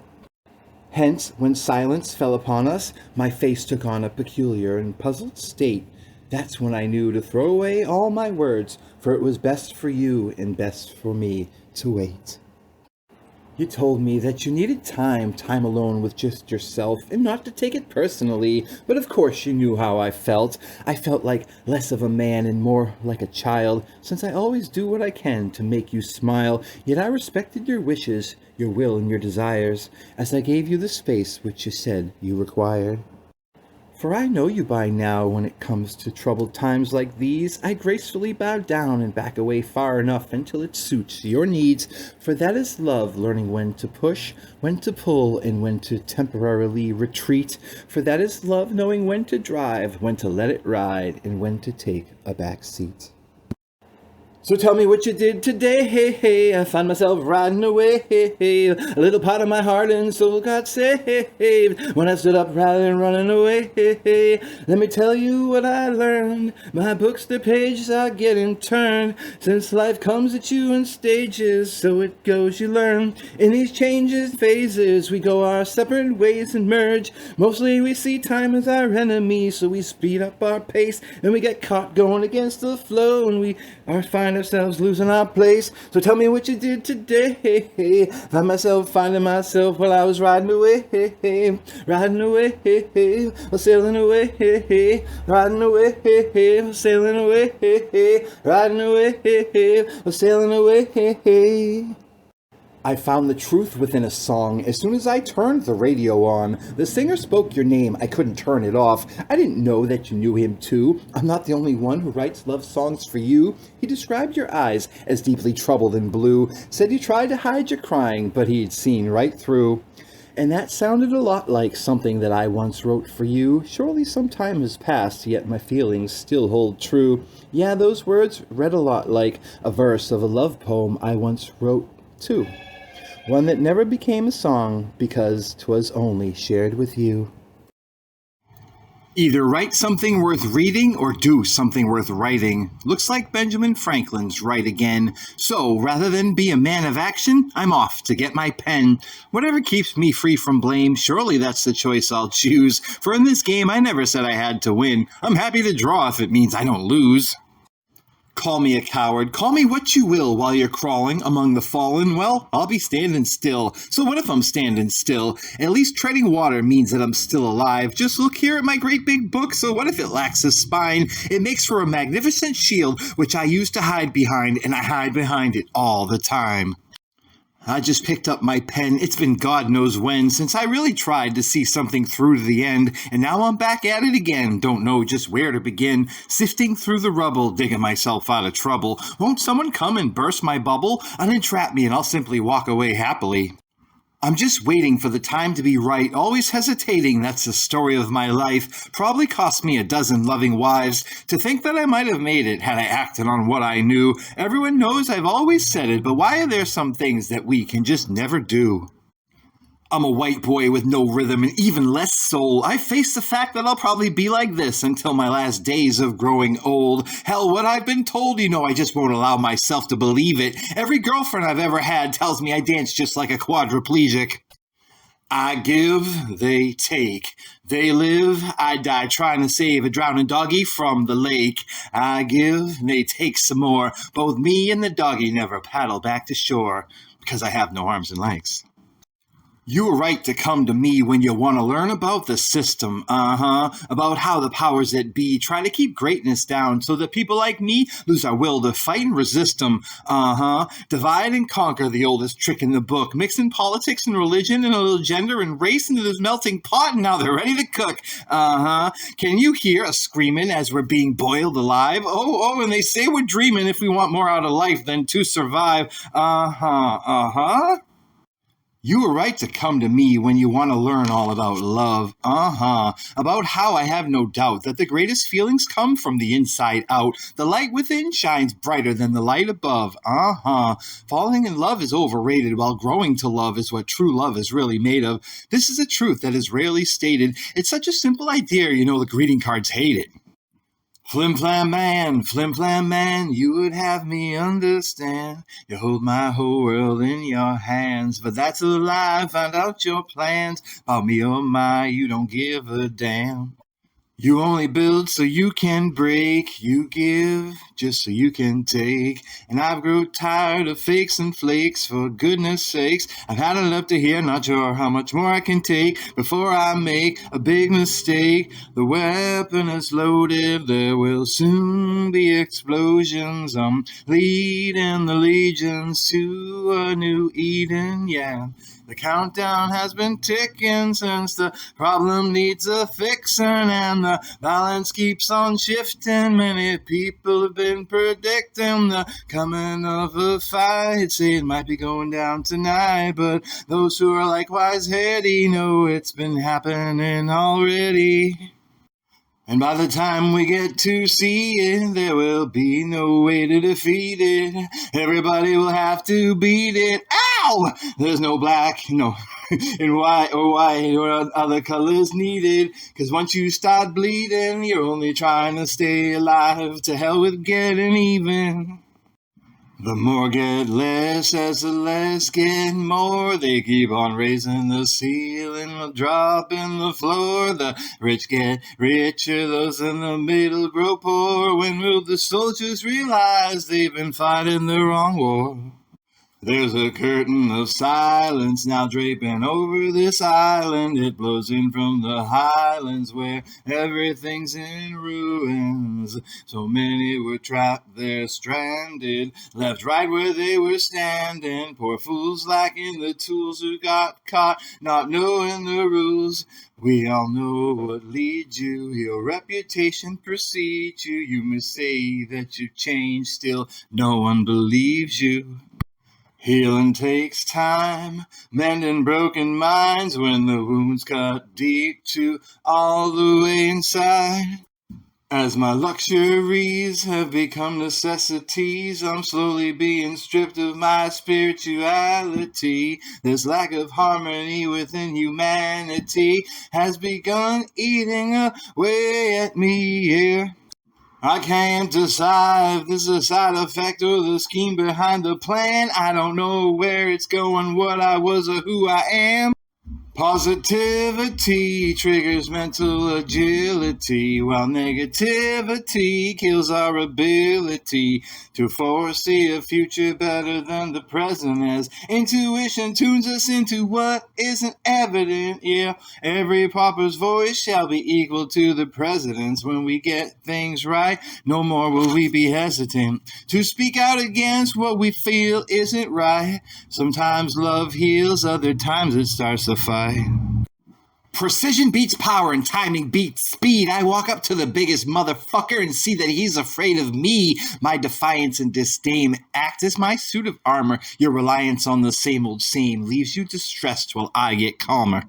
Hence, when silence fell upon us, my face took on a peculiar and puzzled state. That's when I knew to throw away all my words, for it was best for you and best for me to wait. You told me that you needed time alone with just yourself, and not to take it personally, but of course you knew how I felt. I felt like less of a man and more like a child, since I always do what I can to make you smile, yet I respected your wishes, your will and your desires, as I gave you the space which you said you required. For I know you by now when it comes to troubled times like these, I gracefully bow down and back away far enough until it suits your needs, for that is love, learning when to push, when to pull, and when to temporarily retreat, for that is love, knowing when to drive, when to let it ride, and when to take a back seat. So tell me what you did today, hey, hey. I find myself riding away, hey, hey. A little part of my heart and soul got saved when I stood up rather than running away, hey, hey. Let me tell you what I learned. My books, the pages are getting turned. Since life comes at you in stages, so it goes, you learn. In these changes, phases, we go our separate ways and merge. Mostly we see time as our enemy, so we speed up our pace and we get caught going against the flow, and we find ourselves losing our place. So tell me what you did today. Find myself finding myself while I was riding away, riding away, or sailing away, riding away, sailing away, riding away, or sailing away. I found the truth within a song. As soon as I turned the radio on, the singer spoke your name. I couldn't turn it off. I didn't know that you knew him too. I'm not the only one who writes love songs for you. He described your eyes as deeply troubled and blue. Said you tried to hide your crying, but he'd seen right through. And that sounded a lot like something that I once wrote for you. Surely some time has passed, yet my feelings still hold true. Yeah, those words read a lot like a verse of a love poem I once wrote too. One that never became a song because 'twas only shared with you. Either write something worth reading or do something worth writing. Looks like Benjamin Franklin's right again. So, rather than be a man of action, I'm off to get my pen. Whatever keeps me free from blame, surely that's the choice I'll choose. For in this game, I never said I had to win. I'm happy to draw if it means I don't lose. Call me a coward, call me what you will while you're crawling among the fallen. Well, I'll be standing still. So what if I'm standing still? At least treading water means that I'm still alive. Just look here at my great big book, so what if it lacks a spine? It makes for a magnificent shield, which I use to hide behind, and I hide behind it all the time. I just picked up my pen. It's been God knows when since I really tried to see something through to the end, and now I'm back at it again. Don't know just where to begin. Sifting through the rubble, digging myself out of trouble. Won't someone come and burst my bubble? Unentrap me and I'll simply walk away happily. I'm just waiting for the time to be right, always hesitating, that's the story of my life. Probably cost me a dozen loving wives. To think that I might have made it had I acted on what I knew. Everyone knows I've always said it, but why are there some things that we can just never do? I'm a white boy with no rhythm and even less soul. I face the fact that I'll probably be like this until my last days of growing old. Hell, what I've been told, I just won't allow myself to believe it. Every girlfriend I've ever had tells me I dance just like a quadriplegic. I give, they take. They live, I die trying to save a drowning doggy from the lake. I give, they take some more. Both me and the doggy never paddle back to shore because I have no arms and legs. You were right to come to me when you want to learn about the system, about how the powers that be try to keep greatness down so that people like me lose our will to fight and resist them, divide and conquer, the oldest trick in the book, mixing politics and religion and a little gender and race into this melting pot, and now they're ready to cook, Can you hear us screaming as we're being boiled alive? Oh, and they say we're dreaming if we want more out of life than to survive, You were right to come to me when you want to learn all about love, about how I have no doubt that the greatest feelings come from the inside out. The light within shines brighter than the light above, Falling in love is overrated, while growing to love is what true love is really made of. This is a truth that is rarely stated. It's such a simple idea, the greeting cards hate it. Flim flam man, you would have me understand. You hold my whole world in your hands, but that's a lie. Find out your plans about me or my, you don't give a damn. You only build so you can break. You give just so you can take. And I've grown tired of fakes and flakes. For goodness sakes, I've had enough to hear. Not sure how much more I can take before I make a big mistake. The weapon is loaded. There will soon be explosions. I'm leading the legions to a new Eden. Yeah. The countdown has been ticking since the problem needs a fixing, and the balance keeps on shifting. Many people have been predicting the coming of a fight, say it might be going down tonight, but those who are likewise heady know it's been happening already. And by the time we get to see it, there will be no way to defeat it. Everybody will have to beat it. Ow! There's no black, no, and white or other colors needed. 'Cause once you start bleeding, you're only trying to stay alive. To hell with getting even. The more get less as the less get more. They keep on raising the ceiling, dropping the floor. The rich get richer, those in the middle grow poor. When will the soldiers realize they've been fighting the wrong war? There's a curtain of silence now draping over this island. It blows in from the highlands where everything's in ruins. So many were trapped there, stranded, left right where they were standing. Poor fools lacking the tools who got caught, not knowing the rules. We all know what leads you, your reputation precedes you. You may say that you've changed, still no one believes you. Healing takes time, mending broken minds when the wounds cut deep to all the way inside. As my luxuries have become necessities, I'm slowly being stripped of my spirituality. This lack of harmony within humanity has begun eating away at me, yeah. I can't decide if this is a side effect or the scheme behind the plan. I don't know where it's going, what I was or who I am. Positivity triggers mental agility, while negativity kills our ability to foresee a future better than the present, as intuition tunes us into what isn't evident. Yeah, every pauper's voice shall be equal to the president's. When we get things right, no more will we be hesitant to speak out against what we feel isn't right. Sometimes love heals, other times it starts to fight. Precision beats power and timing beats speed. I walk up to the biggest motherfucker and see that he's afraid of me. My defiance and disdain act as my suit of armor. Your reliance on the same old same leaves you distressed while I get calmer.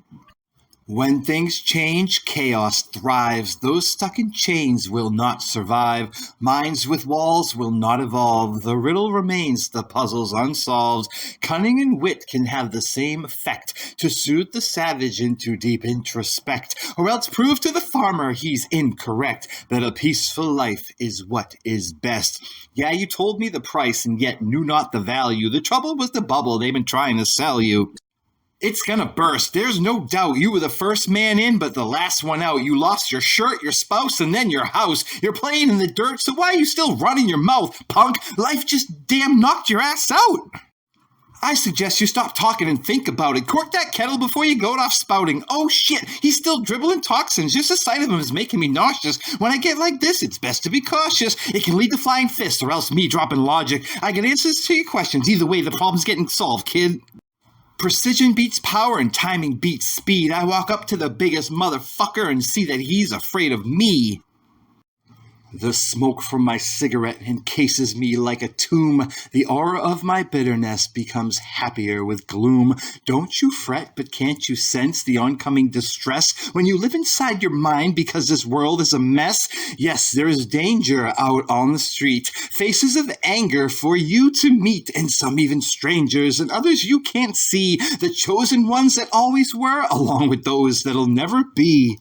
When things change, chaos thrives. Those stuck in chains will not survive. Minds with walls will not evolve. The riddle remains, the puzzle's unsolved. Cunning and wit can have the same effect, to soothe the savage into deep introspect, or else prove to the farmer he's incorrect, that a peaceful life is what is best. Yeah, you told me the price and yet knew not the value. The trouble was the bubble they've been trying to sell you. It's gonna burst, there's no doubt. You were the first man in, but the last one out. You lost your shirt, your spouse, and then your house. You're playing in the dirt, so why are you still running your mouth, punk? Life just damn knocked your ass out. I suggest you stop talking and think about it. Cork that kettle before you go off spouting. Oh shit, he's still dribbling toxins. Just the sight of him is making me nauseous. When I get like this, it's best to be cautious. It can lead to flying fists or else me dropping logic. I get answers to your questions. Either way, the problem's getting solved, kid. Precision beats power and timing beats speed. I walk up to the biggest motherfucker and see that he's afraid of me. The smoke from my cigarette encases me like a tomb. The aura of my bitterness becomes happier with gloom. Don't you fret, but can't you sense the oncoming distress when you live inside your mind because this world is a mess? Yes, there is danger out on the street. Faces of anger for you to meet, and some even strangers, and others you can't see. The chosen ones that always were, along with those that'll never be.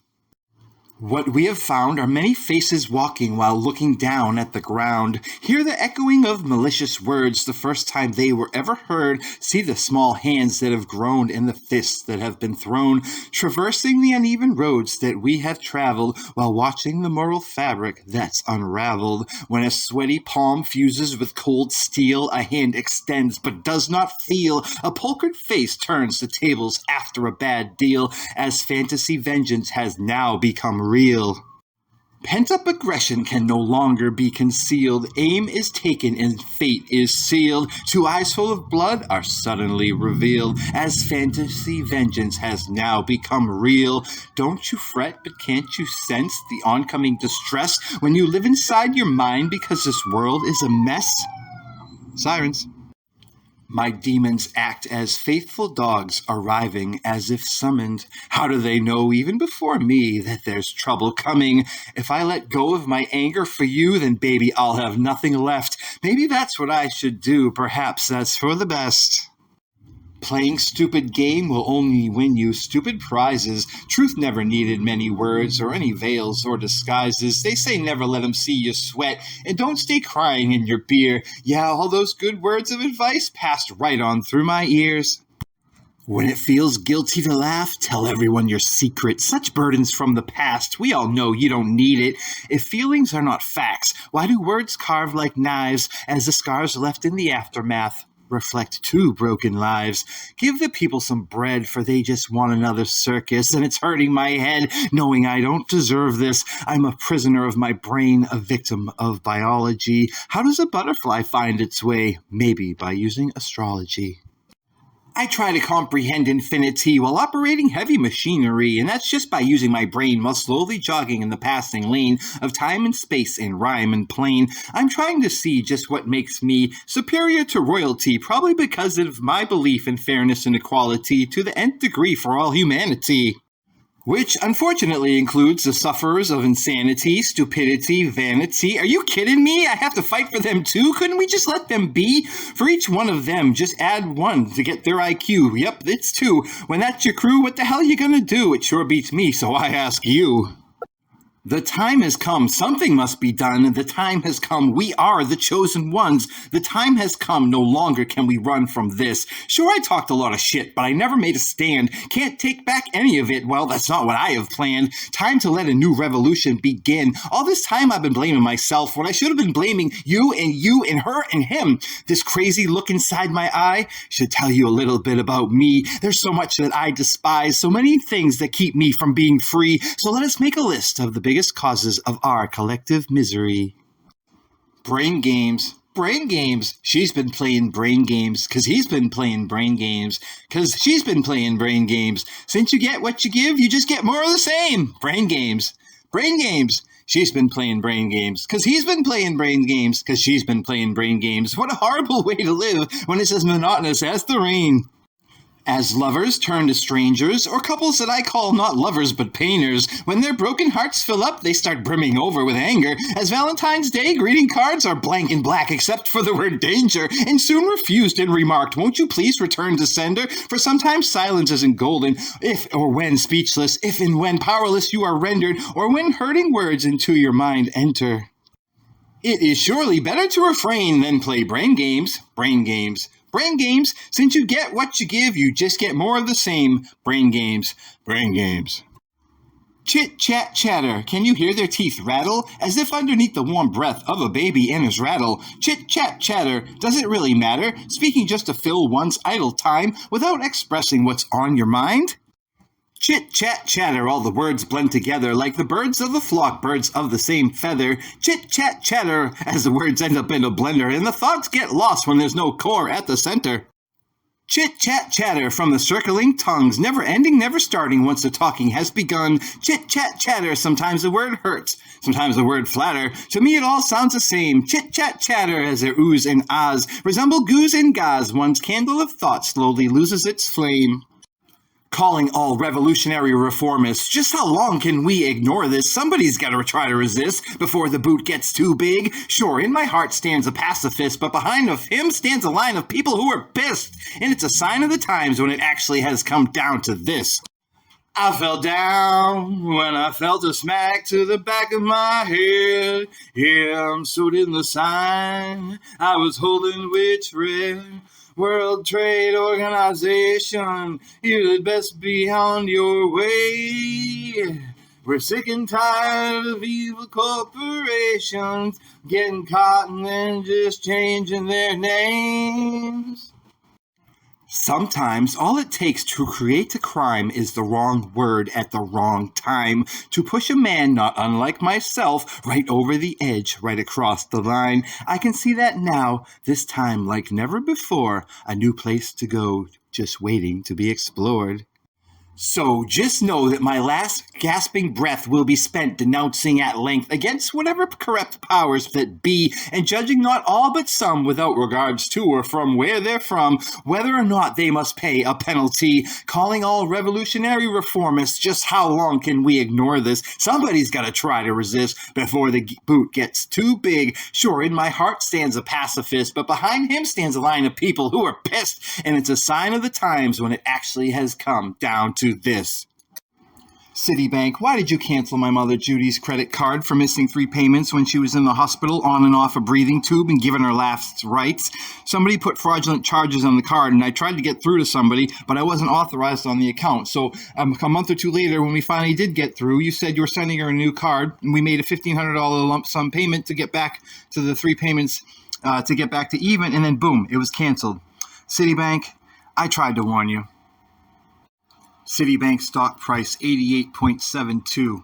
What we have found are many faces walking while looking down at the ground. Hear the echoing of malicious words the first time they were ever heard. See the small hands that have groaned and the fists that have been thrown, traversing the uneven roads that we have traveled while watching the moral fabric that's unraveled. When a sweaty palm fuses with cold steel, a hand extends but does not feel. A pulchered face turns the tables after a bad deal, as fantasy vengeance has now become real. Pent-up aggression can no longer be concealed. Aim is taken and fate is sealed. Two eyes full of blood are suddenly revealed, as fantasy vengeance has now become real. Don't you fret, but can't you sense the oncoming distress when you live inside your mind because this world is a mess? Sirens. My demons act as faithful dogs arriving as if summoned. How do they know even before me that there's trouble coming? If I let go of my anger for you, then baby, I'll have nothing left. Maybe that's what I should do. Perhaps that's for the best. Playing stupid game will only win you stupid prizes. Truth never needed many words or any veils or disguises. They say never let 'em see you sweat, and don't stay crying in your beer. Yeah, all those good words of advice passed right on through my ears. When it feels guilty to laugh, tell everyone your secret. Such burdens from the past, we all know you don't need it. If feelings are not facts, why do words carve like knives as the scars left in the aftermath reflect two broken lives? Give the people some bread, for they just want another circus, and it's hurting my head knowing I don't deserve this. I'm a prisoner of my brain, a victim of biology. How does a butterfly find its way? Maybe by using astrology. I try to comprehend infinity while operating heavy machinery, and that's just by using my brain while slowly jogging in the passing lane of time and space in rhyme and plain. I'm trying to see just what makes me superior to royalty, probably because of my belief in fairness and equality to the nth degree for all humanity. Which, unfortunately, includes the sufferers of insanity, stupidity, vanity. Are you kidding me? I have to fight for them too? Couldn't we just let them be? For each one of them, just add one to get their IQ. Yep, it's two. When that's your crew, what the hell are you gonna do? It sure beats me, so I ask you. The time has come. Something must be done. The time has come. We are the chosen ones. The time has come. No longer can we run from this. Sure, I talked a lot of shit, but I never made a stand. Can't take back any of it. Well, that's not what I have planned. Time to let a new revolution begin. All this time I've been blaming myself when I should have been blaming you and her and him. This crazy look inside my eye should tell you a little bit about me. There's so much that I despise, so many things that keep me from being free. So let us make a list of the biggest causes of our collective misery. Brain games. Brain games. She's been playing brain games because he's been playing brain games because she's been playing brain games. Since you get what you give, you just get more of the same. Brain games. Brain games. She's been playing brain games because he's been playing brain games because she's been playing brain games. What a horrible way to live when it's as monotonous as the rain. As lovers turn to strangers, or couples that I call not lovers but painters, when their broken hearts fill up, they start brimming over with anger. As Valentine's Day greeting cards are blank and black except for the word danger, and soon refused and remarked, won't you please return to sender? For sometimes silence isn't golden, if or when speechless, if and when powerless you are rendered, or when hurting words into your mind enter. It is surely better to refrain than play brain games. Brain games. Brain games, since you get what you give, you just get more of the same. Brain games. Brain games. Chit, chat, chatter. Can you hear their teeth rattle? As if underneath the warm breath of a baby in his rattle. Chit, chat, chatter. Does it really matter? Speaking just to fill one's idle time without expressing what's on your mind? Chit, chat, chatter, all the words blend together like the birds of the flock, birds of the same feather. Chit, chat, chatter, as the words end up in a blender, and the thoughts get lost when there's no core at the center. Chit, chat, chatter from the circling tongues, never ending, never starting once the talking has begun. Chit, chat, chatter, sometimes the word hurts, sometimes the word flatter. To me it all sounds the same. Chit, chat, chatter, as their oohs and ahs resemble goos and gahs. One's candle of thought slowly loses its flame. Calling all revolutionary reformists, just how long can we ignore this? Somebody's got to try to resist before the boot gets too big. Sure, in my heart stands a pacifist, but behind of him stands a line of people who are pissed. And it's a sign of the times when it actually has come down to this. I fell down when I felt a smack to the back of my head. Yeah, so did the sign I was holding, which read, World Trade Organization, you'd best be on your way. We're sick and tired of evil corporations getting caught and then just changing their names. Sometimes all it takes to create a crime is the wrong word at the wrong time to push a man not unlike myself right over the edge, right across the line. I can see that now, this time like never before, a new place to go, just waiting to be explored. So just know that my last gasping breath will be spent denouncing at length against whatever corrupt powers that be, and judging not all but some without regards to or from where they're from, whether or not they must pay a penalty, calling all revolutionary reformists. Just how long can we ignore this? Somebody's got to try to resist before the boot gets too big. Sure, in my heart stands a pacifist, but behind him stands a line of people who are pissed, and it's a sign of the times when it actually has come down to this. Citibank, why did you cancel my mother Judy's credit card for missing 3 payments when she was in the hospital on and off a breathing tube and given her last rites? Somebody put fraudulent charges on the card, and I tried to get through to somebody, but I wasn't authorized on the account. So a month or two later, when we finally did get through, you said you were sending her a new card, and we made a $1,500 lump sum payment to get back to the 3 payments, to get back to even, and then boom, it was canceled. Citibank, I tried to warn you. Citibank stock price 88.72.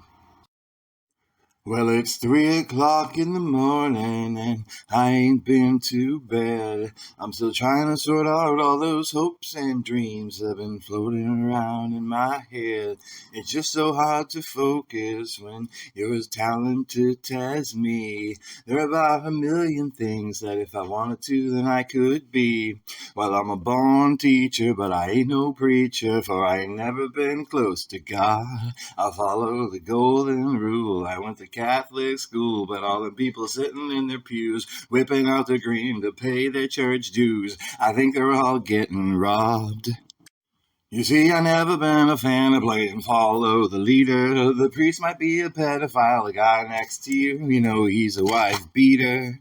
Well, it's 3 o'clock in the morning and I ain't been to bed. I'm still trying to sort out all those hopes and dreams that have been floating around in my head. It's just so hard to focus when you're as talented as me. There are about a million things that if I wanted to, then I could be. Well, I'm a born teacher, but I ain't no preacher, for I ain't never been close to God. I follow the golden rule. I went to Catholic school, but all the people sitting in their pews, whipping out the green to pay their church dues, I think they're all getting robbed. You see, I never been a fan of playing follow the leader. The priest might be a pedophile, the guy next to you, you know he's a wife beater.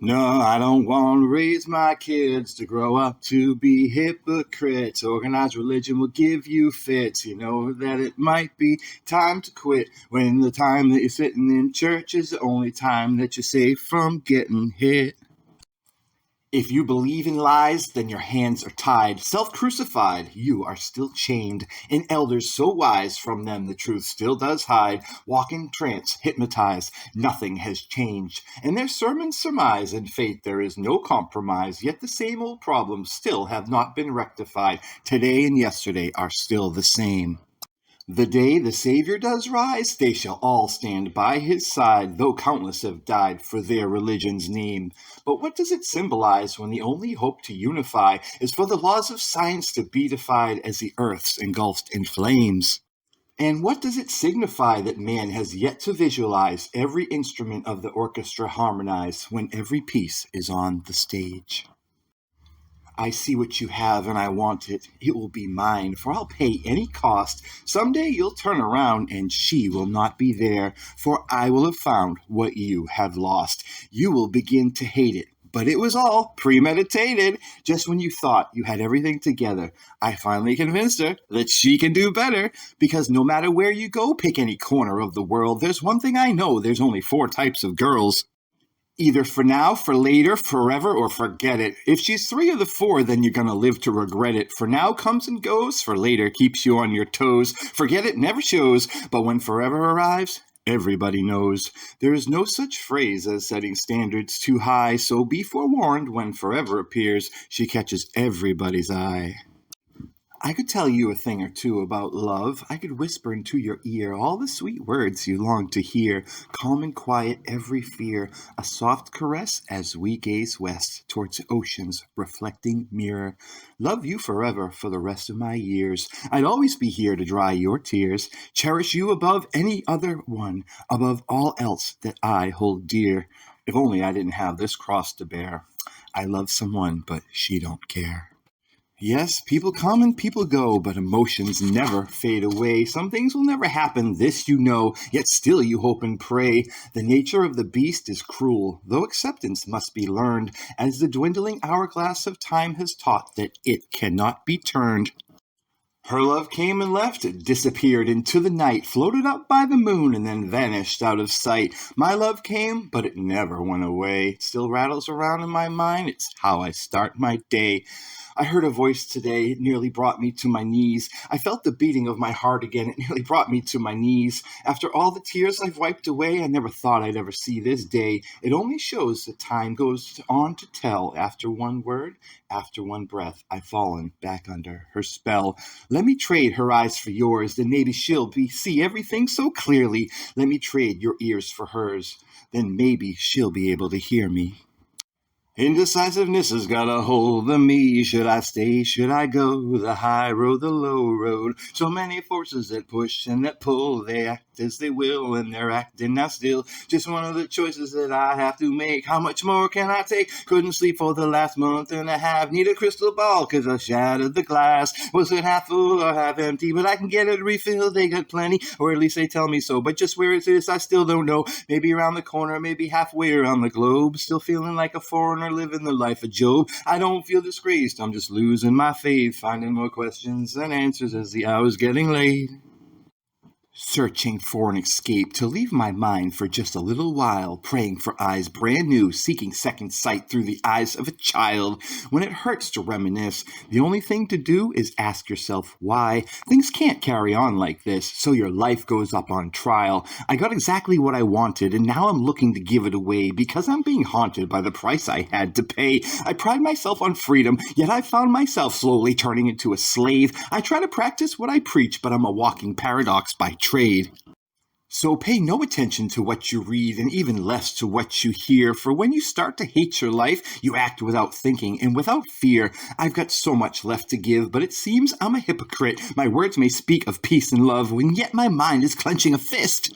No, I don't want to raise my kids to grow up to be hypocrites. Organized religion will give you fits. You know that it might be time to quit when the time that you're sitting in church is the only time that you're safe from getting hit. If you believe in lies, then your hands are tied. Self-crucified, you are still chained. In elders so wise, from them the truth still does hide. Walk in trance, hypnotized, nothing has changed. In their sermons surmise, in faith there is no compromise. Yet the same old problems still have not been rectified. Today and yesterday are still the same. The day the Savior does rise, they shall all stand by his side, though countless have died for their religion's name. But what does it symbolize when the only hope to unify is for the laws of science to be defied as the earth's engulfed in flames? And what does it signify that man has yet to visualize every instrument of the orchestra harmonize when every piece is on the stage? I see what you have and I want it. It will be mine, for I'll pay any cost. Someday you'll turn around and she will not be there, for I will have found what you have lost. You will begin to hate it, but it was all premeditated. Just when you thought you had everything together, I finally convinced her that she can do better, because no matter where you go, pick any corner of the world, there's one thing I know, there's only 4 types of girls. Either for now, for later, forever, or forget it. If she's 3 of the 4, then you're gonna live to regret it. For now comes and goes, for later keeps you on your toes. Forget it never shows, but when forever arrives, everybody knows. There is no such phrase as setting standards too high, so be forewarned when forever appears, she catches everybody's eye. I could tell you a thing or two about love. I could whisper into your ear all the sweet words you long to hear, calm and quiet every fear, a soft caress as we gaze west towards ocean's reflecting mirror. Love you forever for the rest of my years. I'd always be here to dry your tears, cherish you above any other one, above all else that I hold dear. If only I didn't have this cross to bear. I love someone, but she don't care. Yes, people come and people go, but emotions never fade away. Some things will never happen, this you know, yet still you hope and pray. The nature of the beast is cruel, though acceptance must be learned, as the dwindling hourglass of time has taught that it cannot be turned. Her love came and left, disappeared into the night, floated up by the moon, and then vanished out of sight. My love came, but it never went away. It still rattles around in my mind, it's how I start my day. I heard a voice today, it nearly brought me to my knees. I felt the beating of my heart again, it nearly brought me to my knees. After all the tears I've wiped away, I never thought I'd ever see this day. It only shows that time goes on to tell. After one word, after one breath, I've fallen back under her spell. Let me trade her eyes for yours, then maybe she'll see everything so clearly. Let me trade your ears for hers, then maybe she'll be able to hear me. Indecisiveness has got a hold of me. Should I stay? Should I go? The high road, the low road. So many forces that push and that pull. They act as they will, and they're acting now still. Just one of the choices that I have to make. How much more can I take? Couldn't sleep for the last month and a half. Need a crystal ball, 'cause I shattered the glass. Was it half full or half empty? But I can get it refilled. They got plenty, or at least they tell me so. But just where it is, I still don't know. Maybe around the corner, maybe halfway around the globe. Still feeling like a foreigner living the life of Job. I don't feel disgraced, I'm just losing my faith, finding more questions than answers as the hour's getting late. Searching for an escape to leave my mind for just a little while, praying for eyes brand new, seeking second sight through the eyes of a child. When it hurts to reminisce, the only thing to do is ask yourself why. Things can't carry on like this, so your life goes up on trial. I got exactly what I wanted, and now I'm looking to give it away because I'm being haunted by the price I had to pay. I pride myself on freedom, yet I found myself slowly turning into a slave. I try to practice what I preach, but I'm a walking paradox by trade. So pay no attention to what you read and even less to what you hear, for when you start to hate your life, you act without thinking and without fear. I've got so much left to give, but it seems I'm a hypocrite. My words may speak of peace and love, when yet my mind is clenching a fist.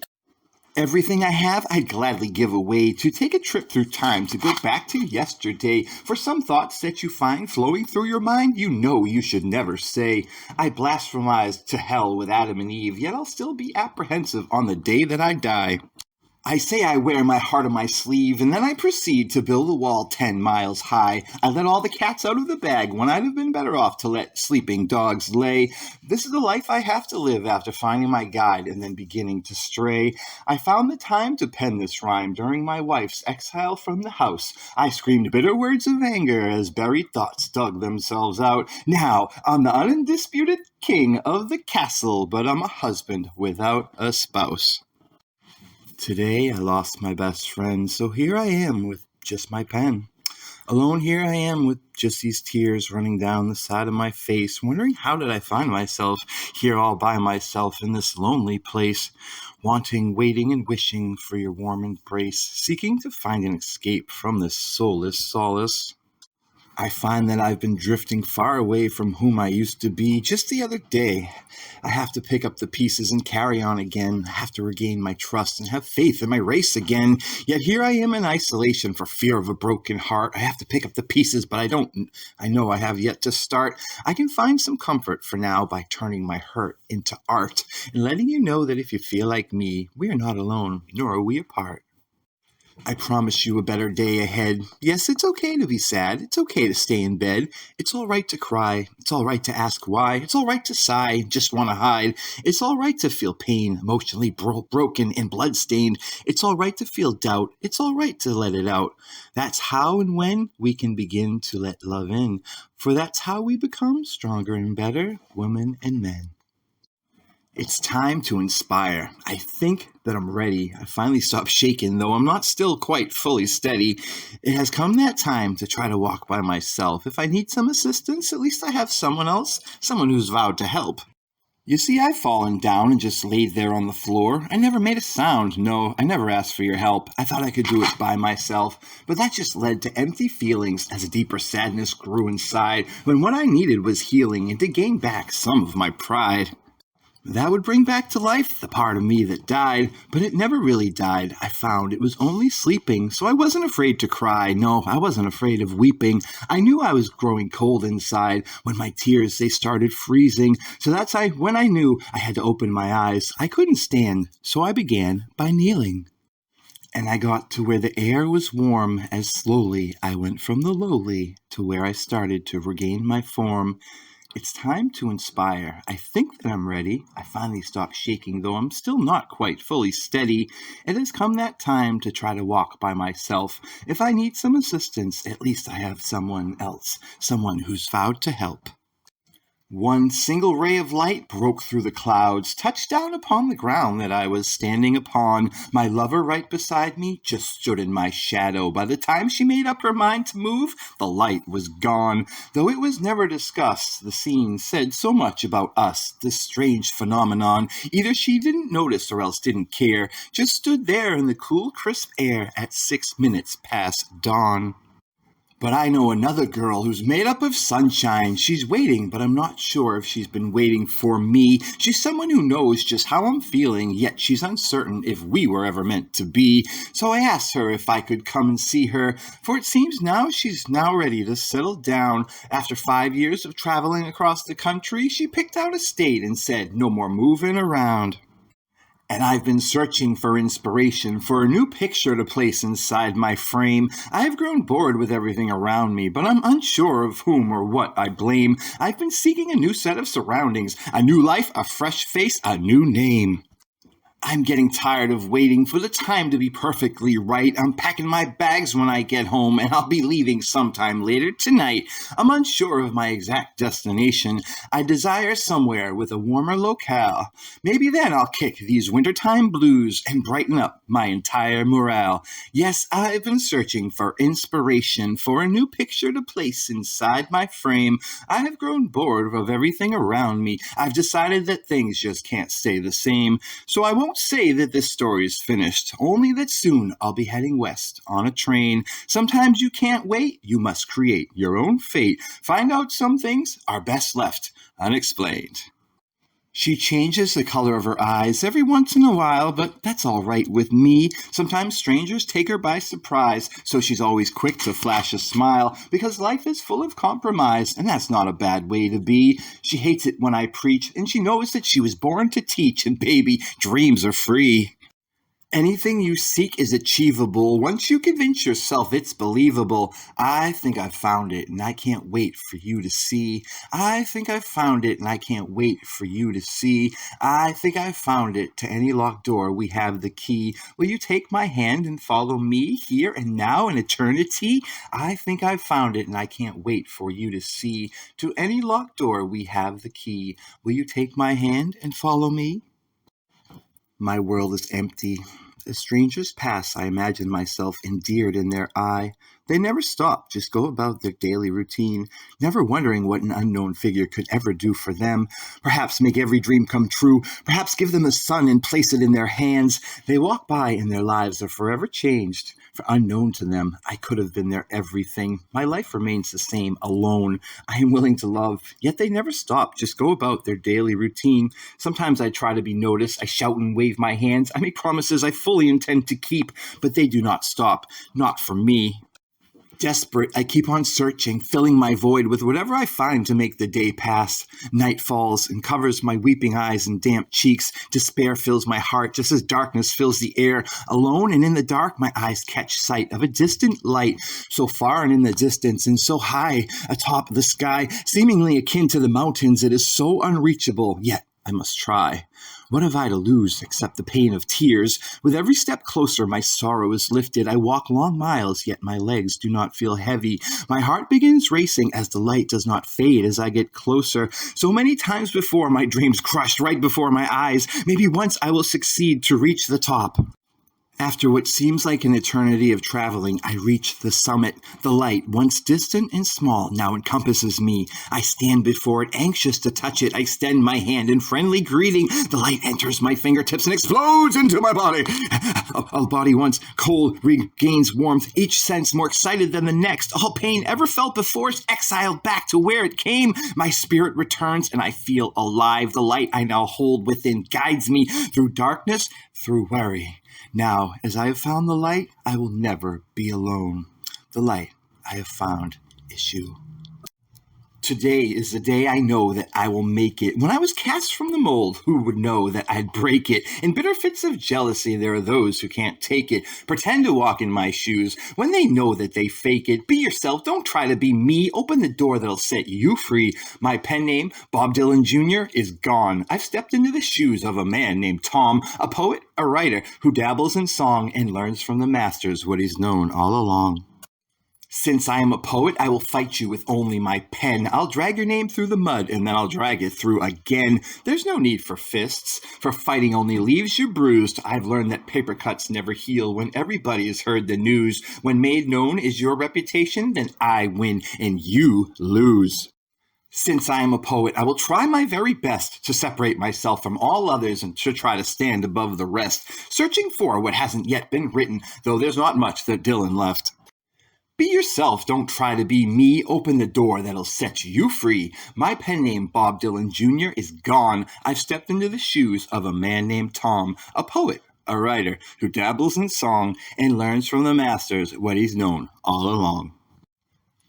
Everything I have, I'd gladly give away to take a trip through time, to go back to yesterday. For some thoughts that you find flowing through your mind, you know you should never say. I blasphemize to hell with Adam and Eve, yet I'll still be apprehensive on the day that I die. I say I wear my heart on my sleeve, and then I proceed to build a wall 10 miles high. I let all the cats out of the bag when I'd have been better off to let sleeping dogs lay. This is the life I have to live after finding my guide and then beginning to stray. I found the time to pen this rhyme during my wife's exile from the house. I screamed bitter words of anger as buried thoughts dug themselves out. Now, I'm the undisputed king of the castle, but I'm a husband without a spouse. Today I lost my best friend, so here I am with just my pen. Alone here I am with just these tears running down the side of my face, wondering how did I find myself here all by myself in this lonely place, wanting, waiting, and wishing for your warm embrace, seeking to find an escape from this soulless solace. I find that I've been drifting far away from whom I used to be. Just the other day, I have to pick up the pieces and carry on again. I have to regain my trust and have faith in my race again. Yet here I am in isolation for fear of a broken heart. I have to pick up the pieces, but I know I have yet to start. I can find some comfort for now by turning my hurt into art and letting you know that if you feel like me, we are not alone, nor are we apart. I promise you a better day ahead. Yes, it's okay to be sad. It's okay to stay in bed. It's all right to cry. It's all right to ask why. It's all right to sigh, just want to hide. It's all right to feel pain, emotionally broken and bloodstained. It's all right to feel doubt. It's all right to let it out. That's how and when we can begin to let love in. For that's how we become stronger and better, women and men. It's time to inspire. I think that I'm ready. I finally stopped shaking, though I'm not still quite fully steady. It has come that time to try to walk by myself. If I need some assistance, at least I have someone else, someone who's vowed to help. You see, I've fallen down and just laid there on the floor. I never made a sound. No, I never asked for your help. I thought I could do it by myself. But that just led to empty feelings as a deeper sadness grew inside, when what I needed was healing and to gain back some of my pride. That would bring back to life the part of me that died, but it never really died. I found it was only sleeping, so I wasn't afraid to cry. No, I wasn't afraid of weeping. I knew I was growing cold inside when my tears, they started freezing. So that's when I knew I had to open my eyes. I couldn't stand, so I began by kneeling. And I got to where the air was warm as slowly I went from the lowly to where I started to regain my form. It's time to inspire. I think that I'm ready. I finally stopped shaking, though I'm still not quite fully steady. It has come that time to try to walk by myself. If I need some assistance, at least I have someone else, someone who's vowed to help. One single ray of light broke through the clouds, touched down upon the ground that I was standing upon. My lover right beside me just stood in my shadow. By the time she made up her mind to move, the light was gone. Though it was never discussed, the scene said so much about us, this strange phenomenon. Either she didn't notice or else didn't care, just stood there in the cool, crisp air at 6 minutes past dawn. But I know another girl who's made up of sunshine. She's waiting, but I'm not sure if she's been waiting for me. She's someone who knows just how I'm feeling, yet she's uncertain if we were ever meant to be. So I asked her if I could come and see her, for it seems now she's ready to settle down. After 5 years of traveling across the country, she picked out a state and said, no more moving around. And I've been searching for inspiration, for a new picture to place inside my frame. I've grown bored with everything around me, but I'm unsure of whom or what I blame. I've been seeking a new set of surroundings, a new life, a fresh face, a new name. I'm getting tired of waiting for the time to be perfectly right. I'm packing my bags when I get home, and I'll be leaving sometime later tonight. I'm unsure of my exact destination. I desire somewhere with a warmer locale. Maybe then I'll kick these wintertime blues and brighten up my entire morale. Yes, I've been searching for inspiration, for a new picture to place inside my frame. I have grown bored of everything around me. I've decided that things just can't stay the same, so I won't say that this story is finished, only that soon I'll be heading west on a train. Sometimes you can't wait, you must create your own fate. Find out some things are best left unexplained. She changes the color of her eyes every once in a while, but that's all right with me. Sometimes strangers take her by surprise, so she's always quick to flash a smile, because life is full of compromise, and that's not a bad way to be. She hates it when I preach, and she knows that she was born to teach, and baby, dreams are free. Anything you seek is achievable. Once you convince yourself it's believable. I think I've found it, and I can't wait for you to see. I think I've found it, and I can't wait for you to see. I think I've found it. To any locked door, we have the key. Will you take my hand and follow me here and now in eternity? I think I've found it, and I can't wait for you to see. To any locked door, we have the key. Will you take my hand and follow me? My world is empty. As strangers pass, I imagine myself endeared in their eye. They never stop, just go about their daily routine, never wondering what an unknown figure could ever do for them. Perhaps make every dream come true, perhaps give them the sun and place it in their hands. They walk by and their lives are forever changed. For unknown to them, I could have been their everything. My life remains the same, alone. I am willing to love, yet they never stop, just go about their daily routine. Sometimes I try to be noticed, I shout and wave my hands, I make promises I fully intend to keep, but they do not stop, not for me. Desperate, I keep on searching, filling my void with whatever I find to make the day pass. Night falls and covers my weeping eyes and damp cheeks. Despair fills my heart just as darkness fills the air. Alone and in the dark, my eyes catch sight of a distant light, so far and in the distance and so high atop the sky, seemingly akin to the mountains. It is so unreachable, yet I must try. What have I to lose except the pain of tears? With every step closer, my sorrow is lifted. I walk long miles, yet my legs do not feel heavy. My heart begins racing as the light does not fade as I get closer. So many times before, my dreams crushed right before my eyes. Maybe once I will succeed to reach the top. After what seems like an eternity of traveling, I reach the summit. The light, once distant and small, now encompasses me. I stand before it, anxious to touch it. I extend my hand in friendly greeting. The light enters my fingertips and explodes into my body. A body once cold regains warmth, each sense more excited than the next. All pain ever felt before is exiled back to where it came. My spirit returns and I feel alive. The light I now hold within guides me through darkness, through worry. Now, as I have found the light, I will never be alone. The light I have found is you. Today is the day I know that I will make it. When I was cast from the mold, who would know that I'd break it? In bitter fits of jealousy, there are those who can't take it. Pretend to walk in my shoes when they know that they fake it. Be yourself, don't try to be me. Open the door that'll set you free. My pen name, Bob Dylan Jr., is gone. I've stepped into the shoes of a man named Tom, a poet, a writer, who dabbles in song and learns from the masters what he's known all along. Since I am a poet, I will fight you with only my pen. I'll drag your name through the mud, and then I'll drag it through again. There's no need for fists, for fighting only leaves you bruised. I've learned that paper cuts never heal when everybody has heard the news. When made known is your reputation, then I win and you lose. Since I am a poet, I will try my very best to separate myself from all others and to try to stand above the rest, searching for what hasn't yet been written, though there's not much that Dylan left. Be yourself, don't try to be me. Open the door that'll set you free. My pen name, Bob Dylan Jr., is gone. I've stepped into the shoes of a man named Tom, a poet, a writer, who dabbles in song and learns from the masters what he's known all along.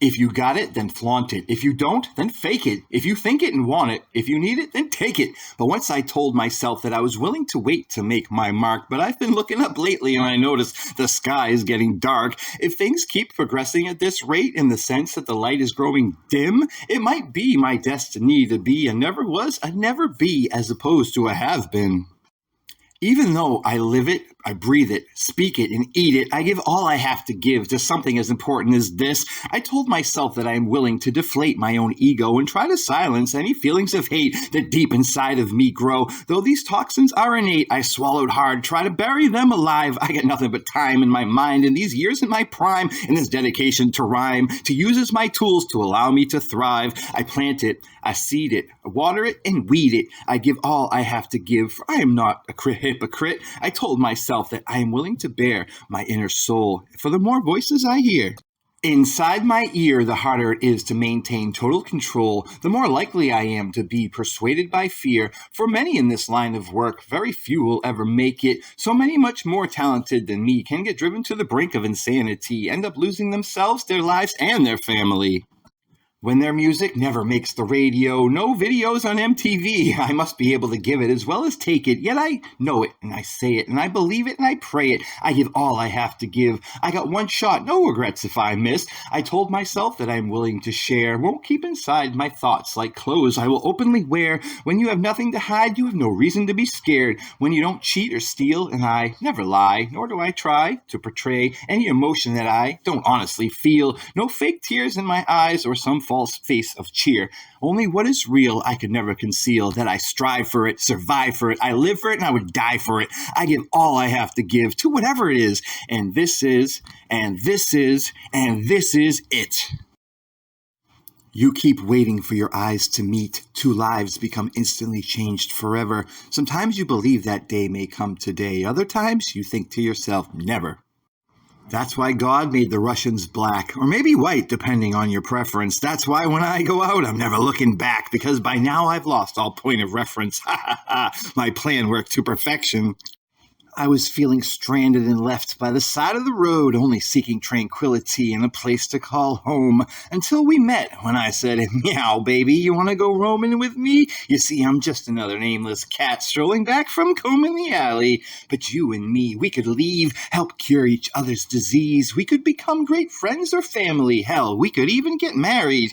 If you got it, then flaunt it. If you don't, then fake it. If you think it and want it, if you need it, then take it. But once I told myself that I was willing to wait to make my mark, but I've been looking up lately and I noticed the sky is getting dark. If things keep progressing at this rate in the sense that the light is growing dim, it might be my destiny to be a never was, a never be, as opposed to a have been. Even though I live it, I breathe it, speak it, and eat it, I give all I have to give to something as important as this. I told myself that I am willing to deflate my own ego and try to silence any feelings of hate that deep inside of me grow. Though these toxins are innate, I swallowed hard, try to bury them alive. I get nothing but time in my mind and these years in my prime and this dedication to rhyme, to use as my tools to allow me to thrive. I plant it, I seed it, I water it, and weed it. I give all I have to give, for I am not a hypocrite. I told myself that I am willing to bear my inner soul for the more voices I hear. Inside my ear, the harder it is to maintain total control, the more likely I am to be persuaded by fear. For many in this line of work, very few will ever make it. So many much more talented than me can get driven to the brink of insanity, end up losing themselves, their lives, and their family. When their music never makes the radio, no videos on MTV, I must be able to give it as well as take it. Yet I know it, and I say it, and I believe it, and I pray it. I give all I have to give. I got one shot, no regrets if I miss. I told myself that I'm willing to share. Won't keep inside my thoughts like clothes I will openly wear. When you have nothing to hide, you have no reason to be scared. When you don't cheat or steal, and I never lie, nor do I try to portray any emotion that I don't honestly feel. No fake tears in my eyes or some false face of cheer. Only what is real I could never conceal, that I strive for it, survive for it, I live for it, and I would die for it. I give all I have to give to whatever it is, and this is, and this is, and this is it. You keep waiting for your eyes to meet. Two lives become instantly changed forever. Sometimes you believe that day may come today. Other times you think to yourself, never. That's why God made the Russians black, or maybe white, depending on your preference. That's why when I go out, I'm never looking back, because by now I've lost all point of reference. Ha ha ha, my plan worked to perfection. I was feeling stranded and left by the side of the road, only seeking tranquility and a place to call home, until we met when I said, meow, baby, you want to go roaming with me? You see, I'm just another nameless cat strolling back from combing the alley. But you and me, we could leave, help cure each other's disease. We could become great friends or family. Hell, we could even get married.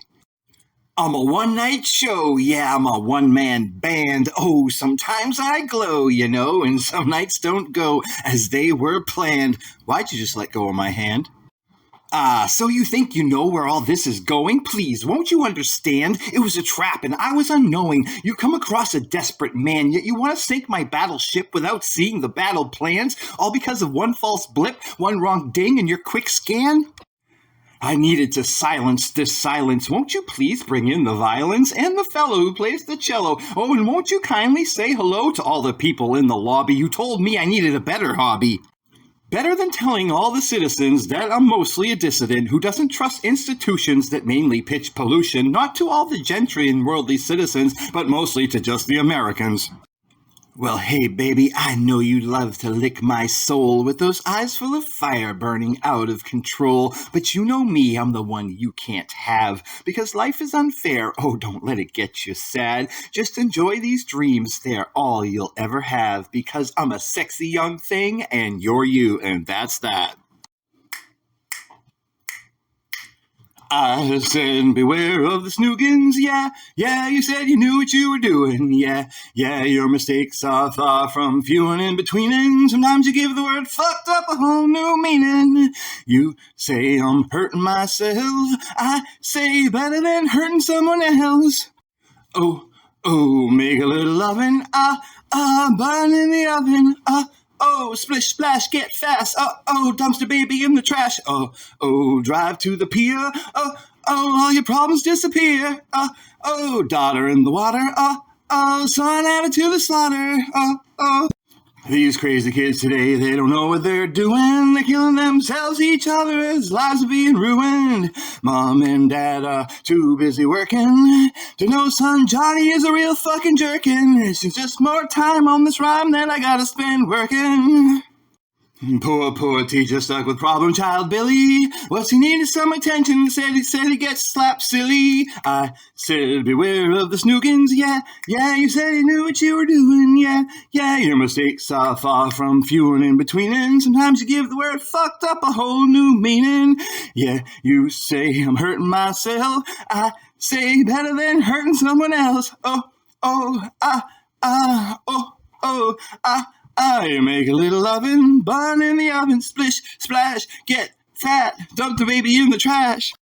I'm a one-night show, yeah, I'm a one-man band. Oh, sometimes I glow, you know, and some nights don't go as they were planned. Why'd you just let go of my hand? Ah, so you think you know where all this is going? Please, won't you understand? It was a trap, and I was unknowing. You come across a desperate man, yet you want to sink my battleship without seeing the battle plans, all because of one false blip, one wrong ding, and your quick scan? I needed to silence this silence. Won't you please bring in the violins and the fellow who plays the cello? Oh, and won't you kindly say hello to all the people in the lobby who told me I needed a better hobby? Better than telling all the citizens that I'm mostly a dissident who doesn't trust institutions that mainly pitch pollution, not to all the gentry and worldly citizens, but mostly to just the Americans. Well, hey, baby, I know you'd love to lick my soul with those eyes full of fire burning out of control, but you know me, I'm the one you can't have, because life is unfair. Oh, don't let it get you sad. Just enjoy these dreams, they're all you'll ever have, because I'm a sexy young thing, and you're you, and that's that. I said, beware of the snoogans, yeah, you said you knew what you were doing, yeah, your mistakes are far from few and in between, and sometimes you give the word fucked up a whole new meaning. You say I'm hurting myself, I say better than hurting someone else. Oh, make a little lovin', burn in the oven, oh, splish, splash, get fast. Oh, dumpster baby in the trash. Oh, drive to the pier. Oh, all your problems disappear. Oh, daughter in the water. Oh, son added to the slaughter. Oh. These crazy kids today, they don't know what they're doing. They're killing themselves, each other's lives are being ruined. Mom and dad are too busy working to know son Johnny is a real fucking jerkin. It's just more time on this rhyme that I gotta spend working. Poor teacher stuck with problem child Billy. What's he needed some attention, said he gets slapped silly. I said beware of the snoogans, yeah, you said you knew what you were doing, yeah, your mistakes are far from few and in between, and sometimes you give the word fucked up a whole new meaning. Yeah, you say I'm hurting myself, I say better than hurting someone else. I make a little oven, burn in the oven, splish, splash, get fat, dump the baby in the trash.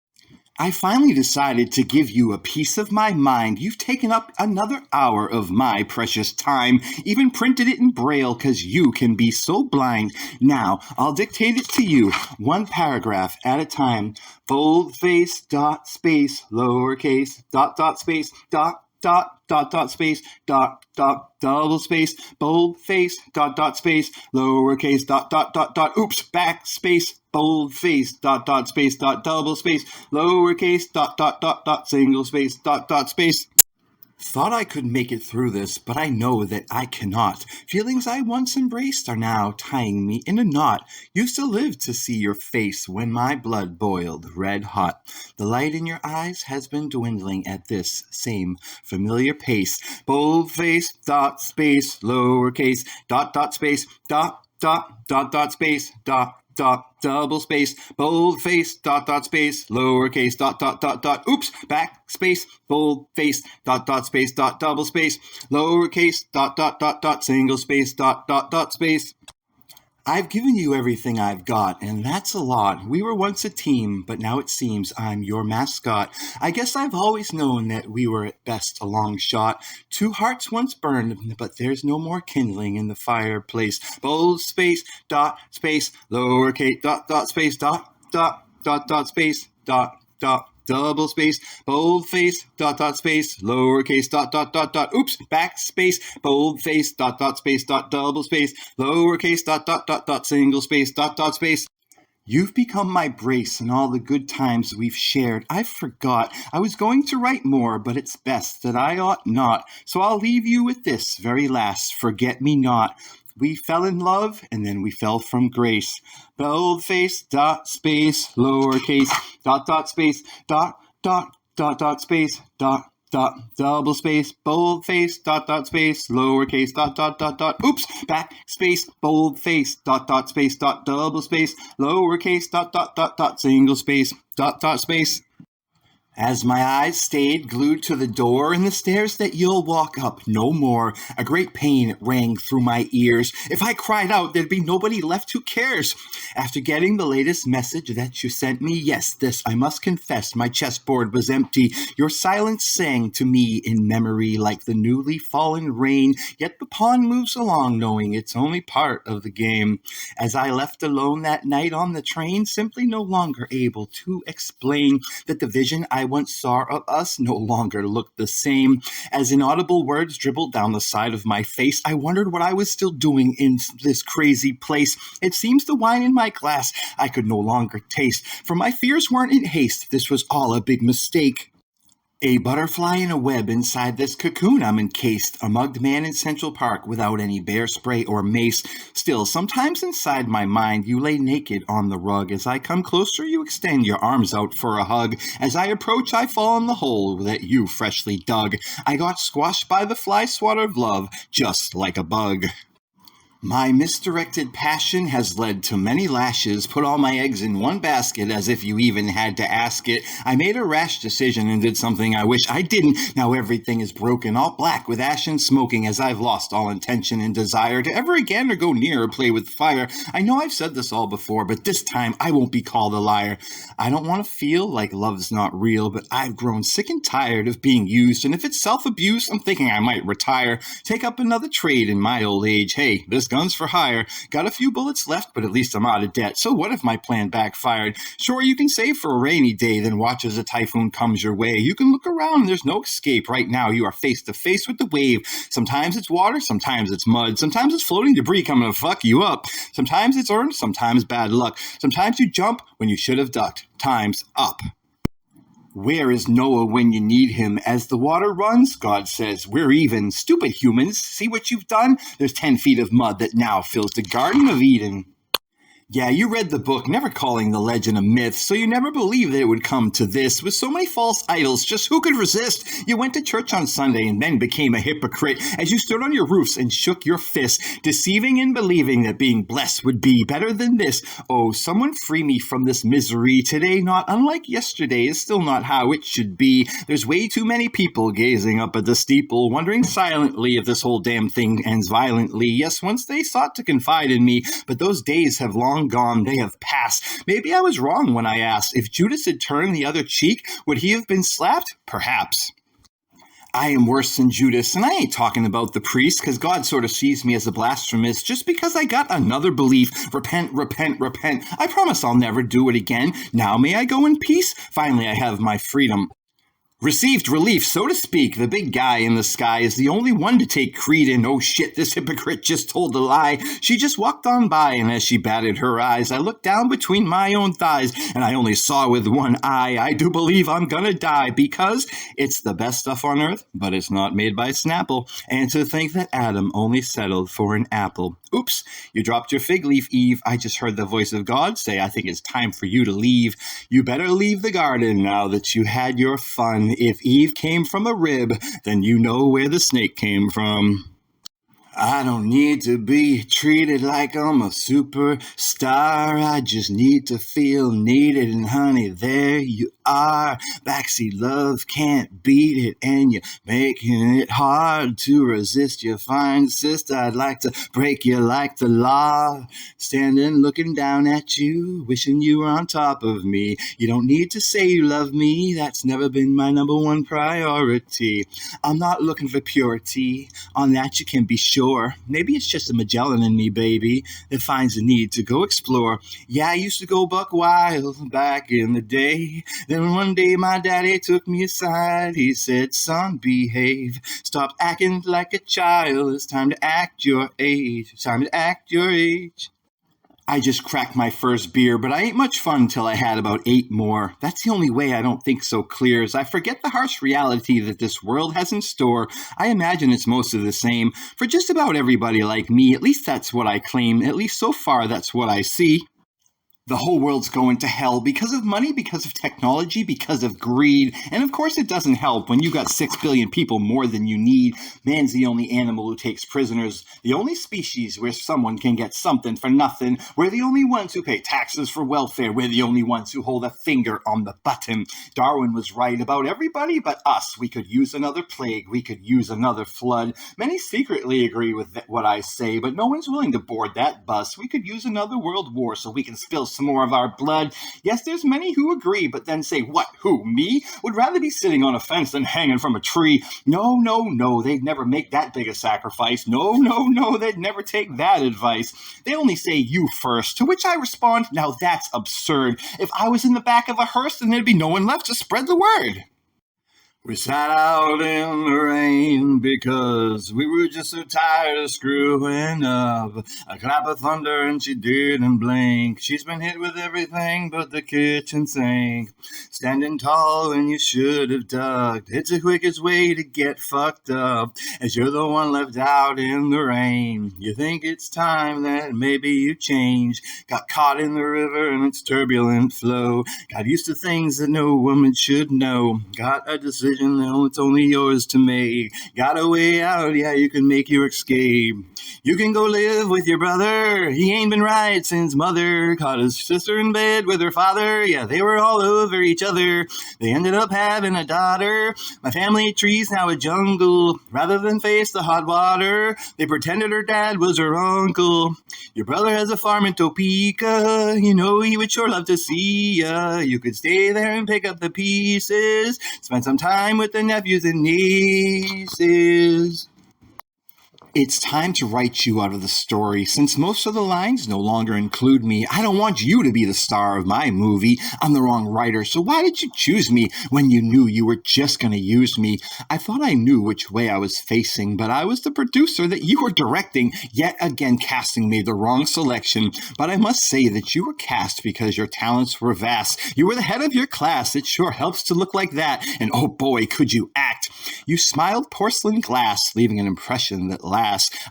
I finally decided to give you a piece of my mind. You've taken up another hour of my precious time, even printed it in Braille because you can be so blind. Now, I'll dictate it to you, one paragraph at a time. Boldface, dot, space, lowercase, dot, space, dot, space, dot, double space, bold face, dot, space, lowercase, dot, oops, backspace, bold face, dot, space, dot, double space, lowercase, dot, single space, dot, space. Thought I could make it through this, but I know that I cannot. Feelings I once embraced are now tying me in a knot. Used to live to see your face when my blood boiled red hot. The light in your eyes has been dwindling at this same familiar pace. Bold face, dot, space, lowercase, dot, space, dot, space, dot, double space, bold face, dot, space, lowercase, dot, oops, backspace, bold face, dot, space, dot, double space, lowercase, dot, single space, dot, space. I've given you everything I've got, and that's a lot. We were once a team, but now it seems I'm your mascot. I guess I've always known that we were at best a long shot. Two hearts once burned, but there's no more kindling in the fireplace. Bold space, dot, space, lowercase, dot, space, dot, space, dot, double space, bold face, dot, space, lowercase, dot, oops, backspace, bold face, dot, space, dot, double space, lowercase, dot, single space, dot, space. You've become my brace in all the good times we've shared. I forgot. I was going to write more, but it's best that I ought not. So I'll leave you with this very last forget me not. We fell in love, and then we fell from grace. Bold face, dot, space, lowercase, dot, space, dot, space, dot, double space, bold face, dot, space, lowercase, dot, oops, backspace, bold face, dot, space, dot, double space, lowercase, dot, single space, dot, space. As my eyes stayed glued to the door and the stairs that you'll walk up no more, a great pain rang through my ears. If I cried out, there'd be nobody left who cares. After getting the latest message that you sent me, yes, this I must confess, my chessboard was empty. Your silence sang to me in memory like the newly fallen rain, yet the pawn moves along knowing it's only part of the game. As I left alone that night on the train, simply no longer able to explain that the vision I once saw of us no longer looked the same. As inaudible words dribbled down the side of my face, I wondered what I was still doing in this crazy place. It seems the wine in my glass I could no longer taste, for my fears weren't in haste. This was all a big mistake. A butterfly in a web inside this cocoon I'm encased, a mugged man in Central Park without any bear spray or mace. Still, sometimes inside my mind you lay naked on the rug. As I come closer, you extend your arms out for a hug. As I approach, I fall in the hole that you freshly dug. I got squashed by the fly swatter of love, just like a bug. My misdirected passion has led to many lashes. Put all my eggs in one basket as if you even had to ask it. I made a rash decision and did something I wish I didn't. Now everything is broken, all black with ash and smoking, as I've lost all intention and desire to ever again or go near or play with fire. I know I've said this all before, but this time I won't be called a liar. I don't want to feel like love's not real, but I've grown sick and tired of being used, and if it's self-abuse, I'm thinking I might retire, take up another trade in my old age. Hey, this guns for hire. Got a few bullets left, but at least I'm out of debt. So what if my plan backfired? Sure, you can save for a rainy day, then watch as a typhoon comes your way. You can look around, and there's no escape. Right now, you are face to face with the wave. Sometimes it's water, sometimes it's mud, sometimes it's floating debris coming to fuck you up. Sometimes it's earned, sometimes bad luck. Sometimes you jump when you should have ducked. Time's up. Where is Noah when you need him? As the water runs, God says, we're even. Stupid humans, see what you've done? There's 10 feet of mud that now fills the Garden of Eden. Yeah, you read the book, never calling the legend a myth, so you never believed that it would come to this. With so many false idols, just who could resist? You went to church on Sunday and then became a hypocrite as you stood on your roofs and shook your fists, deceiving and believing that being blessed would be better than this. Oh, someone free me from this misery. Today, not unlike yesterday, is still not how it should be. There's way too many people gazing up at the steeple, wondering silently if this whole damn thing ends violently. Yes, once they sought to confide in me, but those days have long gone, they have passed. Maybe I was wrong when I asked if Judas had turned the other cheek, would he have been slapped? Perhaps. I am worse than Judas, and I ain't talking about the priest, because God sort of sees me as a blasphemous just because I got another belief. Repent, repent, repent. I promise I'll never do it again. Now may I go in peace? Finally, I have my freedom. Received relief, so to speak. The big guy in the sky is the only one to take creed in. Oh shit, this hypocrite just told a lie. She just walked on by, and as she batted her eyes, I looked down between my own thighs, and I only saw with one eye. I do believe I'm gonna die, because it's the best stuff on earth, but it's not made by Snapple. And to think that Adam only settled for an apple. Oops, you dropped your fig leaf, Eve. I just heard the voice of God say, I think it's time for you to leave. You better leave the garden now that you had your fun. If Eve came from a rib, then you know where the snake came from. I don't need to be treated like I'm a superstar. I just need to feel needed, and honey, there you are. Backseat love can't beat it, and you're making it hard to resist your fine sister. I'd like to break you like the law, standing looking down at you, wishing you were on top of me. You don't need to say you love me, that's never been my number one priority. I'm not looking for purity, on that you can be sure. Maybe it's just a Magellan in me, baby, that finds a need to go explore. Yeah, I used to go buck wild back in the day. Then one day my daddy took me aside. He said, son, behave. Stop acting like a child. It's time to act your age. It's time to act your age. I just cracked my first beer, but I ain't much fun till I had about 8 more. That's the only way I don't think so clear, as I forget the harsh reality that this world has in store. I imagine it's most of the same for just about everybody like me. At least that's what I claim. At least so far, that's what I see. The whole world's going to hell because of money, because of technology, because of greed. And of course it doesn't help when you got 6 billion people more than you need. Man's the only animal who takes prisoners, the only species where someone can get something for nothing. We're the only ones who pay taxes for welfare. We're the only ones who hold a finger on the button. Darwin was right about everybody but us. We could use another plague. We could use another flood. Many secretly agree with what I say, but no one's willing to board that bus. We could use another world war so we can spill some more of our blood. Yes, there's many who agree, but then say, what, who, me? Would rather be sitting on a fence than hanging from a tree. No, they'd never make that big a sacrifice. No, they'd never take that advice. They only say you first, to which I respond, now that's absurd. If I was in the back of a hearse, then there'd be no one left to spread the word. We sat out in the rain because we were just so tired of screwing up. A clap of thunder and she didn't blink. She's been hit with everything but the kitchen sink. Standing tall when you should have ducked. It's the quickest way to get fucked up, as you're the one left out in the rain. You think it's time that maybe you change. Got caught in the river and its turbulent flow. Got used to things that no woman should know. Got a decision, now it's only yours to make. Got a way out, yeah, you can make your escape. You can go live with your brother. He ain't been right since mother caught his sister in bed with her father. Yeah, they were all over each other. They ended up having a daughter. My family tree's now a jungle. Rather than face the hot water, they pretended her dad was her uncle. Your brother has a farm in Topeka. You know he would sure love to see ya. You could stay there and pick up the pieces. Spend some time with the nephews and nieces. It's time to write you out of the story, since most of the lines no longer include me. I don't want you to be the star of my movie. I'm the wrong writer, so why did you choose me when you knew you were just going to use me? I thought I knew which way I was facing, but I was the producer that you were directing, yet again casting me the wrong selection. But I must say that you were cast because your talents were vast. You were the head of your class. It sure helps to look like that, and oh boy, could you act. You smiled porcelain glass, leaving an impression that lasts.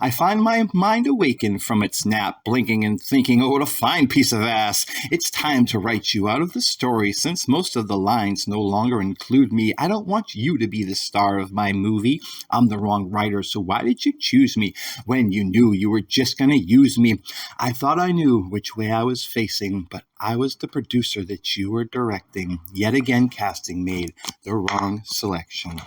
I find my mind awakened from its nap, blinking and thinking, oh, what a fine piece of ass. It's time to write you out of the story, since most of the lines no longer include me. I don't want you to be the star of my movie. I'm the wrong writer, so why did you choose me when you knew you were just going to use me? I thought I knew which way I was facing, but I was the producer that you were directing. Yet again, casting made the wrong selection.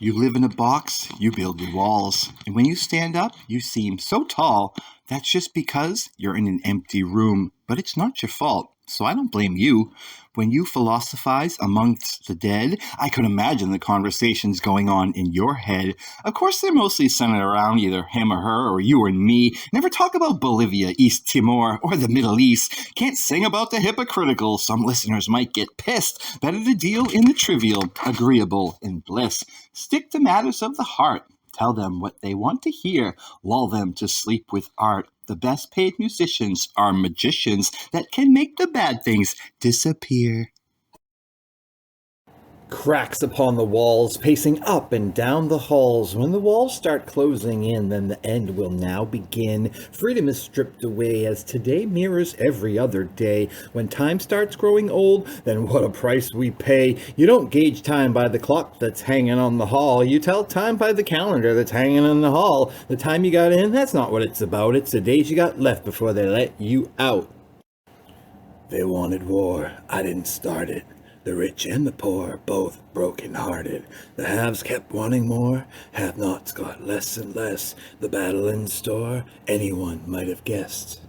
You live in a box, you build your walls, and when you stand up, you seem so tall. That's just because you're in an empty room, but it's not your fault, so I don't blame you. When you philosophize amongst the dead, I could imagine the conversations going on in your head. Of course, they're mostly centered around either him or her or you or me. Never talk about Bolivia, East Timor, or the Middle East. Can't sing about the hypocritical. Some listeners might get pissed. Better to deal in the trivial, agreeable, and bliss. Stick to matters of the heart. Tell them what they want to hear. Lull them to sleep with art. The best paid musicians are magicians that can make the bad things disappear. Cracks upon the walls, pacing up and down the halls. When the walls start closing in, then the end will now begin. Freedom is stripped away as today mirrors every other day. When time starts growing old, then what a price we pay. You don't gauge time by the clock that's hanging on the hall. You tell time by the calendar that's hanging in the hall. The time you got in, that's not what it's about. It's the days you got left before they let you out. They wanted war. I didn't start it. The rich and the poor, both broken-hearted. The haves kept wanting more, have-nots got less and less. The battle in store, anyone might have guessed.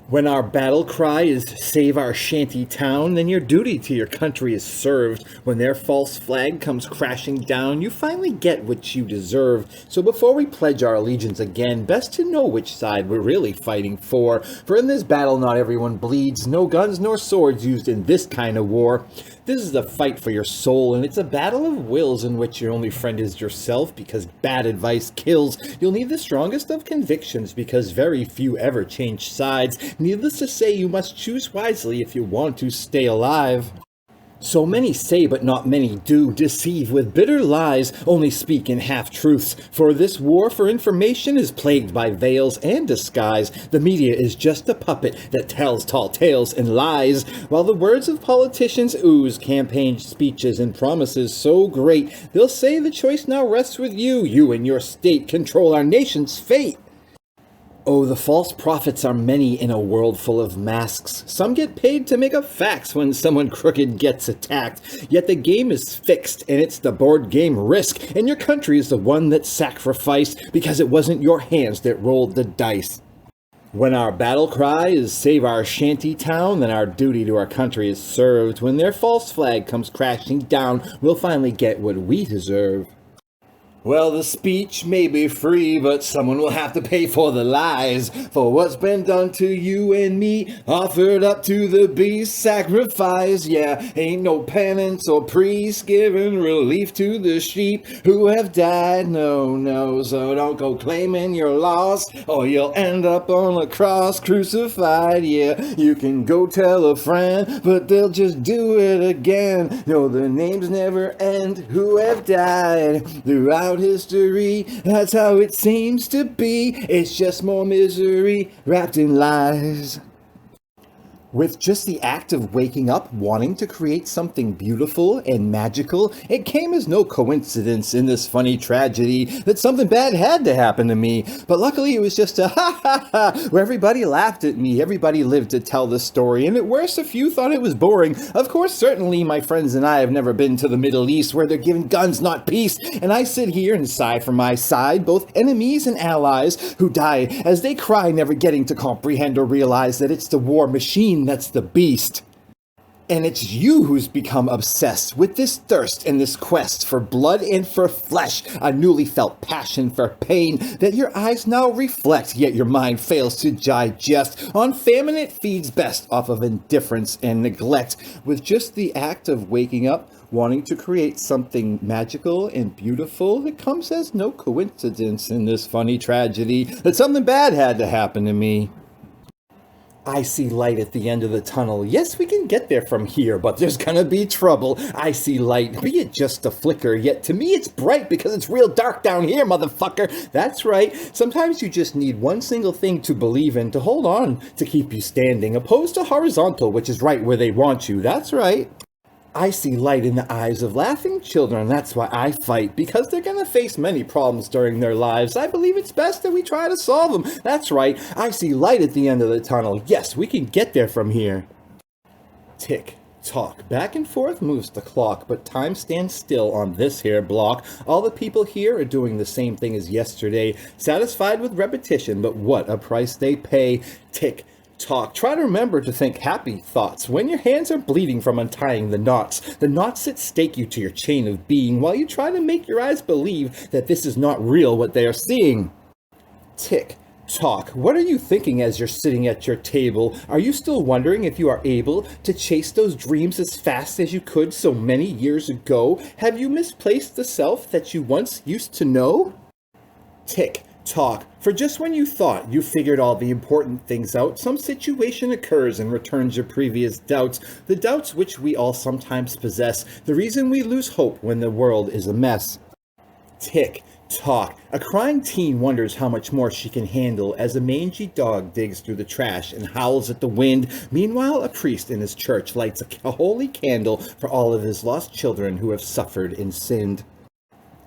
When our battle cry is save our shanty town, then your duty to your country is served. When their false flag comes crashing down, you finally get what you deserve. So before we pledge our allegiance again, best to know which side we're really fighting for. For in this battle not everyone bleeds, no guns nor swords used in this kind of war. This is a fight for your soul, and it's a battle of wills in which your only friend is yourself, because bad advice kills. You'll need the strongest of convictions, because very few ever change sides. Needless to say, you must choose wisely if you want to stay alive. So many say, but not many do, deceive with bitter lies, only speak in half-truths. For this war for information is plagued by veils and disguise. The media is just a puppet that tells tall tales and lies, while the words of politicians ooze campaign speeches and promises so great. They'll say the choice now rests with you. You and your state control our nation's fate. Oh, the false prophets are many in a world full of masks. Some get paid to make up facts when someone crooked gets attacked. Yet the game is fixed, and it's the board game Risk, and your country is the one that's sacrificed because it wasn't your hands that rolled the dice. When our battle cry is save our shanty town, then our duty to our country is served. When their false flag comes crashing down, we'll finally get what we deserve. Well, the speech may be free, but someone will have to pay for the lies. For what's been done to you and me, offered up to the beast, sacrifice. Yeah, ain't no penance or priest giving relief to the sheep who have died. No, no, so don't go claiming you're lost, or you'll end up on a cross crucified. Yeah, you can go tell a friend, but they'll just do it again. No, the names never end who have died throughout history. That's how it seems to be. It's just more misery wrapped in lies. With just the act of waking up wanting to create something beautiful and magical, it came as no coincidence in this funny tragedy that something bad had to happen to me. But luckily it was just a ha ha ha, where everybody laughed at me, everybody lived to tell the story, and at worst a few thought it was boring. Of course, certainly my friends and I have never been to the Middle East where they're given guns, not peace, and I sit here and sigh for my side, both enemies and allies who die as they cry, never getting to comprehend or realize that it's the war machine that's the beast. And it's you who's become obsessed with this thirst and this quest for blood and for flesh, a newly felt passion for pain that your eyes now reflect, yet your mind fails to digest. On famine it feeds best off of indifference and neglect. With just the act of waking up, wanting to create something magical and beautiful, it comes as no coincidence in this funny tragedy that something bad had to happen to me. I see light at the end of the tunnel. Yes, we can get there from here, but there's gonna be trouble. I see light, be it just a flicker, yet to me it's bright because it's real dark down here, motherfucker. That's right. Sometimes you just need one single thing to believe in, to hold on, to keep you standing, opposed to horizontal, which is right where they want you. That's right. I see light in the eyes of laughing children. That's why I fight, because they're going to face many problems during their lives. I believe it's best that we try to solve them. That's right. I see light at the end of the tunnel. Yes, we can get there from here. Tick, tock, back and forth moves the clock, but time stands still on this here block. All the people here are doing the same thing as yesterday, satisfied with repetition, but what a price they pay. Tick, talk. Try to remember to think happy thoughts when your hands are bleeding from untying the knots that stake you to your chain of being, while you try to make your eyes believe that this is not real what they are seeing. Tick, talk. What are you thinking as you're sitting at your table? Are you still wondering if you are able to chase those dreams as fast as you could so many years ago? Have you misplaced the self that you once used to know? Tick, talk. For just when you thought you figured all the important things out, some situation occurs and returns your previous doubts, the doubts which we all sometimes possess, the reason we lose hope when the world is a mess. Tick, talk. A crying teen wonders how much more she can handle as a mangy dog digs through the trash and howls at the wind. Meanwhile, a priest in his church lights a holy candle for all of his lost children who have suffered and sinned.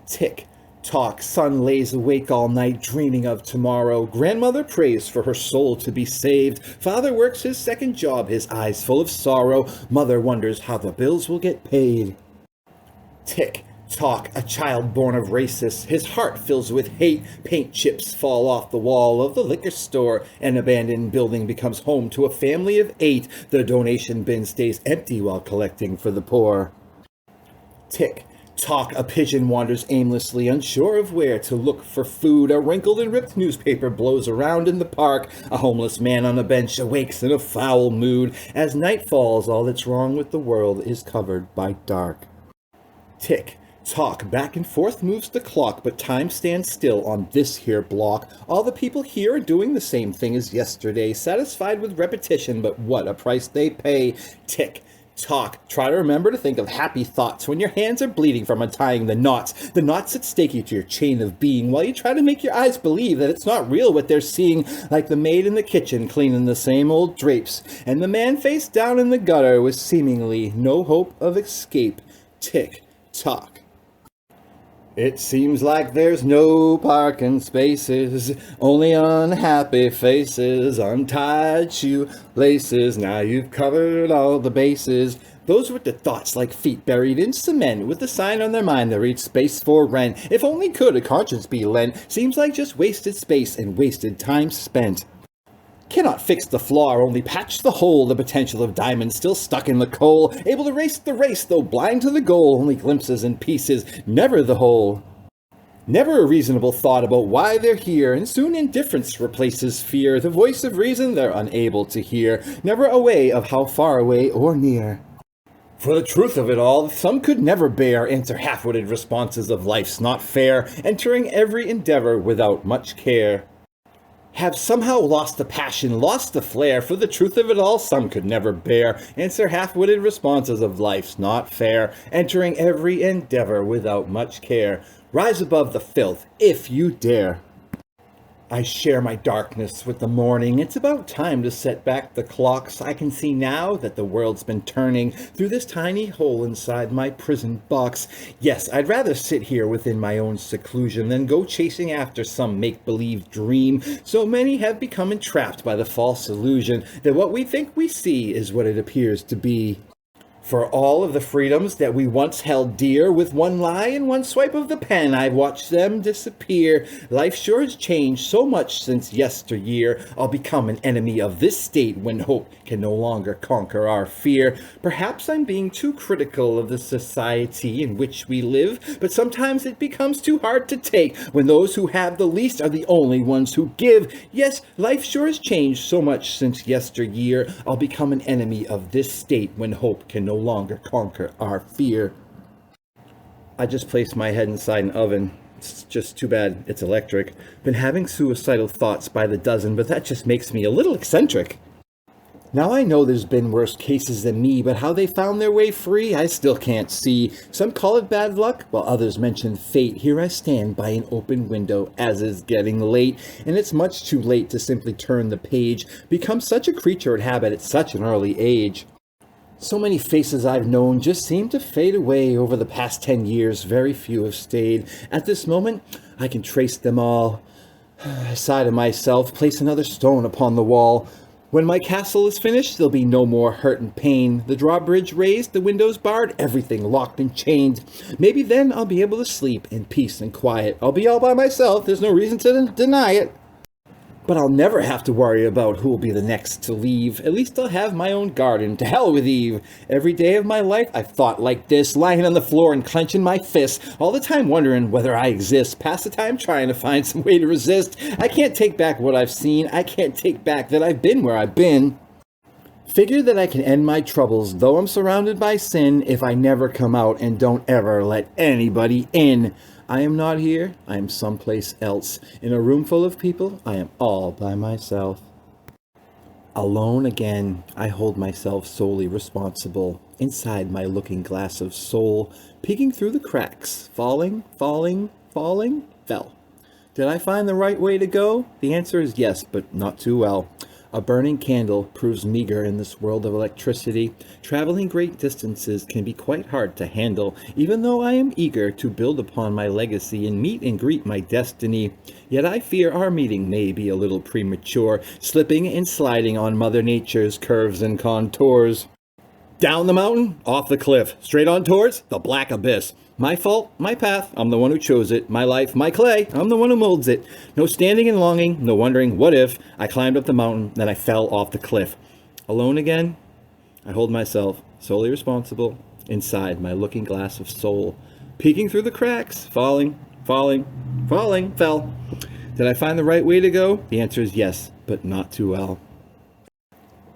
Tick, talk. Son lays awake all night dreaming of tomorrow. Grandmother prays for her soul to be saved. Father works his second job, his eyes full of sorrow. Mother wonders how the bills will get paid. Tick, talk. A child born of racists, his heart fills with hate. Paint chips fall off the wall of the liquor store. An abandoned building becomes home to a family of 8. The donation bin stays empty while collecting for the poor. Tick, talk. A pigeon wanders aimlessly, unsure of where to look for food. A wrinkled and ripped newspaper blows around in the park. A homeless man on a bench awakes in a foul mood. As night falls, all that's wrong with the world is covered by dark. Tick, talk. Back and forth moves the clock, but time stands still on this here block. All the people here are doing the same thing as yesterday, satisfied with repetition, but what a price they pay. Tick, Talk. Try to remember to think of happy thoughts when your hands are bleeding from untying the knots that stake you to your chain of being, while you try to make your eyes believe that it's not real what they're seeing, like the maid in the kitchen cleaning the same old drapes, and the man face down in the gutter with seemingly no hope of escape. Tick tock. It seems like there's no parking spaces, only unhappy faces, untied shoelaces. Now you've covered all the bases. Those were the thoughts like feet buried in cement, with the sign on their mind that reads space for rent. If only could a conscience be lent. Seems like just wasted space and wasted time spent. Cannot fix the flaw, or only patch the hole, the potential of diamonds still stuck in the coal, able to race the race, though blind to the goal, only glimpses and pieces, never the whole. Never a reasonable thought about why they're here, and soon indifference replaces fear, the voice of reason they're unable to hear, never a way of how far away or near. For the truth of it all, some could never bear, answer half-witted responses of life's not fair, entering every endeavor without much care. Have somehow lost the passion, lost the flair, for the truth of it all some could never bear, answer half-witted responses of life's not fair, entering every endeavor without much care. Rise above the filth, if you dare. I share my darkness with the morning. It's about time to set back the clocks. I can see now that the world's been turning through this tiny hole inside my prison box. Yes, I'd rather sit here within my own seclusion than go chasing after some make-believe dream. So many have become entrapped by the false illusion that what we think we see is what it appears to be. For all of the freedoms that we once held dear, with one lie and one swipe of the pen, I've watched them disappear. Life sure has changed so much since yesteryear. I'll become an enemy of this state when hope can no longer conquer our fear. Perhaps I'm being too critical of the society in which we live, but sometimes it becomes too hard to take when those who have the least are the only ones who give. Yes, life sure has changed so much since yesteryear. I'll become an enemy of this state when hope can no longer conquer our fear. I just placed my head inside an oven. It's just too bad it's electric. Been having suicidal thoughts by the dozen, but that just makes me a little eccentric. Now I know there's been worse cases than me, but how they found their way free, I still can't see. Some call it bad luck, while others mention fate. Here I stand by an open window, as is getting late, and it's much too late to simply turn the page. Become such a creature of habit at such an early age. So many faces I've known just seem to fade away over the past 10 years. Very few have stayed. At this moment, I can trace them all. I sigh to myself, place another stone upon the wall. When my castle is finished, there'll be no more hurt and pain. The drawbridge raised, the windows barred, everything locked and chained. Maybe then I'll be able to sleep in peace and quiet. I'll be all by myself, there's no reason to deny it. But I'll never have to worry about who'll be the next to leave. At least I'll have my own garden. To hell with Eve. Every day of my life I've thought like this, lying on the floor and clenching my fists, all the time wondering whether I exist. Pass the time trying to find some way to resist. I can't take back what I've seen. I can't take back that I've been where I've been. Figure that I can end my troubles, though I'm surrounded by sin, if I never come out and don't ever let anybody in. I am not here, I am someplace else. In a room full of people, I am all by myself. Alone again, I hold myself solely responsible. Inside my looking glass of soul, peeking through the cracks, falling, fell. Did I find the right way to go? The answer is yes, but not too well. A burning candle proves meager in this world of electricity. Traveling great distances can be quite hard to handle, even though I am eager to build upon my legacy and meet and greet my destiny. Yet I fear our meeting may be a little premature, slipping and sliding on Mother Nature's curves and contours. Down the mountain, off the cliff, straight on towards the black abyss. My fault, my path, I'm the one who chose it. My life, my clay, I'm the one who molds it. No standing and longing, no wondering what if. I climbed up the mountain, then I fell off the cliff. Alone again, I hold myself solely responsible inside my looking glass of soul. Peeking through the cracks, falling, fell. Did I find the right way to go? The answer is yes, but not too well.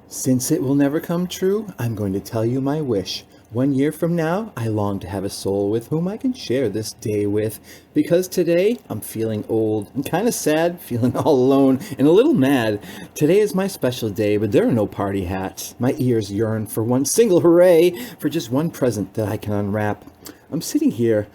Since it will never come true, I'm going to tell you my wish. 1 year from now, I long to have a soul with whom I can share this day with, because today I'm feeling old and kind of sad, feeling all alone and a little mad. Today is my special day, but there are no party hats. My ears yearn for one single hooray, for just one present that I can unwrap. I'm sitting here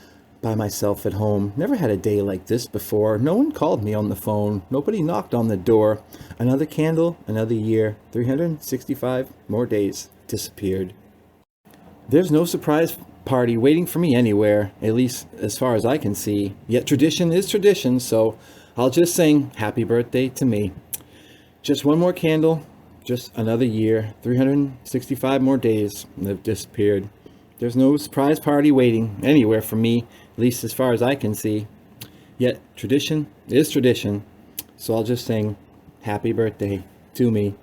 by myself at home. Never had a day like this before. No one called me on the phone. Nobody knocked on the door. Another candle, another year. 365 more days disappeared. There's no surprise party waiting for me anywhere, at least as far as I can see. Yet tradition is tradition, so I'll just sing happy birthday to me. Just one more candle, just another year, 365 more days have disappeared. There's no surprise party waiting anywhere for me, at least as far as I can see. Yet tradition is tradition, so I'll just sing happy birthday to me.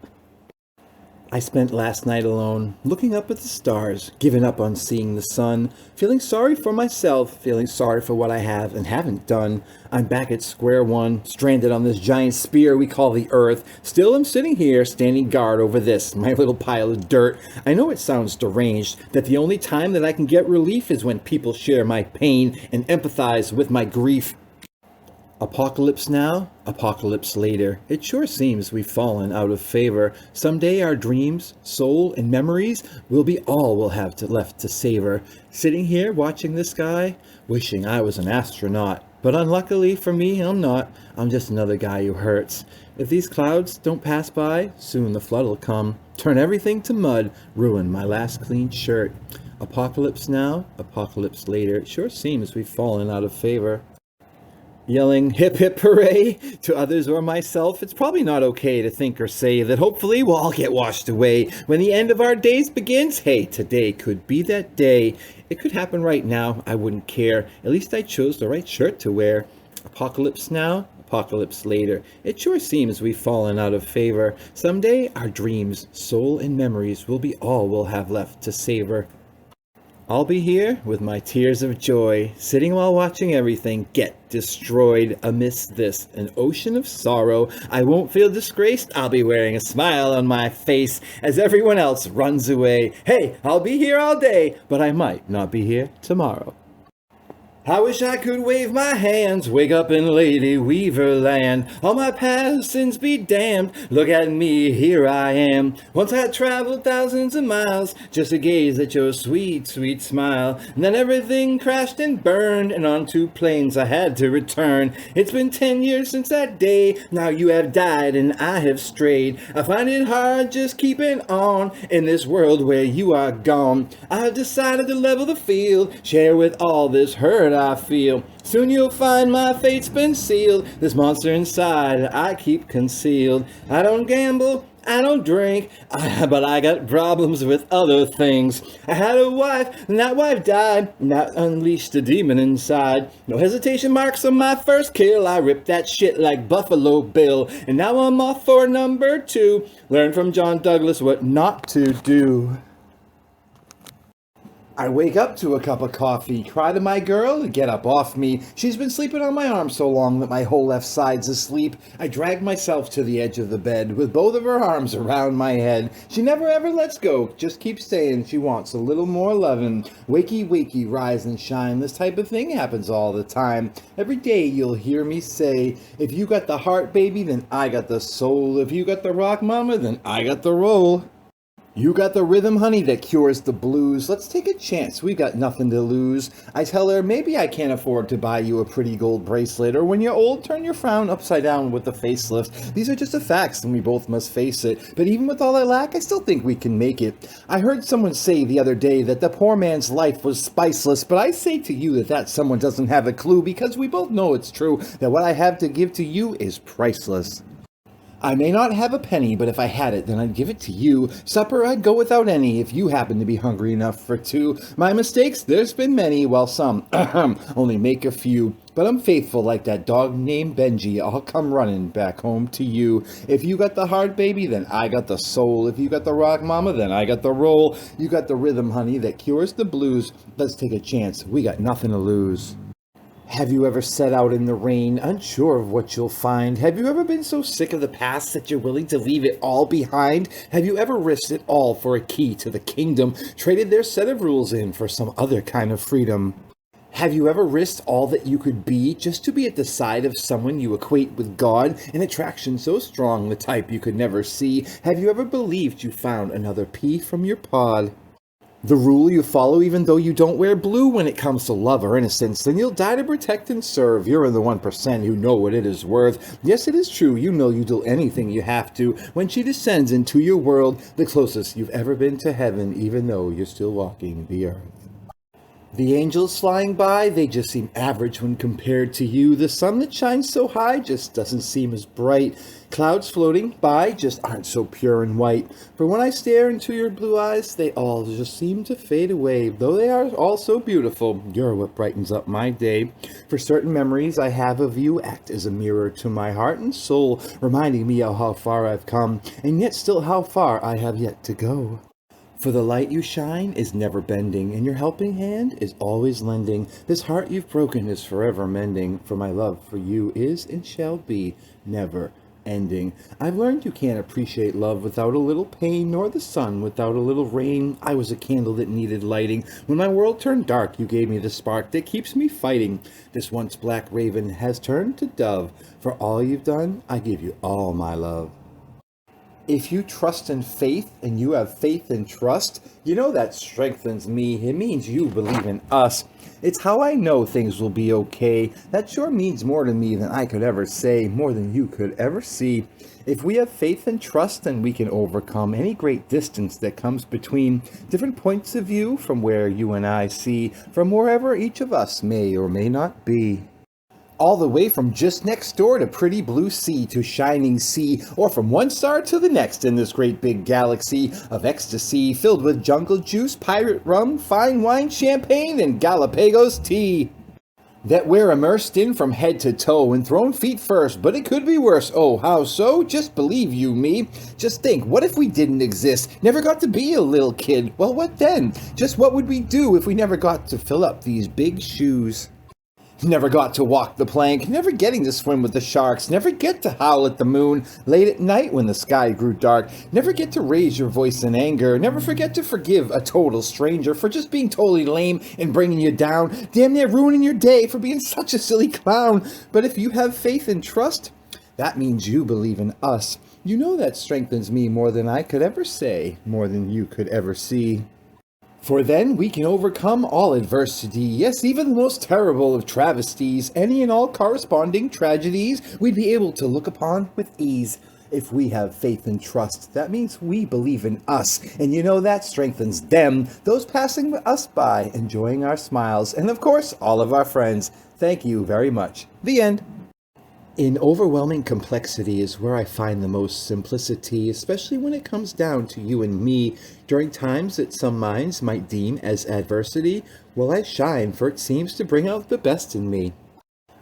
I spent last night alone, looking up at the stars, giving up on seeing the sun, feeling sorry for myself, feeling sorry for what I have and haven't done. I'm back at square one, stranded on this giant spear we call the earth. Still I'm sitting here, standing guard over this, my little pile of dirt. I know it sounds deranged, that the only time that I can get relief is when people share my pain and empathize with my grief. Apocalypse now, apocalypse later. It sure seems we've fallen out of favor. Someday our dreams, soul, and memories will be all we'll have left to savor. Sitting here watching the sky, wishing I was an astronaut. But unluckily for me, I'm not. I'm just another guy who hurts. If these clouds don't pass by, soon the flood'll come. Turn everything to mud, ruin my last clean shirt. Apocalypse now, apocalypse later. It sure seems we've fallen out of favor. Yelling hip hip hooray to others or myself, it's probably not okay to think or say that hopefully we'll all get washed away when the end of our days begins. Hey, today could be that day. It could happen right now, I wouldn't care. At least I chose the right shirt to wear. Apocalypse now, apocalypse later. It sure seems we've fallen out of favor. Someday our dreams, soul, and memories will be all we'll have left to savor. I'll be here with my tears of joy, sitting while watching everything get destroyed amidst this, an ocean of sorrow. I won't feel disgraced. I'll be wearing a smile on my face as everyone else runs away. Hey, I'll be here all day, but I might not be here tomorrow. I wish I could wave my hands, wake up in Lady Weaver land. All my past sins be damned. Look at me, here I am. Once I traveled thousands of miles just to gaze at your sweet, sweet smile. And then everything crashed and burned, and on 2 planes I had to return. It's been 10 years since that day. Now you have died and I have strayed. I find it hard just keeping on in this world where you are gone. I have decided to level the field, share with all this hurt I feel. Soon you'll find my fate's been sealed. This monster inside I keep concealed. I don't gamble, I don't drink, but I got problems with other things. I had a wife, and that wife died, and that unleashed a demon inside. No hesitation marks on my first kill. I ripped that shit like Buffalo Bill, and now I'm off for number 2. Learn from John Douglas what not to do. I wake up to a cup of coffee, cry to my girl to get up off me. She's been sleeping on my arm so long that my whole left side's asleep. I drag myself to the edge of the bed with both of her arms around my head. She never ever lets go, just keeps saying she wants a little more lovin'. Wakey, wakey, rise and shine. This type of thing happens all the time. Every day you'll hear me say, if you got the heart, baby, then I got the soul. If you got the rock, mama, then I got the roll. You got the rhythm, honey, that cures the blues. Let's take a chance. We got nothing to lose. I tell her, maybe I can't afford to buy you a pretty gold bracelet, or when you're old, turn your frown upside down with the facelift. These are just the facts, and we both must face it. But even with all I lack, I still think we can make it. I heard someone say the other day that the poor man's life was spiceless, but I say to you that someone doesn't have a clue, because we both know it's true, that what I have to give to you is priceless. I may not have a penny, but if I had it, then I'd give it to you. Supper, I'd go without any, if you happen to be hungry enough for 2. My mistakes, there's been many, while some, only make a few. But I'm faithful like that dog named Benji. I'll come running back home to you. If you got the heart, baby, then I got the soul. If you got the rock, mama, then I got the roll. You got the rhythm, honey, that cures the blues. Let's take a chance. We got nothing to lose. Have you ever set out in the rain, unsure of what you'll find? Have you ever been so sick of the past that you're willing to leave it all behind? Have you ever risked it all for a key to the kingdom, traded their set of rules in for some other kind of freedom? Have you ever risked all that you could be just to be at the side of someone you equate with God, an attraction so strong the type you could never see? Have you ever believed you found another pea from your pod? The rule you follow even though you don't wear blue when it comes to love or innocence, then you'll die to protect and serve. You're in the 1% who know what it is worth. Yes, it is true, you know you do anything you have to. When she descends into your world, the closest you've ever been to heaven, even though you're still walking the earth. The angels flying by, they just seem average when compared to you. The sun that shines so high just doesn't seem as bright. Clouds floating by just aren't so pure and white. For when I stare into your blue eyes, they all just seem to fade away. Though they are all so beautiful, you're what brightens up my day. For certain memories I have of you act as a mirror to my heart and soul, reminding me of how far I've come, and yet still how far I have yet to go. For the light you shine is never bending, and your helping hand is always lending. This heart you've broken is forever mending, for my love for you is and shall be never ending. I've learned you can't appreciate love without a little pain, nor the sun without a little rain. I was a candle that needed lighting. When my world turned dark, you gave me the spark that keeps me fighting. This once black raven has turned to dove. For all you've done, I give you all my love. If you trust in faith and you have faith and trust, you know that strengthens me. It means you believe in us. It's how I know things will be okay. That sure means more to me than I could ever say, more than you could ever see. If we have faith and trust, then we can overcome any great distance that comes between different points of view from where you and I see, from wherever each of us may or may not be. All the way from just next door to pretty blue sea to shining sea, or from one star to the next in this great big galaxy of ecstasy filled with jungle juice, pirate rum, fine wine, champagne, and Galapagos tea. That we're immersed in from head to toe and thrown feet first, but it could be worse. Oh, how so? Just believe you me. Just think, what if we didn't exist? Never got to be a little kid? Well, what then? Just what would we do if we never got to fill up these big shoes? Never got to walk the plank, never getting to swim with the sharks, never get to howl at the moon late at night when the sky grew dark, never get to raise your voice in anger, never forget to forgive a total stranger for just being totally lame and bringing you down, damn near ruining your day for being such a silly clown. But if you have faith and trust, that means you believe in us. You know that strengthens me more than I could ever say, more than you could ever see. For then we can overcome all adversity, yes, even the most terrible of travesties, any and all corresponding tragedies we'd be able to look upon with ease. If we have faith and trust, that means we believe in us, and you know that strengthens them, those passing us by, enjoying our smiles, and of course, all of our friends. Thank you very much. The end. In overwhelming complexity is where I find the most simplicity, especially when it comes down to you and me. During times that some minds might deem as adversity, well, I shine, for it seems to bring out the best in me.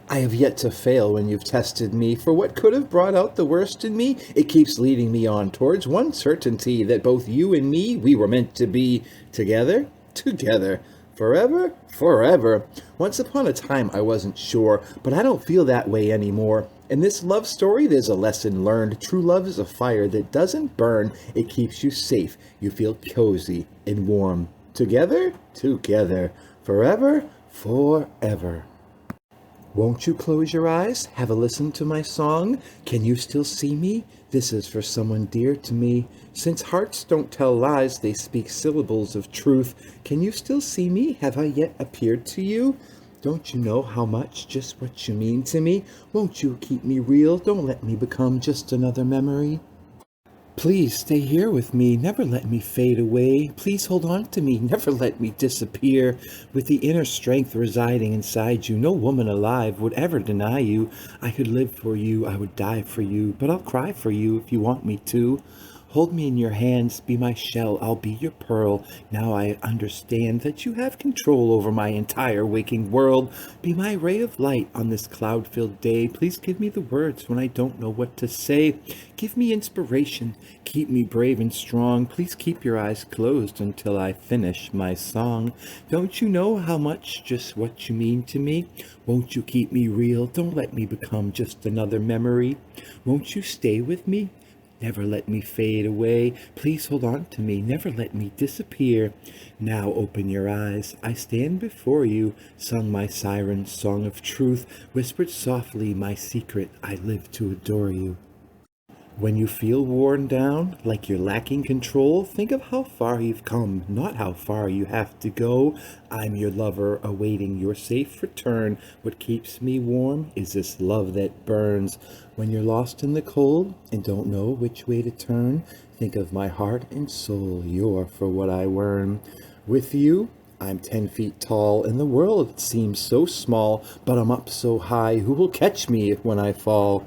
I have yet to fail when you've tested me, for what could have brought out the worst in me, it keeps leading me on towards one certainty, that both you and me, we were meant to be together, forever, forever. Once upon a time I wasn't sure, but I don't feel that way anymore. In this love story there's a lesson learned. True love is a fire that doesn't burn. It keeps you safe. You feel cozy and warm. Together, forever, forever. Won't you close your eyes? Have a listen to my song. Can you still see me? This is for someone dear to me. Since hearts don't tell lies, they speak syllables of truth. Can you still see me? Have I yet appeared to you? Don't you know how much, just what you mean to me? Won't you keep me real? Don't let me become just another memory. Please stay here with me, never let me fade away. Please hold on to me, never let me disappear. With the inner strength residing inside you, no woman alive would ever deny you. I could live for you, I would die for you, but I'll cry for you if you want me to. Hold me in your hands, be my shell, I'll be your pearl. Now I understand that you have control over my entire waking world. Be my ray of light on this cloud-filled day. Please give me the words when I don't know what to say. Give me inspiration, keep me brave and strong. Please keep your eyes closed until I finish my song. Don't you know how much, just what you mean to me? Won't you keep me real? Don't let me become just another memory. Won't you stay with me? Never let me fade away. Please hold on to me. Never let me disappear. Now open your eyes. I stand before you. Sung my siren song of truth. Whispered softly my secret. I live to adore you. When you feel worn down, like you're lacking control, think of how far you've come, not how far you have to go. I'm your lover, awaiting your safe return. What keeps me warm is this love that burns. When you're lost in the cold and don't know which way to turn, think of my heart and soul, you're for what I yearn. With you, I'm 10 feet tall, and the world seems so small, but I'm up so high, who will catch me when I fall?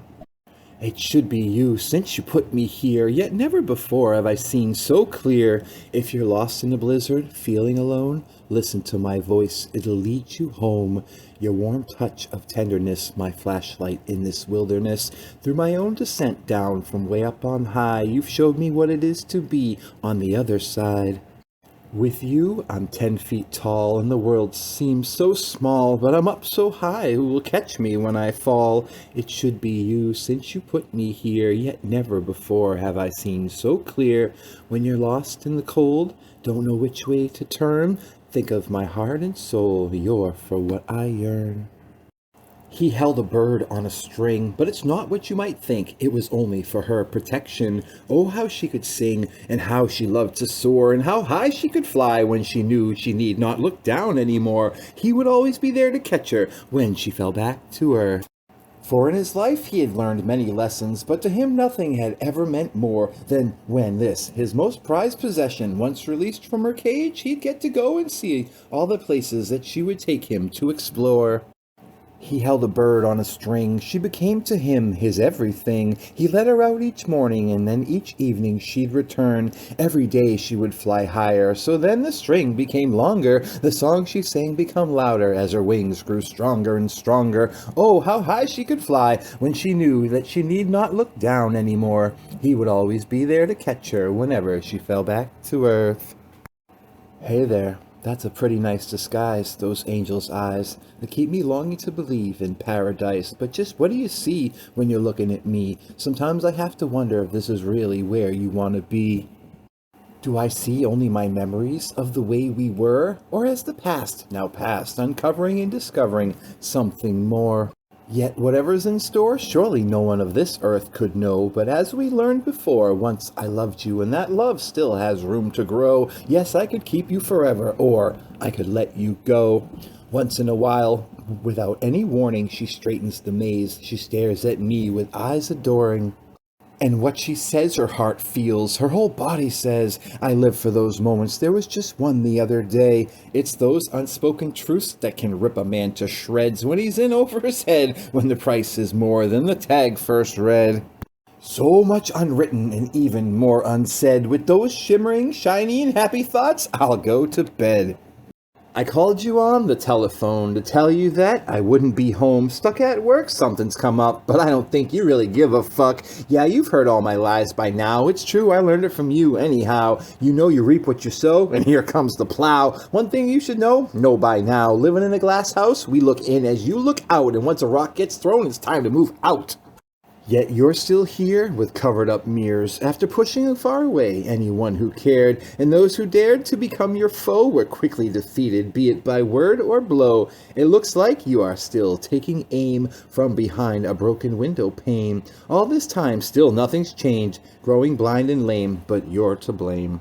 It should be you, since you put me here, yet never before have I seen so clear. If you're lost in a blizzard, feeling alone, listen to my voice, it'll lead you home. Your warm touch of tenderness, my flashlight in this wilderness. Through my own descent down from way up on high, you've showed me what it is to be on the other side. With you, I'm 10 feet tall, and the world seems so small, but I'm up so high, who will catch me when I fall? It should be you, since you put me here, yet never before have I seen so clear. When you're lost in the cold, don't know which way to turn, think of my heart and soul, you're for what I yearn. He held a bird on a string, but it's not what you might think. It was only for her protection. Oh, how she could sing, and how she loved to soar, and how high she could fly when she knew she need not look down anymore. He would always be there to catch her when she fell back to earth. For in his life he had learned many lessons, but to him nothing had ever meant more than when this, his most prized possession, once released from her cage, he'd get to go and see all the places that she would take him to explore. He held a bird on a string. She became to him his everything. He let her out each morning, and then each evening she'd return. Every day she would fly higher, so then the string became longer. The song she sang became louder as her wings grew stronger and stronger. Oh, how high she could fly when she knew that she need not look down anymore. He would always be there to catch her whenever she fell back to earth. Hey there. That's a pretty nice disguise, those angels' eyes, that keep me longing to believe in paradise. But just what do you see when you're looking at me? Sometimes I have to wonder if this is really where you want to be. Do I see only my memories of the way we were? Or as the past, now past, uncovering and discovering something more? Yet whatever's in store, surely no one of this earth could know. But as we learned before, once I loved you, and that love still has room to grow. Yes, I could keep you forever, or I could let you go. Once in a while, without any warning, she straightens the maze. She stares at me with eyes adoring. And what she says, her heart feels, her whole body says. I live for those moments. There was just one the other day. It's those unspoken truths that can rip a man to shreds when he's in over his head, when the price is more than the tag first read. So much unwritten and even more unsaid. With those shimmering, shiny, and happy thoughts, I'll go to bed. I called you on the telephone to tell you that I wouldn't be home. Stuck at work, something's come up, but I don't think you really give a fuck. Yeah, you've heard all my lies by now. It's true, I learned it from you anyhow. You know you reap what you sow, and here comes the plow. One thing you should know by now. Living in a glass house, we look in as you look out, and once a rock gets thrown, it's time to move out. Yet you're still here with covered up mirrors after pushing far away anyone who cared, and those who dared to become your foe were quickly defeated, be it by word or blow. It looks like you are still taking aim from behind a broken window pane. All this time still nothing's changed, growing blind and lame, but you're to blame.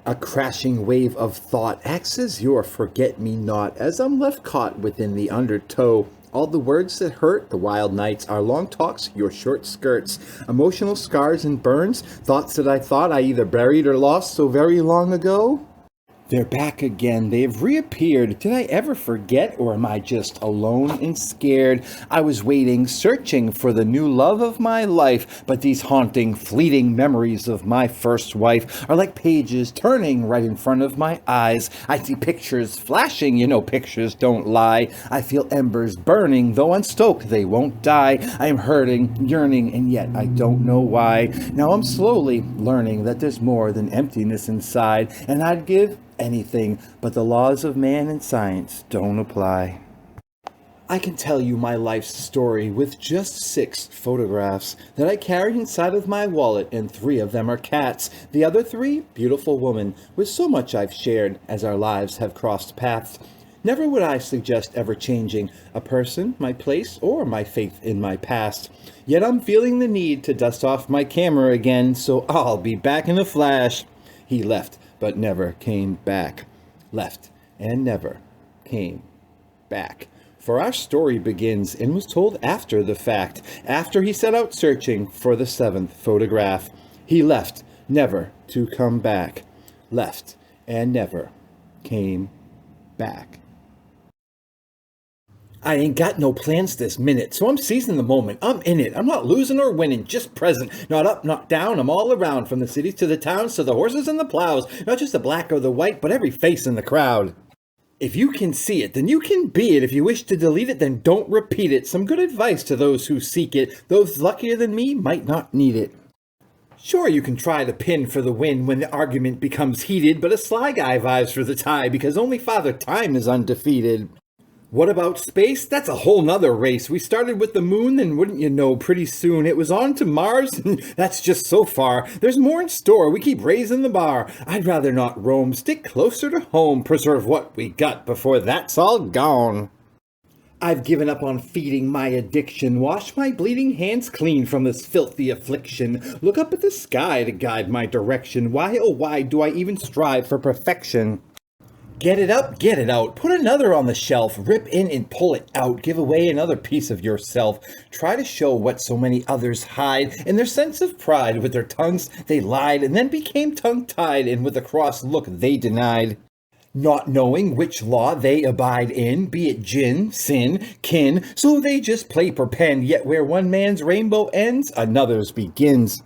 A crashing wave of thought acts as your forget-me-not, as I'm left caught within the undertow. All the words that hurt, the wild nights, our long talks, your short skirts, emotional scars and burns, thoughts that I thought I either buried or lost so very long ago. They're back again. They've reappeared. Did I ever forget, or am I just alone and scared? I was waiting, searching for the new love of my life, but these haunting, fleeting memories of my first wife are like pages turning right in front of my eyes. I see pictures flashing, you know pictures don't lie. I feel embers burning, though unstoked they won't die. I am hurting, yearning, and yet I don't know why. Now I'm slowly learning that there's more than emptiness inside, and I'd give anything, but the laws of man and science don't apply. I can tell you my life's story with just 6 photographs that I carry inside of my wallet, and 3 of them are cats. The other 3, beautiful women, with so much I've shared as our lives have crossed paths. Never would I suggest ever changing a person, my place, or my faith in my past. Yet I'm feeling the need to dust off my camera again, so I'll be back in a flash. He left, but never came back. Left and never came back. For our story begins and was told after the fact, after he set out searching for the 7th photograph. He left, never to come back. Left and never came back. I ain't got no plans this minute, so I'm seizing the moment. I'm in it. I'm not losing or winning, just present. Not up, not down. I'm all around, from the cities to the towns to the horses and the plows. Not just the black or the white, but every face in the crowd. If you can see it, then you can be it. If you wish to delete it, then don't repeat it. Some good advice to those who seek it. Those luckier than me might not need it. Sure, you can try to pin for the win when the argument becomes heated, but a sly guy vibes for the tie because only Father Time is undefeated. What about space? That's a whole nother race. We started with the moon, then wouldn't you know, pretty soon it was on to Mars, and that's just so far. There's more in store. We keep raising the bar. I'd rather not roam. Stick closer to home. Preserve what we got before that's all gone. I've given up on feeding my addiction. Wash my bleeding hands clean from this filthy affliction. Look up at the sky to guide my direction. Why, oh why, do I even strive for perfection? Get it up, get it out. Put another on the shelf. Rip in and pull it out. Give away another piece of yourself. Try to show what so many others hide. In their sense of pride, with their tongues they lied, and then became tongue-tied, and with a cross look they denied. Not knowing which law they abide in, be it gin, sin, kin, so they just play pretend, yet where one man's rainbow ends, another's begins.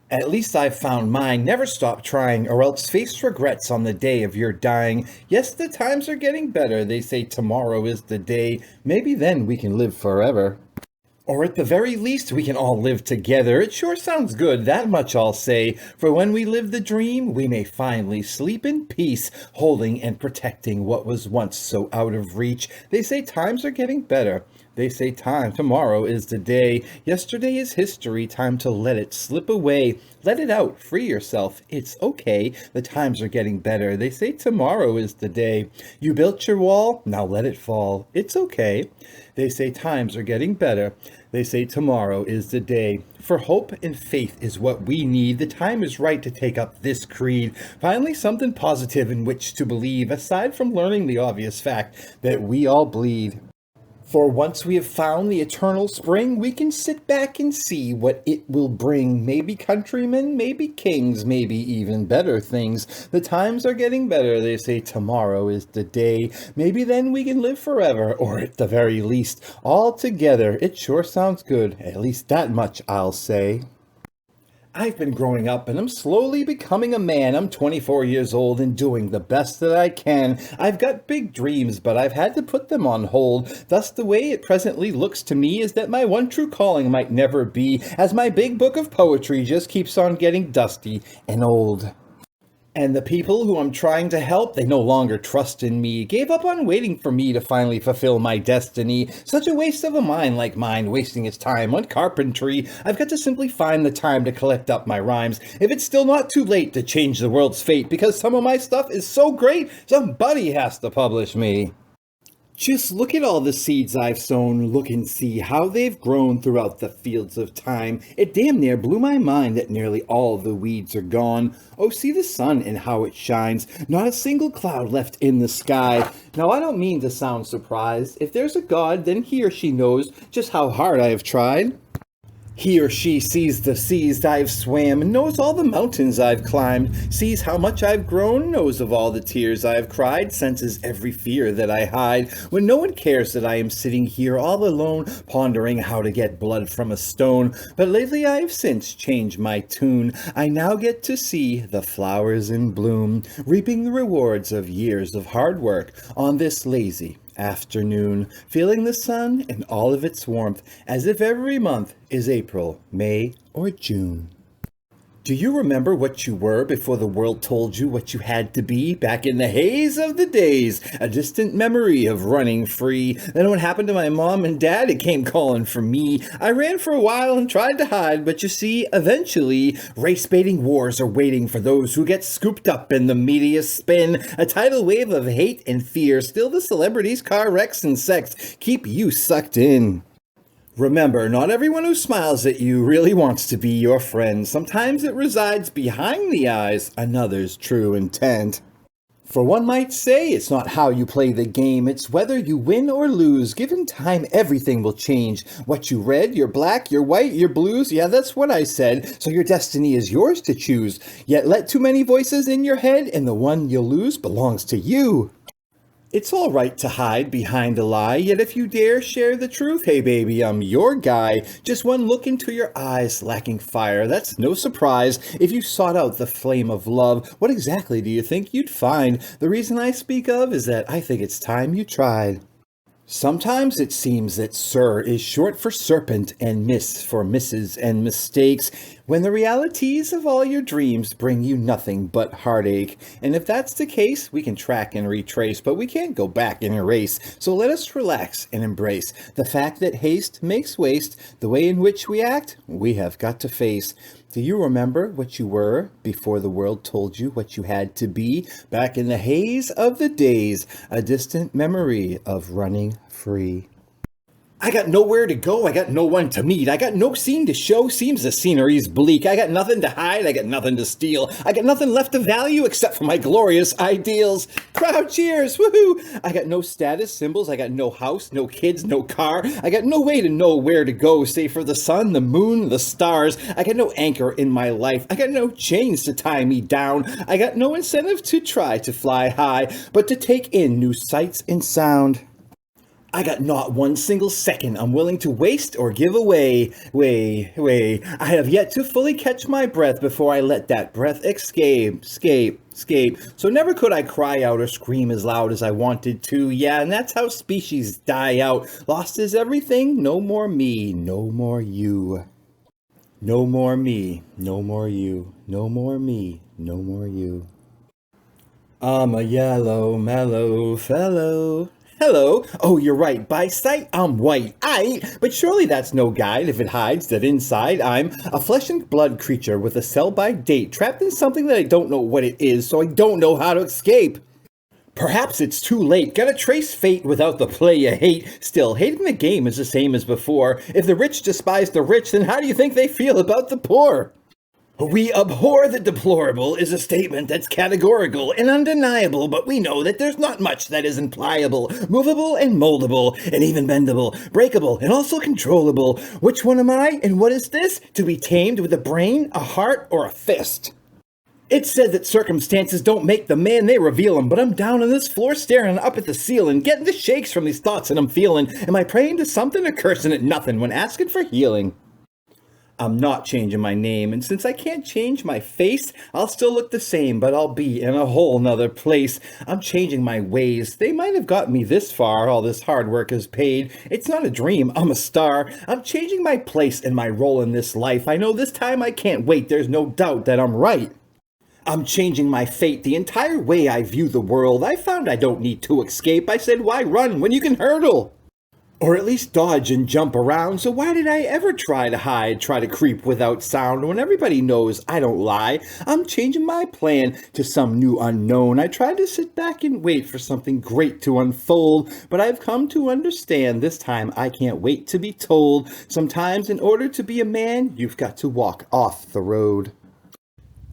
At least I've found mine. Never stop trying, or else face regrets on the day of your dying. Yes, the times are getting better. They say tomorrow is the day. Maybe then we can live forever. Or at the very least, we can all live together. It sure sounds good, that much I'll say. For when we live the dream, we may finally sleep in peace, holding and protecting what was once so out of reach. They say times are getting better. They say tomorrow is the day. Yesterday is history, time to let it slip away. Let it out, free yourself, it's okay. The times are getting better. They say tomorrow is the day. You built your wall, now let it fall. It's okay. They say times are getting better. They say tomorrow is the day. For hope and faith is what we need. The time is right to take up this creed. Finally, something positive in which to believe, aside from learning the obvious fact that we all bleed. For once we have found the eternal spring, we can sit back and see what it will bring. Maybe countrymen, maybe kings, maybe even better things. The times are getting better. They say tomorrow is the day. Maybe then we can live forever, or at the very least, all together. It sure sounds good. At least that much I'll say. I've been growing up and I'm slowly becoming a man. I'm 24 years old and doing the best that I can. I've got big dreams, but I've had to put them on hold. Thus, the way it presently looks to me is that my one true calling might never be, as my big book of poetry just keeps on getting dusty and old. And the people who I'm trying to help, they no longer trust in me, gave up on waiting for me to finally fulfill my destiny. Such a waste of a mind like mine, wasting its time on carpentry. I've got to simply find the time to collect up my rhymes, if it's still not too late to change the world's fate, because some of my stuff is so great, somebody has to publish me. Just look at all the seeds I've sown, look and see how they've grown throughout the fields of time. It damn near blew my mind that nearly all the weeds are gone. Oh, see the sun and how it shines, not a single cloud left in the sky. Now I don't mean to sound surprised. If there's a God, then he or she knows just how hard I have tried. He or she sees the seas I've swam, and knows all the mountains I've climbed, sees how much I've grown, knows of all the tears I've cried, senses every fear that I hide, when no one cares that I am sitting here all alone, pondering how to get blood from a stone. But lately I have since changed my tune. I now get to see the flowers in bloom, reaping the rewards of years of hard work on this lazy afternoon, feeling the sun in all of its warmth, as if every month is April, May, or June. Do you remember what you were before the world told you what you had to be? Back in the haze of the days, a distant memory of running free. Then what happened to my mom and dad? It came calling for me. I ran for a while and tried to hide, but you see, eventually, race-baiting wars are waiting for those who get scooped up in the media spin. A tidal wave of hate and fear. Still the celebrities, car wrecks, and sex keep you sucked in. Remember, not everyone who smiles at you really wants to be your friend. Sometimes it resides behind the eyes, another's true intent. For one might say it's not how you play the game, it's whether you win or lose. Given time, everything will change. What you red, your black, your white, your blues, yeah, that's what I said. So your destiny is yours to choose. Yet let too many voices in your head, and the one you'll lose belongs to you. It's all right to hide behind a lie, yet if you dare share the truth, hey baby, I'm your guy. Just one look into your eyes, lacking fire, that's no surprise. If you sought out the flame of love, what exactly do you think you'd find? The reason I speak of is that I think it's time you tried. Sometimes it seems that Sir is short for serpent and Miss for misses and mistakes, when the realities of all your dreams bring you nothing but heartache. And if that's the case, we can track and retrace, but we can't go back and erase. So let us relax and embrace the fact that haste makes waste. The way in which we act, we have got to face. Do you remember what you were before the world told you what you had to be? Back in the haze of the days, a distant memory of running free. I got nowhere to go, I got no one to meet, I got no scene to show, seems the scenery's bleak, I got nothing to hide, I got nothing to steal, I got nothing left of value except for my glorious ideals. Crowd cheers, woohoo! I got no status symbols, I got no house, no kids, no car, I got no way to know where to go, save for the sun, the moon, the stars, I got no anchor in my life, I got no chains to tie me down, I got no incentive to try to fly high, but to take in new sights and sound. I got not one single second I'm willing to waste or give away. I have yet to fully catch my breath before I let that breath escape. So never could I cry out or scream as loud as I wanted to. Yeah, and that's how species die out. Lost is everything, no more me, no more you. No more me, no more you, no more me, no more you. I'm a yellow, mellow fellow. Hello. Oh, you're right. By sight, I'm white. But surely that's no guide if it hides that inside I'm a flesh and blood creature with a sell-by date, trapped in something that I don't know what it is, so I don't know how to escape. Perhaps it's too late. Gotta trace fate without the play you hate. Still, hating the game is the same as before. If the rich despise the rich, then how do you think they feel about the poor? We abhor the deplorable is a statement that's categorical and undeniable, but we know that there's not much that isn't pliable, movable and moldable, and even bendable, breakable and also controllable. Which one am I, and what is this? To be tamed with a brain, a heart, or a fist? It's said that circumstances don't make the man, they reveal him, but I'm down on this floor staring up at the ceiling, getting the shakes from these thoughts that I'm feeling. Am I praying to something or cursing at nothing when asking for healing? I'm not changing my name, and since I can't change my face, I'll still look the same, but I'll be in a whole nother place. I'm changing my ways. They might have got me this far, all this hard work has paid. It's not a dream, I'm a star. I'm changing my place and my role in this life. I know this time I can't wait, there's no doubt that I'm right. I'm changing my fate, the entire way I view the world. I found I don't need to escape. I said, why run when you can hurdle? Or at least dodge and jump around, so why did I ever try to hide, try to creep without sound when everybody knows I don't lie? I'm changing my plan to some new unknown. I tried to sit back and wait for something great to unfold, but I've come to understand this time I can't wait to be told. Sometimes in order to be a man, you've got to walk off the road.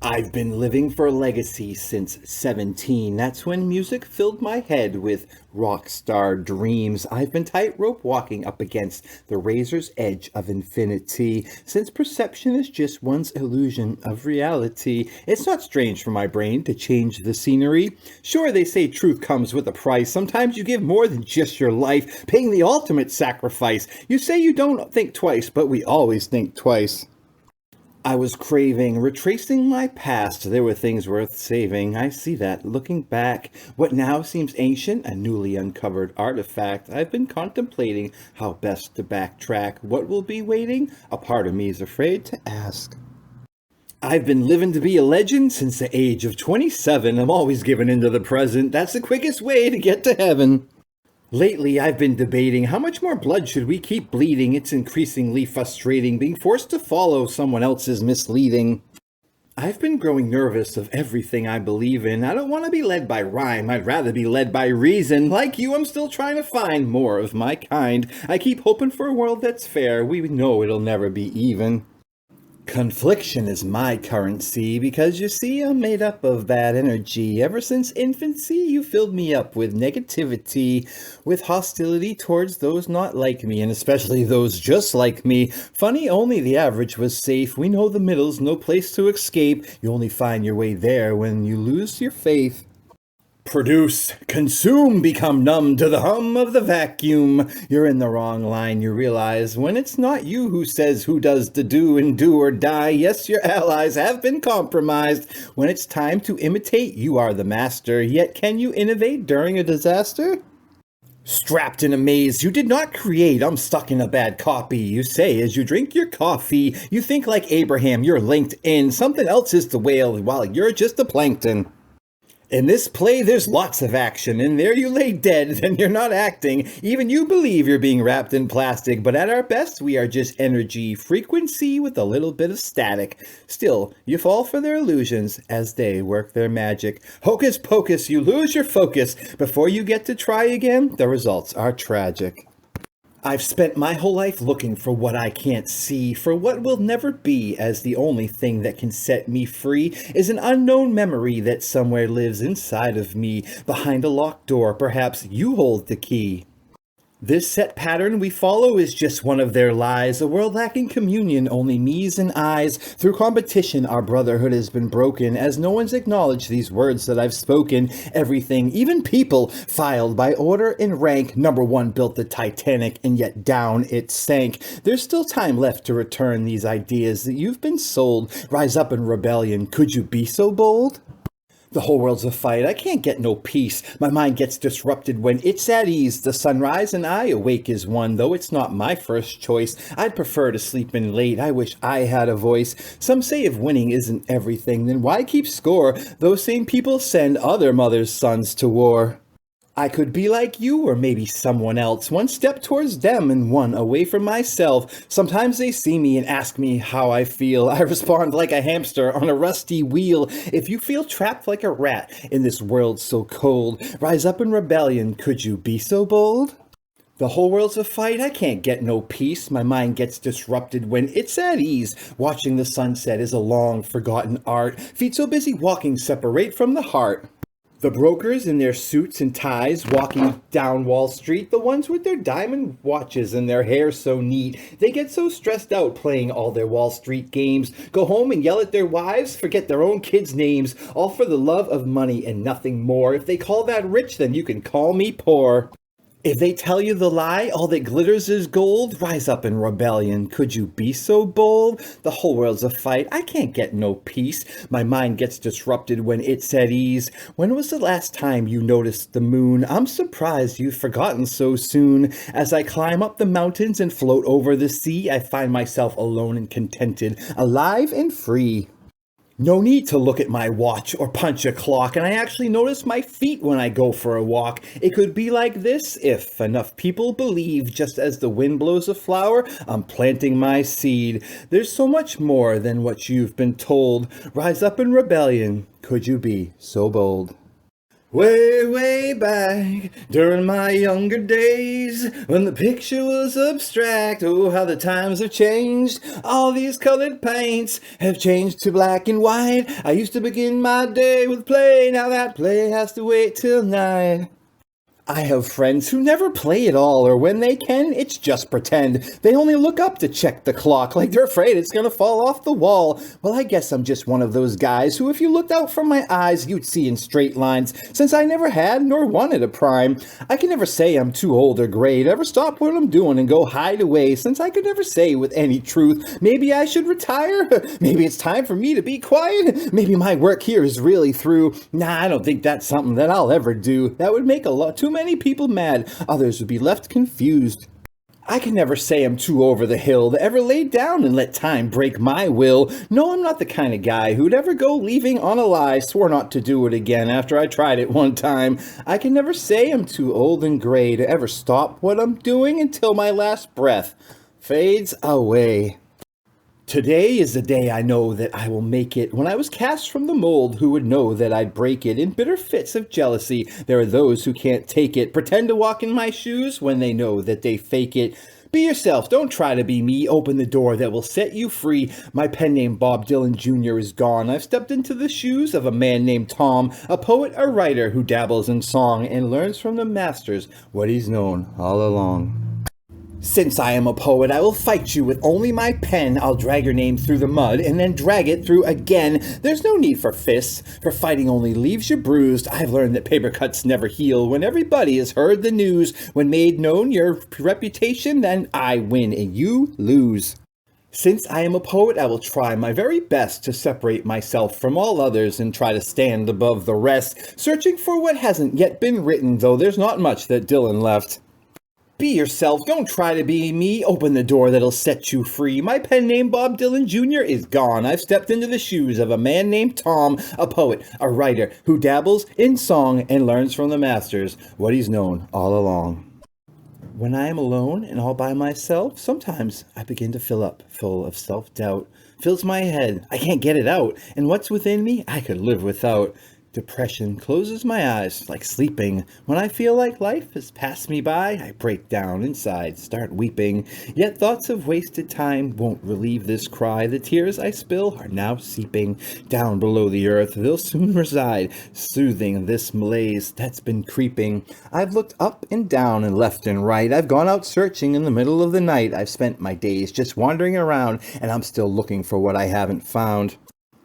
I've been living for legacy since 17. That's when music filled my head with rock star dreams. I've been tightrope walking up against the razor's edge of infinity. Since perception is just one's illusion of reality, it's not strange for my brain to change the scenery. Sure, they say truth comes with a price. Sometimes you give more than just your life, paying the ultimate sacrifice. You say you don't think twice, but we always think twice. I was craving, retracing my past. There were things worth saving. I see that. Looking back, what now seems ancient, a newly uncovered artifact. I've been contemplating how best to backtrack. What will be waiting? A part of me is afraid to ask. I've been living to be a legend since the age of 27. I'm always giving into the present. That's the quickest way to get to heaven. Lately, I've been debating how much more blood should we keep bleeding. It's increasingly frustrating being forced to follow someone else's misleading. I've been growing nervous of everything I believe in. I don't want to be led by rhyme. I'd rather be led by reason. Like you, I'm still trying to find more of my kind. I keep hoping for a world that's fair. We know it'll never be even. Confliction is my currency because you see I'm made up of bad energy. Ever since infancy you filled me up with negativity, with hostility towards those not like me and especially those just like me. Funny, only the average was safe. We know the middle's no place to escape. You only find your way there when you lose your faith. Produce, consume, become numb to the hum of the vacuum. You're in the wrong line, you realize, when it's not you who says who does the do and do or die. Yes, your allies have been compromised. When it's time to imitate, you are the master. Yet can you innovate during a disaster? Strapped in a maze you did not create, I'm stuck in a bad copy. You say as you drink your coffee, you think like Abraham, you're linked in. Something else is the whale while you're just a plankton. In this play, there's lots of action, and there you lay dead, then you're not acting. Even you believe you're being wrapped in plastic, but at our best, we are just energy, frequency with a little bit of static. Still, you fall for their illusions as they work their magic. Hocus pocus, you lose your focus. Before you get to try again, the results are tragic. I've spent my whole life looking for what I can't see, for what will never be, as the only thing that can set me free is an unknown memory that somewhere lives inside of me. Behind a locked door, perhaps you hold the key. This set pattern we follow is just one of their lies, a world lacking communion, only me's and I's. Through competition, our brotherhood has been broken, as no one's acknowledged these words that I've spoken. Everything, even people, filed by order and rank. Number one built the Titanic, and yet down it sank. There's still time left to return these ideas that you've been sold. Rise up in rebellion, could you be so bold? The whole world's a fight, I can't get no peace. My mind gets disrupted when it's at ease. The sunrise and I awake as one, though it's not my first choice. I'd prefer to sleep in late, I wish I had a voice. Some say if winning isn't everything, then why keep score? Those same people send other mothers' sons to war. I could be like you or maybe someone else, one step towards them and one away from myself. Sometimes they see me and ask me how I feel. I respond like a hamster on a rusty wheel. If you feel trapped like a rat in this world so cold, rise up in rebellion, could you be so bold? The whole world's a fight, I can't get no peace. My mind gets disrupted when it's at ease. Watching the sunset is a long forgotten art. Feet so busy walking separate from the heart. The brokers in their suits and ties walking down Wall Street, the ones with their diamond watches and their hair so neat, they get so stressed out playing all their Wall Street games, go home and yell at their wives, forget their own kids' names, all for the love of money and nothing more. If they call that rich, then you can call me poor. If they tell you the lie, all that glitters is gold, rise up in rebellion, could you be so bold? The whole world's a fight, I can't get no peace. My mind gets disrupted when it's at ease. When was the last time you noticed the moon? I'm surprised you've forgotten so soon. As I climb up the mountains and float over the sea, I find myself alone and contented, alive and free. No need to look at my watch or punch a clock, and I actually notice my feet when I go for a walk. It could be like this if enough people believe, just as the wind blows a flower, I'm planting my seed. There's so much more than what you've been told. Rise up in rebellion, could you be so bold? Way, way back during my younger days, when the picture was abstract, oh, how the times have changed. All these colored paints have changed to black and white. I used to begin my day with play, now that play has to wait till night. I have friends who never play at all, or when they can, it's just pretend. They only look up to check the clock, like they're afraid it's gonna fall off the wall. Well, I guess I'm just one of those guys who, if you looked out from my eyes, you'd see in straight lines, since I never had nor wanted a prime. I can never say I'm too old or gray to ever stop what I'm doing and go hide away, since I could never say with any truth, maybe I should retire, maybe it's time for me to be quiet, maybe my work here is really through. Nah, I don't think that's something that I'll ever do. That would make too many people mad. Others would be left confused. I can never say I'm too over the hill to ever lay down and let time break my will. No, I'm not the kind of guy who'd ever go leaving on a lie, swore not to do it again after I tried it one time. I can never say I'm too old and gray to ever stop what I'm doing until my last breath fades away. Today is the day I know that I will make it. When I was cast from the mold, who would know that I'd break it? In bitter fits of jealousy, there are those who can't take it, pretend to walk in my shoes when they know that they fake it. Be yourself, don't try to be me, open the door that will set you free. My pen name Bob Dylan Jr. is gone. I've stepped into the shoes of a man named Tom, a poet, a writer who dabbles in song and learns from the masters what he's known all along. Since I am a poet, I will fight you with only my pen. I'll drag your name through the mud and then drag it through again. There's no need for fists, for fighting only leaves you bruised. I've learned that paper cuts never heal. When everybody has heard the news, when made known your reputation, then I win and you lose. Since I am a poet, I will try my very best to separate myself from all others and try to stand above the rest, searching for what hasn't yet been written, though there's not much that Dylan left. Be yourself, don't try to be me, open the door that'll set you free. My pen name Bob Dylan Jr. is gone. I've stepped into the shoes of a man named Tom, a poet, a writer, who dabbles in song and learns from the masters what he's known all along. When I am alone and all by myself, sometimes I begin to fill up, full of self-doubt. Fills my head, I can't get it out, and what's within me I could live without. Depression closes my eyes like sleeping. When I feel like life has passed me by, I break down inside, start weeping. Yet thoughts of wasted time won't relieve this cry. The tears I spill are now seeping down below the earth. They'll soon reside, soothing this malaise that's been creeping. I've looked up and down and left and right. I've gone out searching in the middle of the night. I've spent my days just wandering around, and I'm still looking for what I haven't found.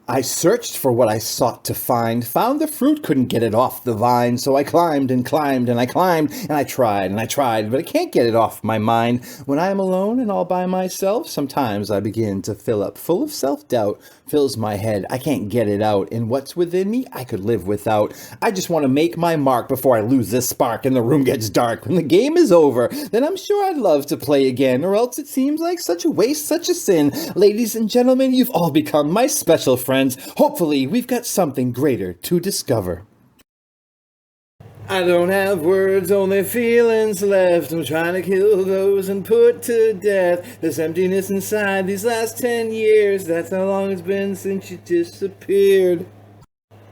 I searched for what I sought to find, found the fruit, couldn't get it off the vine, so I climbed and climbed and I climbed, and I tried, but I can't get it off my mind. When I am alone and all by myself, sometimes I begin to fill up, full of self-doubt, fills my head, I can't get it out, and what's within me I could live without. I just want to make my mark before I lose this spark and the room gets dark. When the game is over, then I'm sure I'd love to play again, or else it seems like such a waste, such a sin. Ladies and gentlemen, you've all become my special friends. Hopefully, we've got something greater to discover. I don't have words, only feelings left. I'm trying to kill those and put to death this emptiness inside these last 10 years. That's how long it's been since you disappeared.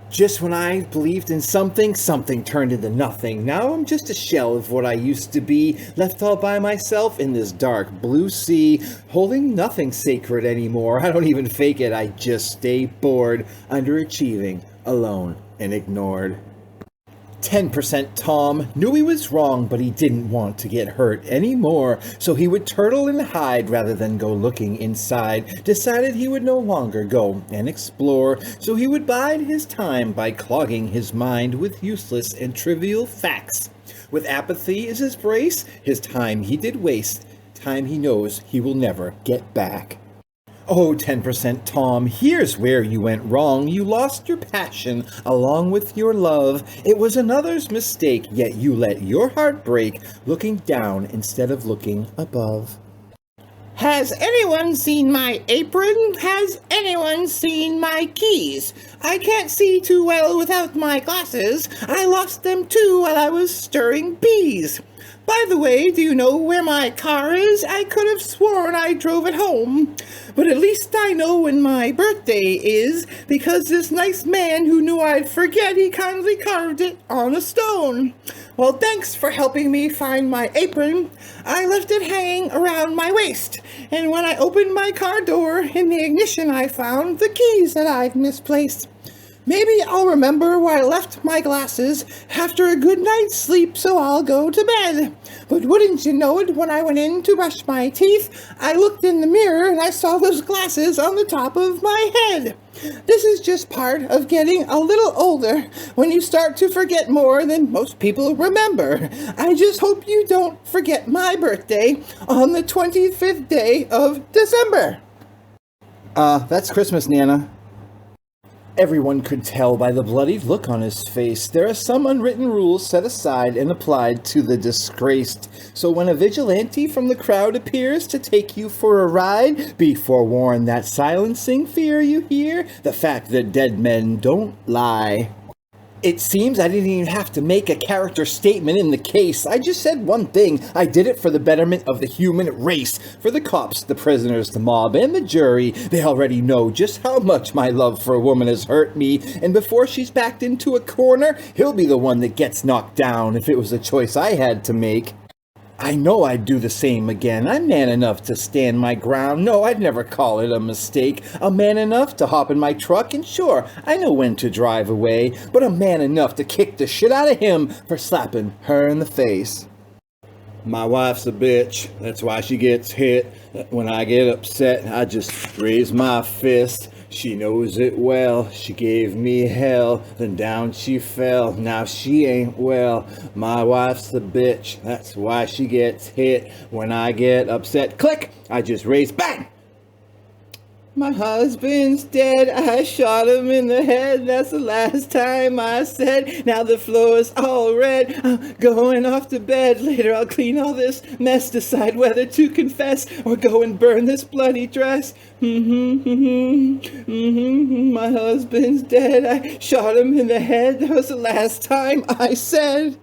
Just when I believed in something, something turned into nothing. Now I'm just a shell of what I used to be, left all by myself in this dark blue sea, holding nothing sacred anymore. I don't even fake it, I just stay bored, underachieving, alone, and ignored. 10% Tom knew he was wrong, but he didn't want to get hurt anymore, so he would turtle and hide rather than go looking inside. Decided he would no longer go and explore, so he would bide his time by clogging his mind with useless and trivial facts. With apathy as his brace, his time he did waste, time he knows he will never get back. Oh, 10% Tom, here's where you went wrong. You lost your passion along with your love. It was another's mistake, yet you let your heart break, looking down instead of looking above. Has anyone seen my apron? Has anyone seen my keys? I can't see too well without my glasses. I lost them too while I was stirring bees. By the way, do you know where my car is? I could have sworn I drove it home. But at least I know when my birthday is, because this nice man who knew I'd forget, he kindly carved it on a stone. Well, thanks for helping me find my apron. I left it hanging around my waist, and when I opened my car door, in the ignition I found the keys that I'd misplaced. Maybe I'll remember where I left my glasses after a good night's sleep, so I'll go to bed. But wouldn't you know it, when I went in to brush my teeth, I looked in the mirror and I saw those glasses on the top of my head. This is just part of getting a little older, when you start to forget more than most people remember. I just hope you don't forget my birthday on the 25th day of December. That's Christmas, Nana. Everyone could tell by the bloodied look on his face there are some unwritten rules set aside and applied to the disgraced. So when a vigilante from the crowd appears to take you for a ride, be forewarned that silencing fear you hear, the fact that dead men don't lie. It seems I didn't even have to make a character statement in the case. I just said one thing. I did it for the betterment of the human race. For the cops, the prisoners, the mob, and the jury. They already know just how much my love for a woman has hurt me. And before she's backed into a corner, he'll be the one that gets knocked down if it was a choice I had to make. I know I'd do the same again. I'm man enough to stand my ground. No, I'd never call it a mistake. I'm man enough to hop in my truck, and sure, I know when to drive away, but I'm man enough to kick the shit out of him for slapping her in the face. My wife's a bitch. That's why she gets hit. When I get upset, I just raise my fist. She knows it well. She gave me hell, then down she fell. Now she ain't well. My wife's a bitch. That's why she gets hit. When I get upset, click, I just raise bang. My husband's dead, I shot him in the head, that's the last time I said, now the floor's all red, I'm going off to bed, later I'll clean all this mess, decide whether to confess, or go and burn this bloody dress. My husband's dead, I shot him in the head, that was the last time I said.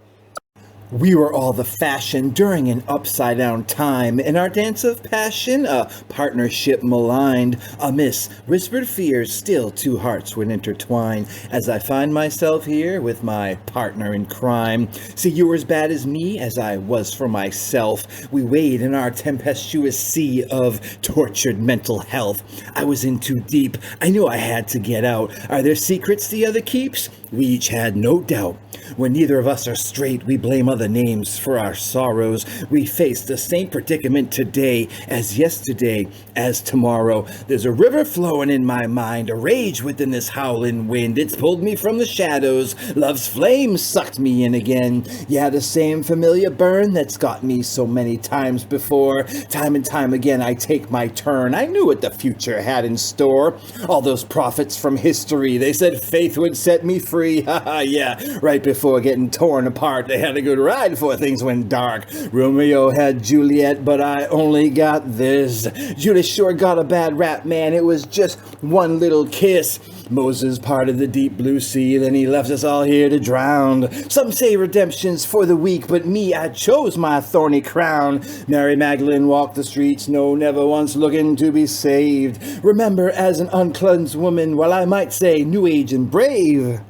We were all the fashion during an upside-down time. In our dance of passion, a partnership maligned. Amiss, whispered fears, still two hearts would intertwine. As I find myself here with my partner in crime. See, you were as bad as me as I was for myself. We wade in our tempestuous sea of tortured mental health. I was in too deep. I knew I had to get out. Are there secrets the other keeps? We each had no doubt. When neither of us are straight, we blame other names for our sorrows. We face the same predicament today as yesterday, as tomorrow. There's a river flowing in my mind, a rage within this howling wind. It's pulled me from the shadows. Love's flame sucked me in again. Yeah, the same familiar burn that's got me so many times before. Time and time again, I take my turn. I knew what the future had in store. All those prophets from history, they said faith would set me free. Haha, yeah, right before getting torn apart, they had a good ride before things went dark. Romeo had Juliet, but I only got this. Judas sure got a bad rap, man. It was just one little kiss. Moses parted the deep blue sea, then he left us all here to drown. Some say redemption's for the weak, but me, I chose my thorny crown. Mary Magdalene walked the streets, no, never once looking to be saved. Remember, as an uncleansed woman, while I might say new age and brave.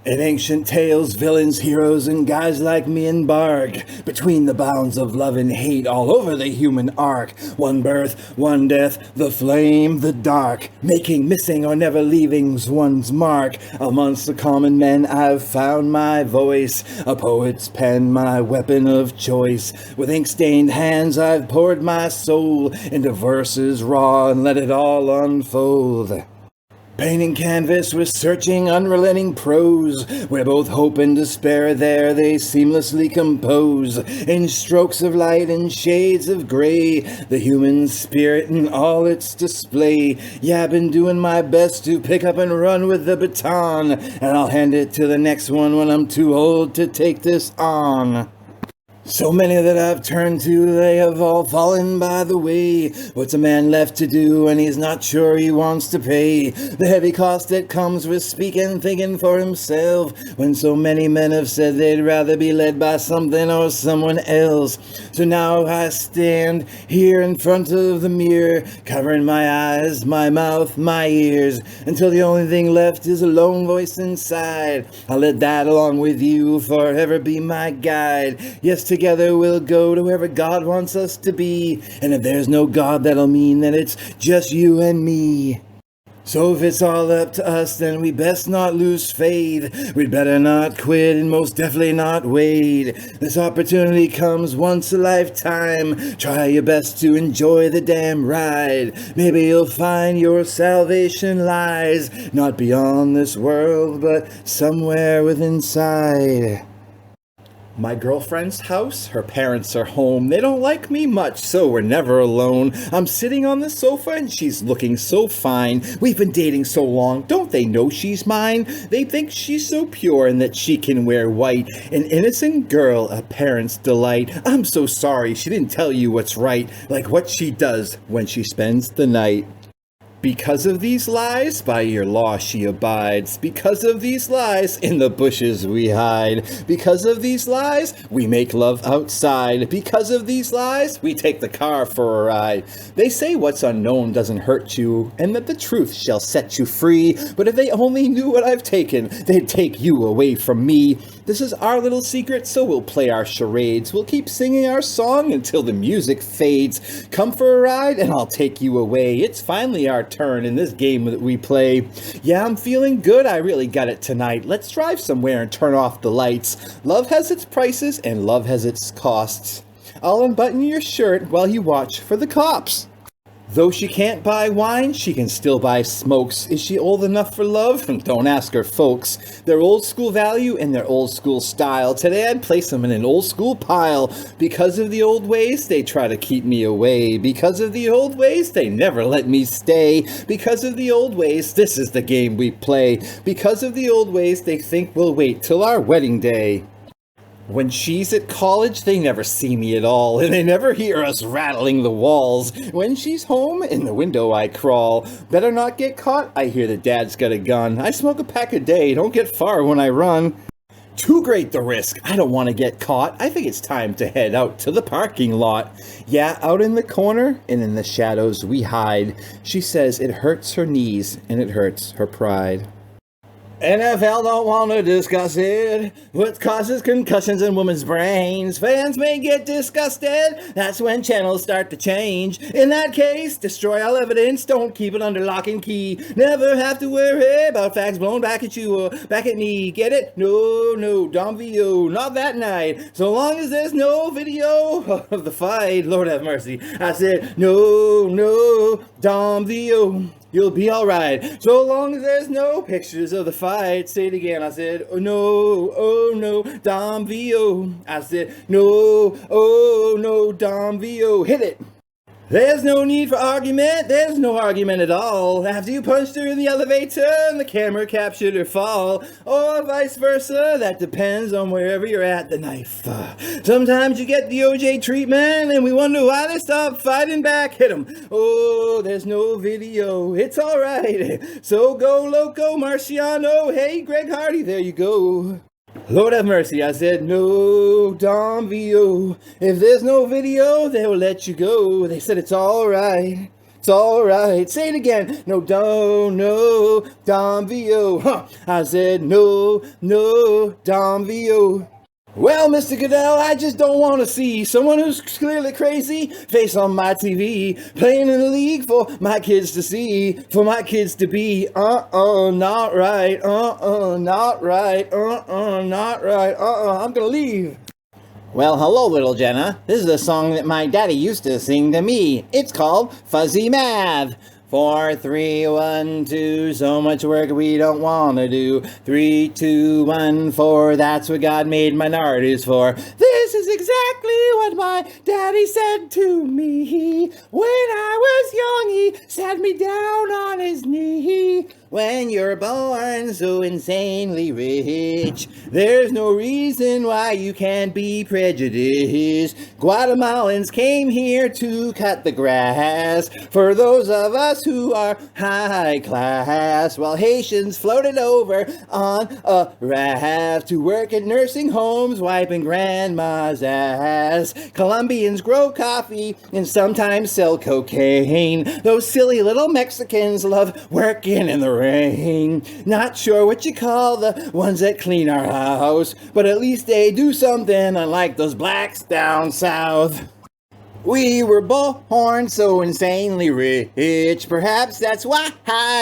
In ancient tales, villains, heroes, and guys like me embark between the bounds of love and hate all over the human arc. One birth, one death, the flame, the dark, making, missing, or never leaving's one's mark. Amongst the common men I've found my voice, a poet's pen, my weapon of choice. With ink-stained hands I've poured my soul into verses raw and let it all unfold. Painting canvas with searching, unrelenting prose, where both hope and despair there they seamlessly compose. In strokes of light and shades of gray, the human spirit in all its display. Yeah, I've been doing my best to pick up and run with the baton, and I'll hand it to the next one when I'm too old to take this on. So many that I've turned to, they have all fallen by the way. What's a man left to do when he's not sure he wants to pay? The heavy cost that comes with speaking, thinking for himself, when so many men have said they'd rather be led by something or someone else. So now I stand here in front of the mirror, covering my eyes, my mouth, my ears, until the only thing left is a lone voice inside. I'll let that along with you forever be my guide. Yes, together we'll go to wherever God wants us to be. And if there's no God, that'll mean that it's just you and me. So if it's all up to us, then we best not lose faith. We'd better not quit and most definitely not wait. This opportunity comes once a lifetime. Try your best to enjoy the damn ride. Maybe you'll find your salvation lies not beyond this world, but somewhere within inside. My girlfriend's house, her parents are home. They don't like me much, so we're never alone. I'm sitting on the sofa and she's looking so fine. We've been dating so long, don't they know she's mine? They think she's so pure and that she can wear white. An innocent girl, a parent's delight. I'm so sorry she didn't tell you what's right, like what she does when she spends the night. Because of these lies, by your law she abides. Because of these lies, in the bushes we hide. Because of these lies, we make love outside. Because of these lies, we take the car for a ride. They say what's unknown doesn't hurt you, and that the truth shall set you free. But if they only knew what I've taken, they'd take you away from me. This is our little secret, so we'll play our charades. We'll keep singing our song until the music fades. Come for a ride, and I'll take you away. It's finally our turn in this game that we play. Yeah, I'm feeling good. I really got it tonight. Let's drive somewhere and turn off the lights. Love has its prices, and love has its costs. I'll unbutton your shirt while you watch for the cops. Though she can't buy wine, she can still buy smokes. Is she old enough for love? Don't ask her, folks. Their old school value and their old school style. Today I'd place them in an old school pile. Because of the old ways, they try to keep me away. Because of the old ways, they never let me stay. Because of the old ways, this is the game we play. Because of the old ways, they think we'll wait till our wedding day. When she's at college, they never see me at all, and they never hear us rattling the walls. When she's home, in the window I crawl. Better not get caught, I hear that Dad's got a gun. I smoke a pack a day, don't get far when I run. Too great the risk, I don't want to get caught. I think it's time to head out to the parking lot. Yeah, out in the corner, and in the shadows we hide. She says it hurts her knees, and it hurts her pride. NFL don't want to discuss it. What causes concussions in women's brains? Fans may get disgusted. That's when channels start to change. In that case, destroy all evidence. Don't keep it under lock and key. Never have to worry about facts blown back at you or back at me. Get it? No, Dom VO, not that night. So long as there's no video of the fight, Lord have mercy. I said, no, Dom VO. You'll be alright, so long as there's no pictures of the fight. Say it again, I said, oh no, Dom VO. I said, no, Dom VO. Hit it. There's no need for argument, there's no argument at all. After you punched her in the elevator and the camera captured her fall, or vice versa, that depends on wherever you're at the knife. Sometimes you get the OJ treatment and we wonder why they stop fighting back. Hit 'em. Oh, there's no video, it's alright. So go loco Marciano, hey Greg Hardy, there you go. Lord have mercy, I said, no, Dom VO. If there's no video, they will let you go. They said it's alright. It's alright. Say it again. No, Dom VO. Huh. I said, no, Dom VO. Well, Mr. Goodell, I just don't want to see someone who's clearly crazy face on my TV, playing in the league for my kids to see, for my kids to be, not right, not right, not right, I'm gonna leave. Well, hello, little Jenna. This is a song that my daddy used to sing to me. It's called Fuzzy Math. 4, 3, 1, 2, so much work we don't want to do. 3, 2, 1, 4, that's what God made minorities for. This is exactly what my daddy said to me. When I was young, he sat me down on his knee. When you're born so insanely rich, there's no reason why you can't be prejudiced. Guatemalans came here to cut the grass for those of us who are high class, while Haitians floated over on a raft to work at nursing homes wiping grandma's ass. Colombians grow coffee and sometimes sell cocaine. Those silly little Mexicans love working in the rain. Not sure what you call the ones that clean our house, but at least they do something, unlike those blacks down south. We were born so insanely rich, perhaps that's why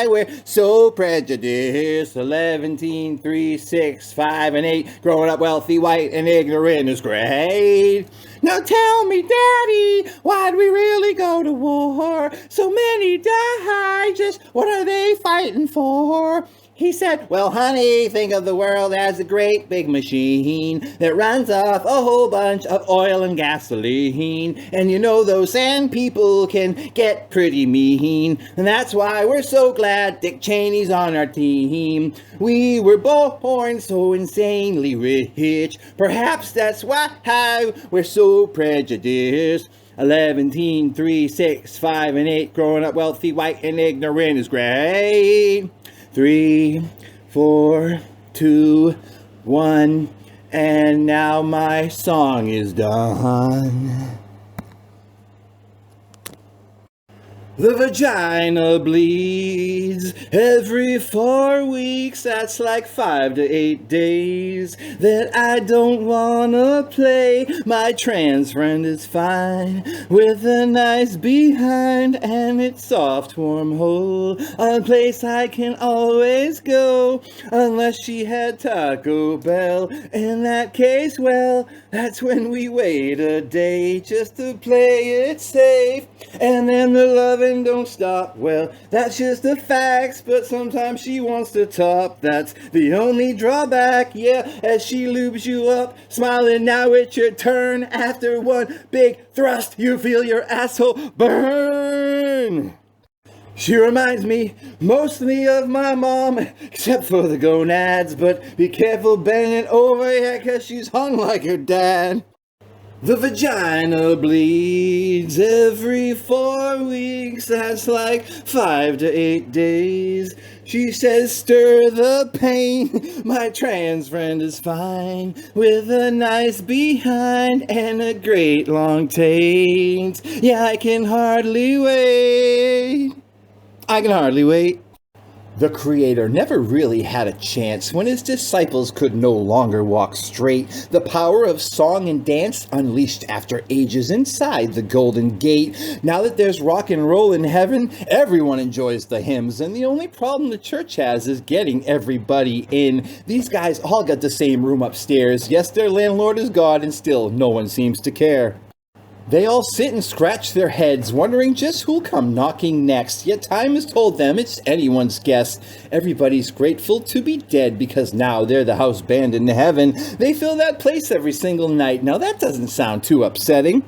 we're so prejudiced. 11, 3, 6, 5, and 8, growing up wealthy, white, and ignorant is great. Now tell me, Daddy, why'd we really go to war? So many die, just what are they fighting for? He said, well, honey, think of the world as a great big machine that runs off a whole bunch of oil and gasoline. And you know those sand people can get pretty mean. And that's why we're so glad Dick Cheney's on our team. We were born so insanely rich. Perhaps that's why we're so prejudiced. 11, 3, 6, 5, and 8, growing up wealthy, white, and ignorant is great. 3, 4, 2, 1, and now my song is done. The vagina bleeds every 4 weeks. That's like 5 to 8 days that I don't wanna play. My trans friend is fine with a nice behind and its soft warm hole, a place I can always go unless she had Taco Bell. In that case, well, that's when we wait a day just to play it safe, and then the loving don't stop. Well, that's just the facts, but sometimes she wants to top. That's the only drawback, yeah, as she lubes you up, smiling now it's your turn. After one big thrust, you feel your asshole burn. She reminds me mostly of my mom, except for the gonads, but be careful bending over, yeah, 'cause she's hung like her dad. The vagina bleeds every 4 weeks, that's like 5 to 8 days. She says, stir the pain, my trans friend is fine, with a nice behind and a great long taint. Yeah, I can hardly wait. I can hardly wait. The Creator never really had a chance when his disciples could no longer walk straight. The power of song and dance unleashed after ages inside the Golden Gate. Now that there's rock and roll in heaven, everyone enjoys the hymns, and the only problem the church has is getting everybody in. These guys all got the same room upstairs. Yes, their landlord is God, and still no one seems to care. They all sit and scratch their heads, wondering just who'll come knocking next. Yet time has told them it's anyone's guess. Everybody's grateful to be dead because now they're the house band in heaven. They fill that place every single night. Now that doesn't sound too upsetting.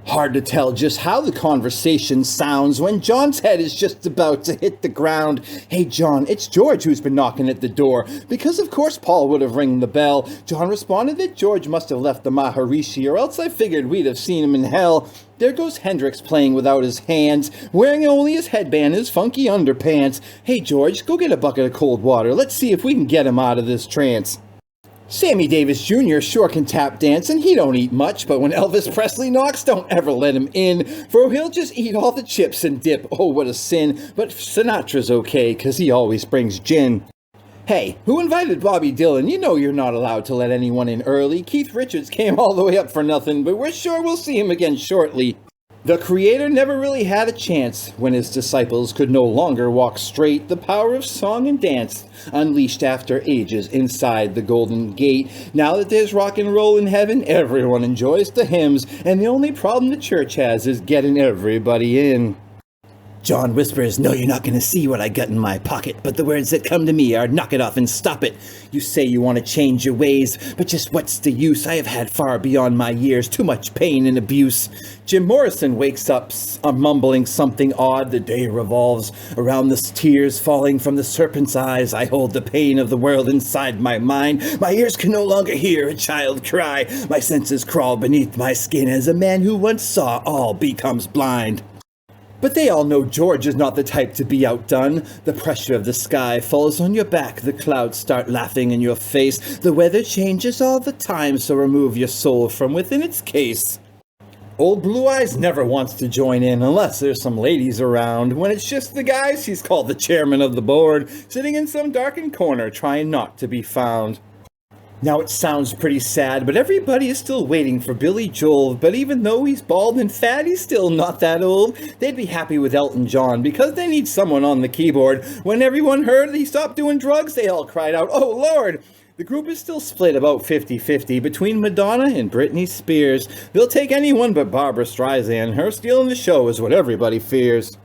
Hard to tell just how the conversation sounds when John's head is just about to hit the ground. Hey John, it's George who's been knocking at the door. Because of course Paul would have ringed the bell. John responded that George must have left the Maharishi, or else I figured we'd have seen him in hell. There goes Hendrix playing without his hands, wearing only his headband and his funky underpants. Hey George, go get a bucket of cold water. Let's see if we can get him out of this trance. Sammy Davis Jr. sure can tap dance, and he don't eat much, but when Elvis Presley knocks, don't ever let him in, for he'll just eat all the chips and dip. Oh, what a sin. But Sinatra's okay, 'cause he always brings gin. Hey, who invited Bobby Dylan? You know you're not allowed to let anyone in early. Keith Richards came all the way up for nothing, but we're sure we'll see him again shortly. The Creator never really had a chance when his disciples could no longer walk straight. The power of song and dance unleashed after ages inside the Golden Gate. Now that there's rock and roll in heaven, everyone enjoys the hymns, and the only problem the church has is getting everybody in. John whispers, "No, you're not going to see what I got in my pocket, but the words that come to me are, knock it off and stop it. You say you want to change your ways, but just what's the use? I have had far beyond my years, too much pain and abuse." Jim Morrison wakes up, mumbling something odd. The day revolves around the tears falling from the serpent's eyes. I hold the pain of the world inside my mind. My ears can no longer hear a child cry. My senses crawl beneath my skin as a man who once saw all becomes blind. But they all know George is not the type to be outdone. The pressure of the sky falls on your back. The clouds start laughing in your face. The weather changes all the time, so remove your soul from within its case. Old Blue Eyes never wants to join in unless there's some ladies around. When it's just the guys, he's called the chairman of the board, sitting in some darkened corner trying not to be found. Now it sounds pretty sad, but everybody is still waiting for Billy Joel. But even though he's bald and fat, he's still not that old. They'd be happy with Elton John because they need someone on the keyboard. When everyone heard he stopped doing drugs, they all cried out, "Oh Lord!" The group is still split about 50-50 between Madonna and Britney Spears. They'll take anyone but Barbra Streisand. Her stealing the show is what everybody fears.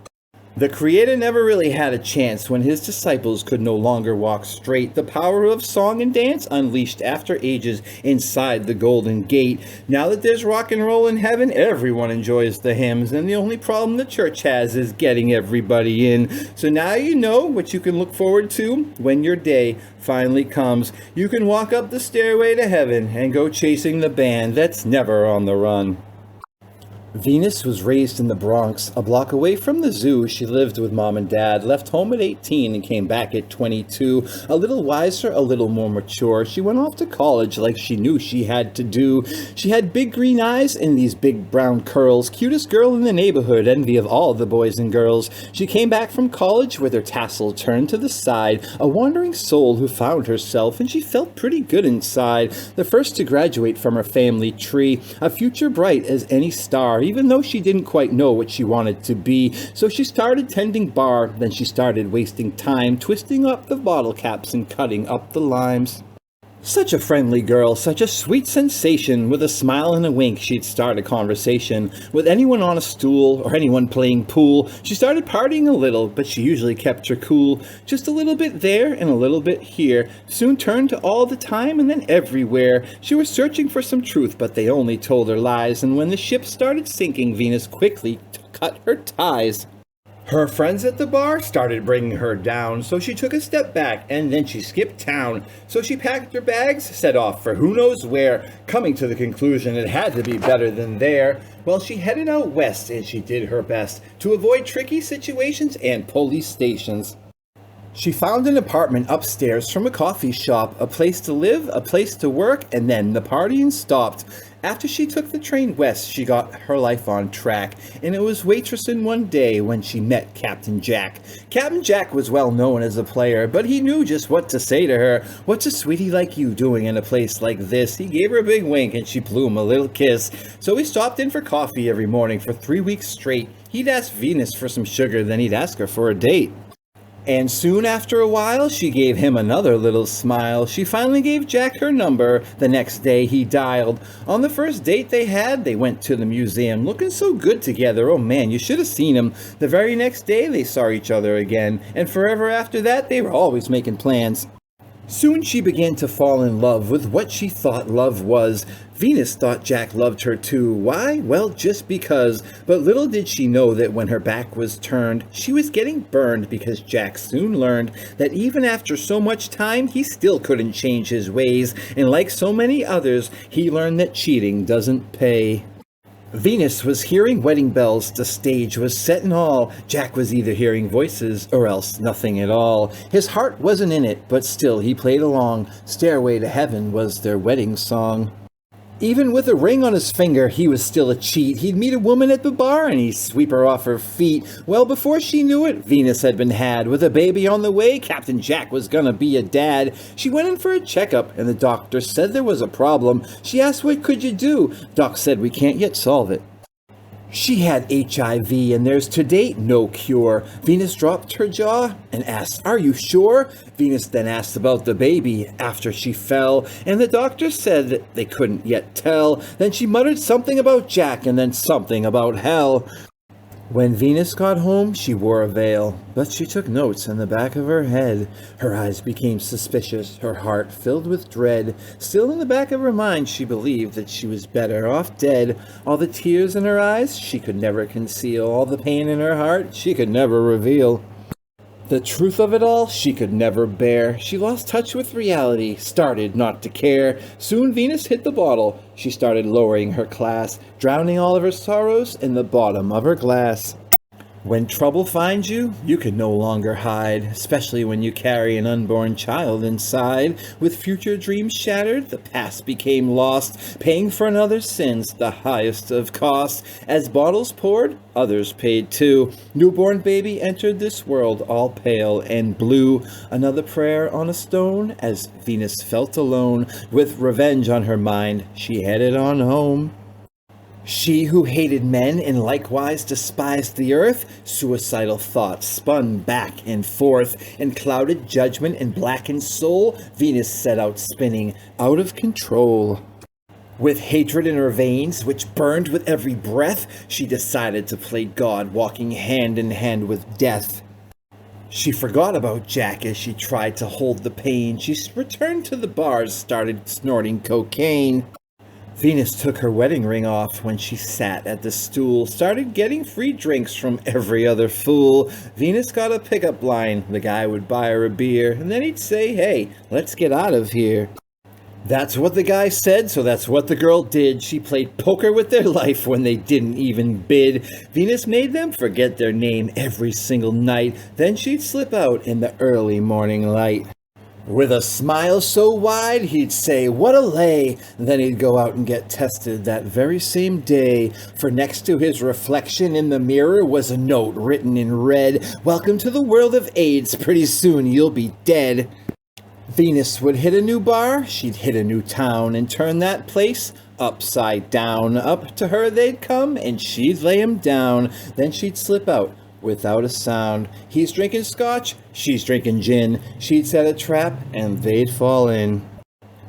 The Creator never really had a chance when his disciples could no longer walk straight. The power of song and dance unleashed after ages inside the Golden Gate. Now that there's rock and roll in heaven, everyone enjoys the hymns, and the only problem the church has is getting everybody in. So now you know what you can look forward to when your day finally comes. You can walk up the stairway to heaven and go chasing the band that's never on the run. Venus was raised in the Bronx, a block away from the zoo. She lived with mom and dad, left home at 18 and came back at 22. A little wiser, a little more mature. She went off to college like she knew she had to do. She had big green eyes and these big brown curls. Cutest girl in the neighborhood, envy of all the boys and girls. She came back from college with her tassel turned to the side, a wandering soul who found herself, and she felt pretty good inside. The first to graduate from her family tree, a future bright as any star, even though she didn't quite know what she wanted to be. So she started tending bar, then she started wasting time, twisting up the bottle caps and cutting up the limes. Such a friendly girl, such a sweet sensation. With a smile and a wink, she'd start a conversation with anyone on a stool or anyone playing pool. She started partying a little, but she usually kept her cool. Just a little bit there and a little bit here. Soon turned to all the time and then everywhere. She was searching for some truth, but they only told her lies. And when the ship started sinking, Venus quickly cut her ties. Her friends at the bar started bringing her down, so she took a step back and then she skipped town. So she packed her bags, set off for who knows where, coming to the conclusion it had to be better than there. Well, she headed out west and she did her best to avoid tricky situations and police stations. She found an apartment upstairs from a coffee shop, a place to live, a place to work, and then the partying stopped. After she took the train west, she got her life on track, and it was waitressing one day when she met Captain Jack. Captain Jack was well known as a player, but he knew just what to say to her. "What's a sweetie like you doing in a place like this?" He gave her a big wink and she blew him a little kiss. So he stopped in for coffee every morning for 3 weeks straight. He'd ask Venus for some sugar, then he'd ask her for a date. And soon after a while, she gave him another little smile. She finally gave Jack her number. The next day he dialed. On the first date they had, they went to the museum, looking so good together. Oh man, you should have seen him. The very next day they saw each other again, and forever after that they were always making plans. Soon she began to fall in love with what she thought love was. Venus thought Jack loved her too. Why? Well, just because. But little did she know that when her back was turned, she was getting burned, because Jack soon learned that even after so much time, he still couldn't change his ways. And like so many others, he learned that cheating doesn't pay. Venus was hearing wedding bells, the stage was set and all. Jack was either hearing voices or else nothing at all. His heart wasn't in it, but still he played along. Stairway to Heaven was their wedding song. Even with a ring on his finger, he was still a cheat. He'd meet a woman at the bar and he'd sweep her off her feet. Well, before she knew it, Venus had been had. With a baby on the way, Captain Jack was gonna be a dad. She went in for a checkup and the doctor said there was a problem. She asked, "What could you do?" Doc said, "We can't yet solve it." She had HIV and there's to date no cure. Venus dropped her jaw and asked, "Are you sure?" Venus then asked about the baby after she fell, and the doctor said that they couldn't yet tell. Then she muttered something about Jack and then something about hell. When Venus got home, she wore a veil, but she took notes in the back of her head. Her eyes became suspicious, her heart filled with dread. Still in the back of her mind, she believed that she was better off dead. All the tears in her eyes, she could never conceal. All the pain in her heart, she could never reveal. The truth of it all, she could never bear. She lost touch with reality, started not to care. Soon Venus hit the bottle. She started lowering her class, drowning all of her sorrows in the bottom of her glass. When trouble finds you, you can no longer hide, especially when you carry an unborn child inside. With future dreams shattered, the past became lost, paying for another's sins, the highest of costs. As bottles poured, others paid too. Newborn baby entered this world all pale and blue. Another prayer on a stone, as Venus felt alone. With revenge on her mind, she headed on home. She who hated men and likewise despised the earth, suicidal thoughts spun back and forth, in clouded judgment and blackened soul, Venus set out spinning, out of control. With hatred in her veins, which burned with every breath, she decided to play God, walking hand in hand with death. She forgot about Jack as she tried to hold the pain. She returned to the bars, started snorting cocaine. Venus took her wedding ring off when she sat at the stool, started getting free drinks from every other fool. Venus got a pickup line. The guy would buy her a beer, and then he'd say, "Hey, let's get out of here." That's what the guy said, so that's what the girl did. She played poker with their life when they didn't even bid. Venus made them forget their name every single night. Then she'd slip out in the early morning light. With a smile so wide, he'd say, "What a lay!" Then he'd go out and get tested that very same day. For next to his reflection in the mirror was a note written in red, "Welcome to the world of AIDS. Pretty soon you'll be dead." Venus would hit a new bar, she'd hit a new town, and turn that place upside down. Up to her they'd come, and she'd lay 'em down. Then she'd slip out without a sound. He's drinking scotch, she's drinking gin. She'd set a trap, and they'd fall in.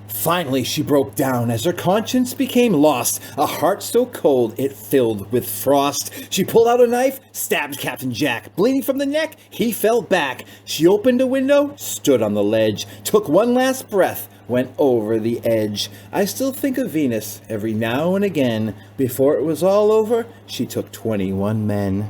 Finally, she broke down as her conscience became lost. A heart so cold it filled with frost. She pulled out a knife, stabbed Captain Jack. Bleeding from the neck, he fell back. She opened a window, stood on the ledge, took one last breath, went over the edge. I still think of Venus every now and again. Before it was all over, she took 21 men.